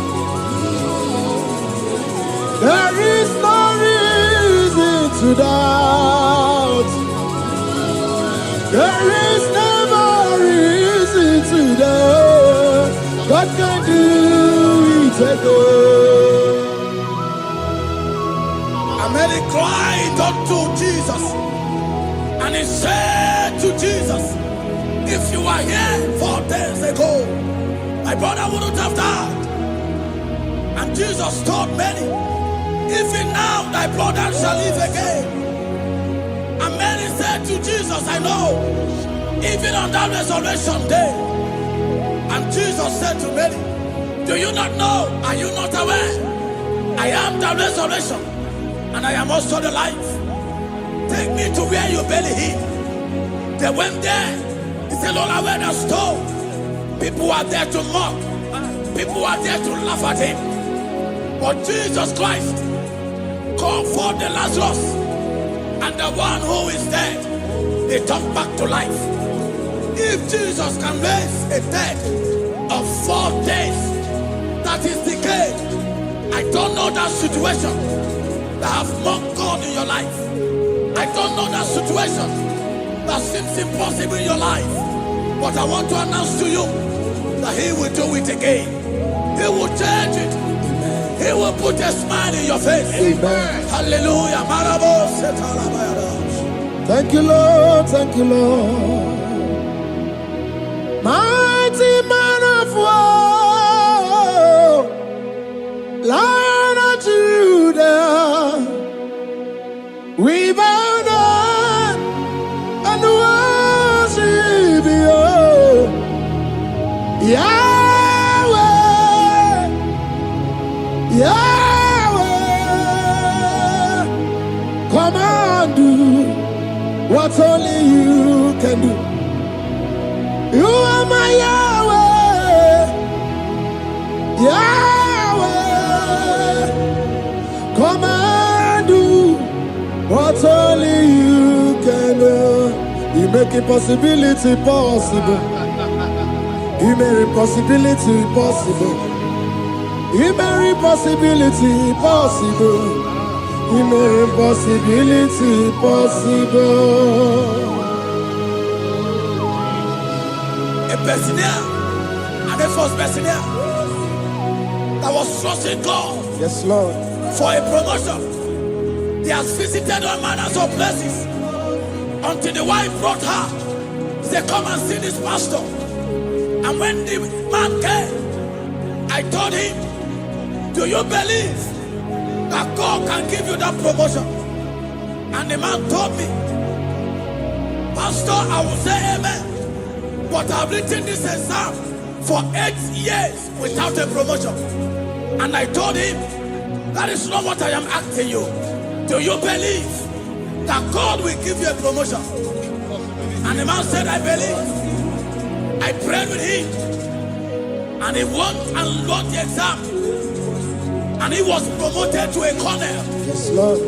There is no reason to doubt. There is never reason to doubt. God can do it again. And Mary cried unto Jesus, and he said to Jesus, if you were here 4 days ago, my brother wouldn't have died. And Jesus told Mary, even now thy brother shall live again. And Mary said to Jesus, I know, even on that resurrection day. And Jesus said to Mary, do you not know? Are you not aware? I am the resurrection, and I am also the life. Take me to where you bury him. They went there. He said, Lord, I went a stone. People are there to mock. People are there to laugh at him. But Jesus Christ called forth the Lazarus, and the one who is dead, they come back to life. If Jesus can raise a dead of 4 days that is decayed, I don't know that situation that have mocked God in your life. I don't know that situation that seems impossible in your life. But I want to announce to you that he will do it again. He will change it. He will put a smile in your face. Amen. Hallelujah. Thank you, Lord. Thank you, Lord. Mighty man of war, Lion of Judah, we bow down and worship you, Yahweh, Yahweh. Come and do what only you can do. You are my Yahweh, Yahweh. Come and do what only you can do. You make impossibility possible. You make impossibility possible. You make impossibility possible. You make impossibility possible. A person here, and the first person here. I was trusting God Yes, Lord. for a promotion. He has visited all manners of places until the wife brought her. He said, come and see this pastor. And when the man came, I told him, do you believe that God can give you that promotion? And the man told me, Pastor, I will say amen, but I've written this exam for 8 years without a promotion. And I told him, that is not what I am asking you. Do you believe that God will give you a promotion? And the man said, I believe. I prayed with him, and he won and wrote the exam, and he was promoted to a colonel. Yes, Lord.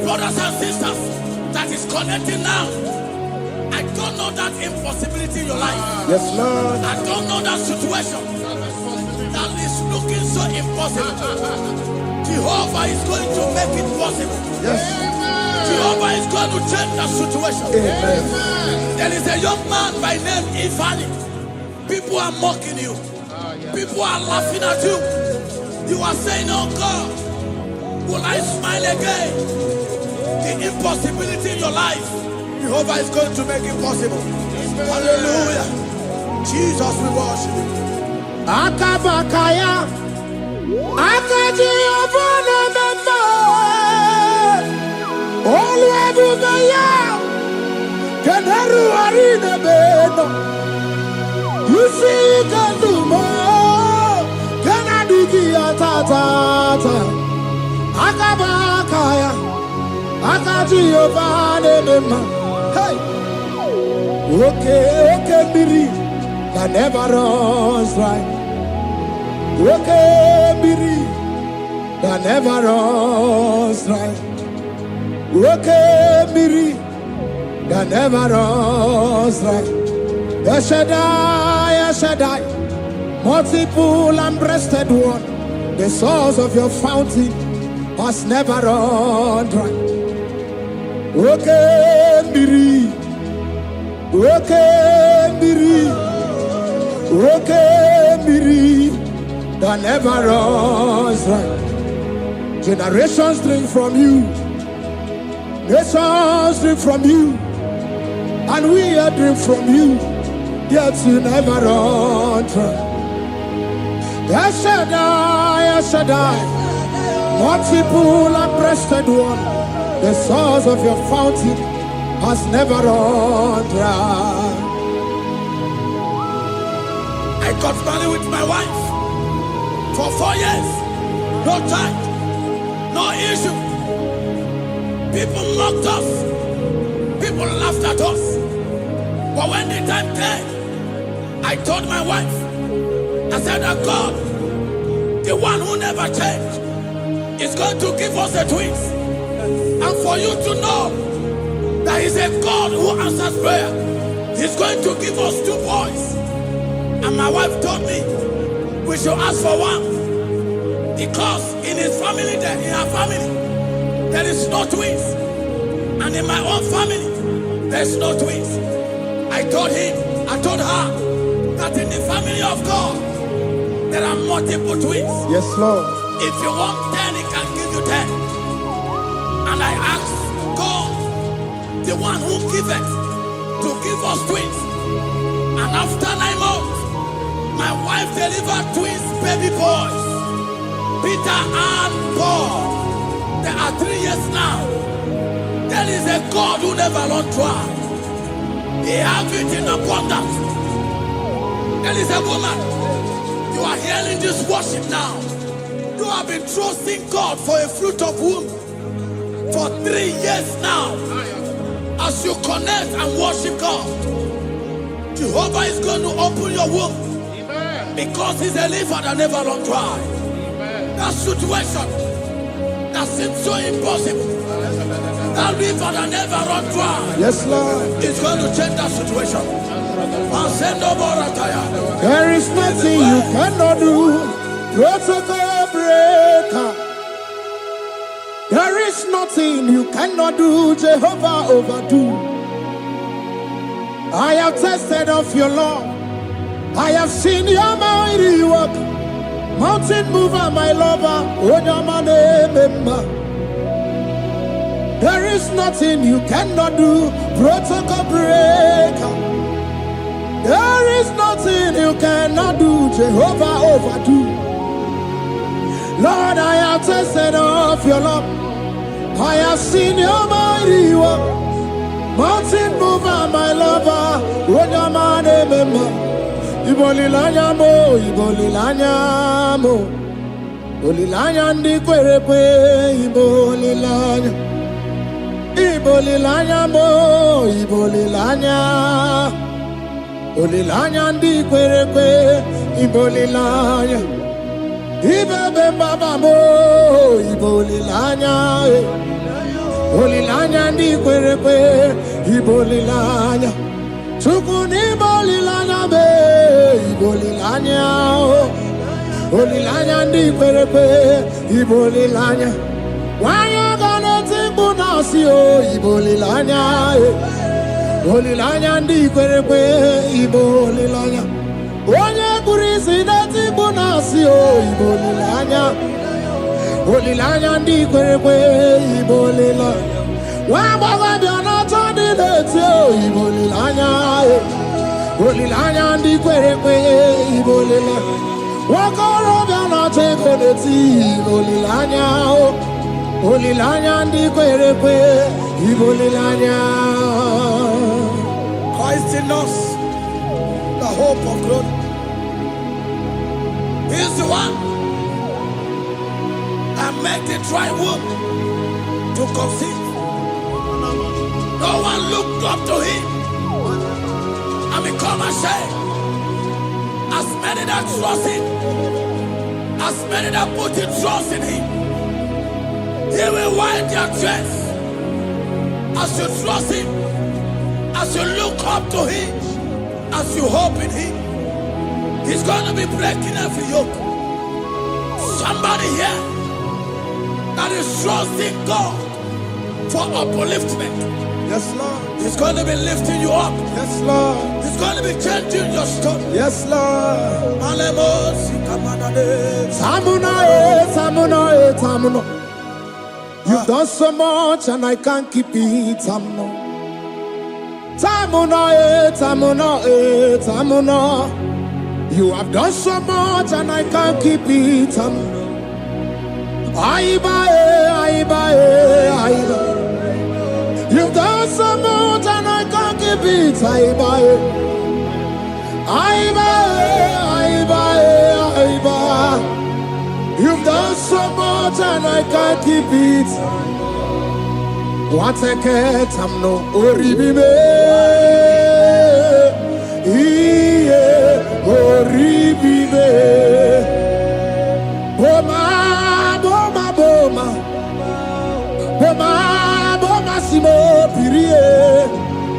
Brothers and sisters, that is connecting now. I don't know that impossibility in your life. Yes, Lord. I don't know that situation that is looking so impossible. Jehovah is going to make it possible. Yes. Jehovah is going to change that situation. Amen. There is a young man by name Ifani. People are mocking you. People are laughing at you. You are saying, oh God, will I smile again? The impossibility in your life, Jehovah is going to make it possible. Hallelujah. Jesus, we worship you. Akabakaya. Akaji Obana Mama. Olwebumeya. Kenaru Arina Beno. You see Kandumo. Kanadigi Atata. Akabakaya. Akaji Obana Mama. Hey. Okay, Biri. That never runs dry. Okay, Biri. That never runs dry. Okay, Biri. That never runs dry. Shaddai, multiple and breasted one. The source of your fountain has never run dry. Okay, Biri. Okay, Biri. Okay, Biri. That never runs dry. Generations drink from you. Nations drink from you. And we are drink from you. Yet you never run dry. Shaddai, multiple and breasted one. The source of your fountain has never run dry. I got married with my wife for 4 years. No child, no issue. People mocked us. People laughed at us. But when the time came, I told my wife, I said that God, the one who never changed, is going to give us the twins. And for you to know that He's a God who answers prayer, He's going to give us 2 boys. And my wife told me we should ask for one, because in her family, there is no twins, and in my own family, there's no twins. I told her that in the family of God, there are multiple twins. Yes, Lord. If you want 10, He can give you 10. And I asked God, the one who giveth, to give us twins. And after 9 months, my wife delivered twins, baby boys, Peter and Paul. They are 3 years now. There is a God who never runs dry. He has it in abundance. There is a woman. You are hearing this worship now. You have been trusting God for a fruit of womb for 3 years now. As you connect and worship God, Jehovah is going to open your womb, because He's a river that never runs dry. That situation that seems so impossible, that river that never runs dry, Yes, Lord. is going to change that situation. And send no more attire. There is nothing you cannot do. Protocol breaker. There is nothing you cannot do. Jehovah overdo. I have tested of your law. I have seen your mighty work. Mountain mover, my lover, Onyamane. There is nothing you cannot do, protocol breaker. There is nothing you cannot do, Jehovah overdo. Lord, I have tasted of your love. I have seen your mighty work. Mountain mover, my lover, Onyamane member. Ibolilanya mo, ibolilanya mo. Ibolilanya ndi kwerepe, ibolilanya. Ibolilanya mo, ibolilanya. Ibolilanya ndi kwerepe, ibolilanya. Ibebe baba mo, ibolilanya. Ibolilanya ndi kwerepe, ibolilanya. Chukuni bolilanya be, ibolilanya. Ibolilanya ndi kwerepe, ibolilanya. Wanya gana timbu nasi o, ibolilanya. Ibolilanya ndi kwerepe, ibolilanya. Wanya kurisi na timbu nasi o, ibolilanya. Ibolilanya ndi kwerepe, ibolilanya. Wamba biana tandi lete o, ibolilanya. Ibolilanya ndi kwerepe, ibolilanya. Wakoro biana teko leti, ibolilanya o. Ibolilanya ndi kwerepe, ibolilanya. Christ in us, the hope of glory. He is the one that made the dry womb to conceive. No one looked up to him and become ashamed. As many that trust him, as many that put in trust in him, he will wipe their tears. As you trust him, as you look up to him, as you hope in him, he's going to be breaking every yoke. Somebody here that is trusting God for upliftment. Yes, Lord. He's going to be lifting you up. Yes, Lord. He's going to be changing your story. Yes, Lord. Tamuna, Tamuna. You've done so much and I can't keep it, Tamuna. Tamuna. You have done so much and I can't keep it, Tamuna. Aiba. You've done so much and I can't keep it, Aiba. You've done so much and I can't keep it. What a cat, I'm no oribibe. Oribibe. Boma, simo pirie.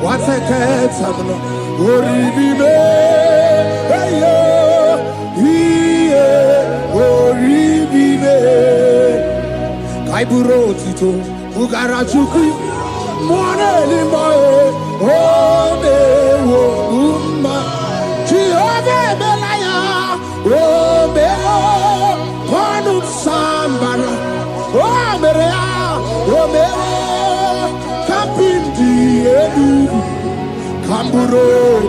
What a cat, I'm no oribibe. Oribibe. Kaiburo tito, ugara chukui, mwane limae, ome wo umma. Chiove belaya, ome o, panu sambara, ome o, kapindi edu. Kamburo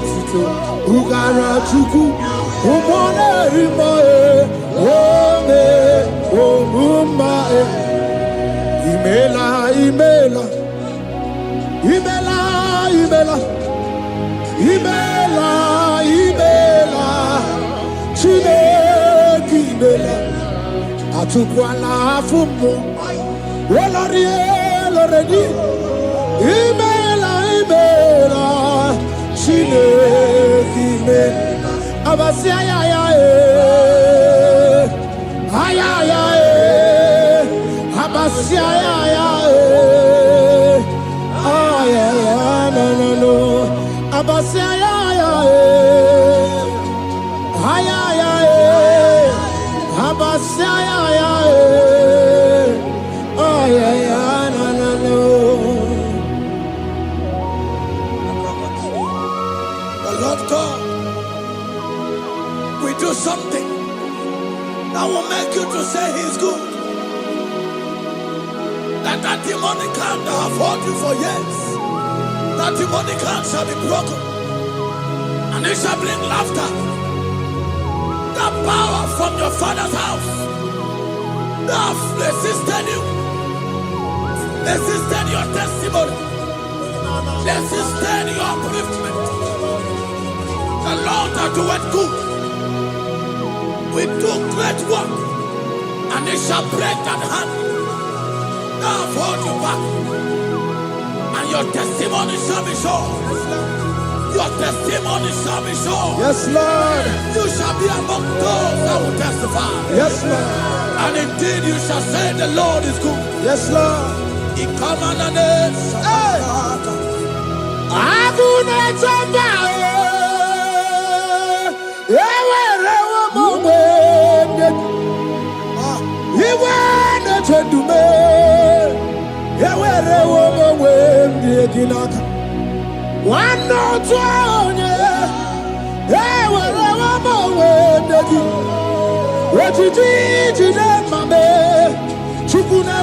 tito, ugara chuku, umwane limae, ome o umma. Imela. Chineke imela. Atukwala fumo. Loredi. Imela. Chineke imela. Abasia ya. Abasia ya. No. Abasia ya. Abasia ya. No. The Lord God will do something that will make you to say he's good. That demonic hand that have held you for years, that demonic hand shall be broken, and it shall bring laughter. That power from your father's house that have resisted you, resisted your testimony, resisted your upliftment. The Lord that doeth good will do great work, and it shall break that hand that have held you back, and your testimony shall be sure. Your testimony shall be sure. Yes, Lord. You shall be among those that will testify. Yes, Lord. And indeed you shall say the Lord is good. Yes, Lord. He come on the name. One no twenty, what you did, Mamma, Chukuna,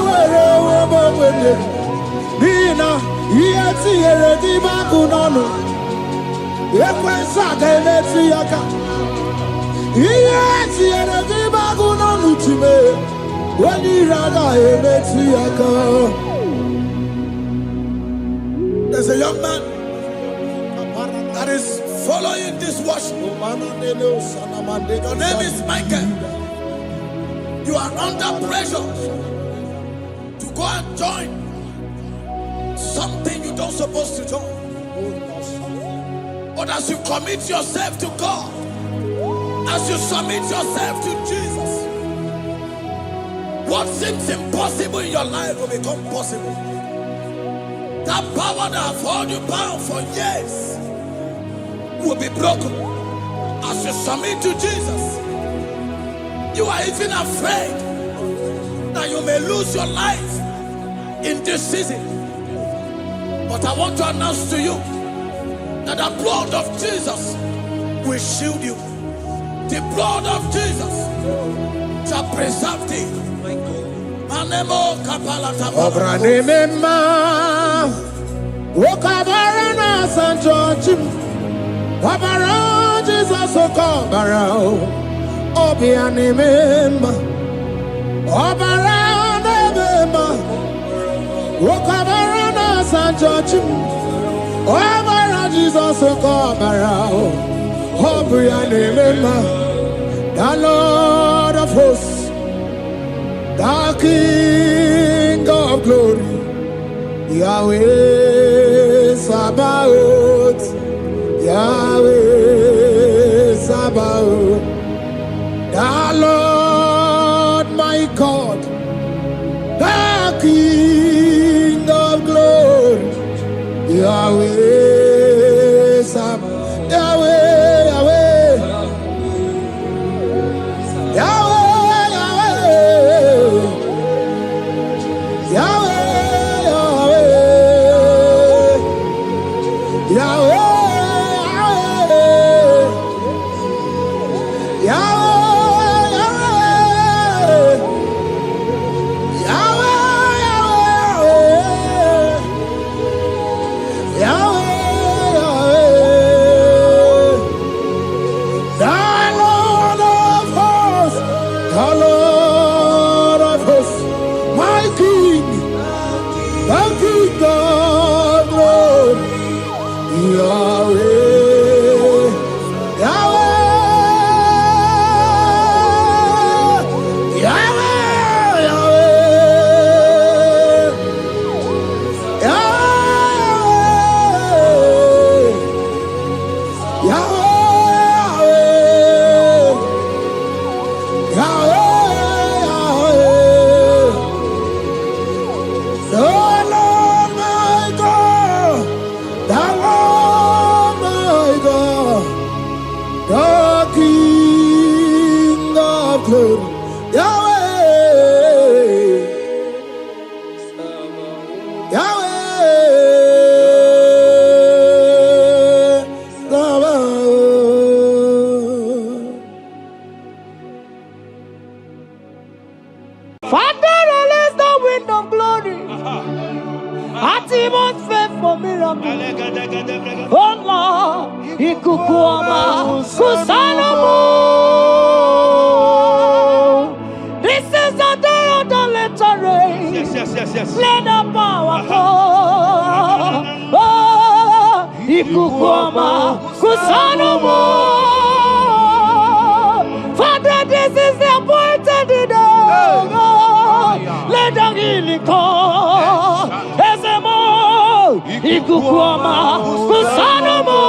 Nina, yet here, the Bakunano, Yakwasaka, let's see Yaka, yet here, the Bakunano to me, when you rather, let's see Yaka. There's a young man that is following this worship. Your name is Michael. You are under pressure to go and join something you don't supposed to join. But as you commit yourself to God, as you submit yourself to Jesus, what seems impossible in your life will become possible. That power that have held you bound for years will be broken as you submit to Jesus. You are even afraid that you may lose your life in this season. But I want to announce to you that the blood of Jesus will shield you. The blood of Jesus shall preserve thee. Manemo kapalata. Okabarana Sancho Obara Jesus Okobara Obiani Mema Obara Mema Okabarana Sancho Obara Jesus Okobara Obiani Mema, the Lord of hosts, the King of glory, Yahweh Sabaoth, Yahweh Sabaoth, the Lord my God, the King of glory, Yahweh Sabaoth, Yahweh, Yahweh, Yahweh, Yahweh, Yahweh. demons faith for miracle. Oh Lord, ikukuama kusanomo. This is the day of the latter rain. Yes. Let the power come. Oh, ikukuama kusanomo. Father, this is the appointed day. Let the healing come. Ezemo, ikukuama kusanomo.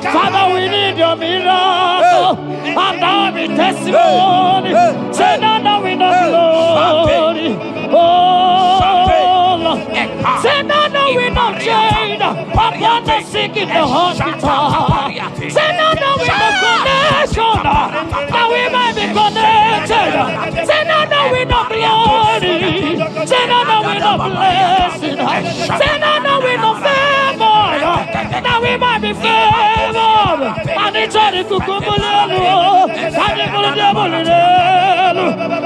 Father, we need your miracle. And now be testimony. Say now we know glory. Oh, Lord. Say now we know change. Upon the sick in the hospital. Say now we know connection. Now we might be connected. Say now we know glory. Say now we know blessing. Say now we know favor. Now we might be favored. And it's all the kukumulelu. And it's all the diabolelu.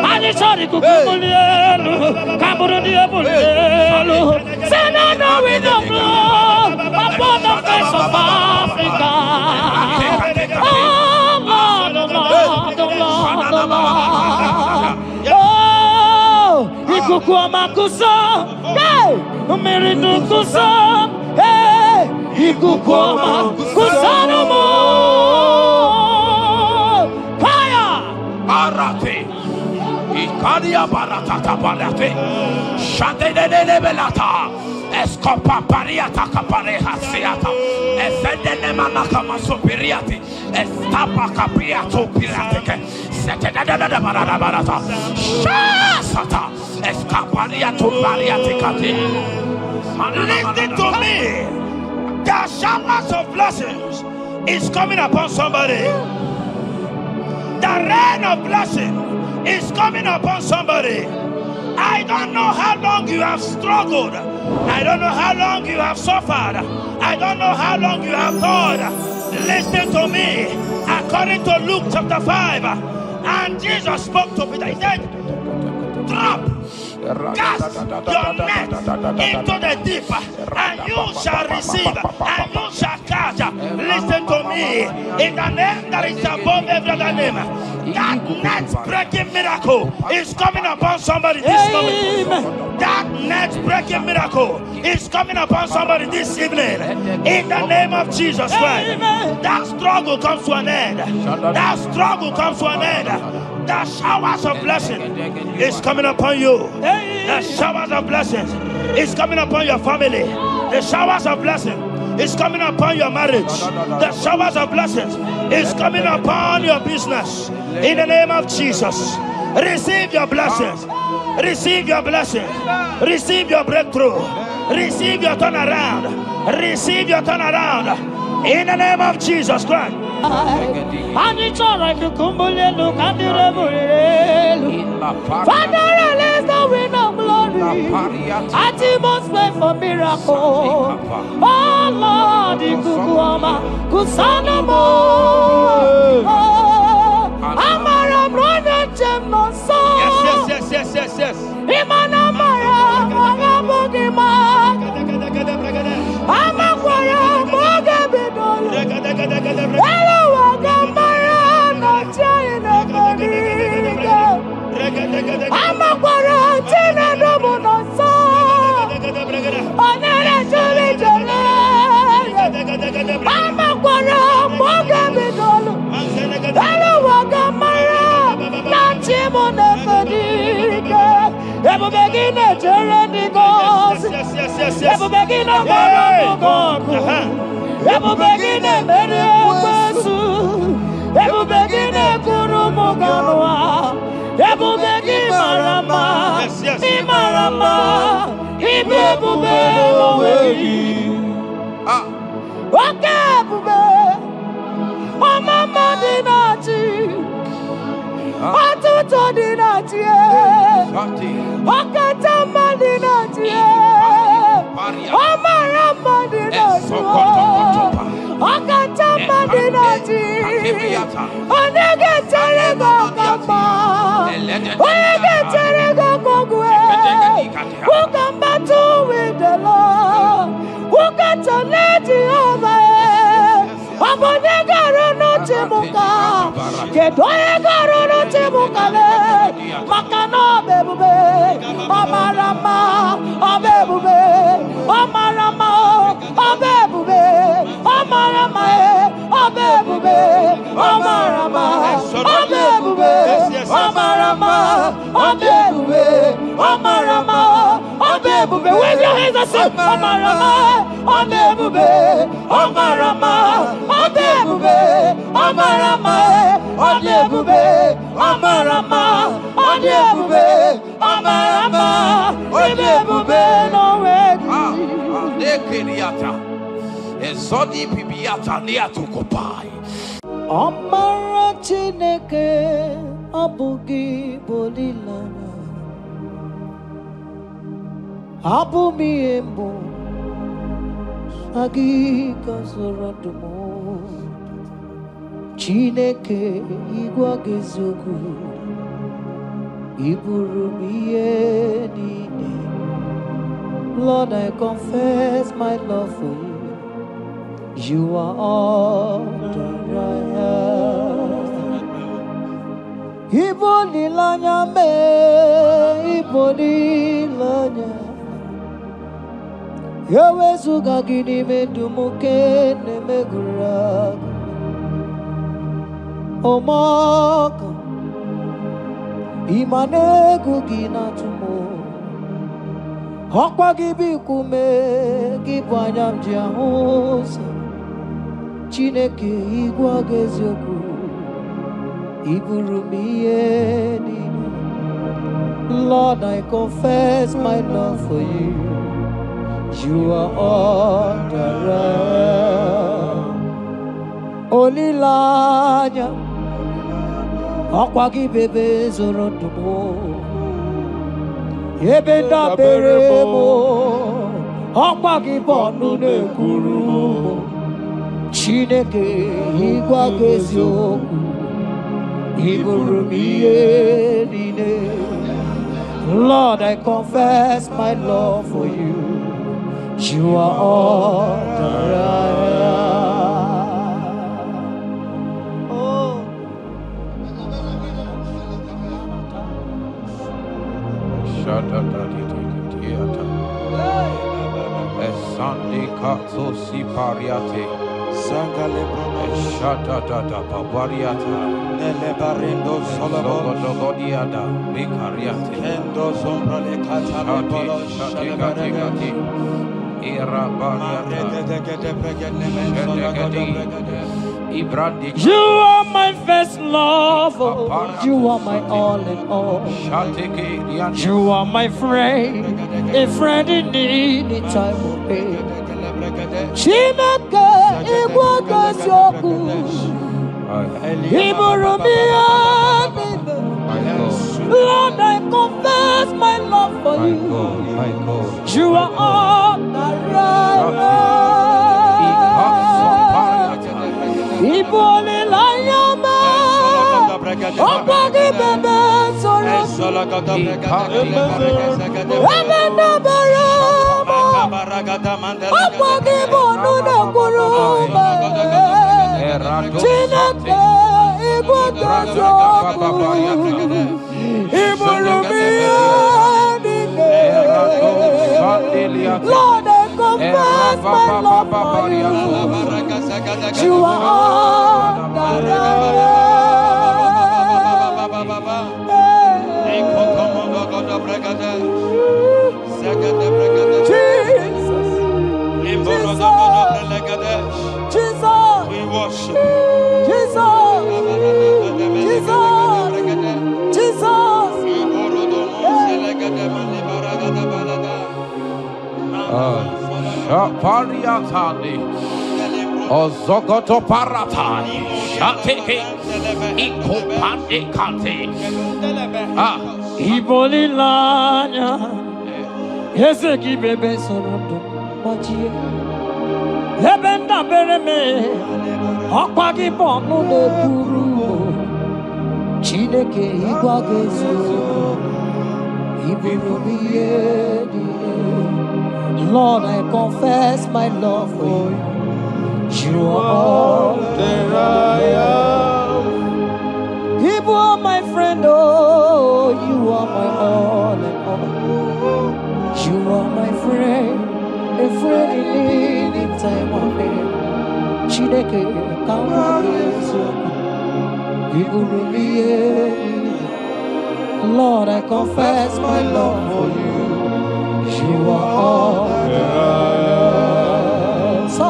And it's all the kukumulelu. Kaburu diabolelu. Say now we know blood upon the face of Africa. Oh Lord, oh Lord, oh Lord, oh Lord. Oh, ikukuama kusa, hey, umiridu kusa, hey, ikukuama kusa no more. Fire, Arate. Ikadia baratata barate. Shadene belata. Escopa pariata capareha seata. Efendene manaka masopiriati. Estapa capriato pirateke. Setedada barata. Shasata. Escapariato bariaticati. Listen to me. The showers of blessings is coming upon somebody. The rain of blessing is coming upon somebody. I don't know how long you have struggled. I don't know how long you have suffered. I don't know how long you have thought. Listen to me. According to Luke chapter 5, and Jesus spoke to Peter. He said, drop, cast your net into the deep, and you shall receive, and you shall catch. Listen to me. In the name that is above every other name, that net breaking miracle is coming upon somebody this moment. That net breaking miracle is coming upon somebody this evening. In the name of Jesus Christ. That struggle comes to an end. That struggle comes to an end. The showers of blessing is coming upon you. The showers of blessings is coming upon your family. The showers of blessing is coming upon your marriage. The showers of blessings is coming upon your business. In the name of Jesus, receive your blessings. Receive your blessings. Receive your breakthrough. Receive your turnaround. Receive your turnaround. In the name of Jesus Christ. And it's all right to kumbulelu kandirelu. Father, release the wind of glory. At the most pray for miracle. Oh Lord, ikukuama kusanamo. Amara brother jem no so. Yes. Imana mara magabogi ma. Amakwara moga bidolo. Hello, Wagamara, not China, Amakwara, Tina, Domono, so. Onera, Julie, Amakwara, moga bidolo. Hello, Wagamara, not Chimona, Ever begin a journey goes. Ever begin a Ever begin a Ever begin a Kurumoganoa. Ever begin Marama. Imarama. Ibebube. Okay, Bube. Oh, Mama Dinati. Atuto Dinati. Okatama Dinati. Omarama Dinati. Okatama Dinati. Onege Terego Kama. Onege Terego Kogwe. Ukamba timuka. Kedoye garuru timukale. Makano bebube. Omarama. Obebube. Omarama. Obebube. Omarama. Obebube. Omarama. Obebube. Omarama. Obebube. Omarama. Obebube. Wave your hands and say, Omarama. Obebube. Omarama. Obebube. Omarama. Obebube. Omarama. Obebube. Omarama. Obebube. No way. Ezodi pibiata niatukopai. Amara Chineke abugi bolilana. Abumi embo agi kasorodumo. Chineke igwa gezoku iburumiye nine. Lord, I confess my love for you. You are all that I have. Ibolilanya me, ibolilanya. Yewezuga gini medumuke nemegura. Omaka, imane gugina tumo. Hokwa gibi kume, gibanyam jiahosa. Chineke igwa gezioku iburumiye nini. Lord, I confess my love for you. You are all that I am. Olilanya akwagi bebe zorondumo. Yebenda beremo akwagi bonu ne kurumo. Chineke igwa gezioku iburumiye nine. Lord, I confess my love for you. You are all that I am. Oh. Esandi katso si pariate. Sangale Shata tata papariata. Nele barendo solabo Sogodiada. Bicariate. Kendo sombra le katale polo Shati. Era bariata. You are my first love. You are my all in all. You are my friend, a friend in need in time of pain. Chineke igwa gezioku iburumiye nine. Lord, I confess my love for you. You are all that I am. Ibole layama, okwagi bebe soro. Emena berama, okwagi bonu ne kurume. Chineke igwa gezioku iburumiye nine. Lord, I confess my love for you. You are all that I Jesus, we worship Jesus, Pariatani. Ozogoto paratai. Shateke. Ikopande kate. Ibolilanya. Yeseki bebe sorondo majie. Lebenda bereme. Akwagi bonu ne kuru. Chineke igwa gezio. Iburumiye nine. Lord, I confess my love for you. You are all that I am. Lord, I confess my love for you. You are all that. So.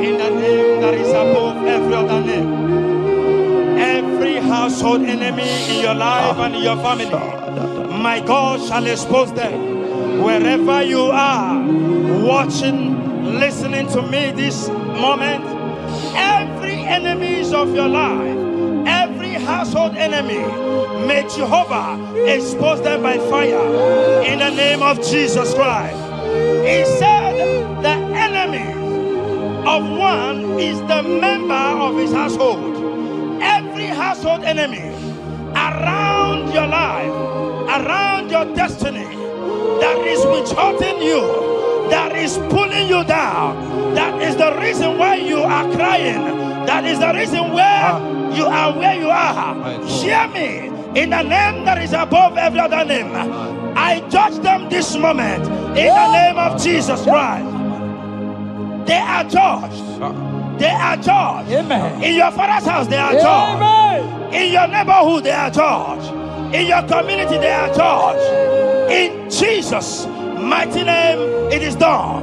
In the name that is above every other name, every household enemy in your life and in your family, my God shall expose them. Wherever you are, watching, listening to me this moment, every enemies of your life, every household enemy, may Jehovah expose them by fire in the name of Jesus Christ. He said the enemy of one is the member of his household. Every household enemy around your life, around your destiny, that is withholding you, that is pulling you down, that is the reason why you are crying, that is the reason where you are where you are. Hear me, in the name that is above every other name, I judge them this moment in the name of Jesus Christ. They are judged. They are judged. Amen. In your father's house, they are judged. Amen. In your neighborhood, they are judged. In your community, they are judged. In Jesus' mighty name, it is done.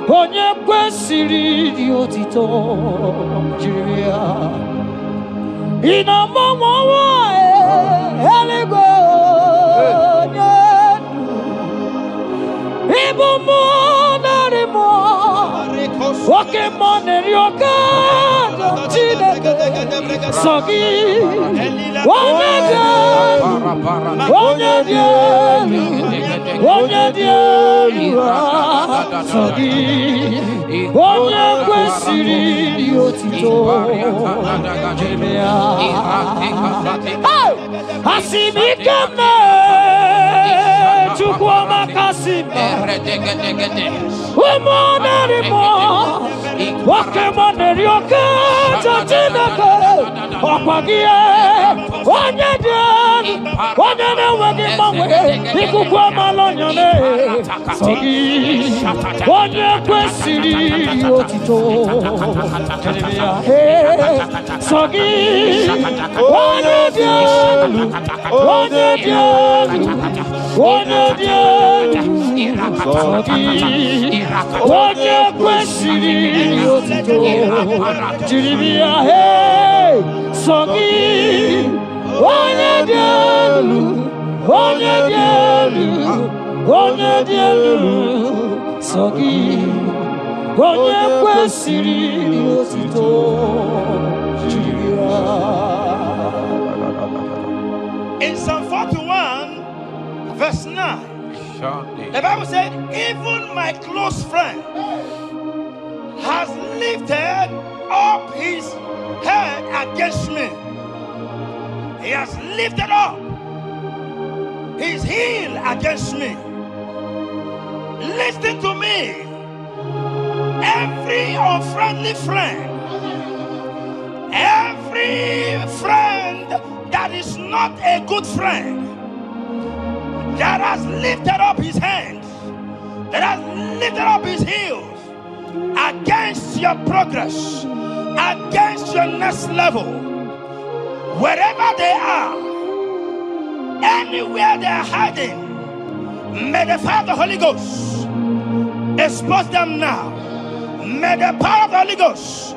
Onye kwesịrị dị otito jiri ya ịnọmọ nwa eluigwe onye ịbụ mmụọ narị mmụọ oke mmụọ na-eri oke Chineke sọ gị onye dị elu onye dị elu onye dị elu sọ gị onye kwesịrị dị otito jiri ya asị m ike mee Chukwu ọmaka sị m ụmụ narị mmụọ nwoke mmụọ na-eri oke Chineke ọkwa gị onye dị elu onye na-enweghị mgbanwe ikuku amala ọnyọle sọ gị onye kwesịrị otito sọ gị onye dị elu onye dị elu onye dị elu sọ gị onye kwesịrị otito jiri bịa sọ gị onye dị elu onye dị elu onye dị elu sọ gị onye kwesịrị otito jiri bịa. In Psalm 41, verse 9, the Bible said, even my close friend has lifted up his head against me. He has lifted up his heel against me. Listen to me. Every unfriendly friend, every friend that is not a good friend, that has lifted up his hands, that has lifted up his heels against your progress, against your next level, wherever they are, anywhere they are hiding, may the fire of the Holy Ghost expose them now. May the power of the Holy Ghost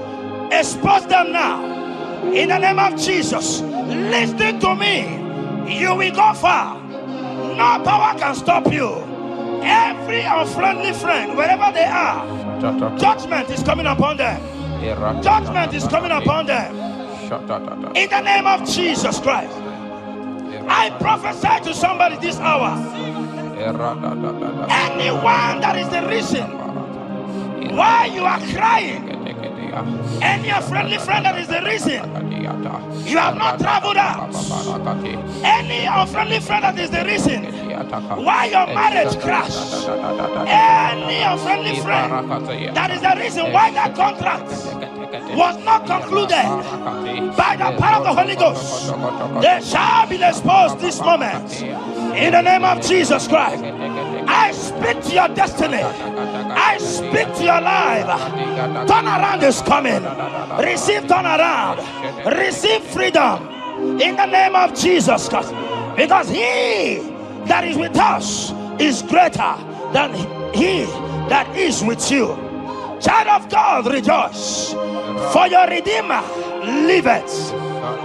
expose them now. In the name of Jesus, listen to me. You will go far. No power can stop you. Every unfriendly friend, wherever they are, judgment is coming upon them. Judgment is coming upon them. In the name of Jesus Christ. I prophesy to somebody this hour. Anyone that is the reason why you are crying, any friendly friend that is the reason you have not traveled out, any unfriendly friend that is the reason why your marriage crashed, any unfriendly friend that is the reason why that contract was not concluded by the power of the Holy Ghost, they shall be exposed this moment in the name of Jesus Christ. I speak to your destiny. I speak to your life. Turnaround is coming. Receive turnaround. Receive freedom in the name of Jesus Christ. Because he that is with us is greater than he that is with you. Child of God, rejoice. For your Redeemer liveth,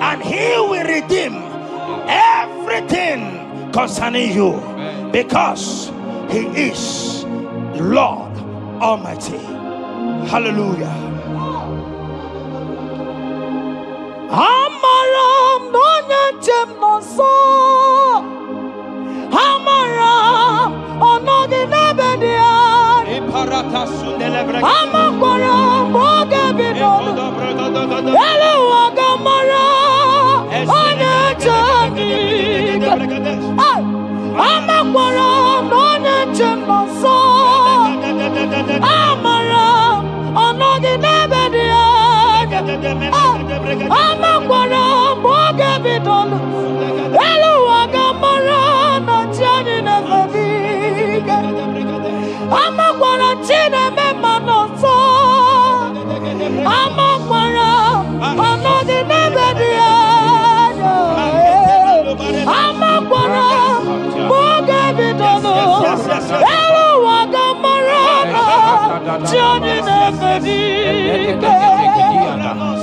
and he will redeem everything concerning you, because he is Lord Almighty. Hallelujah. Amaram nonyenchem noso. Amaram onoginebedia. Amaram ogebido. Hello agamara. Onyenchem. Amaram nonyenchem noso. Amaram onoginebedia. Amaram ogebido. Hello agamara na chani nevebiga. Amakwara chine mema noso. Amakwara anodi nebedia. Amakwara moge bidono. Elo wagamara chine nebedia.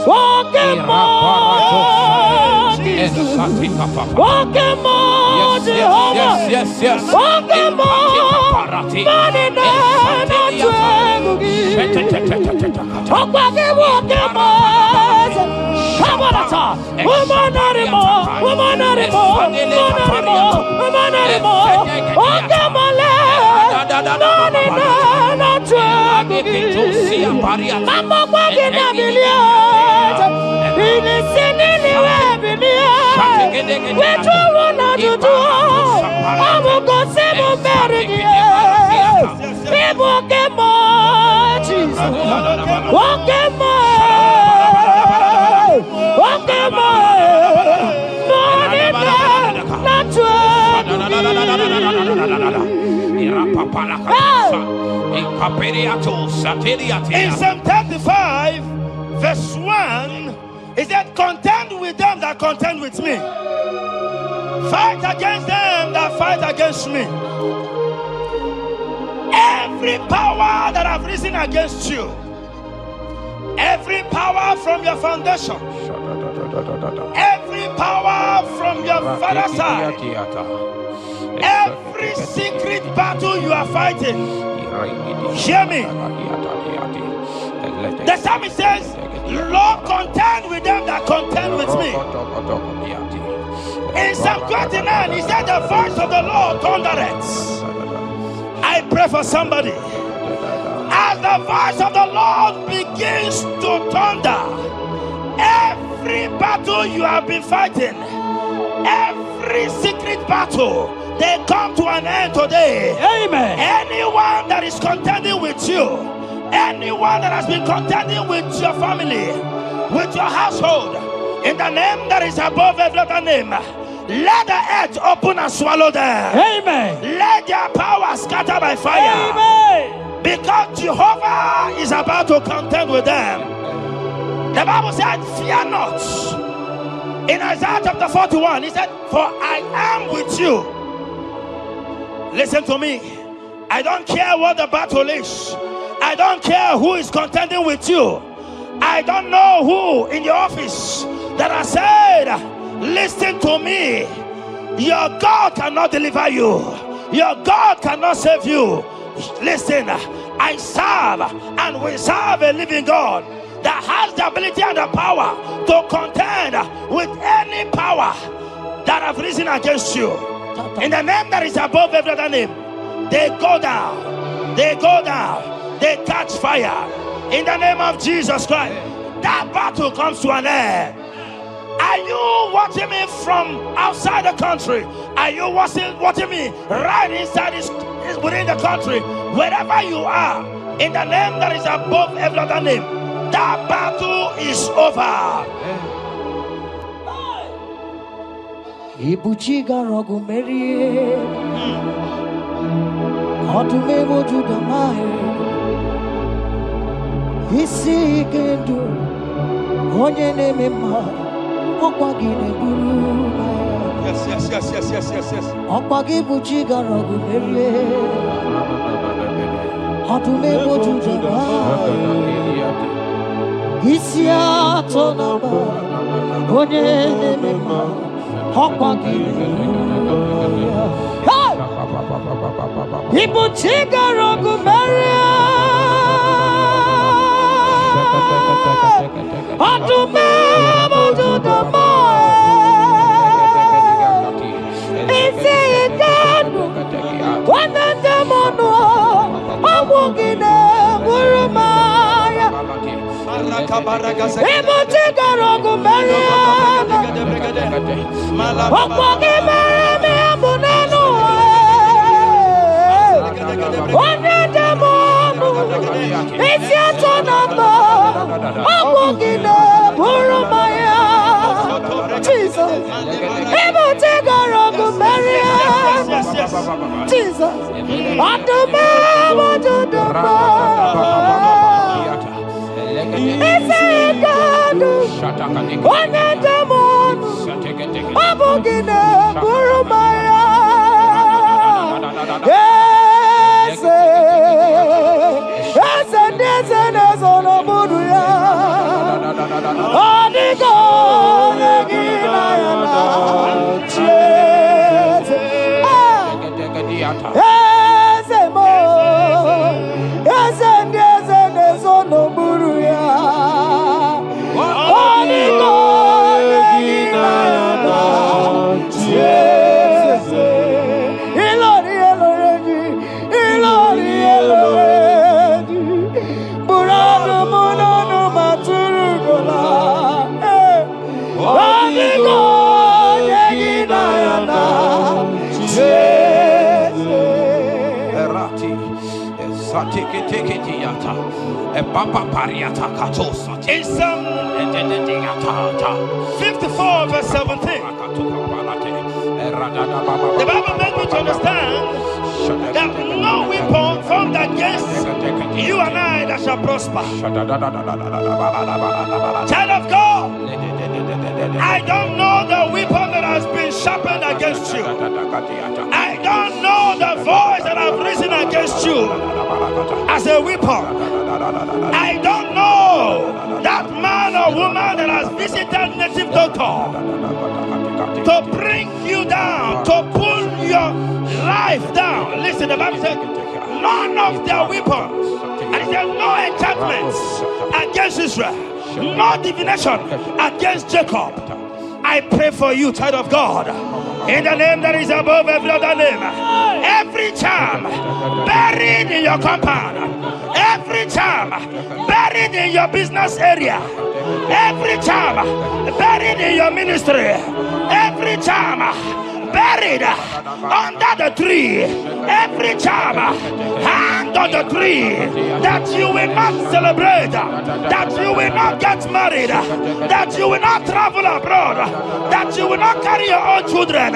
Pokemon, Jehovah. Pokemon, Manina, In Psalm 35, verse 1, it said, contend with them that contend with me. Fight against them that fight against me. Every power that have risen against you, every power from your foundation, every power from your father's side, every secret battle you are fighting, hear me. The psalmist says, Lord, contend with them that contend with me. In Psalm 29, he said, the voice of the Lord thundereth. I pray for somebody. As the voice of the Lord begins to thunder, every battle you have been fighting, every secret battle, they come to an end today. Amen. Anyone that is contending with you, anyone that has been contending with your family, with your household, in the name that is above every other name, let the earth open and swallow them. Amen. Let their power scatter by fire. Amen. Because Jehovah is about to contend with them. The Bible said, fear not. In Isaiah chapter 41, he said, for I am with you. Listen to me. I don't care what the battle is. I don't care who is contending with you. I don't know who in your office that has said, listen to me. Your God cannot deliver you. Your God cannot save you. Listen, I serve and we serve a living God that has the ability and the power to contend with any power that have risen against you, in the name that is above every other name, they go down, they go down, they catch fire. In the name of Jesus Christ, that battle comes to an end. Are you watching me from outside the country? Are you watching me right inside within the country? Wherever you are, in the name that is above every other name, that battle is over. Ibuchiga rogu merie Odume wojuda mae Isi kendu Onye neme ma Okwagi neburu Yes. Okwagi buchiga rogu merie Odume wojuda mae Isi atona ba Onye neme ma Ibuchiga rogu merie Odume wojuda mae Isi ikanu Wanandamonu Awugine burumaya Ibuchiga rogu merie Okwagi merie abunenu Wanandamonu Isi atonamba Awugine burumaya Jesus Ibuchiga rogu merie Jesus Odume wojuda Isi ikanu Wanandamonu Abugine burumaya Ese nezono buruya Odigo negina yana Chese Ese mo Ese nezono buruya Odigo negina yana Chese Ilori Burado monono maturugola Odigo negina yana Chese Erati, Satikitiata, a Papa Pariata Katosa, In Psalm 54 verse 17, the Bible makes me to understand that no weapon formed against you and I that shall prosper. Child of God, I don't know the weapon that has been sharpened against you. I don't know the voice that has risen against you as a weapon. I don't know that man or woman that has visited native doctor to bring you down, to pull your life down. Listen, the Bible said, none of their weapons, and it said, no enchantments against Israel, no divination against Jacob. I pray for you, child of God, in the name that is above every other name. Every charm buried in your compound, every charm buried in your business area, every charm buried in your ministry, every charm buried under the tree, every charm hang on the tree, that you will not celebrate, that you will not get married, that you will not travel abroad, that you will not carry your own children.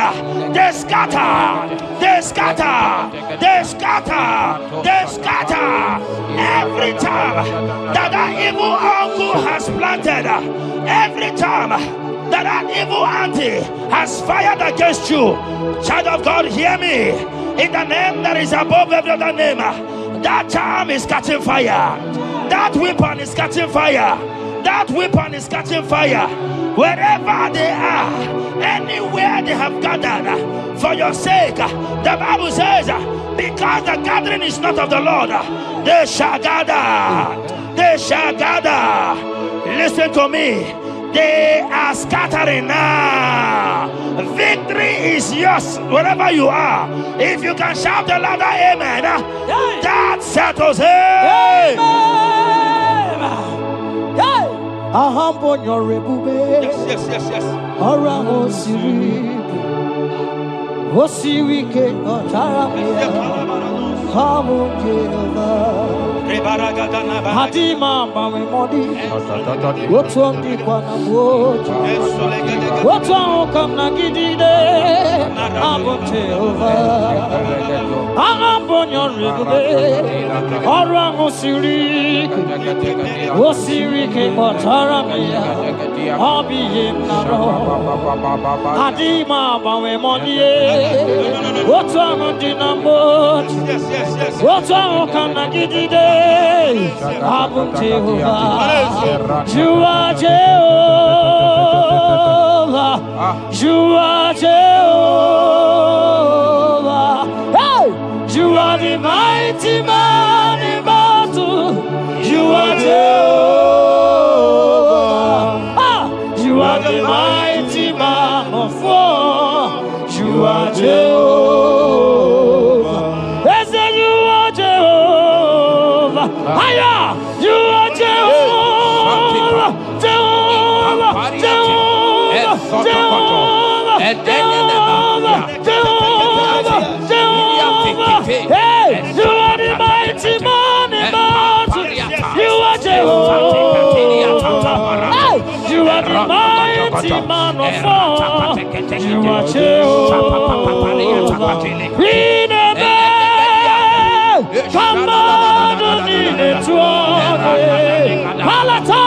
They scatter, they scatter, they scatter, they scatter. Every time that evil uncle has planted, every time that evil auntie has fired against you, child of God, hear me. In the name that is above every other name, that charm is catching fire. That weapon is catching fire. That weapon is catching fire. Wherever they are, anywhere they have gathered for your sake, the Bible says, because the gathering is not of the Lord, they shall gather. They shall gather. Listen to me. They are scattering now. victory is yours wherever you are. If you can shout a louder amen, that settles it. Yes. Hadima mami modi, wotundi kwa na moja, wotuang kam na gidide, abo Jehovah, ahambonyo rebube, orang osiri ke otaramiya, abiye naro, hadima mami modi, wotuang di na moja, wotuang kam na gidide. Abu Jehovah, you are Jehovah, you are Jehovah. Hey, you are the mighty man in battle. You are Jehovah. You are the mighty man of war. You are Jehovah. Aya, you are Jehovah, Jehovah, Jehovah, Jehovah, Jehovah, Jehovah. Hey, you are the mighty man in battle. You are Jehovah. Hey, you are the mighty man of war. You are Jehovah. Come on. Palata,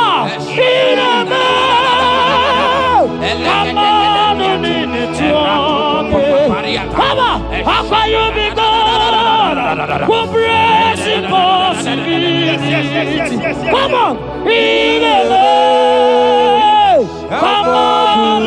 Papa, Papa, you be God. Who breaks impossibility? Come on, come on,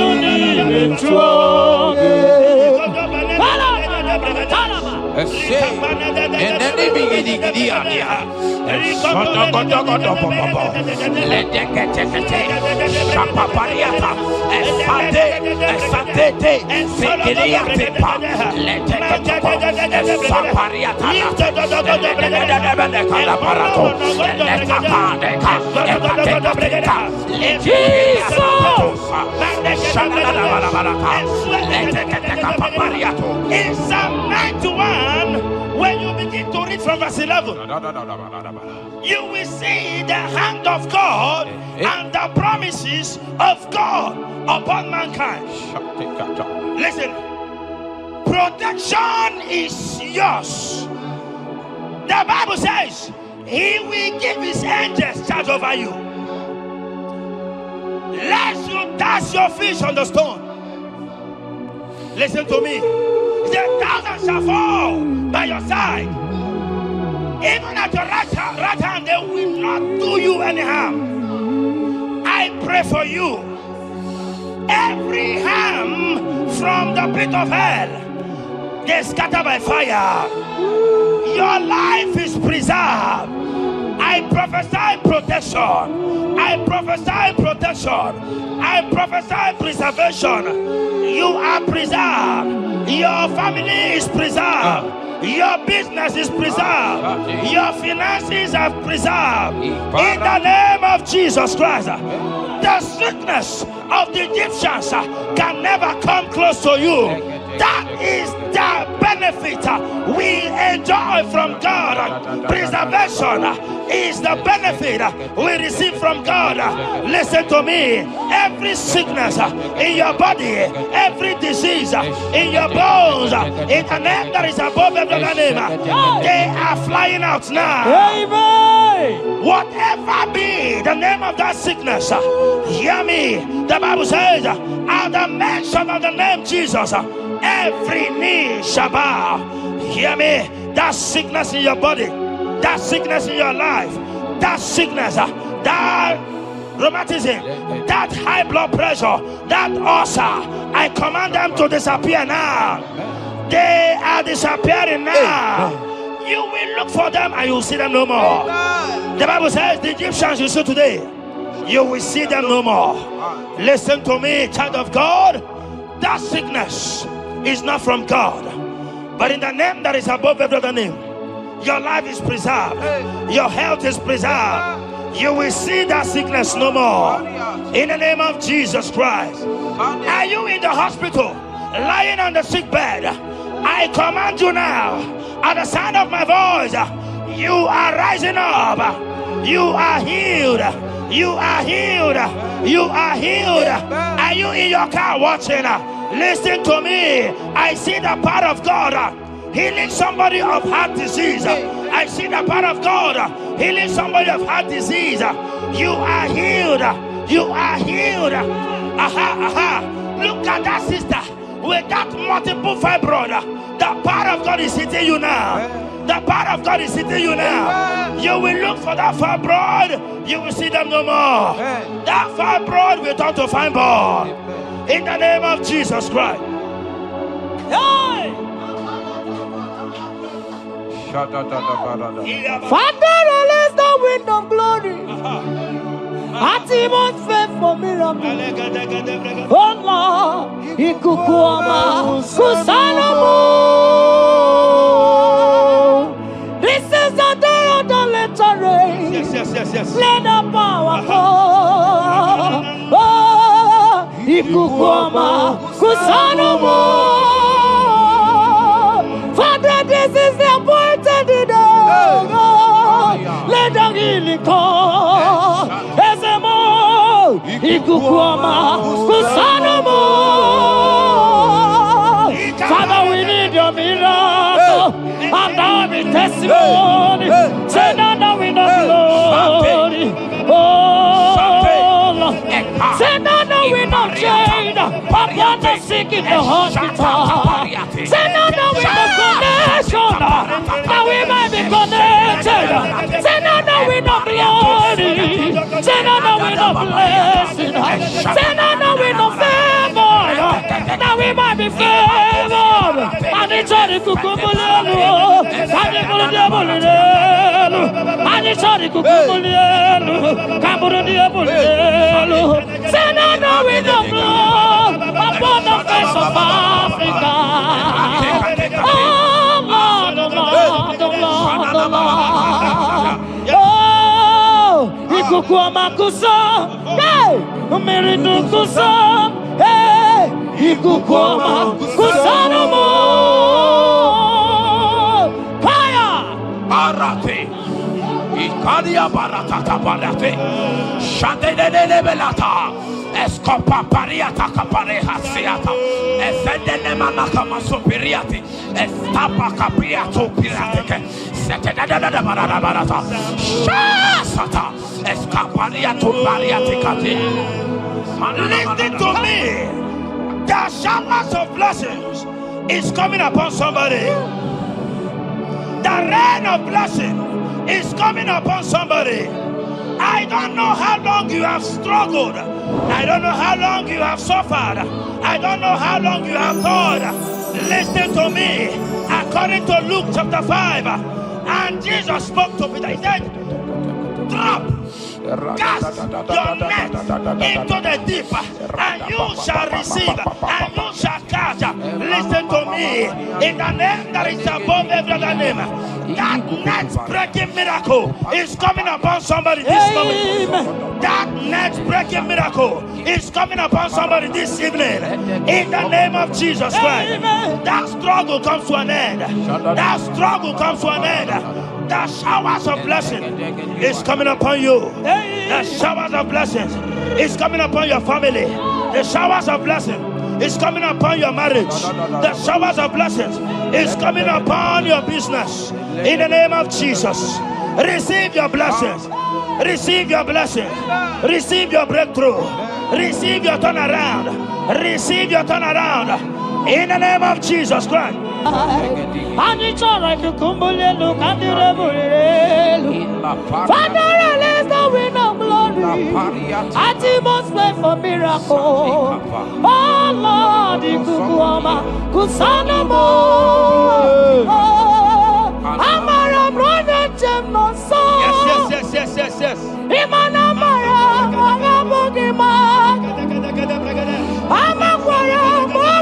in Psalm 91, when you begin to read from verse 11, you will see the hand of God and the promises of God upon mankind. Listen, protection is yours. The Bible says He will give His angels charge over you, lest you dash your feet on the stone. Listen to me. The 1,000 shall fall by your side, even at your right hand, they will not do you any harm. I pray for you. Every harm from the pit of hell, they scatter by fire. Your life is preserved. I prophesy protection. I prophesy protection. I prophesy preservation. You are preserved. Your family is preserved. Your business is preserved. Your finances are preserved. In the name of Jesus Christ. The sickness of the Egyptians can never come close to you. That is the benefit we enjoy from God. Preservation is the benefit we receive from God. Listen to me. Every sickness in your body, every disease in your bones, in the name that is above every other name, they are flying out now. Amen. Whatever be the name of that sickness, hear me. The Bible says, at the mention of the name Jesus, every knee shall bow. Hear me. That sickness in your body, that sickness in your life, that sickness, that rheumatism, that high blood pressure, that ulcer, I command them to disappear now. They are disappearing now. You will look for them and you will see them no more. The Bible says the Egyptians you see today, you will see them no more. Listen to me, child of God. that sickness is not from God. But in the name that is above every other name, your life is preserved. Your health is preserved. You will see that sickness no more. In the name of Jesus Christ. Are you in the hospital, lying on the sick bed? I command you now, at the sound of my voice, you are rising up. You are healed. You are healed. You are healed. Are you in your car watching? Listen to me. I see the power of God healing somebody of heart disease. I see the power of God healing somebody of heart disease. You are healed. You are healed. Look at that sister with that multiple fibroid. The power of God is hitting you now. The power of God is hitting you now. You will look for that fibroid. You will see them no more. That fibroid will turn to fine ball. In the name of Jesus Christ. Hey! Father, release the wind of glory. Atmosphere for miracle. Oh Lord, ikukuama kusanomo. This is the day of the letter rain. Yes. Let the power fall. Oh, ikukuama kusanomo. Father, this is the appointed day. Let the healing come. Ezemo, ikukuama kusanomo. Father, we need your miracle. And now we testimony. Say now the wind of glory. Oh, Lord. Say now the wind of change upon the sick in the hospital. Say now the wind of connection, that we might be connected. Say now the wind of glory. Say now the wind of blessing. Say now the wind of favor, that we might be favored. And it's all the kukumulelu, and it's all the diabolelu, and it's all the kukumulelu, kaburu diabolelu. Say now the wind of blood upon the face of Africa. Oh Lord, oh Lord, oh Lord, oh Lord. Oh, ikukuama kusa, hey, umiridu kusa, hey, ikukuama kusa no more. Fire! Arate. Ikadia baratata barate. Shadene belata. Escopa pariata capareha seata. Efendene manaka masopiriati. Estapa capriato pirate. Setedada barata. Shasata. Escapariato bariate cati. Listen to me. The showers of blessings is coming upon somebody. The rain of blessing is coming upon somebody. I don't know how long you have struggled. I don't know how long you have suffered. I don't know how long you have thought. Listen to me. According to Luke chapter 5, and Jesus spoke to Peter. He said, drop, cast your net into the deep, and you shall receive, and you shall catch. Listen to me. In the name that is above every other name, that net breaking miracle is coming upon somebody this moment. That net breaking miracle is coming upon somebody this evening. In the name of Jesus Christ. That struggle comes to an end. That struggle comes to an end. The showers of blessing is coming upon you. The showers of blessings is coming upon your family. The showers of blessing is coming upon your marriage. The showers of blessings is coming upon your business. In the name of Jesus, receive your blessings. Receive your blessings. Receive your breakthrough. Receive your turnaround. Receive your turnaround. In the name of Jesus Christ. Father, release the wind of glory. Atmosphere for miracle. Oh Lord, ikukuama kusanomo. Amara brother Jemno so. Yes. Imana mara magabugi ma. Amakwara mo.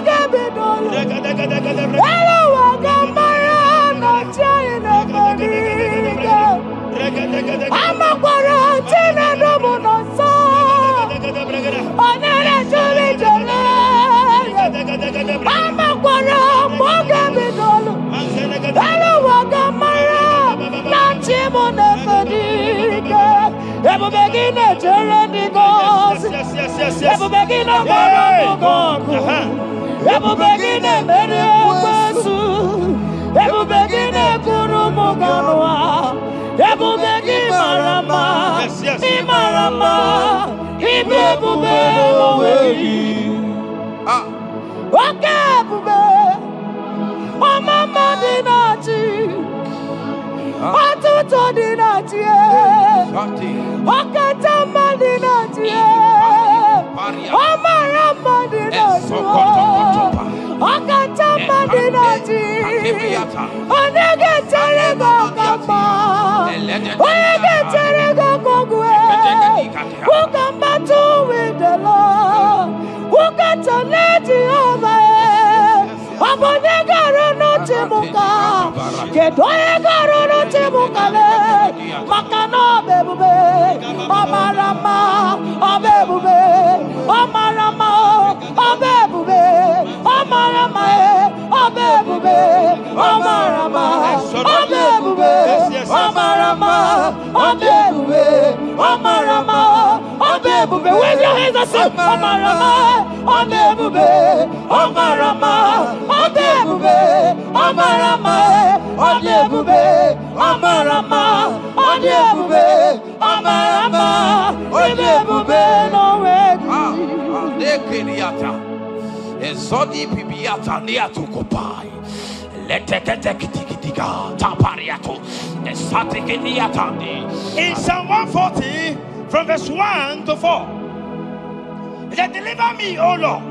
begin to ready goes. Ebu begin to go. Ebu begin to marry Ebu. Ebu begin to kuru muganwa. Ebu begin marama. Imarama. Ibu be. Okay, bube. Oh, mama dinati. Oh, toto dinati. Oh, katama dinati. Oh, marama dinati. Oh, katama dinati. Oh, negetere go kama. Oh, negetere go kogwe. Who can battle with the Lord? Who can turn Jehovah? Abonegaro no temuka, kedoegaro no temuka le, makano bebube, amarama, abebube, amarama, abebube, amarama, abebube, amarama, abebube, amarama, abebube, amarama, abebube. Wave your hands and say, amarama, abebube, amarama. Adebube, amarama, adebube, amarama, adebube, amarama, adebube, no way. Lekeriata, Ezodi Pibiata, Niatukopai, Leteketekitikitika, Tapariato, Esatikiniatandi. In Psalm 140, from verse 1 to 4, it said, deliver me, O Lord,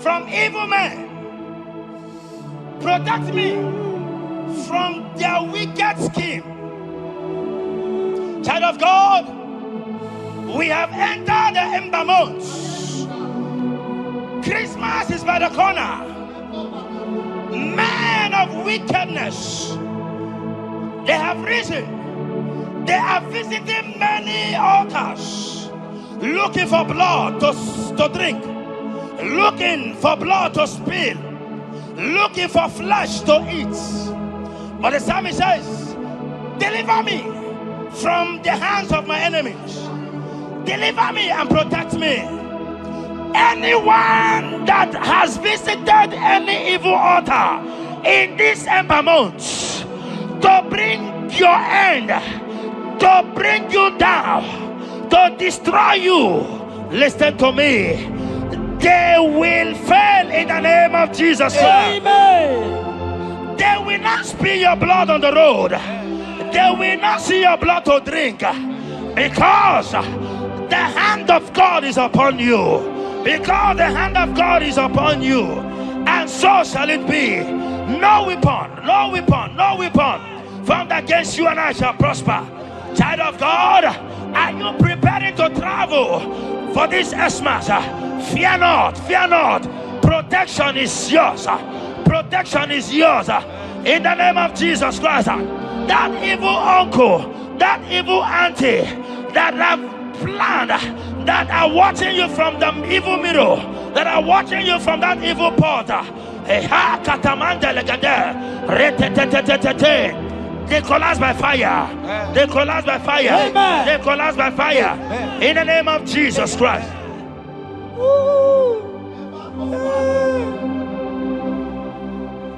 from evil men. Protect me from their wicked scheme. Child of God, we have entered the ember months. Christmas is by the corner. Men of wickedness, they have risen. They are visiting many altars, looking for blood to drink, looking for blood to spill, looking for flesh to eat. But the psalmist says, deliver me from the hands of my enemies. Deliver me and protect me. Anyone that has visited any evil altar in this ember month to bring your end, to bring you down, to destroy you, listen to me. They will fail in the name of Jesus. Amen. They will not spill your blood on the road. They will not see your blood to drink, because the hand of God is upon you. Because the hand of God is upon you. And so shall it be. No weapon, no weapon, no weapon formed against you and I shall prosper. Child of God, are you preparing to travel for this Xmas? Fear not, fear not. Protection is yours. Protection is yours. In the name of Jesus Christ. That evil uncle, that evil auntie that have planned, that are watching you from the evil mirror, that are watching you from that evil portal, they collapse by fire. They collapse by fire. Amen. They collapse by fire. Amen. In the name of Jesus Christ.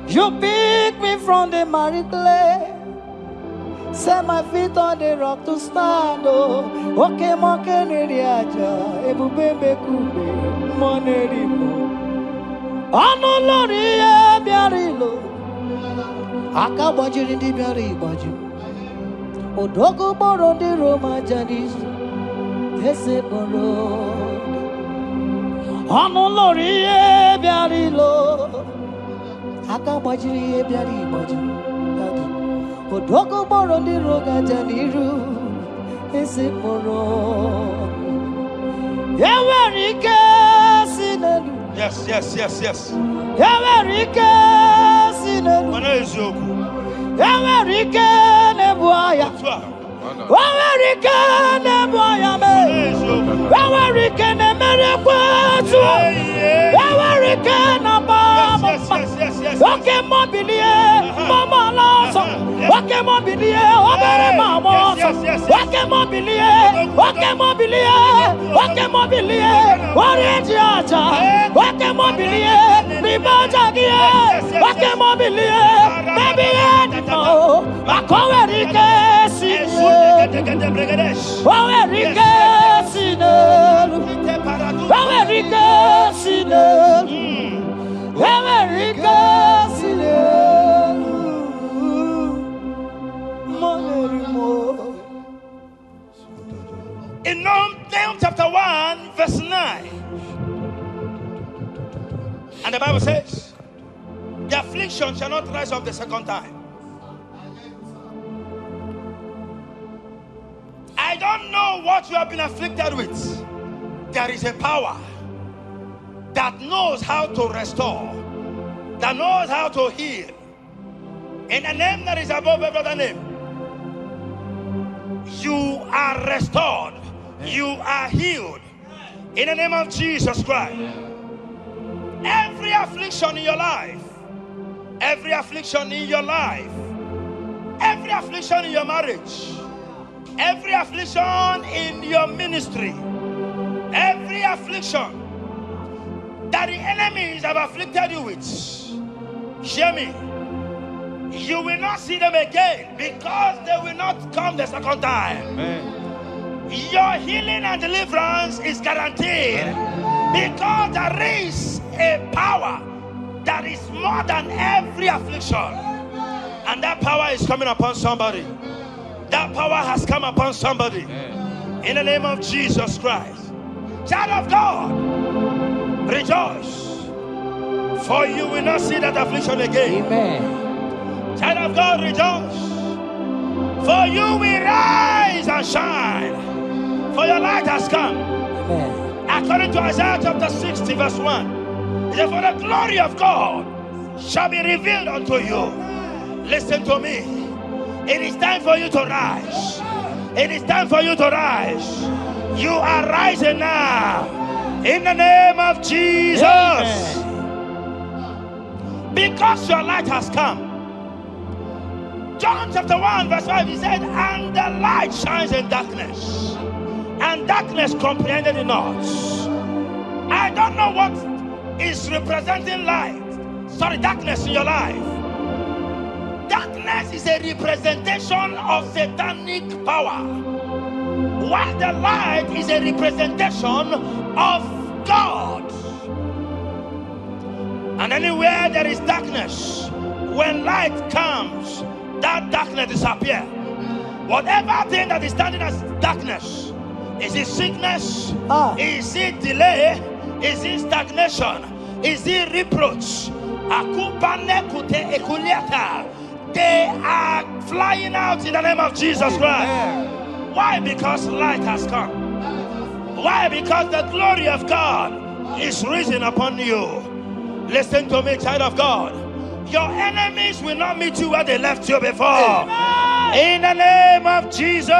You pick me from the miry clay, set my feet on the rock to stand. Oh, okay, monkey neriaja, ebubebe kube, monerimo. Ano lori e biarilo, akabajiri di biari baju. Odogo boro di Roma janis, ese boro. Ano lori e biarilo, akabajiri e biari baju. Odogo boro di roga janiru, ese boro. Yawarike sinelu. Yes, yes, yes, yes. Yawarike sinelu. Mana ezoku. Yawarike nebuaya. Yawarike nebuaya me. Yawarike ne merekwetu. Yawarike na baba. Okay, mobilie, mama lazo. Okay, mobilie, obere mama. In Nahum chapter 1, verse 9. And the Bible says, the affliction shall not rise up the second time. I don't know what you have been afflicted with. There is a power that knows how to restore, that knows how to heal. In a name that is above every other name, you are restored. You are healed. In the name of Jesus Christ. Every affliction in your life, every affliction in your life, every affliction in your marriage, every affliction in your ministry, every affliction that the enemies have afflicted you with, hear me, you will not see them again, because they will not come the second time. Amen. Your healing and deliverance is guaranteed, because there is a power that is more than every affliction, and that power is coming upon somebody. That power has come upon somebody. In the name of Jesus Christ. Child of God, rejoice, for you will not see that affliction again. Amen. Child of God, rejoice, for you will rise and shine, for your light has come. Amen. According to Isaiah chapter 60 verse 1, it says, for the glory of God shall be revealed unto you. Listen to me. It is time for you to rise. It is time for you to rise. You are rising now. In the name of Jesus. Amen. Because your light has come. John chapter 1 verse 5, he said, and the light shines in darkness, and darkness comprehended it not. I don't know what is representing light. Sorry, darkness in your life. Darkness is a representation of satanic power, while the light is a representation of God. And anywhere there is darkness, when light comes, that darkness disappears. Whatever thing that is standing as darkness, is it sickness? Is it delay? Is it stagnation? Is it reproach? They are flying out in the name of Jesus Christ. Why? Because light has come. Why? Because the glory of God is risen upon you. Listen to me, child of God. Your enemies will not meet you where they left you before. In the name of Jesus.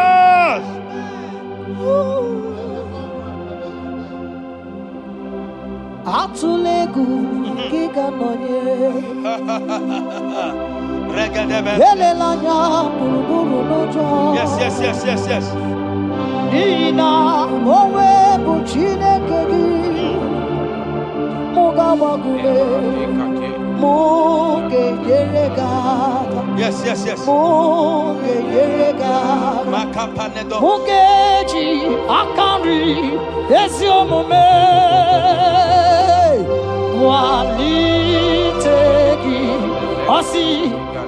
Atulegu giga nonye Yes. Nina owe buchineke gi Mugawagume Muge yerega. Yes. Muge yerega. Mugeji akari esiomume walitegi osi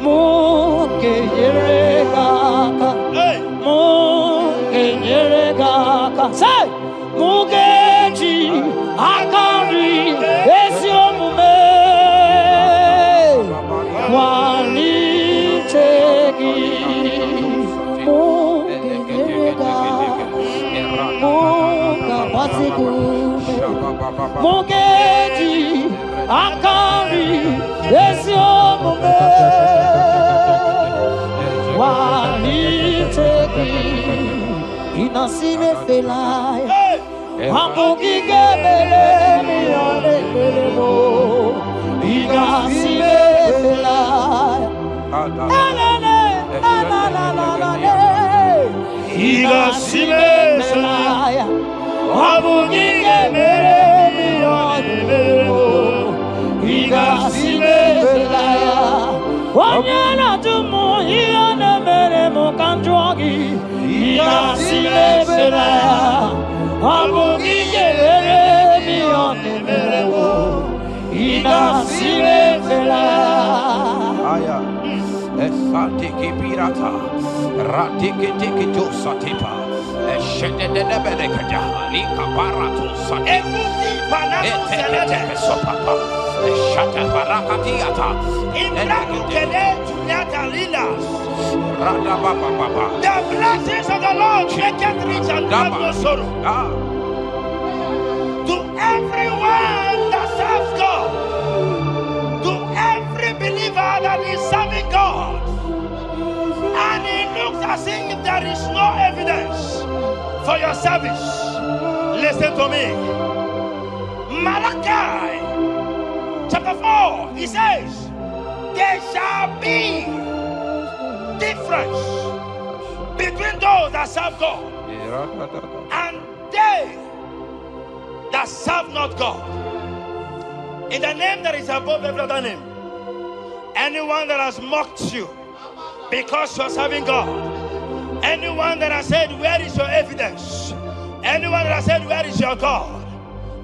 muge yerega. Muge yerega. Say Mugeji akari esiomume walitegi mugerega muga basigume mugeji akari esiomume walitegi inasime felaya Hamugige bele mi ole bele mo Inasime felaya Igasimesaya, Abugige Meremi Onimero, Igasimesaya, Wanyana Tumo, Iana Meremo Kanjogi, Igasimesaya, Abugige Meremi Onimero, Igasimesaya. Esatiki pirata, ratiki tiki to satipa, eshedede berekada, lika barato satipa, eteke sopapa, eshata barakatiata, Imrakukede Nyatalilas. rada baba baba. The blessings of the Lord make it rich and add no sorrow. To everyone that serves God, to every believer that is serving God, and it looks as if there is no evidence for your service, listen to me. Malachi chapter 4, he says, there shall be difference between those that serve God and they that serve not God. In the name that is above every other name, anyone that has mocked you because you are serving God, anyone that has said, where is your evidence? Anyone that has said, where is your God?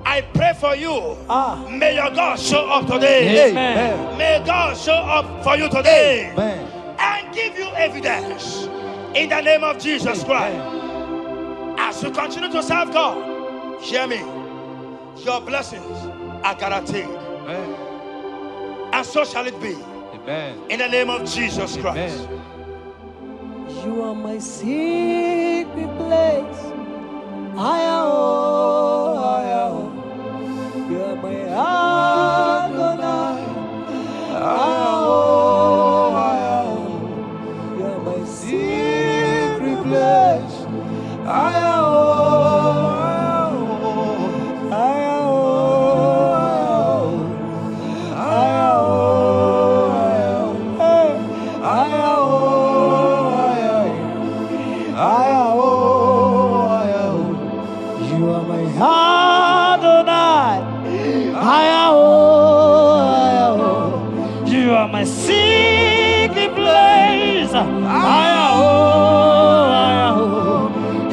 I pray for you. May your God show up today. Amen. May God show up for you today. Amen. And give you evidence in the name of Jesus Christ. As you continue to serve God, hear me, your blessings are guaranteed. Amen. And so shall it be. Amen. In the name of Jesus Christ. Amen. You are my secret place. You are my Adonai. You are my secret place. You are my Adonai. You are my secret place.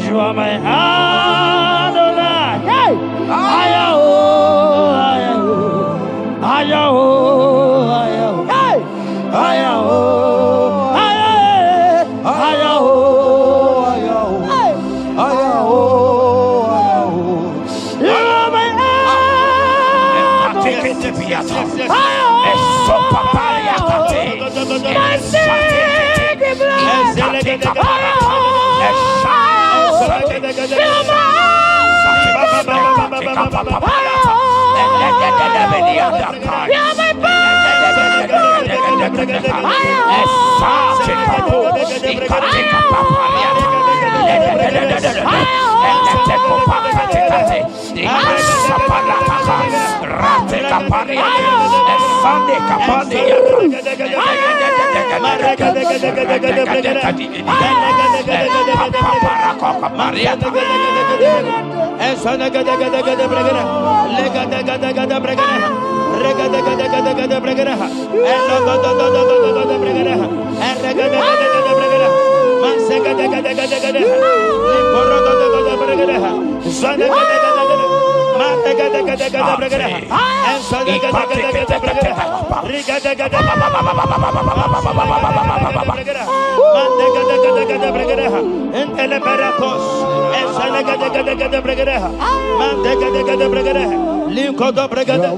You are my Adonai. Hey!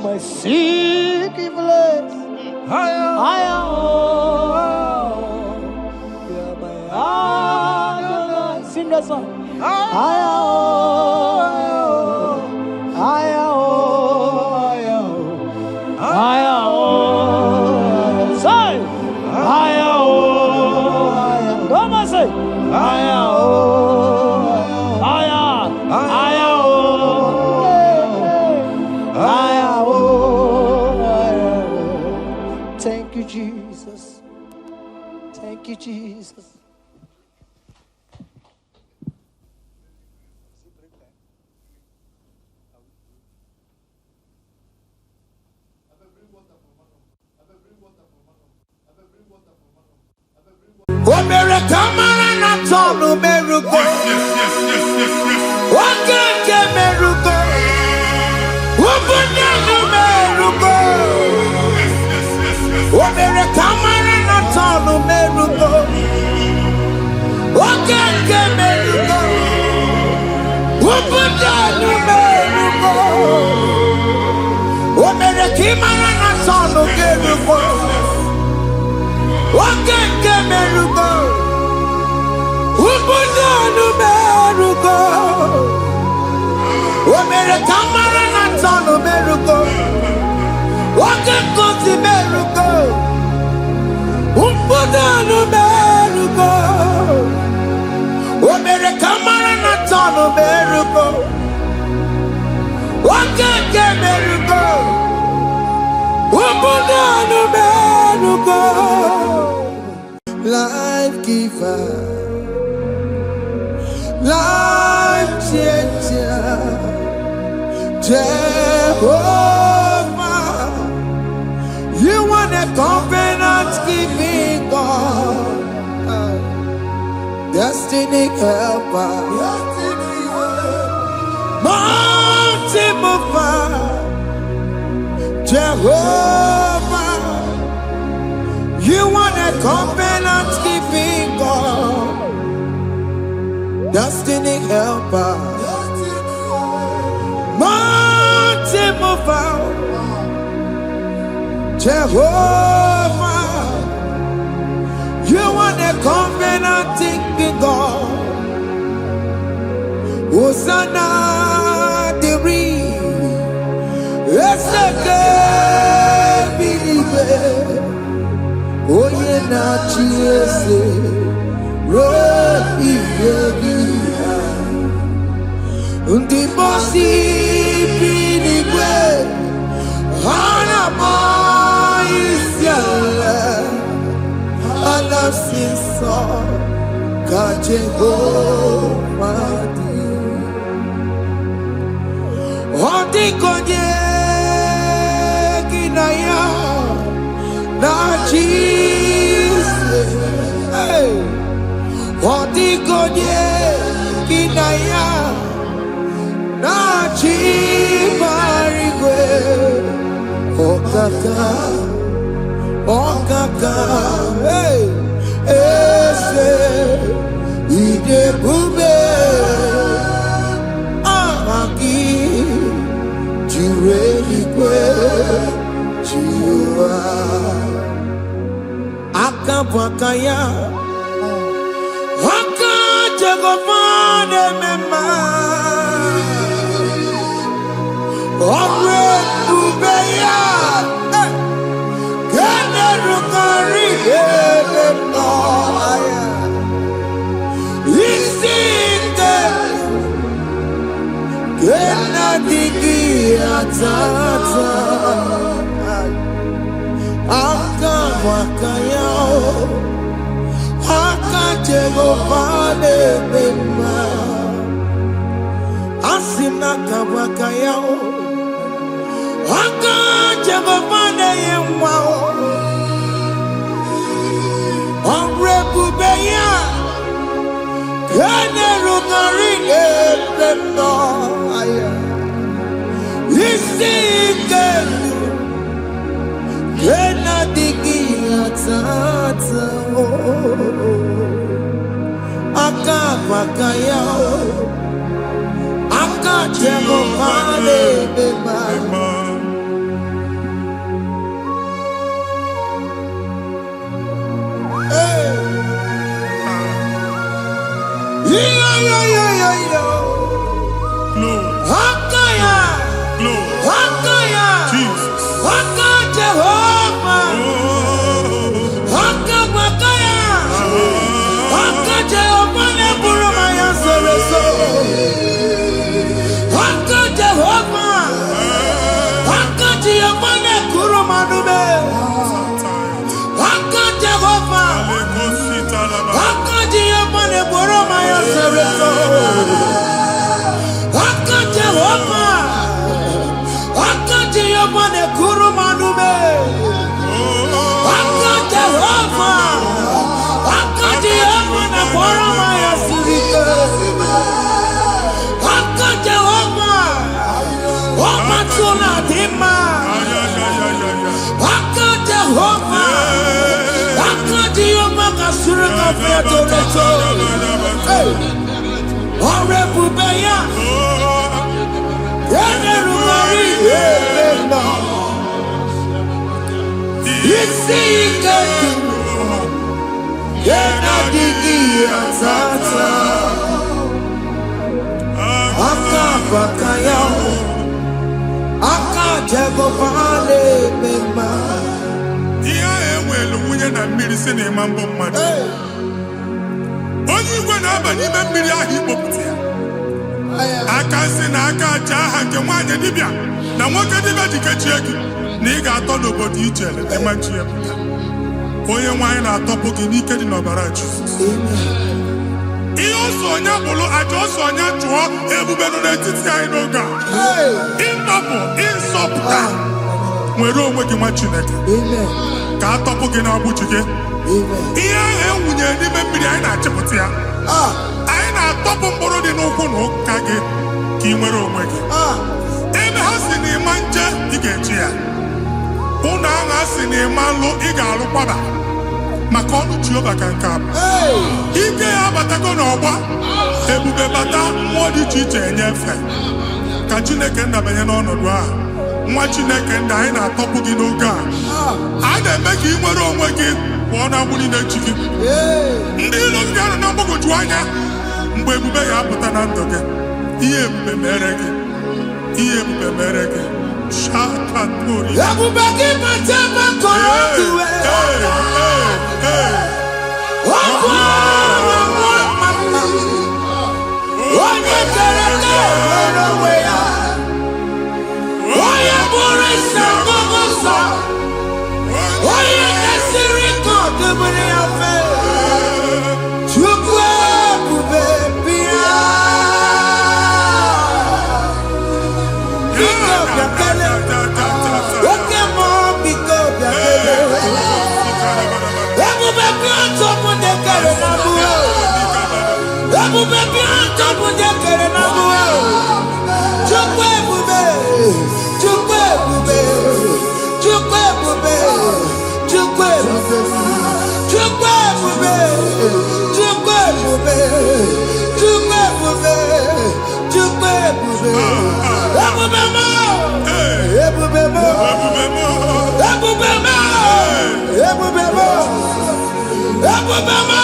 My secret place. You're my Adonai. Sing that song. Thank you, Jesus. Thank you, Jesus. kemerugo. Ubudanu merugo. Omere kimara na sonu kerugo. Oke kemerugo. Ubudanu merugo. Omere kamara na sonu merugo. Oke kosi merugo. Ubudanu merugo. Omere kamara na sonu merugo. Oke kemerugo. Ubudanu merugo. Life giver, life changer, Jehovah, you want a covenant keeping God, destiny helper, mountain mover, Jehovah, you want a covenant keeping God, destiny helper, mountain mover, Jehovah, you want a covenant keeping God. Hosanna diri, eseke bilibe. Oye na chiese rohi yebi undi bosi binigwe hana moisiala alasinso Jehovah di Odi konye kinaya na Jesus Odi konye kinaya na chibarigwe Okaka ese ide bube amaki jirelikwe jiwa akabwakaya akajegofane mema omwe bubeya generukari emaya isinde kena digi atata akawakayao akajegofane mema asina kawakayao akajegofane yemwao Onrebubeya Kenerungarine Pendo Isikelu Kena digi atata Akapakaya Akajegofane mema Hakaya, Hakaya, Jesus. Haka Jehovah, Haka Makaya, Haka Jehovah Neburumaya Sereso, Haka Jehovah, Haka Jehovah Nekurumanube, Haka Jehovah, Haka Jehovah Neburumaya Sereso. Jehovah ne kurumanume Aka Jehovah ne borama ya sirike Aka Jehovah Omatuna dima Aka Jehovah kasurika feto leto Honorable Baya. Yenerumari Yebena. Yisika. Yenadigi Atata. Aka Bakaya. Aka Jago Pale Mema. Iya ewelu nwunye na mmiri si na ịma mbọ mmadụ. Onye igwe na-aba n'ime mmiri ahụ ikpopụta ya. Aka si na aka aja aha nke nwaanyị dibịa na nwoke dibịa ji kechie gị na ị ga-atọ n'obodo ijele ịma chi ya pụta. Onye nwaanyị na-atọpụ gị n'ike dị n'ọbara Jizọs. Ihe ọsọ onye bụrụ aja ọsọ onye chụọ ebube nọ n'etiti anyị n'oge a. Ịtọpụ ịsọpụta nwere onwe gị nwa Chineke ka a tọpụ gị n'agbụchi gị. Ihe ahụ ewunye n'ime mmiri anyị na-achịpụta ya. Anyị na-atọpụ mkpụrụ dị n'ụkwụ na ụka gị ka ị nwere onwe gị. Ebe ha si na ịma nje ị ga-eji ya. Ụlọ ahụ ha si na ịma nlụ ị ga-alụkwaba maka ọnụ Jehova ka nke a bụ. Ike ya abatago n'ọgba ebube bata mmụọ dị iche iche enyefe ka Chineke ndabanye n'ọnọdụ ahụ. Nwa Chineke ndị anyị na-atọpụ gị n'oge a. A na-eme ka ị nwere onwe gị pụọ na agbụ niile chi gị. Ndị ilo gị ga-anọ na mgbagwoju anya mgbe ebube ya apụta na ndụ gị. Ihe ebube mere gị. Ihe ebube mere gị. Shakatori. Ebube gị bata ebe kọrọ iwe. Onye kere ka nwere onwe ya. Onye bụrụ isi ọgụgụ nsọ. Onye kesịrị ka ọ dịbụrụ ya mfe. Chukwu ebube bịa. Biko bịakele. Oke mmụọ biko bịakele. Ebube bịa ntọpụ ndị kere na mbuo. Ebube bịa ntọpụ ndị kere na mbuo. Chukwu ebube. Chukwu ebube. Chukwu ebube. Chukwu ebube. Chukwu ebube. Chukwu ebube. Chukwu ebube. Chukwu ebube. Ebube mo. Ebube mo. Ebube mo. Ebube mo. Ebube mo. Ebube mo.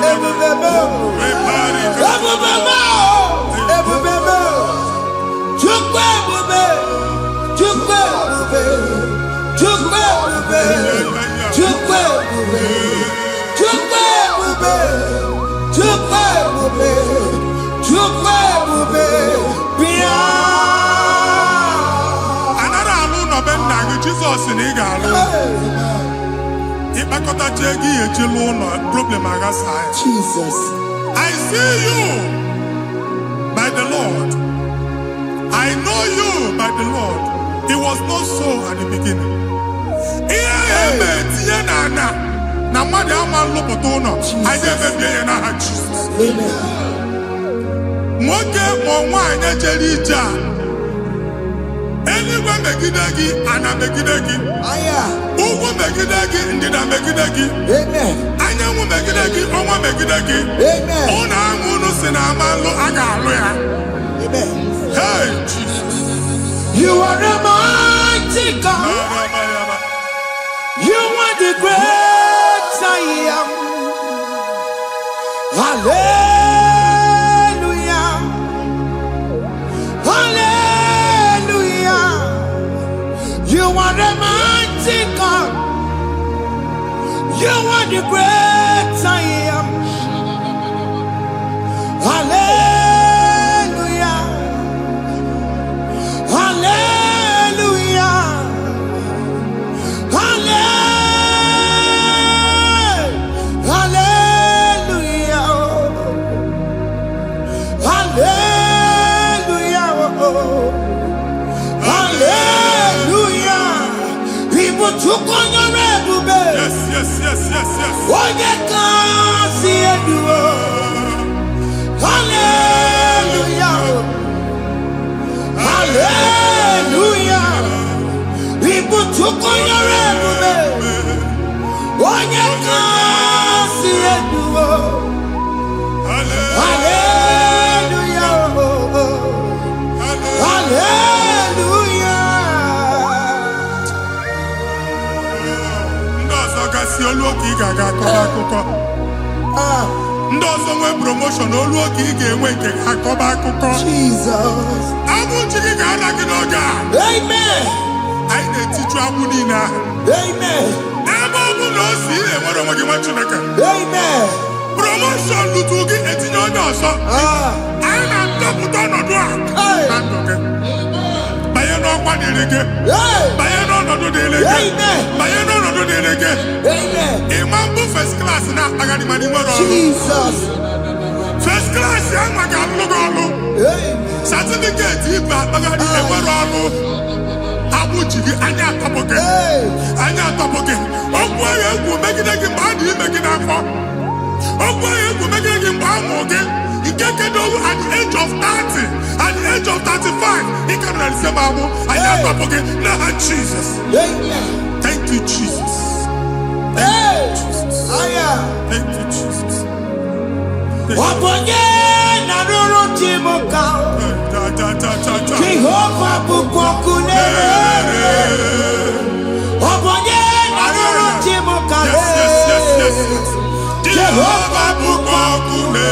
Ebube mo. Ebube mo. Ebube mo. Chukwu ebube. Chukwu ebube. Chukwu ebube. Chukwu ebube. Chukwu ebube. Chukwu ebube. Chukwu ebube. Bịa. Anara alụ nọ be nna gị Jizọs na ị ga-alụ. Ịkpakọtacha ego ihe eji lụọ ụlọ problem aghasa ya. Jesus. I see you by the Lord. I know you by the Lord. It was not so at the beginning. Ihe eme tinye na mmadụ ama nlụpụta ụlọ. Anyị emebie ya n'aha Jizọs. Nwoke ma nwaanyị jere ije a. Eluigwe megide gị, ana megide gị. Ugwu megide gị, ndịda megide gị. Anyanwụ megide gị, ọnwa megide gị. Ụlọ ahụ unu si na ama nlụ a ga-alụ ya. Hey, Jesus. You are the mighty God. You are the great I am. Hallelujah. Hallelujah. You are the mighty God. You are the great I am. Hallelujah. Hallelujah. Hallelujah. Hallelujah. Hallelujah. People took on your ebube. Yes, yes, yes, yes, yes. Onye ka si eduo. Hallelujah. Hallelujah. People took on your ebube. Onye ka si eduo. akụkọ. Ndị ọzọ nwee promotion olu oge ị ga-enwe nke akọba akụkọ. Jesus. Abụ chi gị ga-ada gị n'oge a. Amen. Anyị na-etiju agbụ niile ahụ. Amen. Ebe ọ bụ na o si enwere onwe gị nwa Chineke. Amen. Promotion lutu gị etinye onye ọzọ. Anyị na-adọpụta ọnọdụ a na ndụ gị. Banye n'ọkwa dịrị gị. Banye n'ọnọdụ dịrị gị. Banye n'ọnọdụ dịrị gị. Ịma mbụ first class na-akpagharị ma n'ime ọrụ. Jesus. First class ya nwa ga-alụ gị ọrụ. Certificate ibe akpagharị enwere ọrụ. Abụ ji gị anya atọpụ gị. Anya atọpụ gị. Okwu agha egwu megide gị mgbe a dị ime gị n'afọ. Okwu agha egwu megide gị mgbe a mụrụ gị. Nke kedu at the age of 30, at the age of 35, he can receive abu. I am talking now, Jesus. Thank you, Jesus. Thank you, Jesus. Thank you, Jesus. Jehovah bukokune. Jehovah bukokune.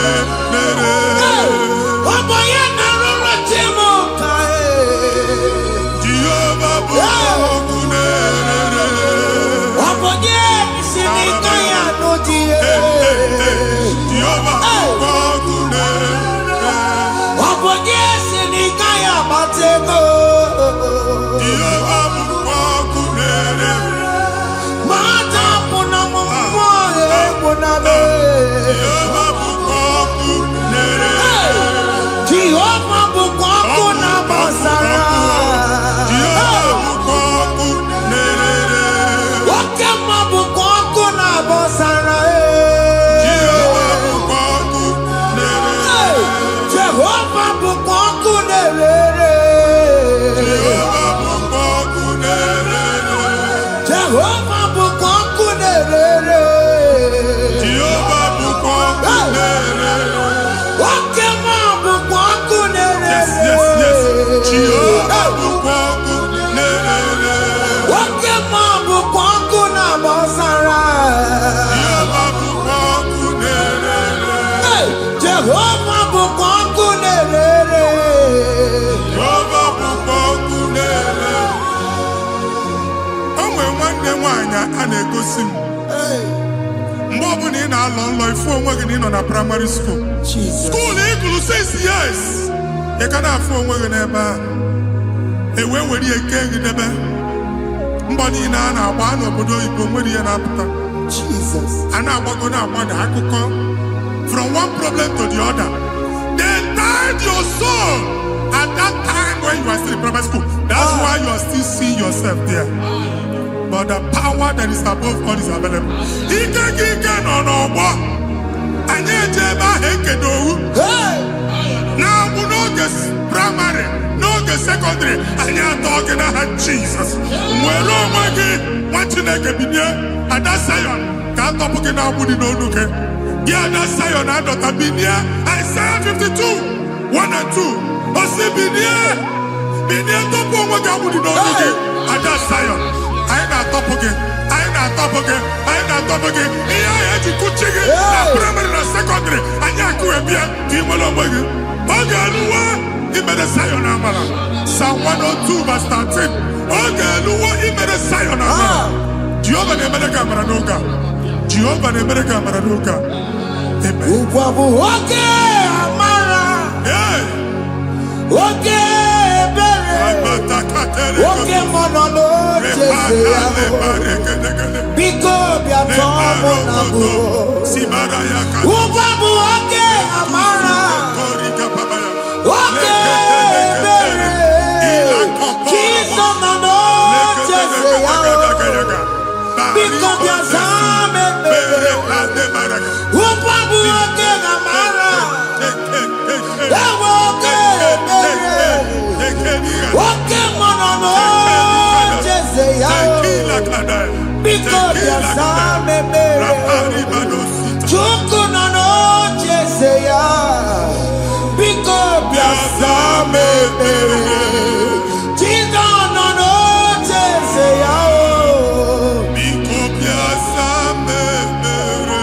A na-egosi m mgbe ọ bụla ị na-alọ nlọ ifu onwe gị na ị nọ na primary school school ị gụrụ 6 years ị ka na-afụ onwe gị n'ebe a ewe nwere ihe nke gị debe mbọ niile a na-agba n'obodo oyibo nwere ihe na-apụta a na-agbago na-agbada akụkọ from one problem to the other. They tied your soul at that time when you are still in primary school. That's why you are still seeing yourself there. But the power that is above all is available. Ike no no. Anye jeba hekedowu. Now we no get primary, no get secondary. Anye talking about Jesus. Mwelo mwagi wachineke binye. Ada Zion kato puke na budi no nuke. Ada Zion adota binye. Isaiah 52, 1 and 2. Osi binye topo mwagi budi no nuke. Ada Zion. I na-atọpụ gị. Ihe ahụ eji kuchi gị na primary na secondary anyị akụghebie ka ị nwere onwe gị. Oge eluwo imere Zion amara. Psalm 102 verse 13. Oge eluwo imere Zion amara. Jehova na-emere gị amara n'oge a. Jehova na-emere gị amara n'oge a. Amen. Ugwu bụ oge amara. Oge oke mọnọ n'oche ya biko bịa tọọ mụ na bụ ụgwọ bụ oke amara oke ebere Jizọs nọ n'oche ya biko bịa zaa m ekpere ụgwọ bụ oke amara ewe oke ebere oke mọnọ n'oche ya biko bịa zaa m ekpere Chukwu nọ n'oche ya biko bịa zaa m ekpere Jizọs nọ n'oche ya biko bịa zaa m ekpere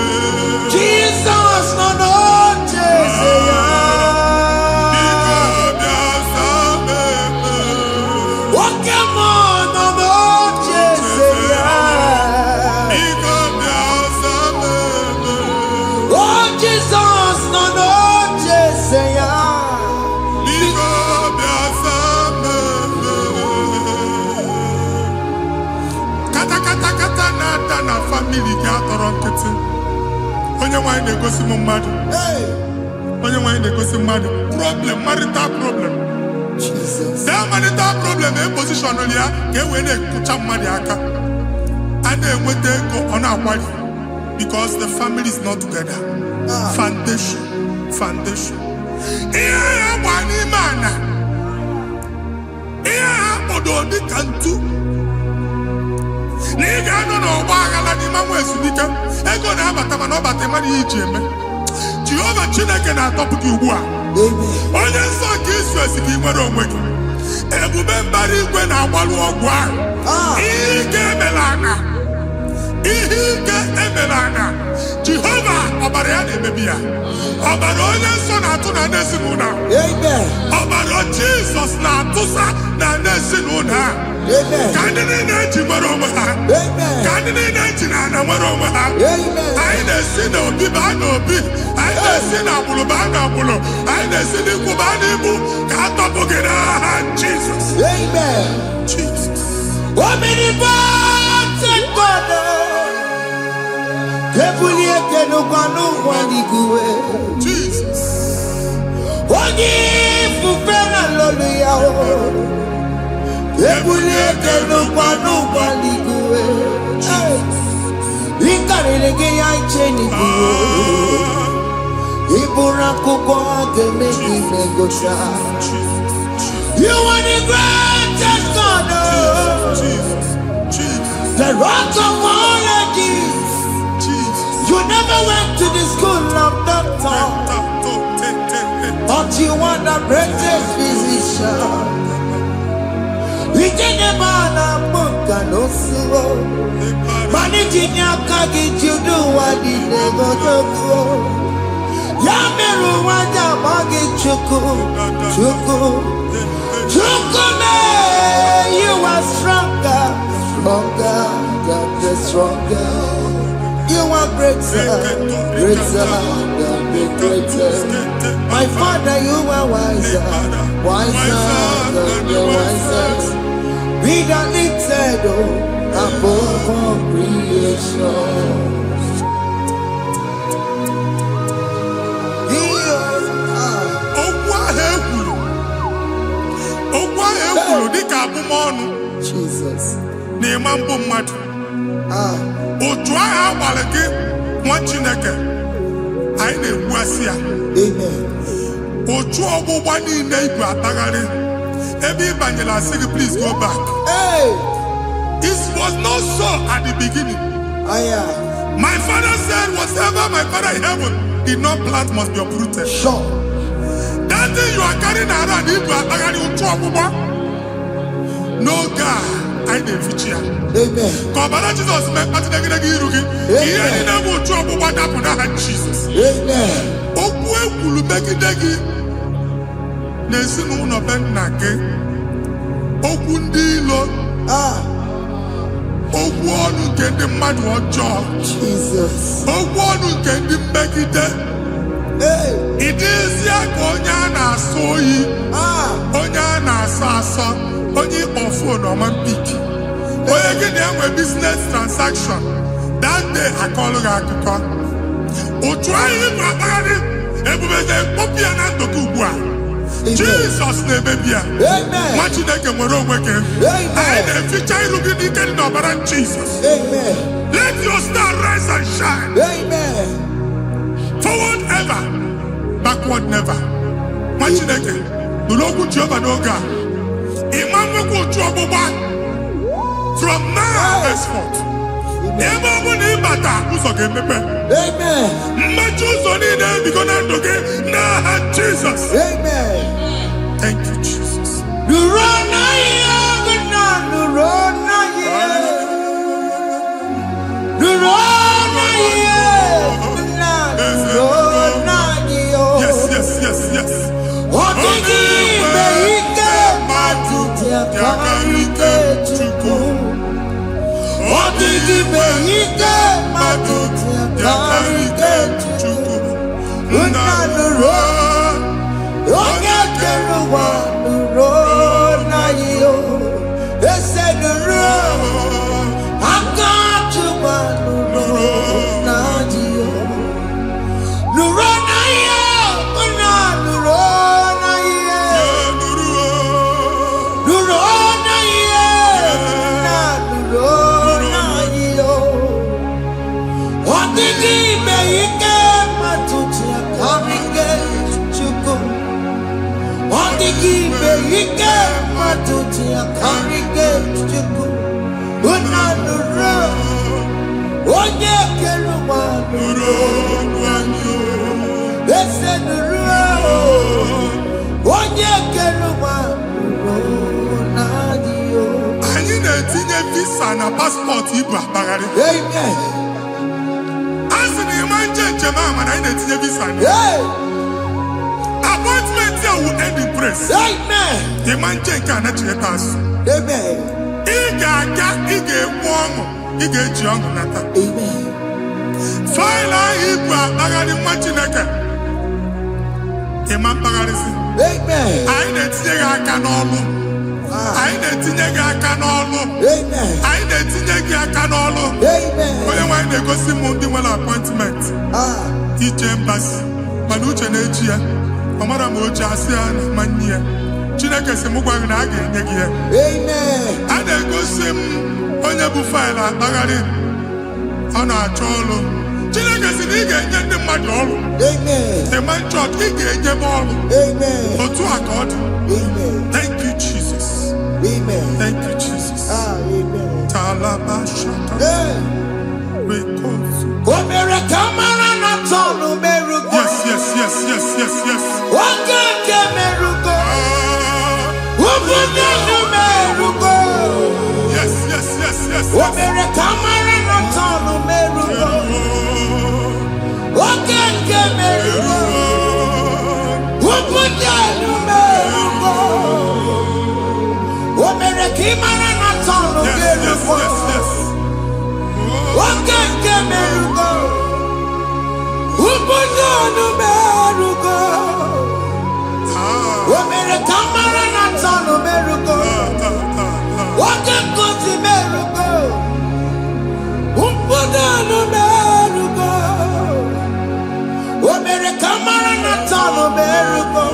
Jesus, no, no, Jesaya. Kata na family ga-atọrọ nkịtị. Onye nwanyị na-egosi m mmadụ. Onye nwanyị na-egosi mmadụ. Problem, marital problem. That marital problem in position on ya ka e wee na-ekụcha mmadụ aka. A na-enweta ego ọ na-akwali because the family is not together. Foundation. Ihe ha gba n'ime ana. Ihe ha kpọdo dị ka ntu. Na ị ga-anọ n'ọgba aghara n'ime nwa ezumike ego na-abata mana ọ bata mmadụ ihe iji eme. Jehova Chineke na-atọpụ gị ugbu a. Onye nsọ nke Izrel si gị nwere onwe gị. Ebube mbara igwe na-agbalụ ọgwụ ahụ. Ihe ike emela ana. Jehova ọbara ya na-emebi ya. Ọbara onye nsọ na-atụ na ndị ezinụlọ. Ọbara Jizọs na-atụsa na ndị ezinụlọ ha. Ka ndị niile eji nwere onwe ha. Ka ndị niile eji na ana nwere onwe ha. Anyị na-esi n'obi baa n'obi. Anyị na-esi n'agbụrụ baa n'agbụrụ. Anyị na-esi n'ikwu baa n'ikwu. Ka a tọpụ gị n'aha Jizọs. Jesus. Omnipotent God. Jesus. Onye ifufe na hallelujah. Ebulike n'ụkwa n'ụgbaligwe. Ịkarịrị gị ya iche n'igwe. Ịbụrụ akụkọ ga-eme gị megocha. You are the greatest God. The rock of all ages. You never went to the school of doctor. But you are the greatest physician. We didn't man a book and also managing your carriage, you do what you never do. Yamiru wanja magi chuku. You are stronger than the stronger. You are greater than the greatest. My Father, you are wiser than the wisest. Be the lifted above all creation. Jesus. Na-ema mbụ mmadụ. Otu ahụ agbara gị nwa Chineke anyị na-egbuasị ya. Otu ọgbụgba niile ibu atagharị ebe ị banyere asị gị please go back. It was not so at the beginning. My father said whatever my father in heaven did not plant must be uprooted. Sure. That thing you are carrying around ibu atagharị otu ọgbụgba. No God, I didn't feature. Amen. Kọbara Jesus mee kpatinegide gị iru gị. Ihe niile bụ otu ọgbụgba dapụ n'aha Jesus. Amen. Okwu ekwuru megide gị n'ezinụlọ be nna gị. Okwu ndị ilo. Okwu ọnụ nke ndị mmadụ ọjọọ. Jesus. Okwu ọnụ nke ndị mmegide. Ịdịzie ka onye a na-asọ oyi. Onye a na-asọ asọ. Onye ịkpọ phone ọma mpiki. Onye gị na-enwe business transaction. That day akọlụ gị akụkọ. Otu anyị bụ akpagharị ebube na-ekpọpụ ya na ndụ gị ugbu a. Jesus na-emebi ya. Nwa Chineke nwere onwe gị. Anyị na-eficha iru gị n'ike dị n'ọbara Jesus. Let your star rise and shine. Forward ever, backward never. Nwa Chineke nụrụ okwu Jehova n'oge a. From now henceforth, ebe ọ bụ na ịbata ụzọ ga-emepe. Mmechi ụzọ niile ebigo na ndụ gị n'aha Jizọs. Thank you, Jesus. Yes. nuro. Onye kere ụwa nuro na yo. Ese nuro. Aka chukwa nuro na yo. Nuro na yo. Una nuro na yo. Nuro na yo. Na nuro na yo. Odigi me ike matuti akamike chuko. Odigi me ike matuti akamike chuko. Una nuro. Onye keluwa nuro. Ese nuro. Onye keluwa nuro na dio. Anyị na-etinye visa na paspọtụ ibu akpagharị. Amen. Asị na ịma njem ama na anyị na-etinye visa na. Hey. Appointment ya will end in praise. Amen. Ịma njem nke a na-echeta azụ. Amen. Ị ga-aga, ị ga-ekwu ọṅụ, ị ga-eji ọṅụ nata. Amen. Faịlụ ahụ ibu akpagharị nwa Chineke. Ịma mkpagharịsị. Amen. Anyị na-etinye gị aka n'ọlụ. Anyị na-etinye gị aka n'ọlụ. Amen. Anyị na-etinye gị aka n'ọlụ. Amen. Onye nwaanyị na-egosi m ndị nwere apọịntment ije mbasi mana uche na-eji ya ọ mara ma oche asị ya na ma nne ya. Chineke sị m gwa gị na a ga-enye gị ya. Amen. A na-egosi m onye bụ faịlụ akpagharị ọ na-achọ ọrụ. Chineke sị na ị ga-enye ndị mmadụ ọrụ. Amen. Ịma chọọchị ị ga-enye m ọrụ. Amen. Otu a ka ọ dị. Amen. Thank you Jesus. Amen. Thank you Jesus. Amen. Talabashata. Hey. Rekosu. Omere kamara na tonu merugo. Yes, yes, yes, yes, yes, yes. Oge ke merugo. Obude nu merugo. Yes, yes, yes, yes. Omere kamara na tonu merugo. Oge ke merugo. Obude nu merugo. Omere kamara na tonu Yes, yes, merugo. yes, yes. Oge ke merugo. Obude nu merugo. Omere kamara na tonu merugo. Oge kosi merugo. Obude nu merugo. Omere kamara na tonu merugo.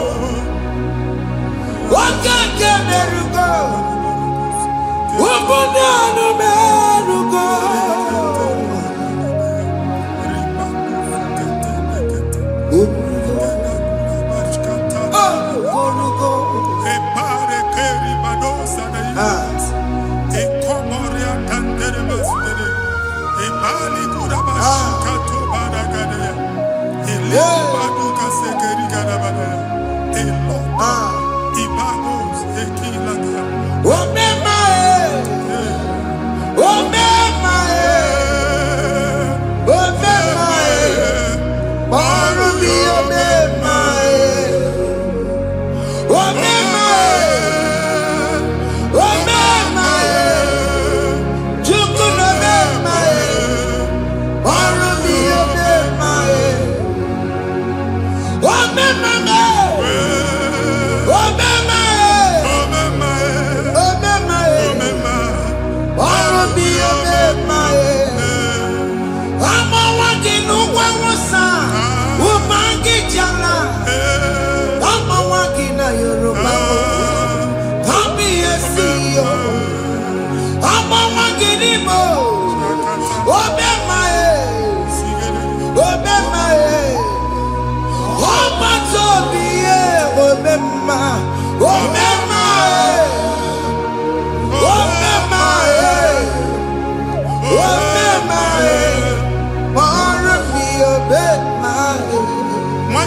Oge ke merugo. Obude nu merugo.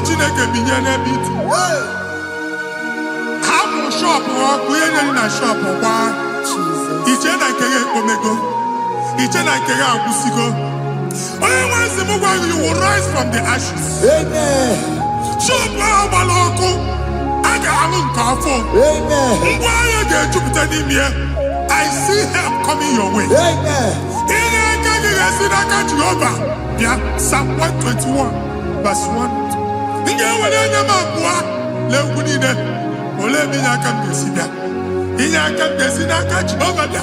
Chineke binye n'ebe itu. Hapụ shọpụ ọkụ ihe nyere na shọpụ gbaa. Iche na nke ya ekpomego. Iche na nke ya agwụsigo. Onye nwe nsị m gwa you will rise from the ashes. Amen. Shọpụ ahụ gbara ọkụ. A ga-alụ nke afọ. Amen. Ngwa ahịa ga-ejupụta n'ime ya. I see help coming your way. Amen. Ihe aka gị ga-esi n'aka Jehova bịa. Psalm 121 verse 1. Ninga wale nyama kwa le kunide. Ole binya kam desida. Inya kam desida ka Jehova da.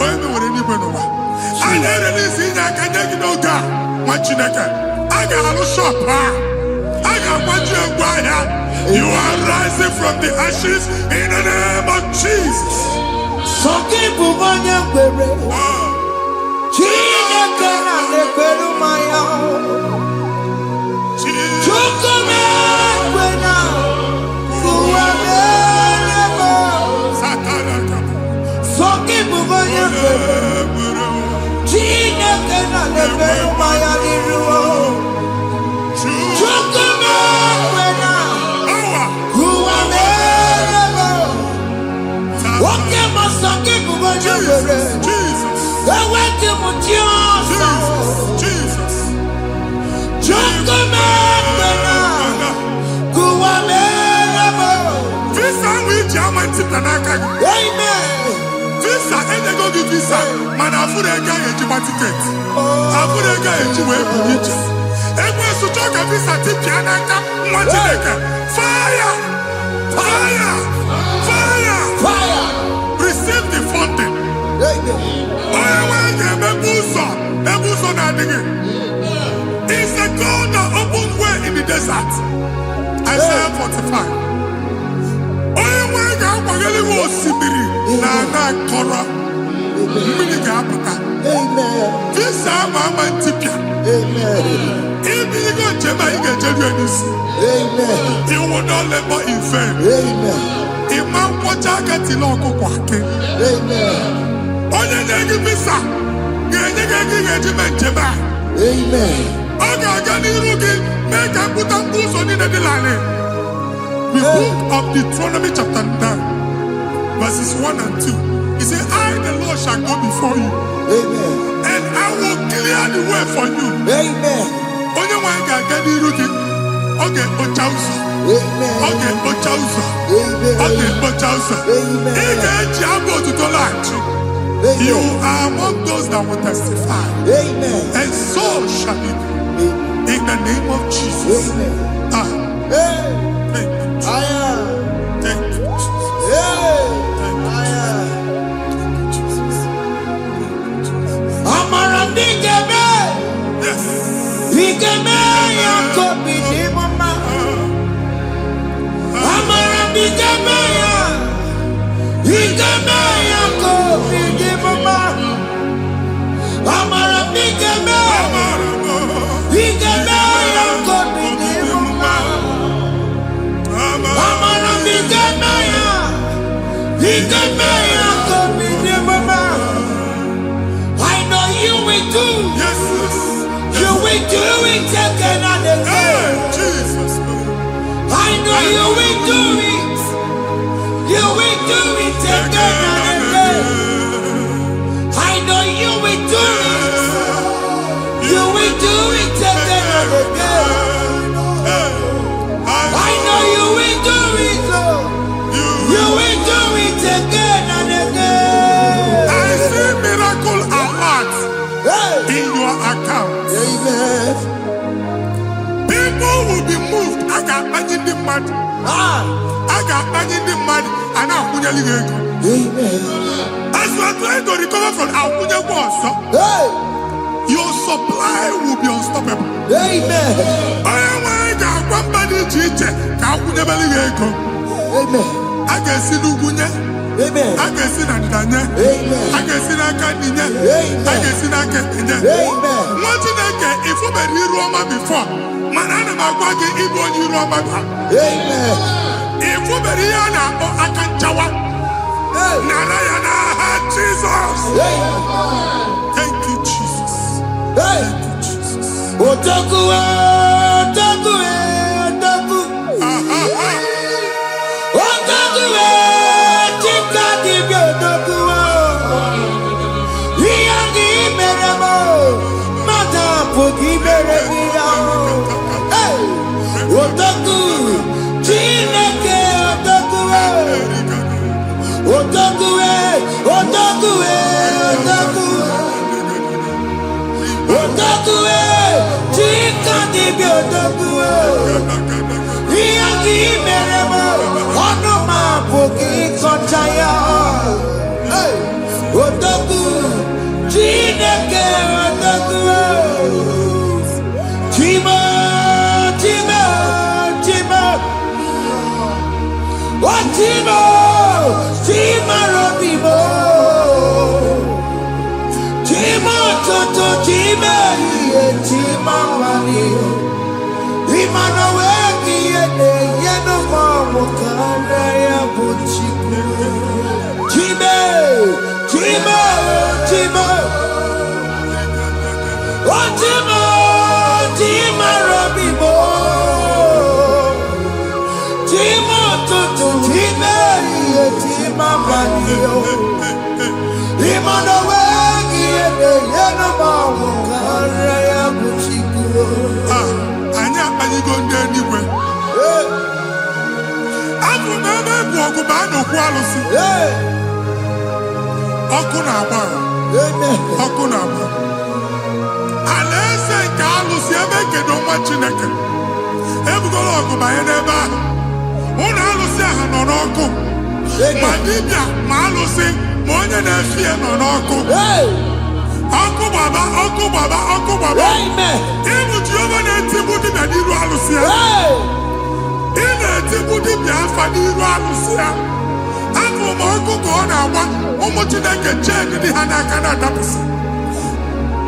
Oye me wore ni benowa. Ana release inya ka nyagi no ga. Wa Chineke. Aga halu shop ha. Aga kwaji egwa ya. You are rising from the ashes in the name of Jesus. Sokibu banya kwere. Chineke na nekweru maya. Chukume kwena. Kuwamelebo. Sokibu banya kwere. Chineke na nekweru maya liruo. Chukume kwena. Kuwamelebo. Oke masokibu banya kwere. Jesus. Visa which German Titanaka. Amen. Visa and they go to visa. Man, I put a guy in Jima ticket. I put a guy in Jima. And when to talk a visa Titanaka, fire! Receive the funding. It's a God that opens way in the desert. Isaiah 45. This you will not labor in vain. Amen. The book of Deuteronomy chapter 9, verses 1 and 2. He said, I, the Lord, shall go before you. Amen. And I will clear the way for you. Amen. Okay, Ochausa. Amen. Okay, Ochausa. Okay, Ochausa. You are among those that will testify. Amen. And so shall it be. In the name of Jesus. Amen. Thank you, Jesus. Thank you, Jesus. Thank you, Jesus. Yes. I know you will do. Yes. You will do it again and again. Jesus. I know you will do it. You will do it again and again. I know you will do it. You will do it again and again. I know you will do it. You will do it again and again. I see miracle alert in your account. Amen. People will be moved. I got money in the mud. And I'm going to Amen. as you are trying to recover from Abuja Wars, your supply will be unstoppable. Amen. Amen. I can see Lugunya. Amen. I can see Nandanya. Amen. I can see Nakaninya. Amen. I can see Nakaninya. Amen. What did I get if you were in Roma before? Manana Magwagi, Ibo, you Roma. Amen. If you were here or I can Jawa. Narayana, Jesus. Thank you, Jesus. Thank you, Jesus. Otaku. meremo, onuma bogi kochaya. Otaku, Chineke otaku. Chima, Chima, Chima. What Chima, Chima Robibo. Chima Toto, Chima, Chima Mani. Imano weki yeno mamu kanda ya buchiku. Chime, Chime, Chime. Oh Chime, Chime Robibo. Chime Toto, Chime, Chime Manio. Imano weki yeno mamu kanda ya buchiku. Anyị go ndị eluigwe. Abụ m ebe bụ ọgụ ma a na-okwu alụsị. Ọkụ na-agba. Ọkụ na-agba. Alaeze nke alụsị ebe ekedo nwa Chineke. Ebugoro ọgụ banye n'ebe ahụ. Ụlọ alụsị ahụ nọ n'ọkụ. Ma dibịa ma alụsị ma onye na-efi ya nọ n'ọkụ. Ọkụ gbaba, ọkụ gbaba, ọkụ gbaba. Ịbụ Jehova na-etigbu dibịa n'iru alụsị ya. Ị na-etigbu dibịa afa n'iru alụsị ya. Afọ ma ọkụ ka ọ na-agba ụmụ Chineke chen dị ha n'aka na-adapụsị.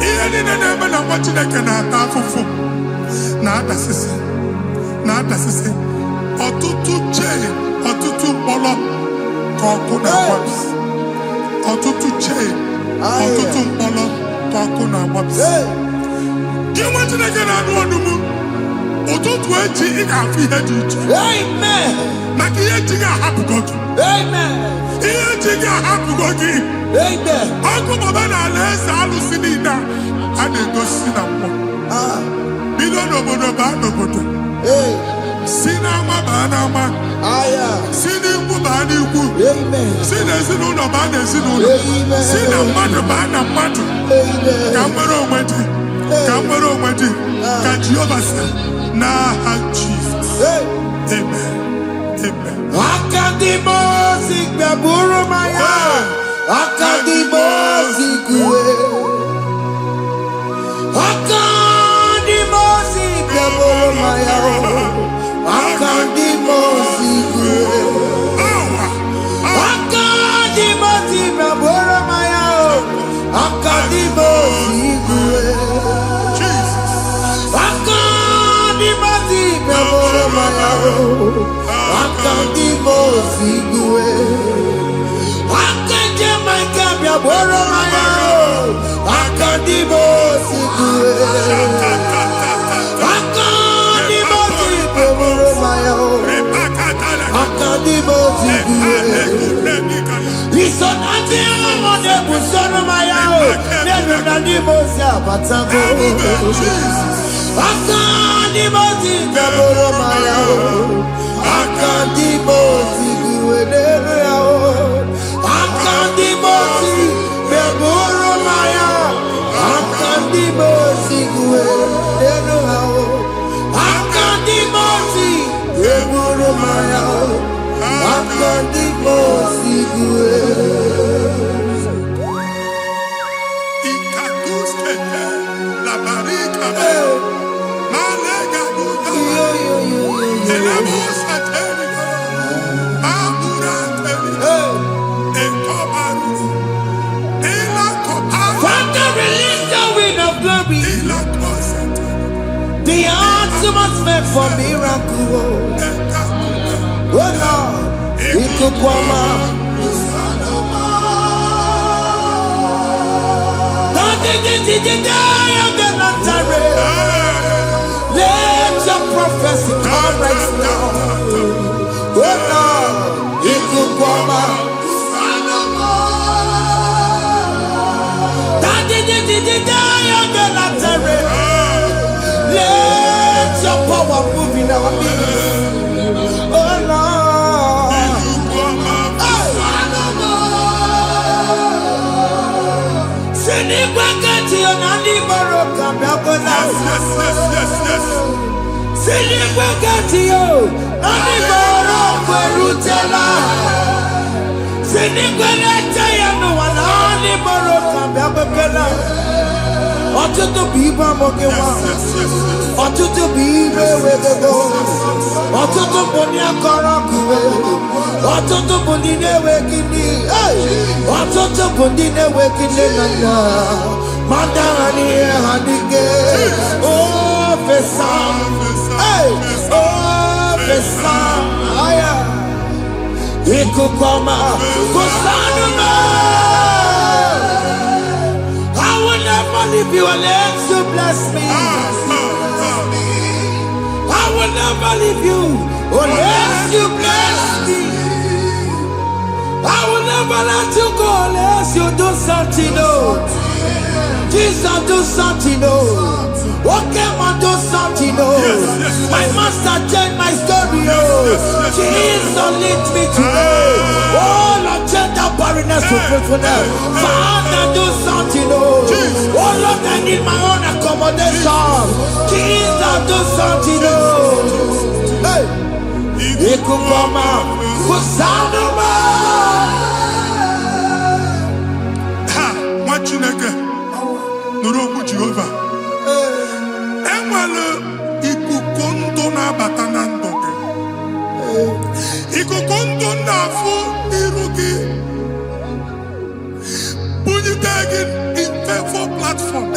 Ihe niile na-eme na nwa Chineke na-ata afụfụ na-adasịsị na-adasịsị. Ọtụtụ chen, ọtụtụ mkpọrọ ka ọkụ na-agbapụsị. Ọtụtụ chen, ọtụtụ mkpọrọ ka ọkụ na-agbapụsị. Gị nwa Chineke na-anụ ọdụm, ụtụtụ echi ị ga-afụ ihe dị iche. Maka ihe echi ga-ahapụgo gị. Ihe echi ga-ahapụgo gị. Ọkụ baba na alaeze alụsị niile a na-egosi na mmụọ. Bido n'obodo baa n'obodo. Si n'ama baa n'ama. Si n'ikwu baa n'ikwu. Si n'ezinụlọ baa n'ezinụlọ. Si na mmadụ baa na mmadụ. Ka nwere onwe dị. Ka nwere onwe dị. Ka Jehova sị n'aha Jizọs. Amen. Amen. Akadimo sigbe buru maya. Akadimo sigwe. Akadimo sigbe buru maya. Akadimo sigwe. Akadimo sigbe buru maya. Akadimo sigwe. Akadimo sigbe buru maya. Akadimo sigwe. Akaje makabia buru maya. Akadimo sigwe. Akadimo sigwe buru maya. Akadimo sigwe. Isonati amone busoro maya. Nenu nadimo sia batago. Akadimo sigwe buru maya. Akadimo sigwe nenu yao. Akadimo sigwe buru maya. Akadimo sigwe nenu yao. Akadimo sigwe buru maya. Akadimo sigwe. Ikakuskete la barika. Malega duda. Elemos ateligo. Abura ateligo. Ekobaru. Ela koparu. Father, release the wind of glory. Ela kosete. The atmosphere for miracle. Oh Lord, ikukwama. Let your prophecy come right now. Oh Lord, ikukwama. Let your power move in our midst. Oh Lord. Yes. Sinigwegatio, Anigoro Perutela. Sinigwelete Yanuana, Aniboro Kababela. Otutu Biba Mokewa. Otutu Bibe Wego. Otutu Bonia Karakuwe. Otutu Bonine Wekini. Otutu Bonine Wekini Nana. Mandani Hanike. Oh, Fesam. Hey, oh, Fesam. Aya. Ikukoma. Kusanuma. I will never leave you unless you bless me. I will never leave you unless you bless me. I will never let you go unless you do something. Oh, Jesus, do something. Oh, okay, man, do something. Oh, my master changed my story. Oh, Jesus, lead me today. Oh, Lord, change that barrenness to fruitfulness. Father, do something. Oh, Lord, I need my own accommodation. Jesus, do something. Oh, hey, Ikukoma, Kusanuma. Chineke nụrụ okwu Jehova enwere ikuku ndụ na-abata na ndụ gị ikuku ndụ na-afụ iru gị bunyite gị infevo platform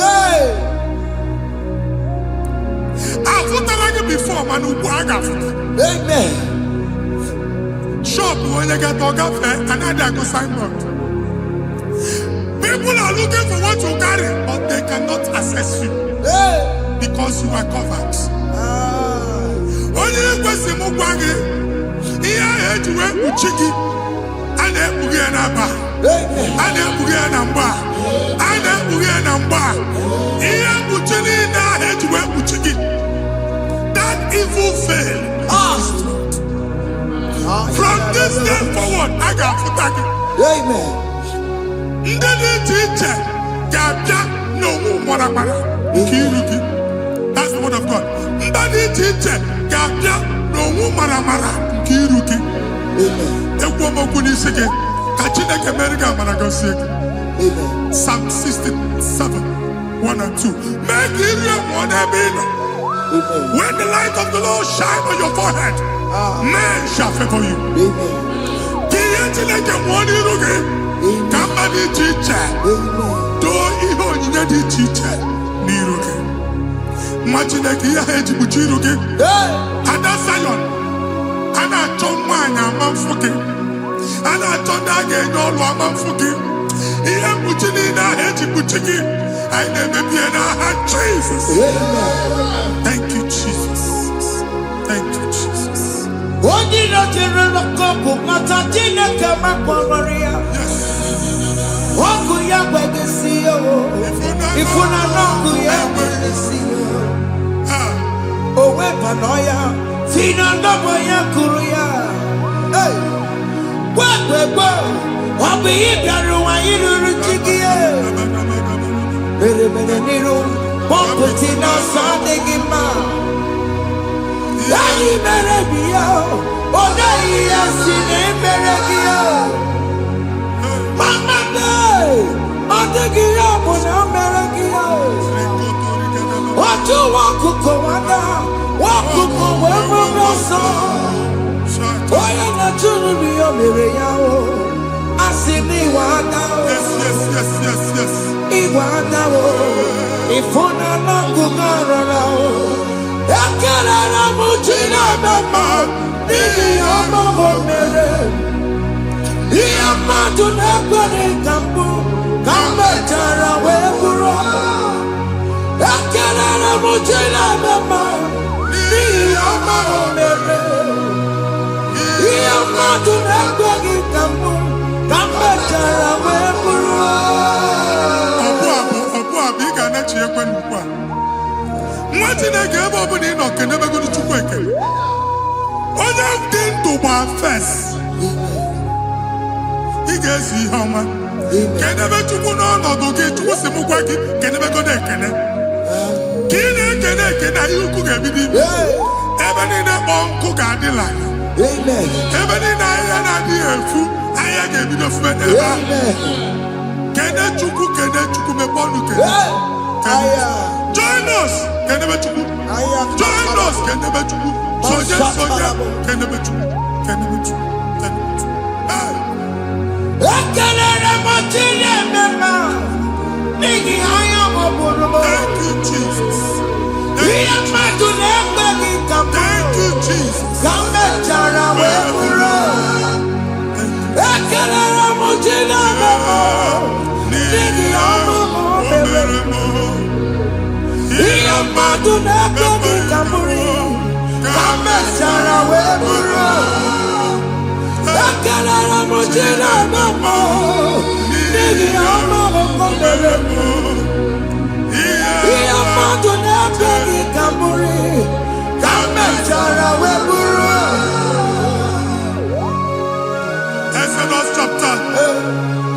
afụtara gị before mana ugbu a ga-afụta shop onye gata ọ gafee anaghị agụ signboard. People are looking for what you carry, but they cannot access you because you are covered. Onye kwesị m gwa gị ihe ahụ eji wee kpuchi gị a na-ekpughe ya n'aba a na-ekpughe ya na mgba a na-ekpughe ya na mgba ihe mkpuchi niile ahụ eji wee kpuchi gị that evil veil from this day forward a ga-afụta gị. Amen. Ndị dị iche iche ga-abịa n'onwe maramara nke iru gị. That's the word of God. Ndị dị iche iche ga-abịa n'onwe maramara nke iru gị. Ekwu okwu n'isi gị ka Chineke mere gị amara gọzie gị. Psalm 67, 1 and 2. Mee ka iru enwe n'ebe ị nọ. When the light of the Lord shine on your forehead, men shall favor you. Ka ihe Chineke nwụọ n'iru gị. Ka mma dị iche iche doo ihe onyinye dị iche iche n'iru gị. Nwa Chineke ihe ha eji kpuchi iru gị. Ada Zion, a na-achọ nwaanyị ama mfụ gị. A na-achọ ndị a ga-enye ọrụ ama mfụ gị. Ihe mkpuchi niile ahụ eji kpuchi gị anyị na-emebi ya n'aha Jesus. Thank you, Jesus. Thank you, Jesus. Onye nọchere n'ọkụ mata Chineke makpọrọ ya. Ọkụ ya gbagesi ya o. Ifuna n'ọkụ ya gbagesi ya. O wepụrụ ya. Si na ndọbọ ya kụrụ ya. Gbagbe ọ bụ ihe bịara ụwa ịrụrụ chi gị ya. Mere n'iru pọmpụti n'ọsọ adịghị mma. Anyị mere bi ya. Ọ naghị ya si na emere gị ya. Mama day, I think you are one America. What you want to go under? What could go wherever you saw? Why are not you to be a miracle? I see me one now. Yes. Iwana, if one are not good around, I can't have a china, Mama. Maybe I'm a miracle. Iya madu n'ekwere kambu kamechara wee bụrụ ekelere m Chineke n'ihi ọma o mere. Iya madu n'ekweghị kambu kamechara wee bụrụ. Ọbụ abụ ị ga-anachi ekwe n'ukwu a. Nwa Chineke ebe ọ bụla ị nọ kenebegoro Chukwu ekele. Onye dị ndụ gba fes. Ị ga-esi ihe ọma. Kedebe Chukwu n'ọnọdụ gị, Chukwu si m gwa gị kedebego na-ekene. Ka ị na-ekene ekene ihe ukwu ga-ebido ime. ebe niile kpọ nkụ ga-adị la Amen. ebe niile ahịhịa na-adịghị efu ahịhịa ga-ebido fume ebe ahụ. Amen. Kene Chukwu mepe ọnụ kene. Join us kenebe Chukwu. Join us kenebe Chukwu. Sonye kenebe Chukwu. Kenebe Chukwu. Kenebe Chukwu. Ekelere m Chineke n'ihi anya m bụrụ m. Thank you, Jesus. Ihe mmadụ na-ekpeghị ka m Thank you, Jesus. ka m mechara wee bụrụ. Ekelere m Chineke n'ihi ọrụ m mere m. Ihe mmadụ na-ekpeghị ka m bụrụ ka m mechara wee bụrụ. Ekelere m Chineke n'ihi ọrụ m mere m. Ihe mmadụ na-ekpeghị ka m bụrụ ka m mechara wee bụrụ. Exodus chapter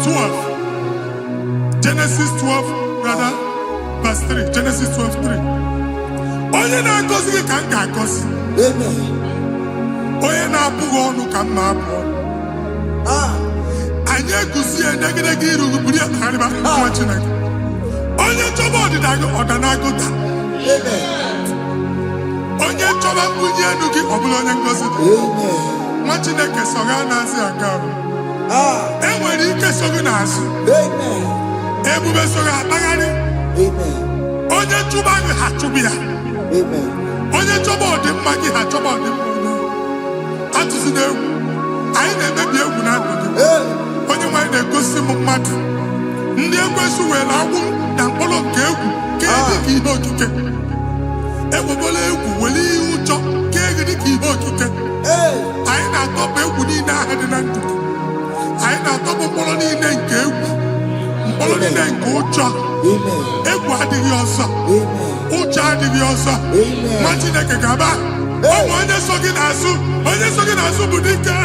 12. Genesis 12, rather, verse 3. Genesis 12, 3. Onye na-agọzi gị ka m ga-agọzi. Onye na-abụghị ọnụ ka m na-abụ ọnụ. Anyị eguzie negedege iru buru ya narịba nwa Chineke. Onye chọba ọdịda gị ọ na-agụta. Onye chọba mbunye elu gị ọ bụla onye ngozi dị. Nwa Chineke so gị na-azị aga ọrụ. E nwere ike so gị n'azụ. Ebube so gị akpagharị. Onye chụba gị ha chụbụ ya. Onye chọba ọdịmma gị ha chọba ọdịmma onye. Atụzina egwu. Anyị na-emebi egwu na ndụ gị. Onye nwaanyị na-egosi m mmadụ. Ndị ekwesu were agwụ na mkpụrụ nke egwu kee dị ka ihe okike. Ekwebola egwu were ihe ụjọ kee gị dị ka ihe okike. Anyị na-atọpụ egwu niile ahụ dị na ndụ gị. Anyị na-atọpụ mkpụrụ niile nke egwu, mkpụrụ niile nke ụjọ. Egwu adịghị ọzọ, ụjọ adịghị ọzọ. Nwa Chineke ga-aba ọ bụ onye so gị n'azụ, onye so gị n'azụ bụ dike.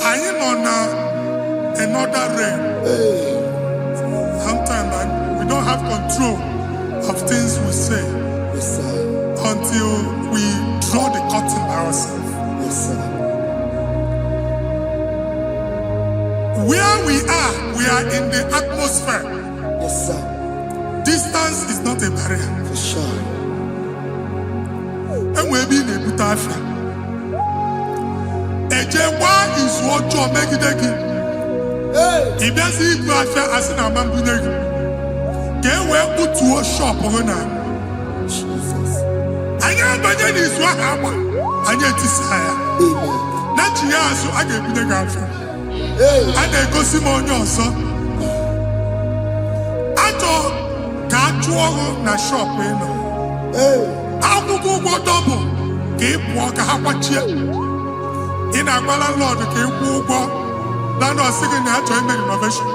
Anyị nọ na another realm. Sometimes we don't have control of things we say until we draw the curtain by ourselves. Where we are in the atmosphere. Distance is not a barrier. And we'll be in a good affair. Ejekwa izu ọjọọ megide gị. Ị bịazi ibu afịa asị na ama mbunye gị. Ka e wee kpụtuo shọpụ gị na. Anyị abanye n'izu ahụ agba. Anyị etisa ya. Na chi ya azụ a ga-ebunye gị afịa. A na-egosi m onye ọzọ. Achọ ka a chụọ ọrụ na shọpụ ị nọ. Akwụkwọ ụgwọ dọbụ ka ị pụọ ka ha kwachie. Ị na-agbala lọdụ ka ị kwụọ ụgwọ lana ọsị gị na achọ ime renovation.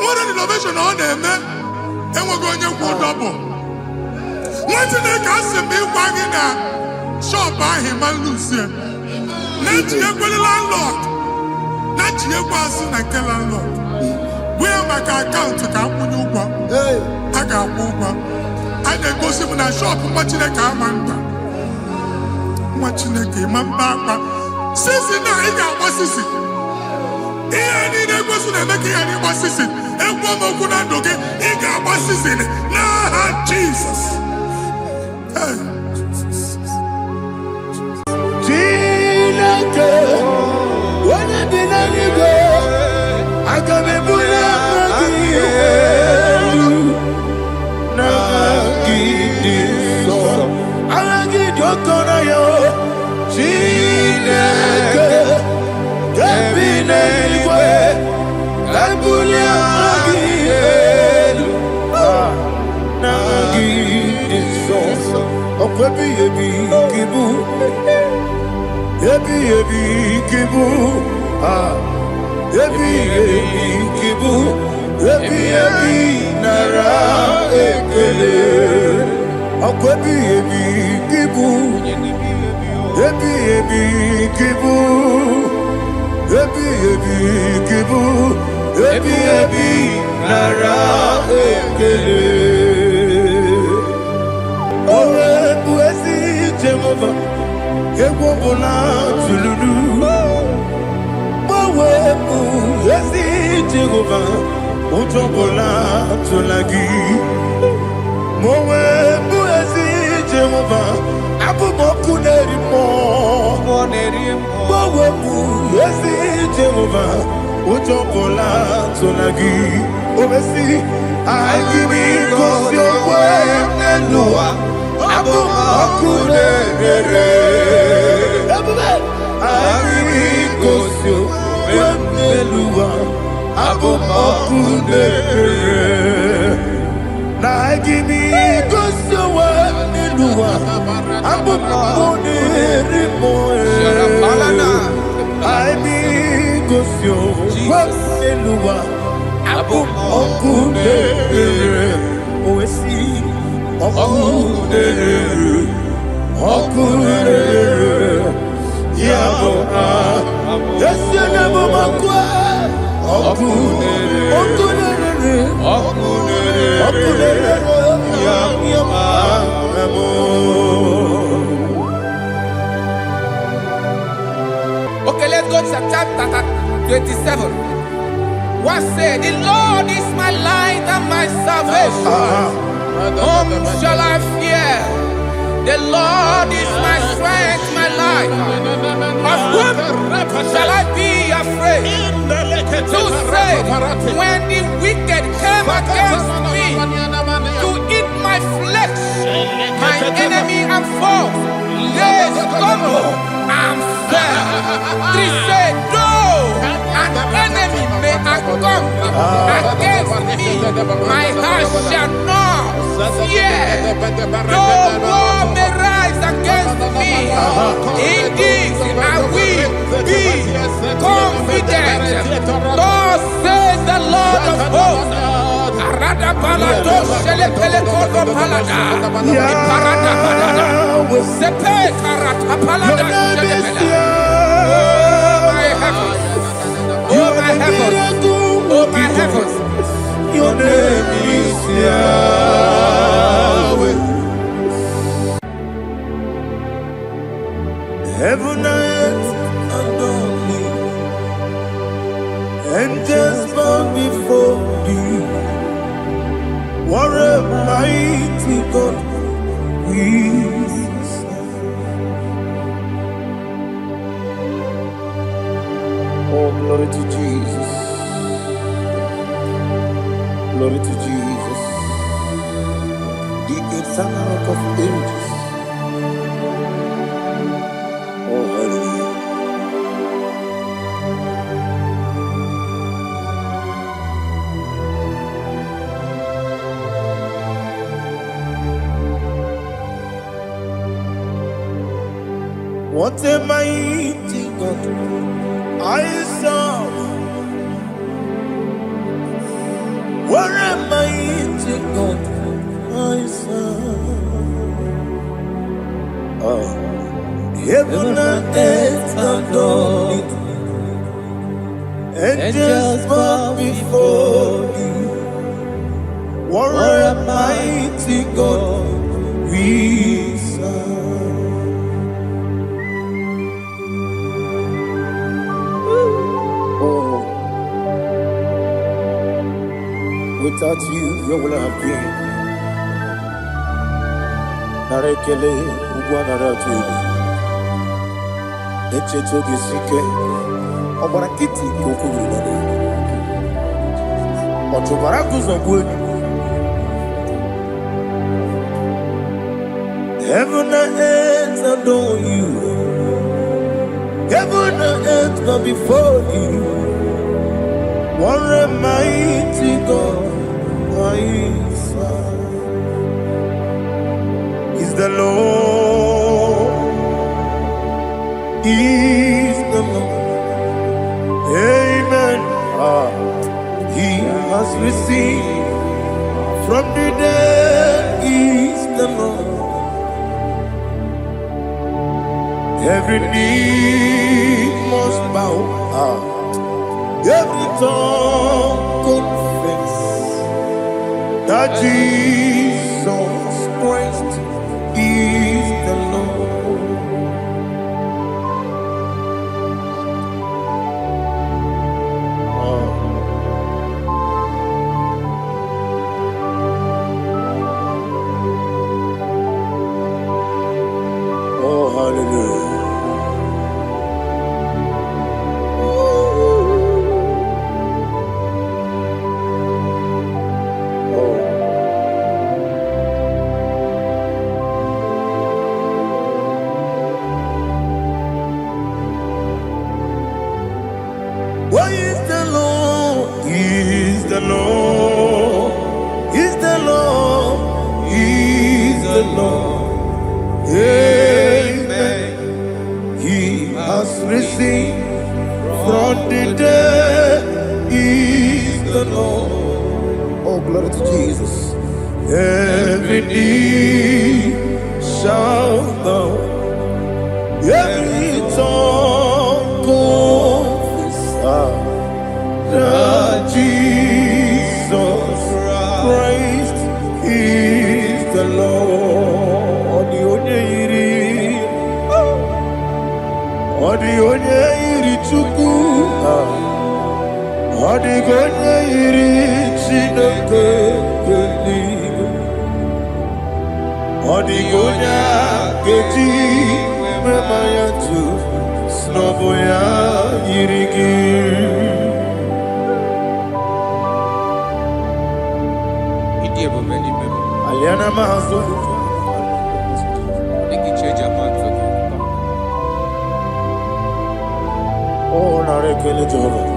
Nwere renovation ọ na-eme enweghị onye kwụ dọbụ. Nwa Chineke asị m ịgwa gị na shọpụ ahụ ịma nluzie. Na-ejighekwe landlord, na-ejighekwe azụ na nke landlord. Wee maka akaụntụ ka akwụnye ụgwọ. A ga-akwụ ụgwọ. A na-egosi m na shọpụ nwa Chineke ama mba. Nwa Chineke ịma mba akpa. Sisi na ị ga-agba sisi. Ihe niile ekwesu na-eme ka ihe n'ịgba sisi. Ekwu m okwu na ndụ gị, ị ga-agba sisi n'aha Jizọs. ebi kibu, ebi kibu, ebi kibu, ebi nara ekele. Ebi kibu, ebi kibu, ebi kibu, ebi nara ekele. Owe buesi Jehova, egwobona tululu. Owe buesi Jehova, utobola tulagi. Mowe buesi Jehova, abumoku nerimo. Mowe buesi Jehova, utobola tulagi. Obesi, I give you cause your way and Noah. Abumoku nerere. I give you cause your way and Noah. Abumoku nerere. Now I give me cause your way and Noah. Abumoku nerere. I be cause your way and Noah. Okudere, oesi, okudere, yabo yesi nebo makwa, okudere, yabo. Okay, let's go to chapter 27. What said, the Lord is my light and my salvation. Whom shall I fear? The Lord is my strength, my life. Of whom shall I be afraid? To say, when the wicked came against me to eat my flesh, my enemy and foe, they stumble and fell. Three said, no, an enemy may have come against me, my heart shall not fear. No war may rise against me. In this I will be confident. Thus says the Lord of hosts. Arada palado shele pele kodo palada. Iparada palada. Sepe karata palada shele pele. Oh my heavens, oh my heavens, Your name is Yahweh. Heaven and earth adore me, angels bow before thee. What a mighty God we serve. Oh, glory to Jesus. Glory to Jesus. The eternal rock of ages. Oh, hallelujah. What a mighty God I serve. What a mighty God I serve. Oh, heaven and earth adore it. Angels bow before you. What a mighty God we serve. Without you, where would I have been? Narekele, Ugwanaratu. Echetogi Sike, Obarakiti, Kokuru. Otobarakus of wood. Heaven and earth adore you. Heaven and earth bow before you. What a mighty God I serve. Is the Lord is the Lord. Amen. He has received from the dead is the Lord. Every knee must bow. Every tongue confess that Jesus Christ is the Lord. Oh, hallelujah. Why is the Lord? He is the Lord. Is the Lord. He is the Lord. Amen. He has risen from the dead. He is the Lord. Oh, glory to Jesus. Every knee shall bow. Every tongue confess that Jesus Christ is the Lord. Onye iri Chukwu, ọdịghị onye iri Chineke eluigwe. Ọdịghị onye a ga-eji mema ya tụ n'ọbụ ya yiri gị. Aliana mazo. Oh, narekele Jehovah.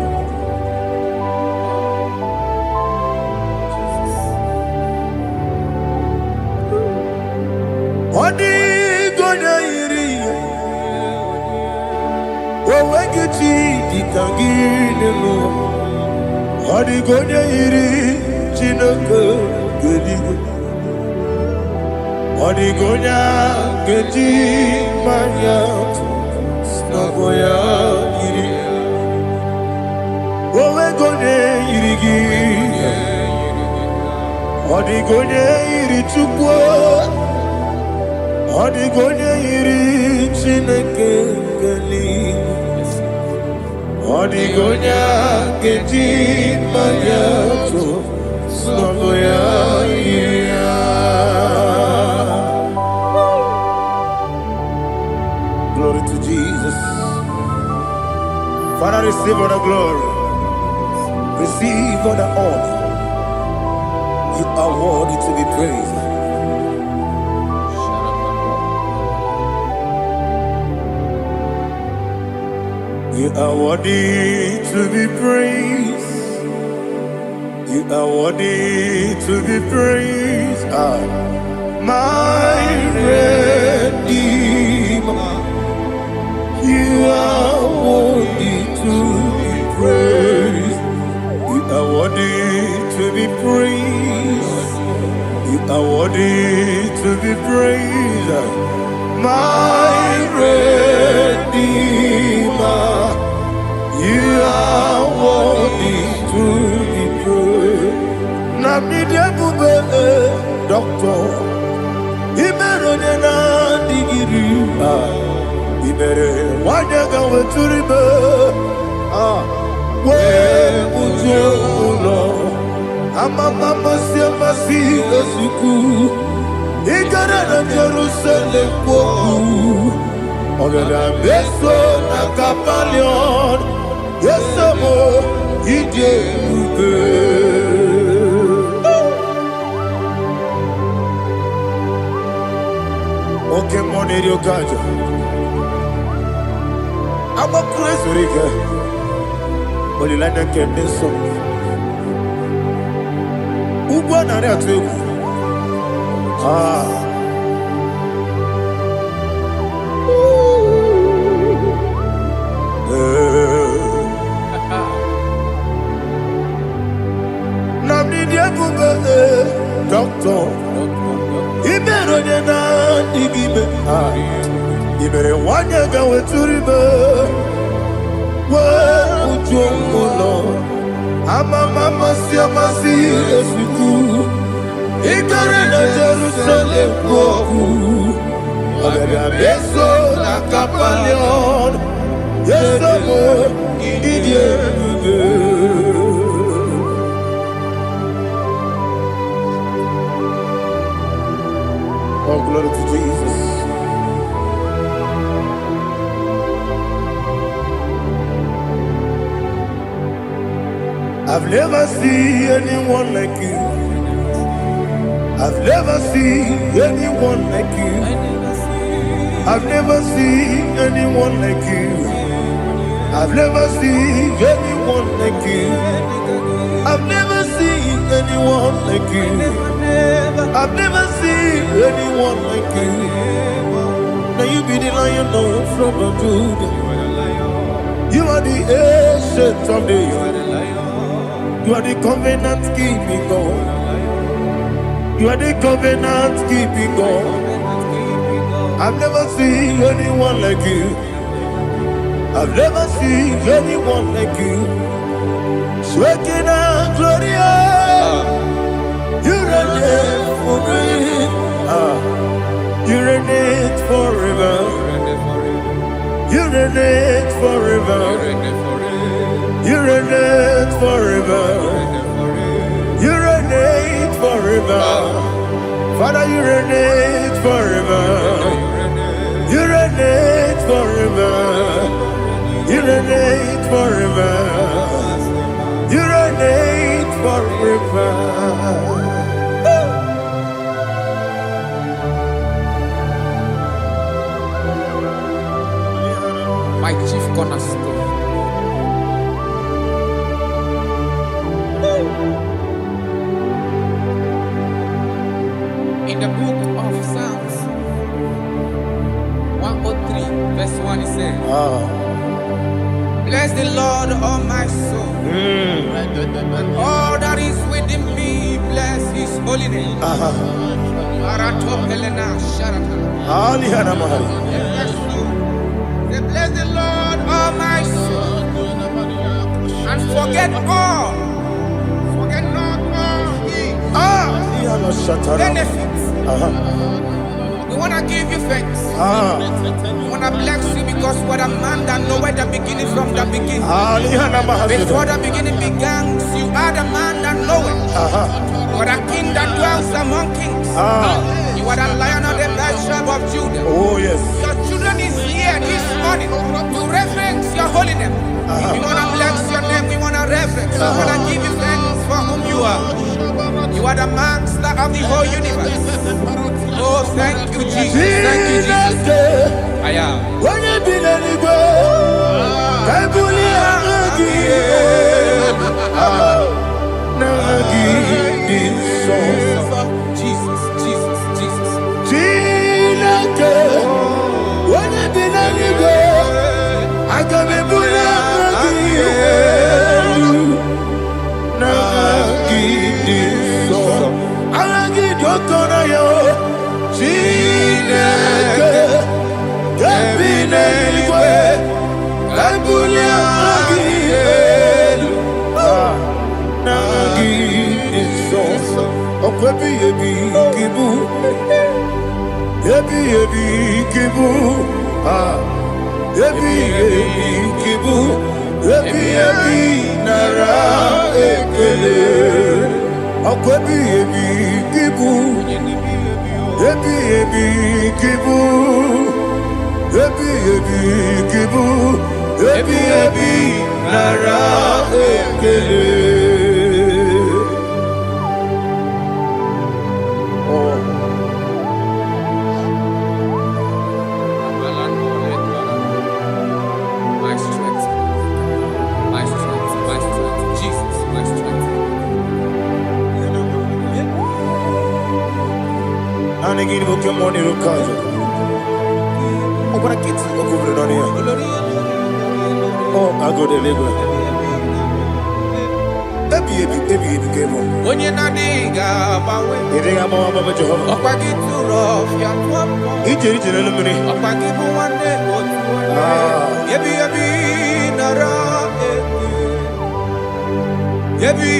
Ọdịghị onye yiri ya. O nweghị chi dịka gị n'elu ụwa. Ọdịghị onye yiri Chineke eluigwe. Ọdịghị onye a ga-eji mmanya atụ n'ọbụ ya yiri. O nweghị onye yiri gị. Ọdịghị onye yiri Chukwu. Ọdịghị onye yiri Chineke eluigwe. Ọdịghị onye a ga-eji mmanya atụ n'ọbụ ya yiri ya. Glory to Jesus. Father, receive all the glory. Receive all the honor. You are worthy to be praised. You are worthy to be praised. You are worthy to be praised. My Redeemer. You are worthy to be praised. You are worthy to be praised. You are worthy to be praised. My Redeemer. You are worthy to be praised. Namidebube, Doctor. Imeronena digiri. Ibere wanyaga weturibe we ujo ulo amama masi esuku igara na Jerusalem kwoku ogada beso na Kapalion yesemo ije ube oke moneri okaja I'm a crazy rigger. Only like a candy song. Ugo na rea tu. Ibere wanya ga weturibe. We ujo ulo. Mama si esiku. Ikare na Jerusalem koku. Abebe abeso na kapalion. Yeso mo idie buge. Oh, glory to Jesus. I've never seen anyone like you. I've never seen anyone like you. I've never seen anyone like you. I've never seen anyone like you. I've never seen anyone like you. I've never seen anyone like you. Now you be the lion from the Judah. You are the ancient of days. You are the covenant keeping God. You are the covenant keeping God. I've never seen anyone like you. I've never seen anyone like you. Shaking and glorious. You reign for me. You reign forever. You reign forever. You reign forever. You reign forever. Father, you reign forever. You reign forever. You reign forever. You reign forever. My chief cornerstone. In the book of Psalms 103, verse 1, it says, bless the Lord, all my soul, and all that is within me, bless his holy name. Bless the Lord, all my soul, and forget not all his benefits. We want to give you thanks. We want to bless you because what a man that knoweth the beginning from the beginning. Before the beginning began, you are the man that knoweth. You are the king that dwells among kings. You are the lion of the tribe of Judah. Oh yes. Your children is here this morning to reverence your holy name. We want to bless your name. We want to reverence. We want to give you thanks for whom you are. You are the master of the whole universe. Oh, thank you, Jesus. Thank you, Jesus. I am. Jesus, Jesus, Jesus. My strength, Jesus, my strength. Anegini Pokemon Rukaja. Open a kit, over on here. Oh, I go deliver. Onye nadiga bawe. Okpagi turo fia tuapo. Okpagi buwane otuwane. Yebi nara yebi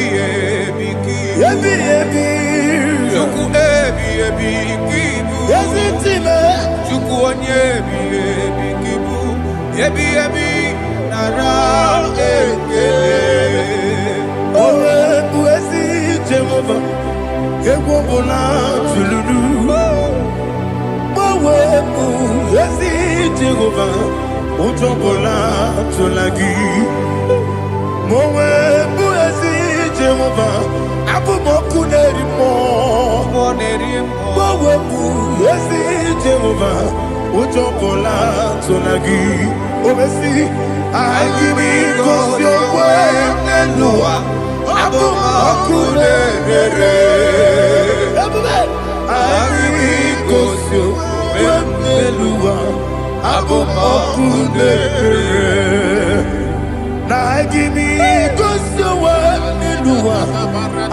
ki. Chuku kibu. Chuku onye kibu. Yebi nara Owe buezi Jehova, Egwobola tululu. Owe buezi Jehova, Utobola tulagi. Owe buezi Jehova, Abumoku nerimo. Owe buezi Jehova, Utobola tulagi. Obesi, I give you your word and Noah. Abumoku nerere. I give you your word and Noah. Abumoku nerere. I give you your word and Noah.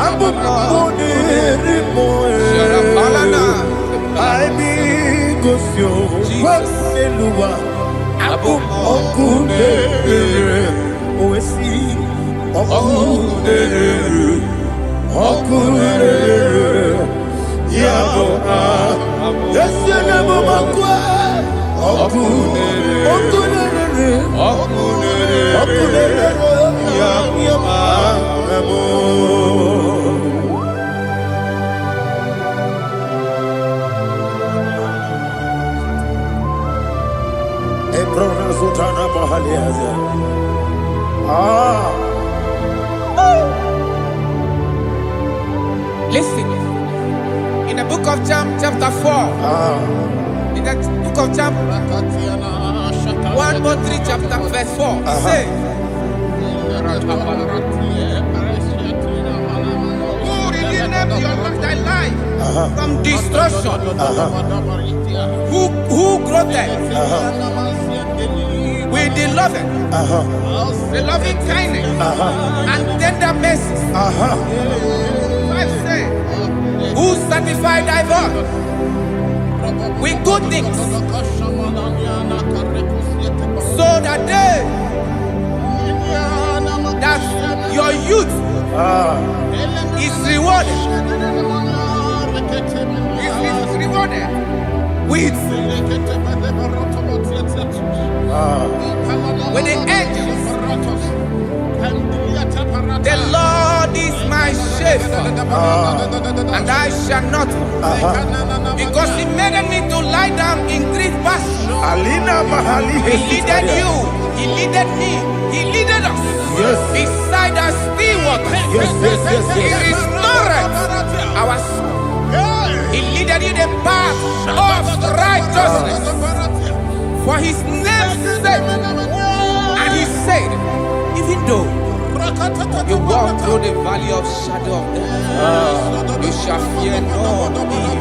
Abumoku nerere. I give you your word and Noah. Okudere, Oesi, Okudere, Yabo, Yesenebo Makwa, Okudere, Yabo, Listen, in the book of Psalm chapter 4, in the book of Psalm 103 chapter verse 4, it says, who redeemed thy life from destruction? Who groweth with the loving kindness and tender mercies? Who sanctify thy voice with good things, so that your youth is rewarded. Is rewarded with the angels. The Lord is my shepherd, and I shall not want, because He made me to lie down in green pastures. He leaded you, He leaded me, He leaded us beside the still waters. He restored our soul. He leaded you the path of righteousness for His name's sake. And He said, even though you walk through the valley of shadow of death, you shall fear no evil,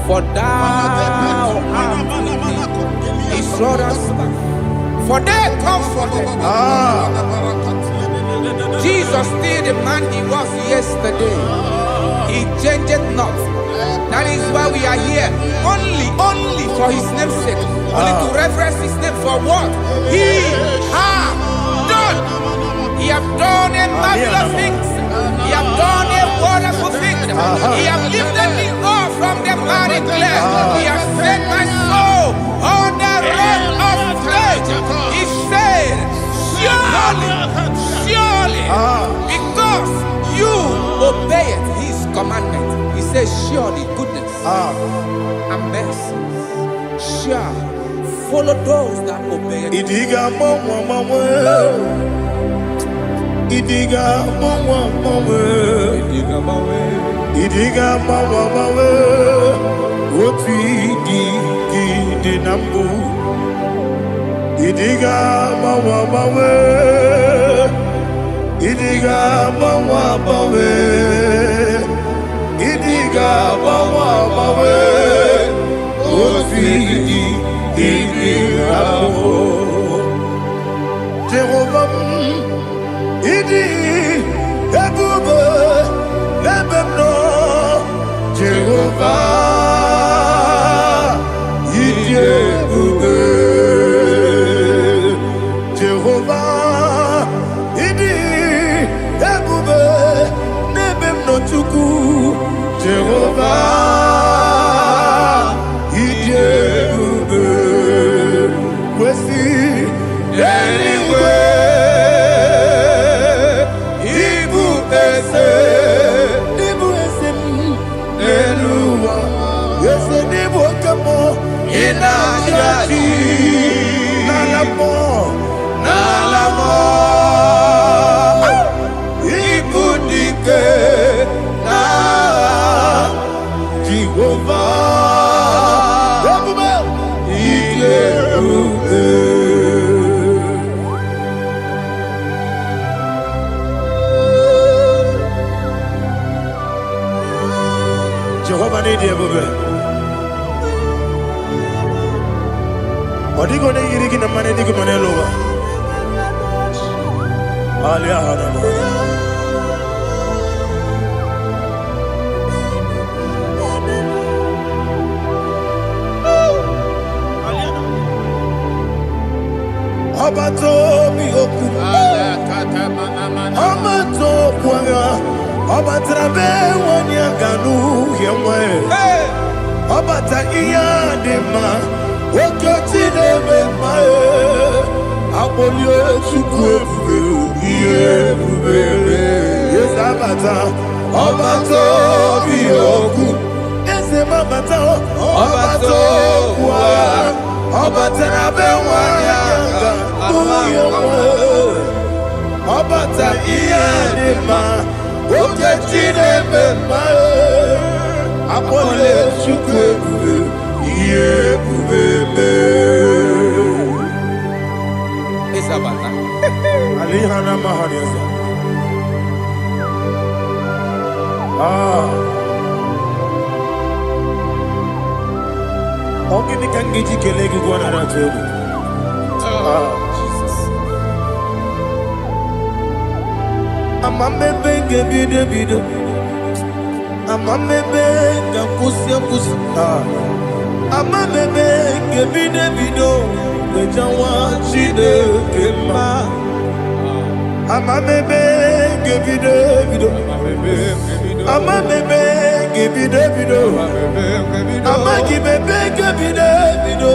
for thou art with me. His rod and staff, for they comforted. Jesus still the man He was yesterday. He changed not. That is why we are here. Only for His name's sake. Only to reference His name for what He has done. He has done a marvelous things. He has done a wonderful thing. He has lifted me up from the miry clay. He has set my soul on the rock of faith. He said, surely, because you obeyed His commandment. He says, surely goodness and mercy shall follow those that obey Him. Idiga mawe, oti di nambu. Idiga mawe, idiga mawe, oti di nambu. Jehovah, idi Jehovah, Idiyebube. Jehovah, Idiyebube. Nebem no chuku. Jehovah, Idiyebube. Kwesi, anyway, Ibu ese. Inajaji nalamo ibudike na Jehovah Idiyebube. Jehovah Idiyebube. Odigo ne yirigi na mane digo mane lowa. Alia hana. Abato mi oku. Abato kwanga. Abatrabe wanya ganu yemwe. Abata iya dema. Okoti nebe mae, apolio chukwu ebube, yes abata, obato biyoku, ese mabata, obato kwa, obata nabe wanyanga, obata iyanima, okoti nebe mae, apolio chukwu ebube. Isabata. Alihana mahariasa. Ogini kangiji kelegi gwana ratubu. Jesus. Amambe bide. Amambe kusia. Amamebe gebido wejawa chide kema. Amamebe gebido. Amamebe gebido. Amagibebe gebido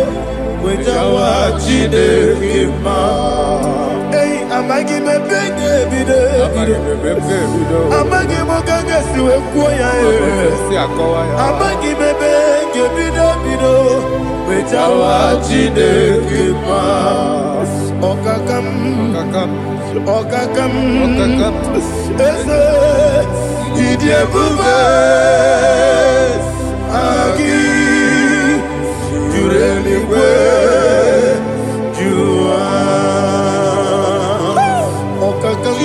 wejawa chide kema. Hey, amagibebe gebido. Amagimogaga siwe kuya. Amagibebe gebido wejawa chide kema. Okakam ese Idiyebube agi jureligwe jua okakam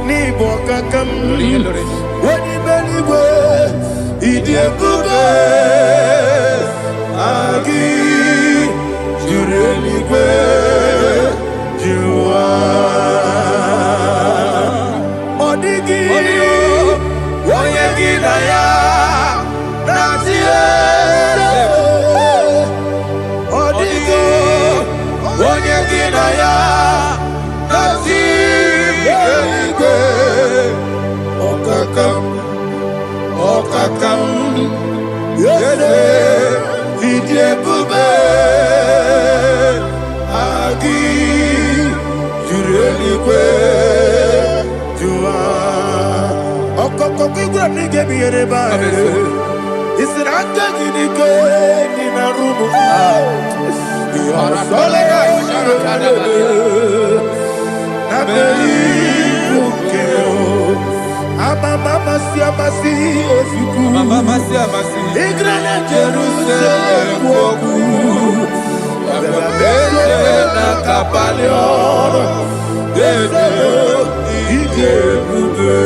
ni bokakam wani beligwe Idiyebube agi jureligwe jua odigi oyegi na ya natie odigi oyegi na ya natie okakam yese Idiyebube agi jureligwe jua okoko kigura nige biyere ba isiraka gidike nina rumu yarasolega nabeli ukeo mama siamasi ofiku igrana Jerusalem woku bele na kapalion dede Idiyebube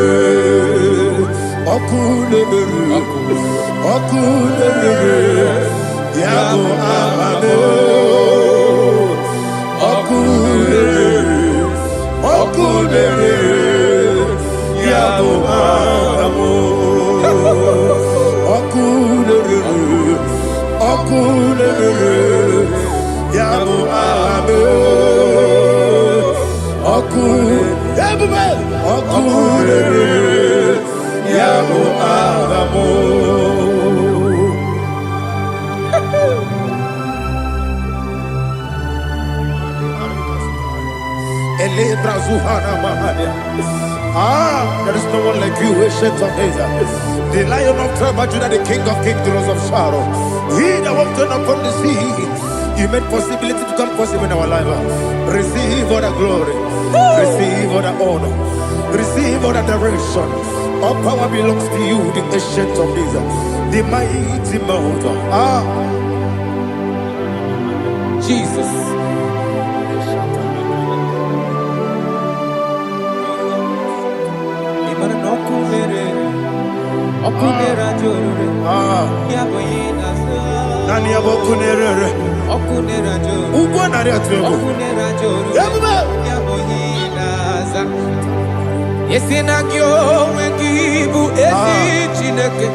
okulebere yabo amamo okulebere yabo amamo Yabu Abu Oku Everybody Oku Yabu Abu Elebra Zuhana Mahaya. There is no one like you, ancient of days. The Lion of tribe of Judah, the King of kings, the Rose of Sharon. He that walked upon the sea. You made possibility to come possible in our life. Receive all the glory. Receive all the honor. Receive all the direction. All power belongs to you, the ancient of days. The mighty mountain. Jesus. Nani abokunere ugwanari atwego Yesina kyo wengibu esi chineke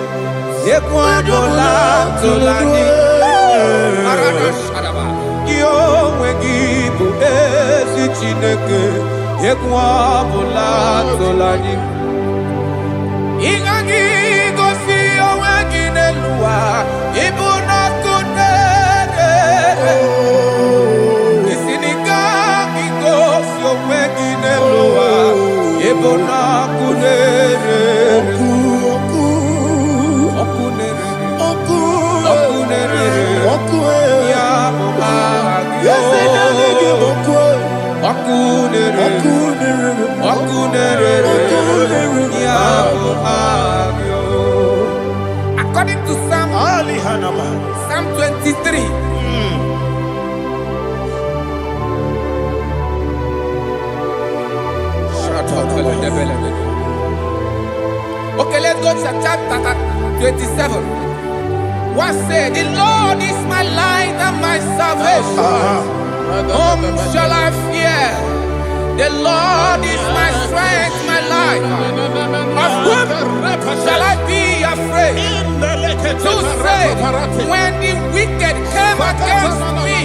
Yekwadola tolani Arada sharaba Kyo wengibu esi chineke Yekwadola tolani Ingagi gosi owegine luwa Ibuna kunere Isinika gosi owegine luwa Ibuna kunere According to Psalm 23. Okay, let's go to chapter 27. What said? The Lord is my light and my salvation. Whom shall I fear? The Lord is my strength, my life. Of whom shall I be afraid? To say, when the wicked came against me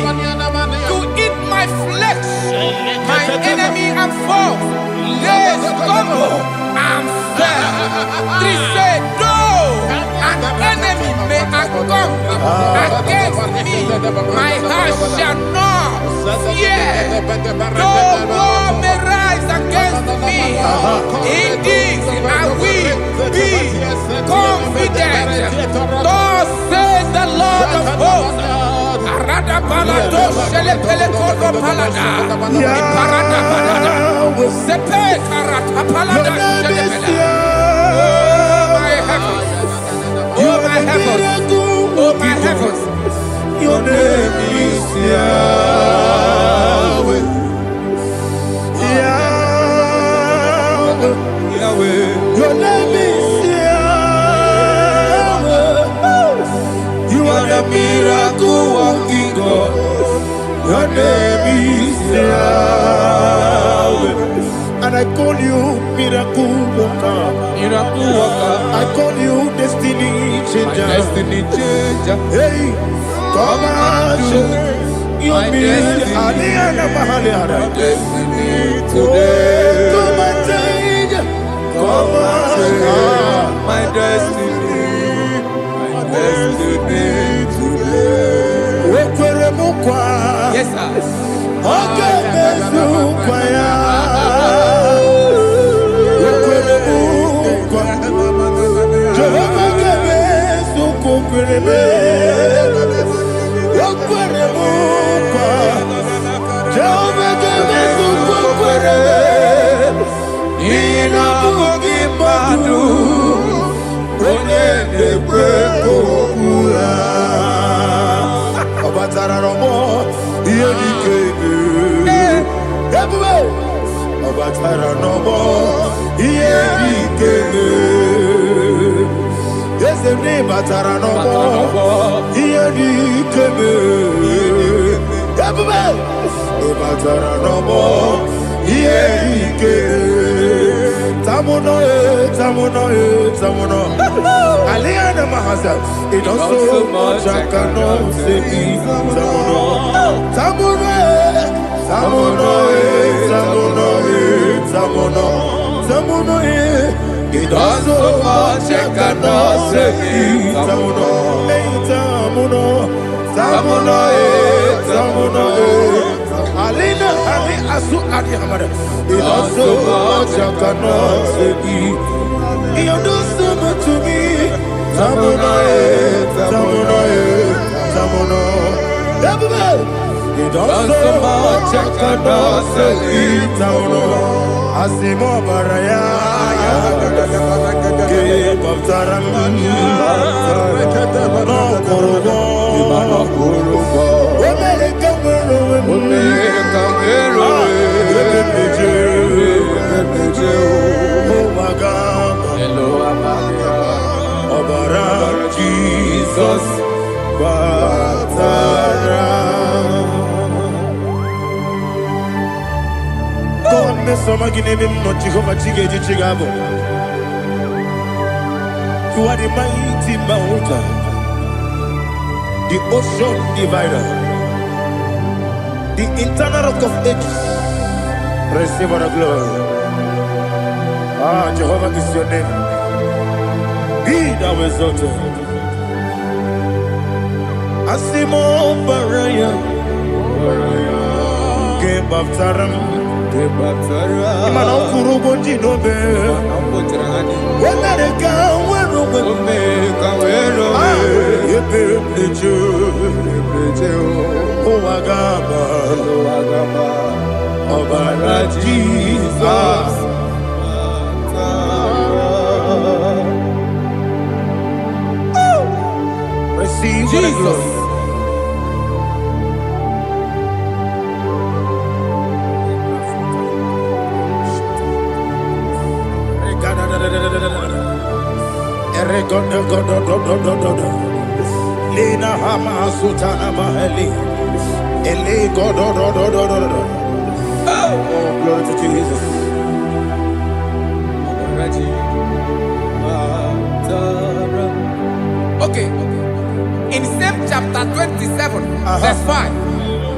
to eat my flesh, my enemy and foe, they stumble and fell. 3 said, though an enemy may come against me, my heart shall not fear. Though war may rise against me, in this I will be confident. Thus says the Lord of hosts. Arada palado shele pele kodo palada. Iparada palada. Sepe karata palada shele pele. Oh my heavens. Oh my heavens. Oh my heavens. Your name is Yahweh. Yahweh. Your name is Yahweh. You are the miracle working God. Your name is Yahweh. And I call you miracle worker. Miracle worker. I call you destiny changer. Destiny changer. Hey, come on, your destiny. Today. Come and change. Come on, my destiny. My destiny today. Yes, sir. Okay, It does so much I cannot say. Tamuno, it does so much I cannot say. Tamuno, Alina, Asu Adi Hamada. It does so much I cannot say. You do so much to me. Tamuno. It does so much I cannot say. Tamuno. Asimo Baraya. Give up Taramani. No Korogo. Jesus, God, me some give him no Jehovah Chige Chigabo. You are the mighty mountain, the ocean divider, the internal rock of ages. Receive all the glory. Ah, Jehovah is your name. Be thou exalted. Asimo Baraya, Game of Taram, Imano Kurubo Dinobe, when I go, when Jesus. Receive Jesus. Lena Hama Sutana Maheli. Ele God. Oh, glory to Jesus. Okay. In same chapter 27, verse 5,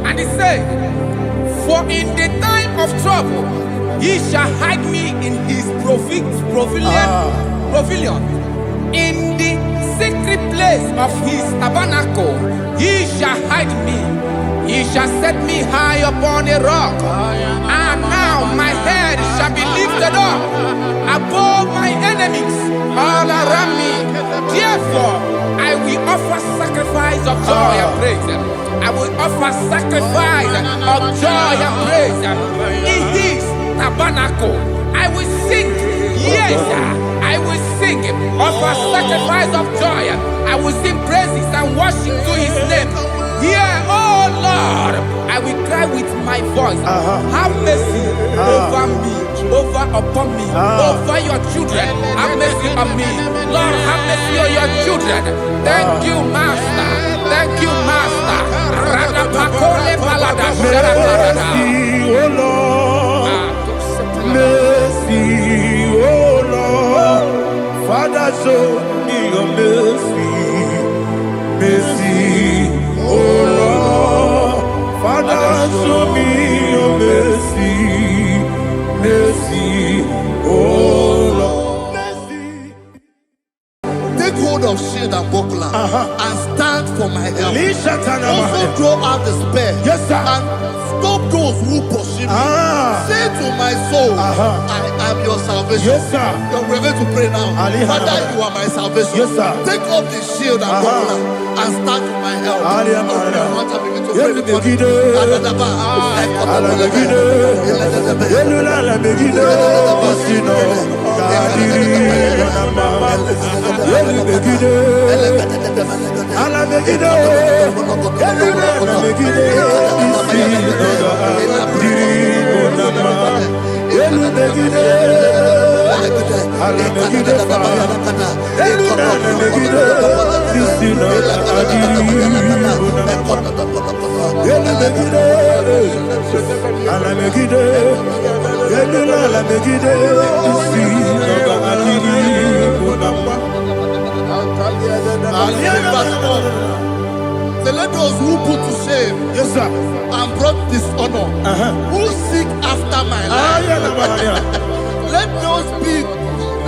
and it says, for in the time of trouble, he shall hide me in his pavilion. In the secret place of his tabernacle, he shall hide me. He shall set me high upon a rock. And now my head shall be lifted up above my enemies all around me. Therefore, I will offer sacrifice of joy and praise. I will offer sacrifice of joy and praise. In his tabernacle, I will sing. Yes, I will sing. Offer sacrifice of joy. I will sing praises and worship to his name. Here, oh Lord, I will cry with my voice. Have mercy over me, upon me, over your children. Have mercy on me. Lord, have mercy on your children. Thank you, Master. Thank you, Master. Mercy, oh Lord. Mercy, oh Lord. Father, show me your mercy. Mercy, oh Lord. Father, show me your mercy. Mercy, oh Lord. Mercy. Take hold of shield and buckler and stand for my help. Also throw out despair. Yes, sir. And stop those who pursue me. Say to my soul, I am your salvation. Yes, sir. We're going to pray now. Father, you are my salvation. Yes, sir. Take off the shield and buckler and stand for my help. Verse 4. Say, let those who put to shame, Yes, sir. and brought dishonor, who seek after my life.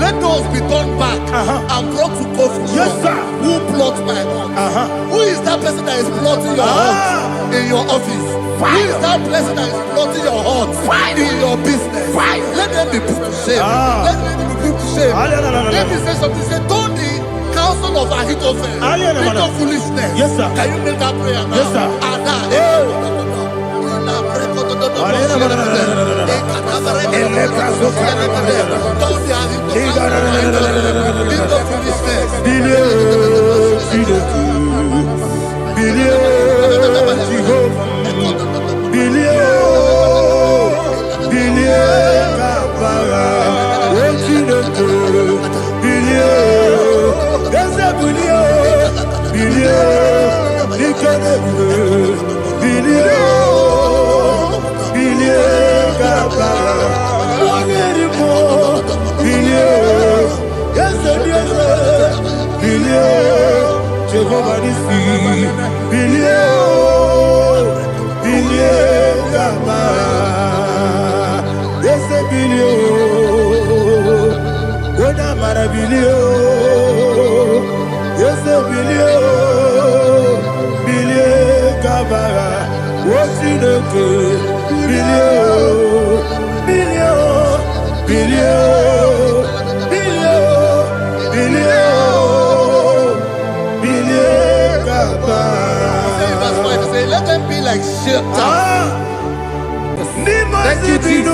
Let those be turned back and brought to confusion. Yes, sir. Who plot my heart? Who is that person that is plotting your heart in your office? Who is that person that is plotting your heart in your business? Let them be put to shame. Let them be put to shame. Let me say something. Say, don't the counsel of Ahithophel into foolishness. Yes, sir. Can you make that prayer now? Yes, sir. Jehovah Nissi, let them be like shelter. Thank you, Jesus.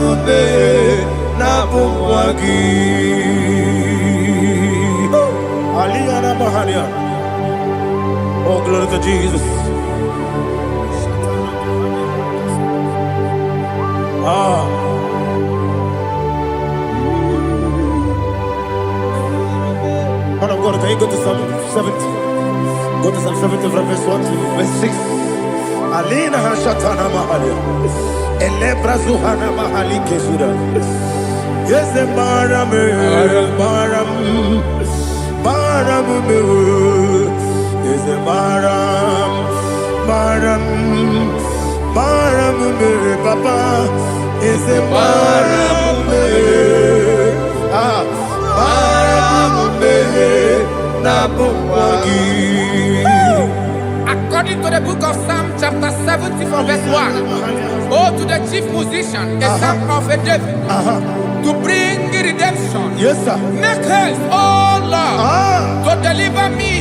mube na bumwagi. Aliyana Mahalia. Oh, glory to Jesus. Man of God, can you go to Psalm 70? Go to Psalm 70 from verse 1 to verse 6. Alina Hashatana Mahalia. Elebra Zuhana Mahali Kesuda. Yes, the Baram, yes, the Baram, Papa, is the Baram, According to the book of Psalm chapter 70 from verse 1, oh, to the chief musician, a psalm of a David, to bring redemption. yes, sir. Make haste, oh Lord, to deliver me.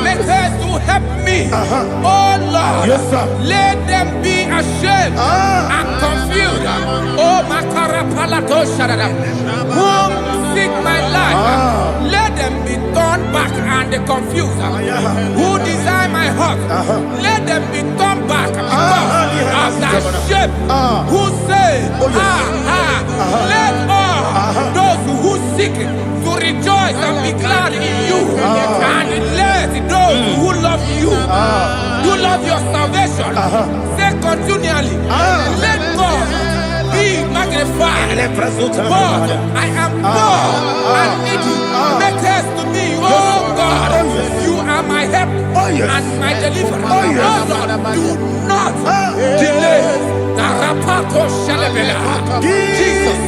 Make haste to help me. Oh Lord, Yes, sir. let them be ashamed and confused. Oh Makara Palato Shadada, whom seek my life, let them be turned back and confused. Who desire my heart, let them be turned back because of that shape. Who say, let all those who seek to rejoice and be glad in you, and let those who love you, who love your salvation, say continually, let God be magnified. God, I am poor and needy. Make haste to me, oh God. You are my help and my deliverer. Oh Lord, do not delay. Jesus.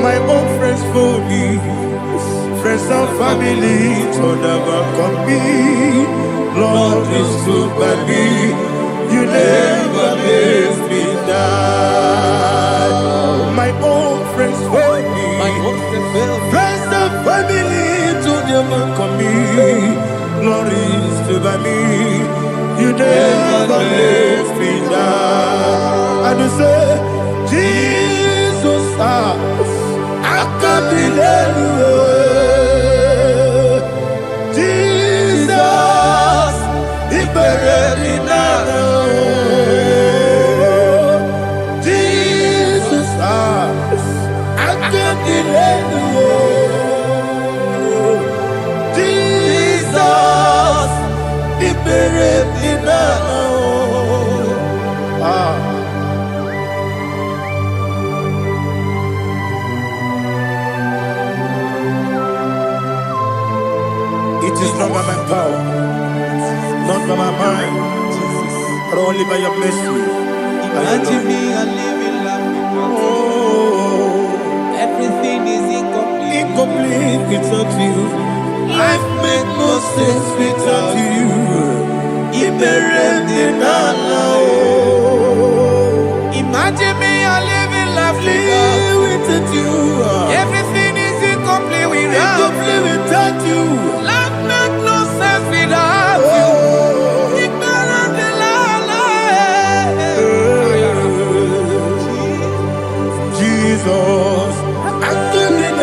My own friends for me, friends and family, told never come me. Lord is stood by me. You never let me die. My own friends for me, friends and family, told never come me. Lord is stood by me. You never let me die. And you say, Jesus, I Jesus, he buried in Jesus, I can't delay you. Jesus, he buried in It is not by my power, not by my mind, but only by your mercy. Imagine me a living life without you. Everything is incomplete. Incomplete without you. Life makes no sense without you. Imagine me a living life without you. Everything is incomplete without you. Life makes no sense without you. Jesus, I give it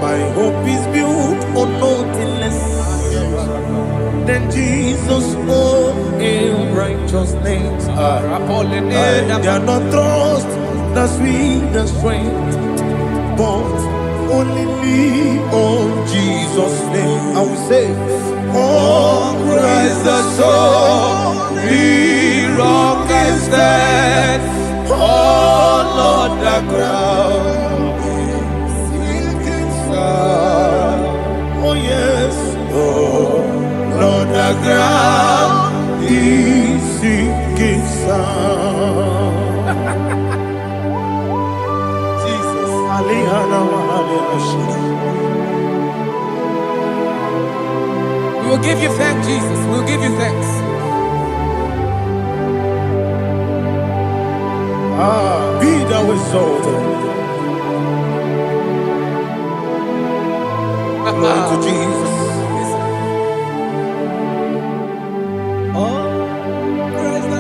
my hope is built on nothing less than Jesus' own in righteousness. I cannot trust the sweetest strength, but only lean on Jesus' name. I will say, on Christ the solid rock is stand. Oh Lord, the ground is sinking sand. Oh yes, oh Lord, the ground is sinking sand. Jesus, We will give you thanks, Jesus. We will give you thanks. Be thou exalted. Glory to Jesus.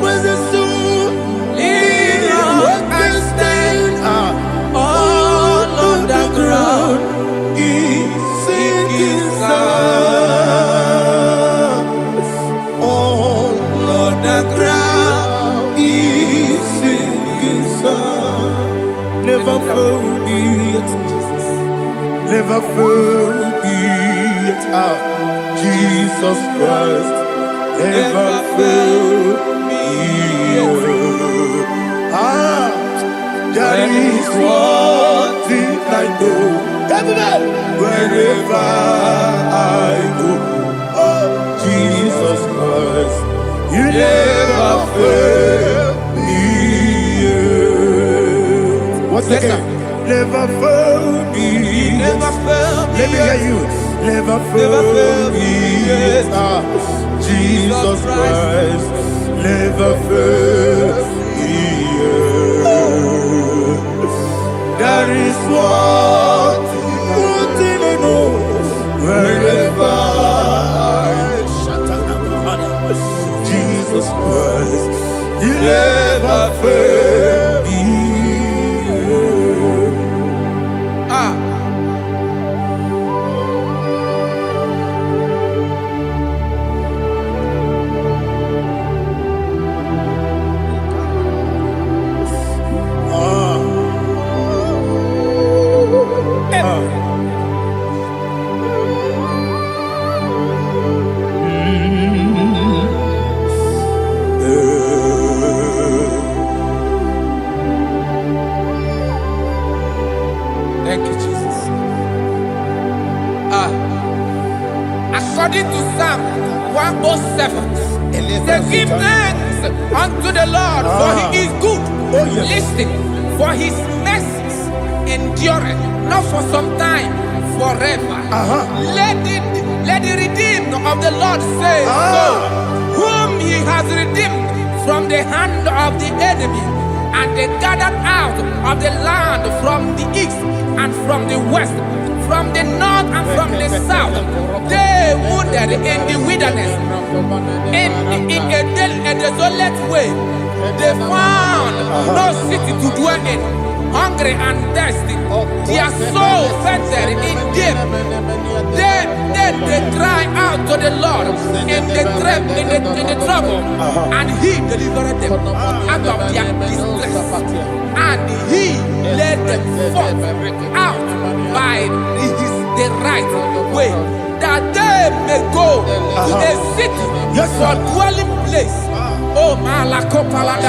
Praise the soul. What can stand? All on the ground is sinking sand. All on the ground is sinking sand. Never forget, never forget, Jesus Christ. Never forget. That is one thing I know. Wherever I go, oh Jesus Christ, you never fail me. What's that? Never fail me. Never fail me. Let me hear you. Never fail me. Jesus Christ, never fail me. That is what I know. Wherever Jesus Christ, you never fail me. Thank you, Jesus. According to Psalm 107, say, give thanks unto the Lord, for he is good. Listen, for his mercies endureth, not for some time, forever. Let the redeemed of the Lord say so, whom he has redeemed from the hand of the enemy, and they gathered out of the land from the east and from the west, from the north and from the south. They wandered in the wilderness, in a desolate way. They found no city to dwell in, hungry and thirsty. Their soul fainted in deep. They cry out to the Lord in the trouble, and He delivered them out of their distress, and He led them forth out by the right way, that they may go to a city for dwelling place. Oh, Malakopalada,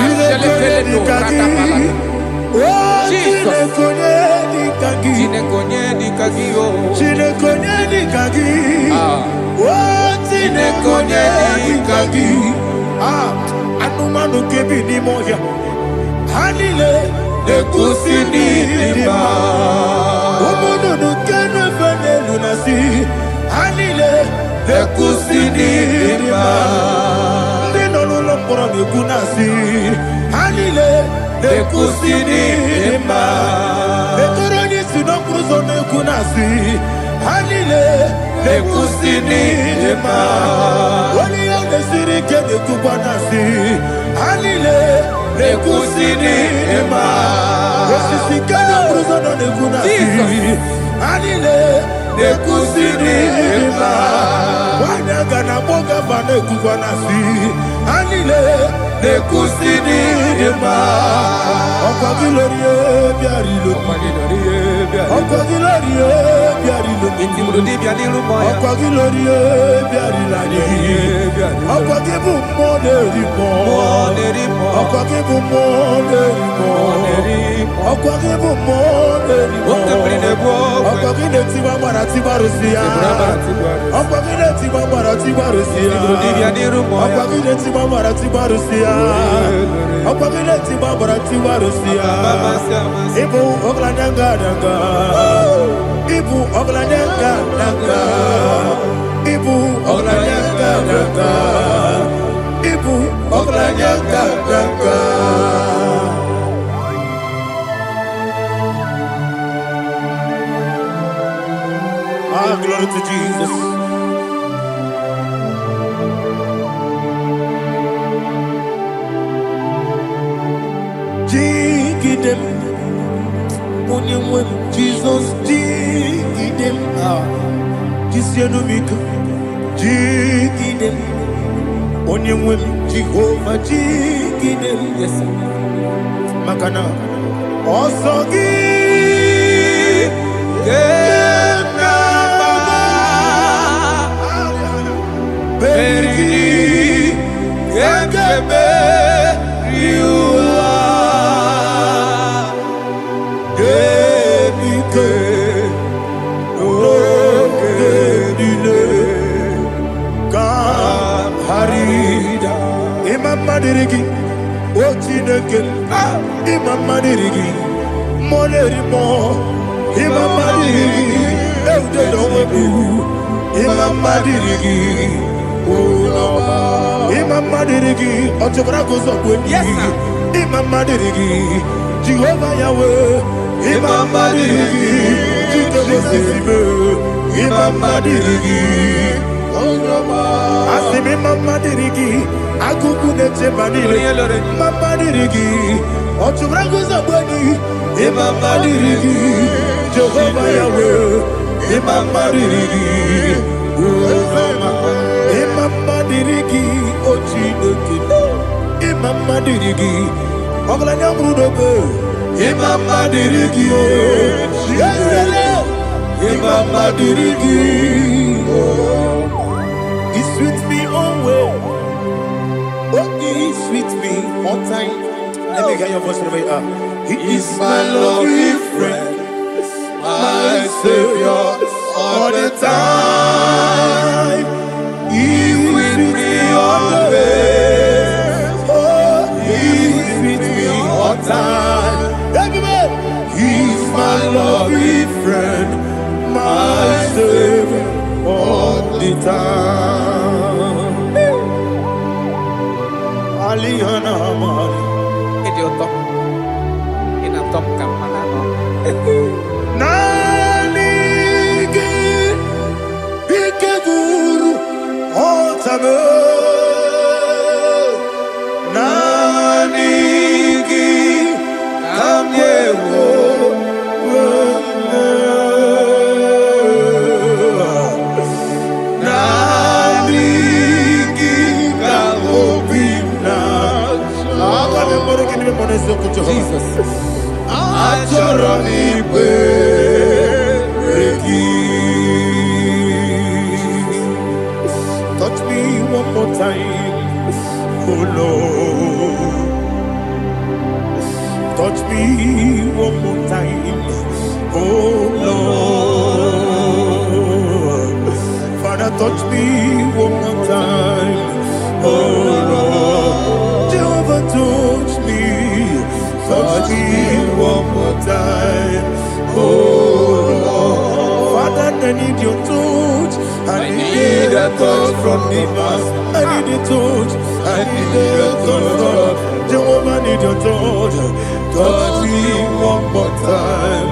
Jesus. Anumanu kebi ni moja Hanile Nekusini lima Omono nukene fene lunasi Hanile Nekusini lima Nino lulambora nekunasi Hanile Nekusini lima Nekoroni sinokruzo nekunasi Hanile Nekusini lima Wali yone sirike nekubanasi Hanile Nekusini lima Wesisikana bruzo nekunasi Hanile Nekusini lima Wanyaga na boga vane kubanasi Hanile Nekusini lima Okwa gilorie biarilo Okwa gilorie biarilo Okwa gilorie biarilani Okwa gibu moderimo Okwa gibu moderimo Okwa gibu moderimo Okwa gineti wa marati barusia Okwa gineti wa marati barusia Okwa gineti wa marati barusia Okwa gineti wa marati barusia Ibu oglanyanga danga Ibu oglanyanga danga Ibu oglanyanga danga Ibu oglanyanga danga Ah, glory to Jesus. Jigidem, Onyemwem, Jesus, Jigidem, Jisianomika, Jigidem, Onyemwem, Jehovah, Jigidem, yes, Makana, Osogi, Berigi, Gekebe, Riua, Gebike, Ogedile, Harida, Imam Madirigi, Ochineke, Imam Madirigi, Molerimo, Imam Madirigi, Eudedowebu, Imam Madirigi, Imam Madirigi, Otobrako Zobweni, Imam Madirigi, Jehovah Yahweh, Imam Madirigi, Jitobosebe, Imam Madirigi, Asim Imam Madirigi, Akukunete Manile, Imam Madirigi, Otobrako Zobweni, Imam Madirigi, Jehovah Yahweh, Imam Madirigi, Imam Madirigi, Ochineke, Imam Madirigi, Oglanya Brudobe, Imam Madirigi, Imam Madirigi, He's with me always. Oh, He's with me all time. Let me hear your voice wherever you are. He is my lovely friend, my Savior all the time. He's with me always. Oh, He's with me all time. Everybody, He's my lovely friend, my Savior all the time. Aliyana Mari. Nani Jesus. Achọrọ m ikpe gị. Touch me one more time, oh Lord. Touch me one more time, oh Lord. Father, touch me one more time, oh Lord. Jehovah, touch me one more time, oh Lord. Father, I need your touch. I need a touch from the Master. I need a touch. I need a touch from Jehovah. I need your touch. Touch me one more time,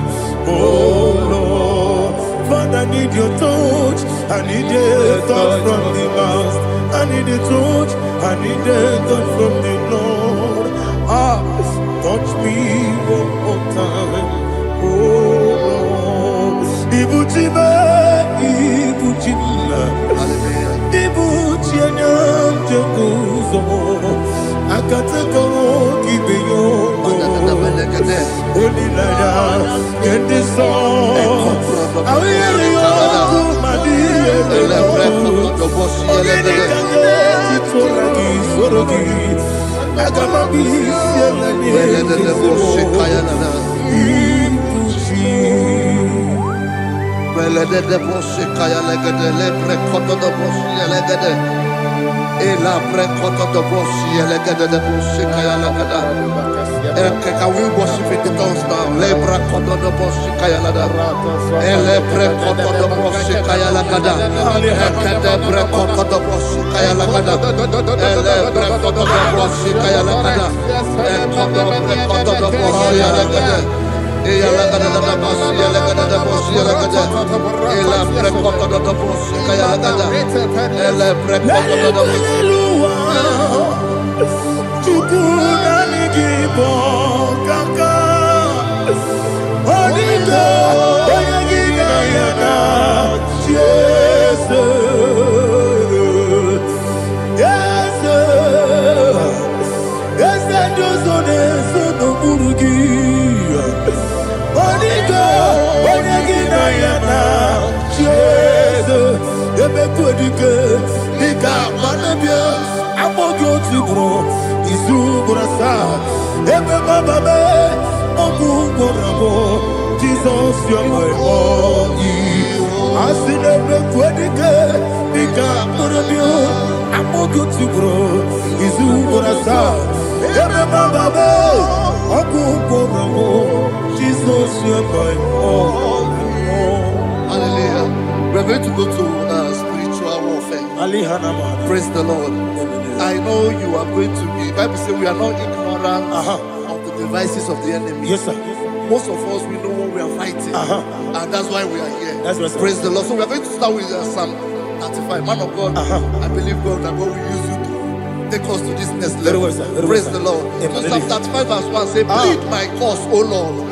oh Lord. Father, I need your touch. I need a touch from the Master. I need a touch. I need a touch from the Lord. Touch me one more time, oh Lord. Ibuchima, Ibuchima, Ibuchina, Jeguzo. Akateko kibeyo, Olilaya, get this song. I hear you, Madi, Can we worship in the tongues now? Lebra koto do boshi kaya lada. Elebre koto do boshi kaya lada. Elebre koto do boshi kaya lada. Elebre koto do boshi kaya lada. Elebre koto do boshi lada. Eya lada da boshi lada da boshi lada. Elebre koto do boshi kaya lada. Elebre koto do boshi. Igbo kaka Onido Oyagina yana Jesus Yes Dozone Sono Burugi Onido Oyagina yana Jesus Ebekwedike Nika manabia Amogo tibro Izubrasa Ebe bababe Omuborabo Jesus you're my all Asinebe kwedike Nika manabia Amogo tibro Izubrasa Ebe bababe Omuborabo Jesus you're my all. Hallelujah. We're going to go to spiritual warfare. Praise the Lord. I know you are going to be. Bible says we are not ignorant of the devices of the enemy. Yes, sir. Most of us, we know what we are fighting, and that's why we are here. That's right, sir. Praise the Lord. So we are going to start with Psalm 35. Man of God, I believe God that God will use you to take us to this next level. Very well, sir. Praise the Lord. So Psalm 35 verse 1 say, plead my cause, O Lord,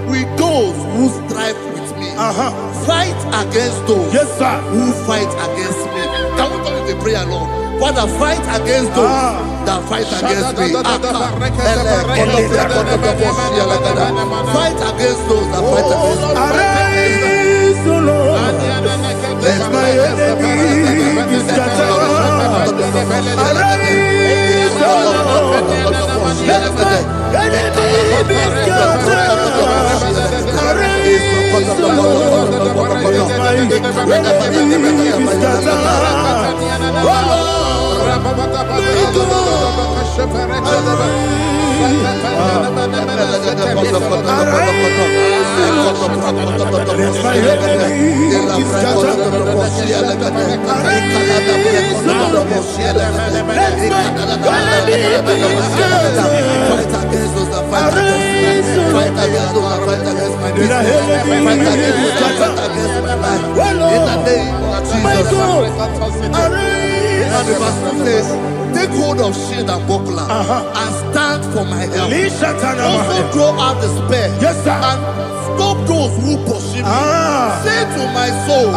with those who strive with me. Fight against those who fight against me. Can we turn the prayer, Lord? Father, fight against those that fight against me. Fight against those that fight against me. Arise, O Lord. Let my enemy be scattered. Arise, O Lord. Let my enemy be scattered. Arise, O Lord. Let my enemy be scattered. Oh Lord. And the pastor says, take hold of shield and buckler and stand for my help. Also draw out the spear and stop those who pursue me. Say to my soul, I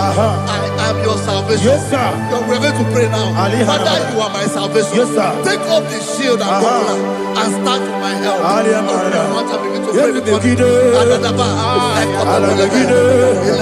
am your salvation. salvation. Yes, sir. We're going to pray now. Ali Father, Hanabada. you are my salvation. Yes, sir. Take off the shield and buckler and stand for my help. Ali Open Hanabada. your mouth and begin to Yes, pray before Begide. Adadaba. Alagide.